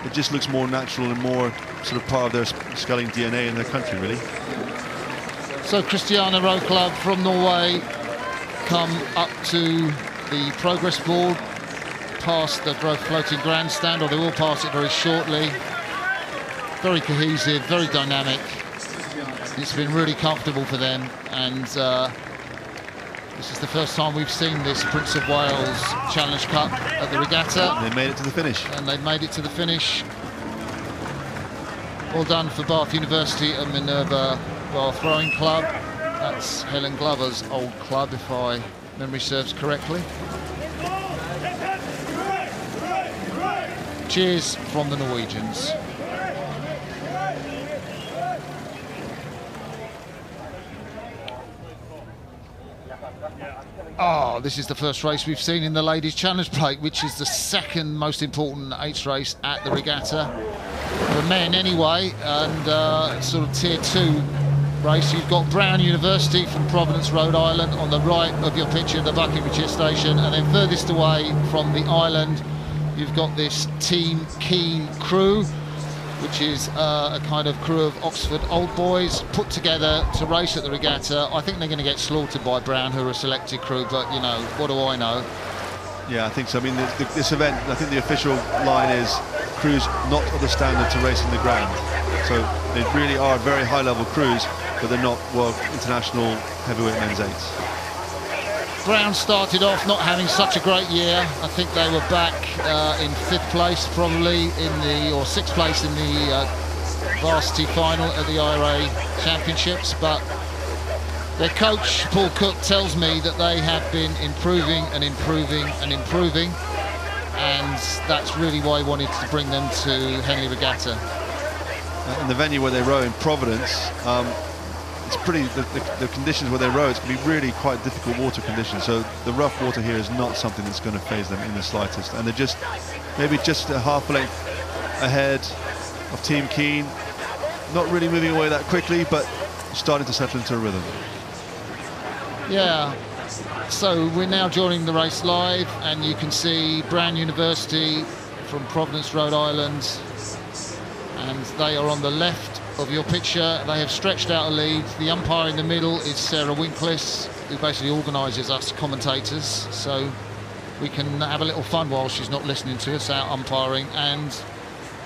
it just looks more natural and more sort of part of their sculling DNA in their country, really. So Christiana Row Club from Norway come up to the progress board, past the Grove Floating Grandstand, or they will pass it very shortly. Very cohesive, very dynamic. It's been really comfortable for them, and this is the first time we've seen this Prince of Wales Challenge Cup at the regatta. They made it to the finish. And they've made it to the finish. Well done for Bath University and Minerva Bath Rowing Club. That's Helen Glover's old club, if my memory serves correctly. Cheers from the Norwegians. Oh, this is the first race we've seen in the Ladies Challenge Plate, which is the second most important H race at the regatta. For men anyway, and sort of tier 2 race. You've got Brown University from Providence, Rhode Island on the right of your picture, the Buckinghamshire station, and then furthest away from the island you've got this Team Keen crew, which is a kind of crew of Oxford old boys put together to race at the regatta. I think they're going to get slaughtered by Brown, who are a selected crew, but, you know, what do I know? Yeah, I think so. I mean, this event, I think the official line is crews not of the standard to race in the ground. So they really are very high-level crews, but they're not world international heavyweight men's eights. Brown started off not having such a great year. I think they were back in 5th place probably or 6th place in the varsity final at the IRA Championships, but their coach Paul Cook tells me that they have been improving and improving and improving, and that's really why he wanted to bring them to Henley Regatta. In the venue where they row in Providence, it's pretty, the conditions where they row, it's going to be really quite difficult water conditions. So the rough water here is not something that's going to faze them in the slightest. And they're just, maybe just a half a length ahead of Team Keen. Not really moving away that quickly, but starting to settle into a rhythm. Yeah. So we're now joining the race live, and you can see Brown University from Providence, Rhode Island, and they are on the left of your picture. They have stretched out a lead. The umpire in the middle is Sarah Winklis, who basically organises us commentators, so we can have a little fun while she's not listening to us out umpiring. And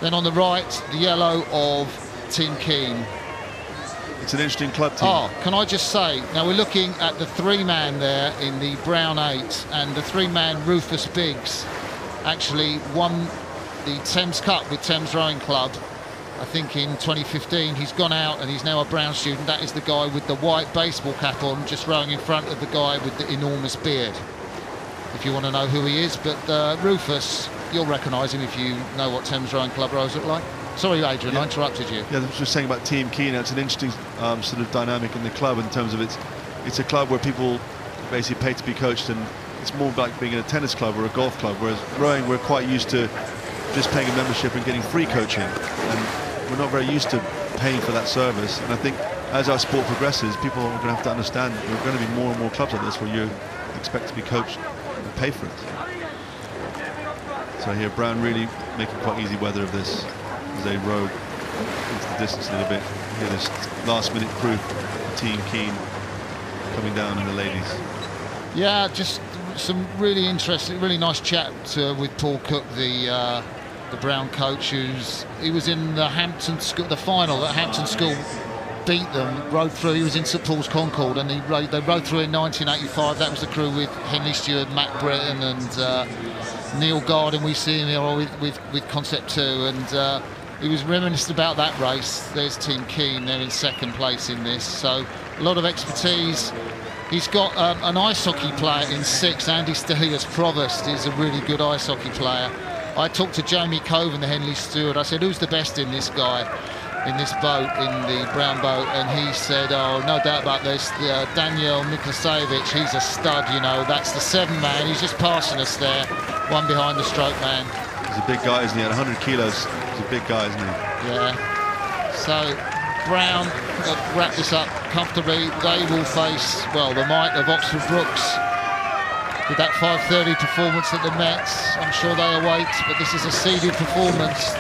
then on the right, the yellow of Team Keen. It's an interesting club team. Oh, can I just say, now we're looking at the three-man there in the Brown 8, and the three-man Rufus Biggs actually won the Thames Cup with Thames Rowing Club, I think in 2015. He's gone out and he's now a Brown student. That is the guy with the white baseball cap on, just rowing in front of the guy with the enormous beard, if you want to know who he is. But Rufus, you'll recognise him if you know what Thames Rowing Club rows look like. Sorry, Adrian, I interrupted you. Yeah, I was just saying about Team Keen. It's an interesting sort of dynamic in the club in terms of it's a club where people basically pay to be coached, and it's more like being in a tennis club or a golf club, whereas rowing, we're quite used to just paying a membership and getting free coaching, and we're not very used to paying for that service. And I think as our sport progresses, people are going to have to understand there are going to be more and more clubs like this where you expect to be coached and pay for it. So here Brown really making quite easy weather of this as they row into the distance a little bit. Here this last minute proof of Team Keen coming down in the ladies. Yeah, just some really interesting, really nice chat with Paul Cook, the Brown coach, he was in the Hampton school, the final that Hampton School beat them, rode through. He was in St Paul's Concord, and they rode through in 1985. That was the crew with Henley Stewart, Matt Britton, and Neil Garden. We see him here with Concept 2, and he was reminiscent about that race. There's Team Keen, they're in second place in this, so a lot of expertise. He's got an ice hockey player in 6, Andy Stelios Provost is a really good ice hockey player. I talked to Jamie Coven, the Henley steward. I said, who's the best in this guy, in this boat, in the Brown boat? And he said, oh, no doubt about this, Daniel Miklasevich, he's a stud, you know, that's the 7-man. He's just passing us there, one behind the stroke man. He's a big guy, isn't he? At 100 kilos, he's a big guy, isn't he? Yeah. So Brown wrap this up comfortably. They will face, well, the might of Oxford Brookes with that 5:30 performance at the Mets. I'm sure they await, but this is a seeded performance.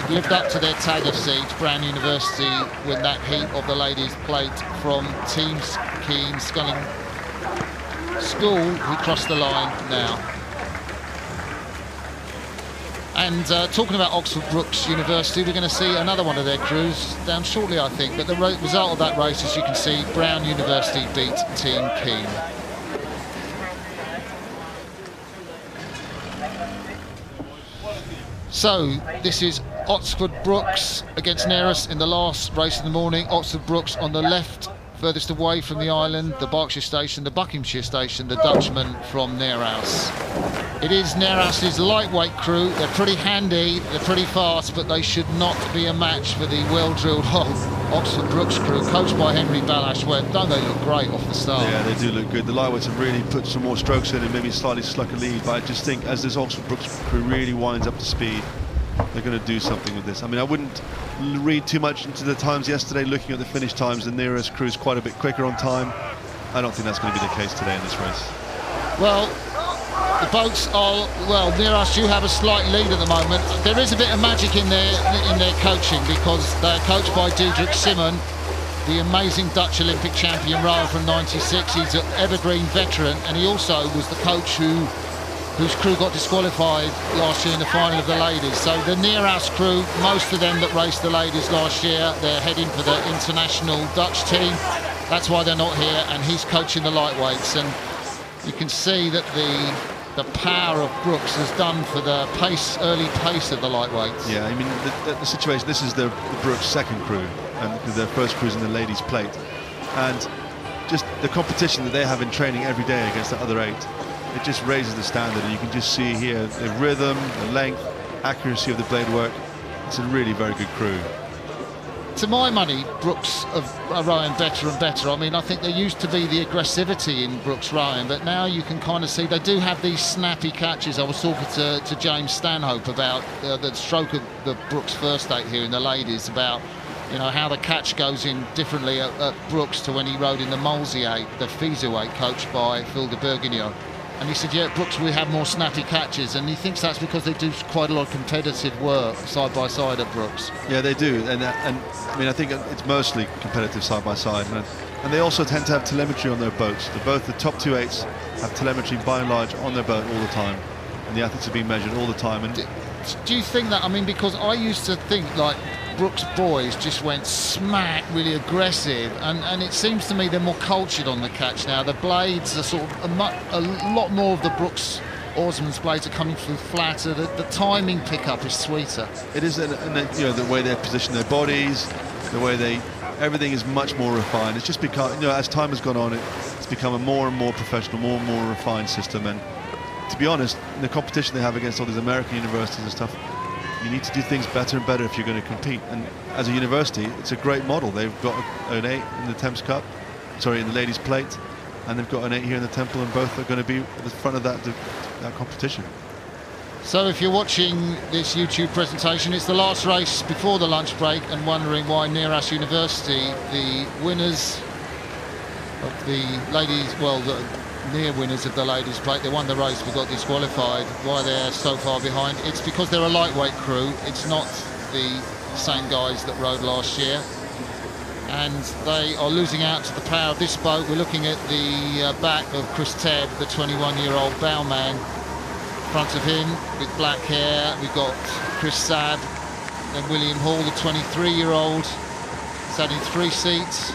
They've lived up to their tag of seeds. Brown University win that heat of the ladies' plate from Team Keen Sculling School, who crossed the line now. And talking about Oxford Brookes University, we're going to see another one of their crews down shortly, I think. But the result of that race, as you can see, Brown University beat Team Keen. So this is Oxford Brookes against Nearest in the last race of the morning. Oxford Brookes on the left, furthest away from the island, the Berkshire station, the Buckinghamshire station, the Dutchman from Neerhouse. It is Neerhouse's lightweight crew. They're pretty handy, they're pretty fast, but they should not be a match for the well-drilled Oxford Brookes crew, coached by Henry Balash. Where don't they look great off the start? Yeah, they do look good. The lightweights have really put some more strokes in and maybe slightly struck a lead, but I just think as this Oxford Brookes crew really winds up to speed, they're going to do something with this. I mean, I wouldn't read too much into the times yesterday. Looking at the finish times, the Nearest crew is quite a bit quicker on time. I don't think that's going to be the case today in this race. Well, the boats are, well, Nearest do have a slight lead at the moment. There is a bit of magic in their coaching, because they're coached by Diederik Simon, the amazing Dutch Olympic champion rower from '96. He's an evergreen veteran, and he also was the coach whose crew got disqualified last year in the final of the ladies. So the Neerhouse crew, most of them that raced the ladies last year, they're heading for the international Dutch team. That's why they're not here, and he's coaching the lightweights. And you can see that the power of Brookes has done for the early pace of the lightweights. Yeah, I mean, the situation, this is the Brookes second crew, and their first crew's in the ladies' plate. And just the competition that they have in training every day against the other 8, it just raises the standard, and you can just see here the rhythm, the length, accuracy of the blade work. It's a really very good crew. to my money, Brooks are rowing better and better. I mean, I think there used to be the aggressivity in Brooks rowing, but now you can kind of see they do have these snappy catches. I was talking to James Stanhope about the stroke of the Brooks first eight here in the ladies, about how the catch goes in differently at Brooks to when he rowed in the Mosy 8, the Fizu 8, coached by Phil de Bourguignon. And he said, yeah, at Brooks we have more snappy catches, and he thinks that's because they do quite a lot of competitive work side by side at Brooks. Yeah, they do, and I mean, I think it's mostly competitive side by side, and they also tend to have telemetry on their boats. Both the top 2 eights have telemetry by and large on their boat all the time, and the athletes are being measured all the time. And do you think that? I mean, because I used to think like Brooks boys just went smack, really aggressive, and it seems to me they're more cultured on the catch now. The blades are sort of a lot more of the Brooks oarsmen's blades are coming through flatter. The timing pickup is sweeter. It is, and the way they position their bodies, the way everything is much more refined. It's just become, as time has gone on, it's become a more and more professional, more and more refined system. And to be honest, in the competition they have against all these American universities and stuff, you need to do things better and better if you're going to compete. And as a university, it's a great model. They've got an 8 in the Thames Cup, in the ladies' plate, and they've got an 8 here in the Temple, and both are going to be at the front of that competition. So if you're watching this YouTube presentation, it's the last race before the lunch break, and wondering why near us University, the winners of the ladies, the near winners of the ladies' plate, they won the race but got disqualified, why they're so far behind. It's because they're a lightweight crew. It's not the same guys that rode last year, and they are losing out to the power of this boat. We're looking at the back of Chris Tebb, the 21-year-old bowman. In front of him with black hair we've got Chris Sabb, then William Hall, the 23-year-old, sat in 3 seats.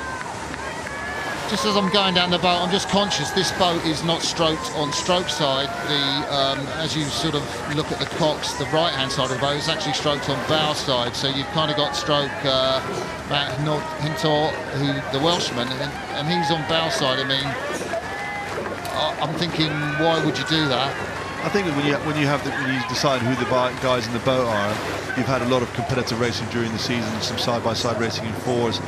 Just as I'm going down the boat, I'm just conscious this boat is not stroked on stroke side. As you sort of look at the cocks, the right-hand side of the boat is actually stroked on bow side. So you've kind of got stroke Matt Hintor, the Welshman, and he's on bow side. I mean, I'm thinking, why would you do that? I think when you decide who the guys in the boat are, you've had a lot of competitive racing during the season, some side-by-side racing in 4s.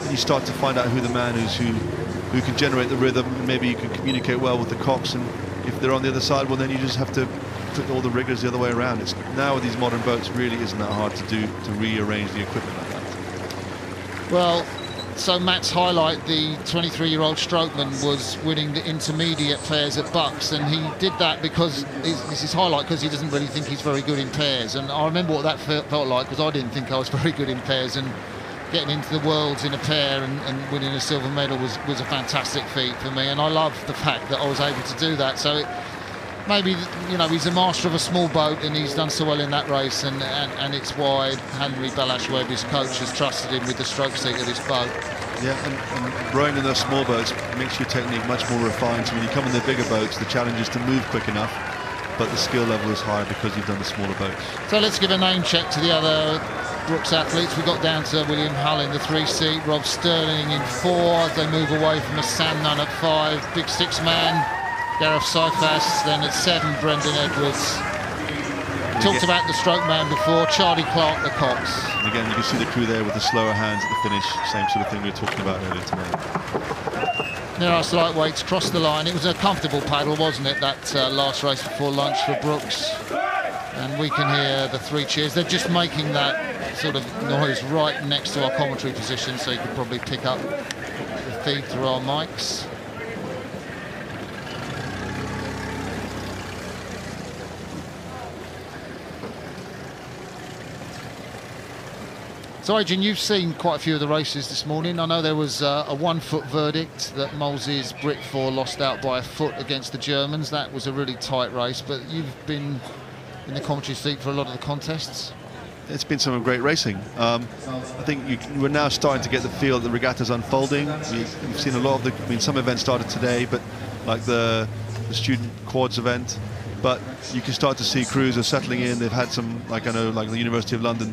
And you start to find out who the man is who can generate the rhythm, and maybe you can communicate well with the cocks, and if they're on the other side, well then you just have to put all the riggers the other way around. It's now with these modern boats really isn't that hard to do, to rearrange the equipment like that. Well, so Matt's highlight, the 23-year-old strokeman, was winning the intermediate pairs at Bucks, and he did that because this is his highlight because he doesn't really think he's very good in pairs. And I remember what that felt like, because I didn't think I was very good in pairs, and getting into the Worlds in a pair and winning a silver medal was a fantastic feat for me, and I love the fact that I was able to do that. So maybe he's a master of a small boat, and he's done so well in that race, and it's why Henry Balash-Webb, his coach, has trusted him with the stroke seat of this boat. Yeah, and rowing in those small boats makes your technique much more refined. So when you come in the bigger boats, the challenge is to move quick enough, but the skill level is higher because you've done the smaller boats. So let's give a name check to the other Brooks athletes. We got down to William Hull in the 3 seat, Rob Sterling in 4. They move away from a Sam Nunn at 5, big 6-man Gareth Seifas, then at 7 Brendan Edwards. Talked about the stroke man before, Charlie Clark, the cocks. And again, you can see the crew there with the slower hands at the finish, same sort of thing we were talking about earlier today. Near us lightweights crossed the line. It was a comfortable paddle, wasn't it, that last race before lunch for Brooks? And we can hear the 3 cheers. They're just making that sort of noise right next to our commentary position, so you can probably pick up the feed through our mics. So Adrian, you've seen quite a few of the races this morning. I know there was a 1-foot verdict that Mosy's Brit 4 lost out by a foot against the Germans. That was a really tight race, but you've been in the commentary seat for a lot of the contests. It's been some great racing. I think we're now starting to get the feel that the regatta's unfolding. We've seen a lot of some events started today, but like the student quads event, but you can start to see crews are settling in. They've had some, like the University of London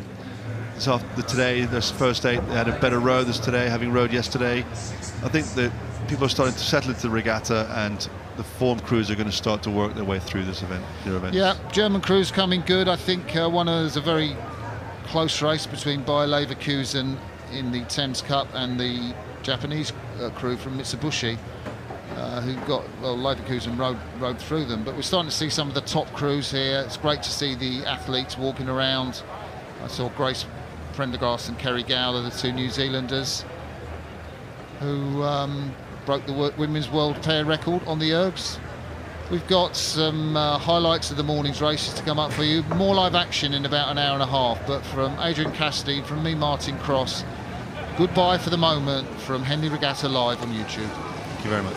today, their first 8, they had a better row today, having rowed yesterday. I think that people are starting to settle into the regatta, and the form crews are going to start to work their way through this event. Yeah, German crews coming good. I think one is a very close race between Bayer Leverkusen in the Thames Cup, and the Japanese crew from Mitsubishi, who got, well, Leverkusen rode through them. But we're starting to see some of the top crews here. It's great to see the athletes walking around. I saw Grace Prendergast and Kerry Gowler, the two New Zealanders, who broke the women's world pair record on the ergs. We've got some highlights of the morning's races to come up for you. More live action in about an hour and a half. But from Adrian Cassidy, from me, Martin Cross, goodbye for the moment from Henley Regatta Live on YouTube. Thank you very much.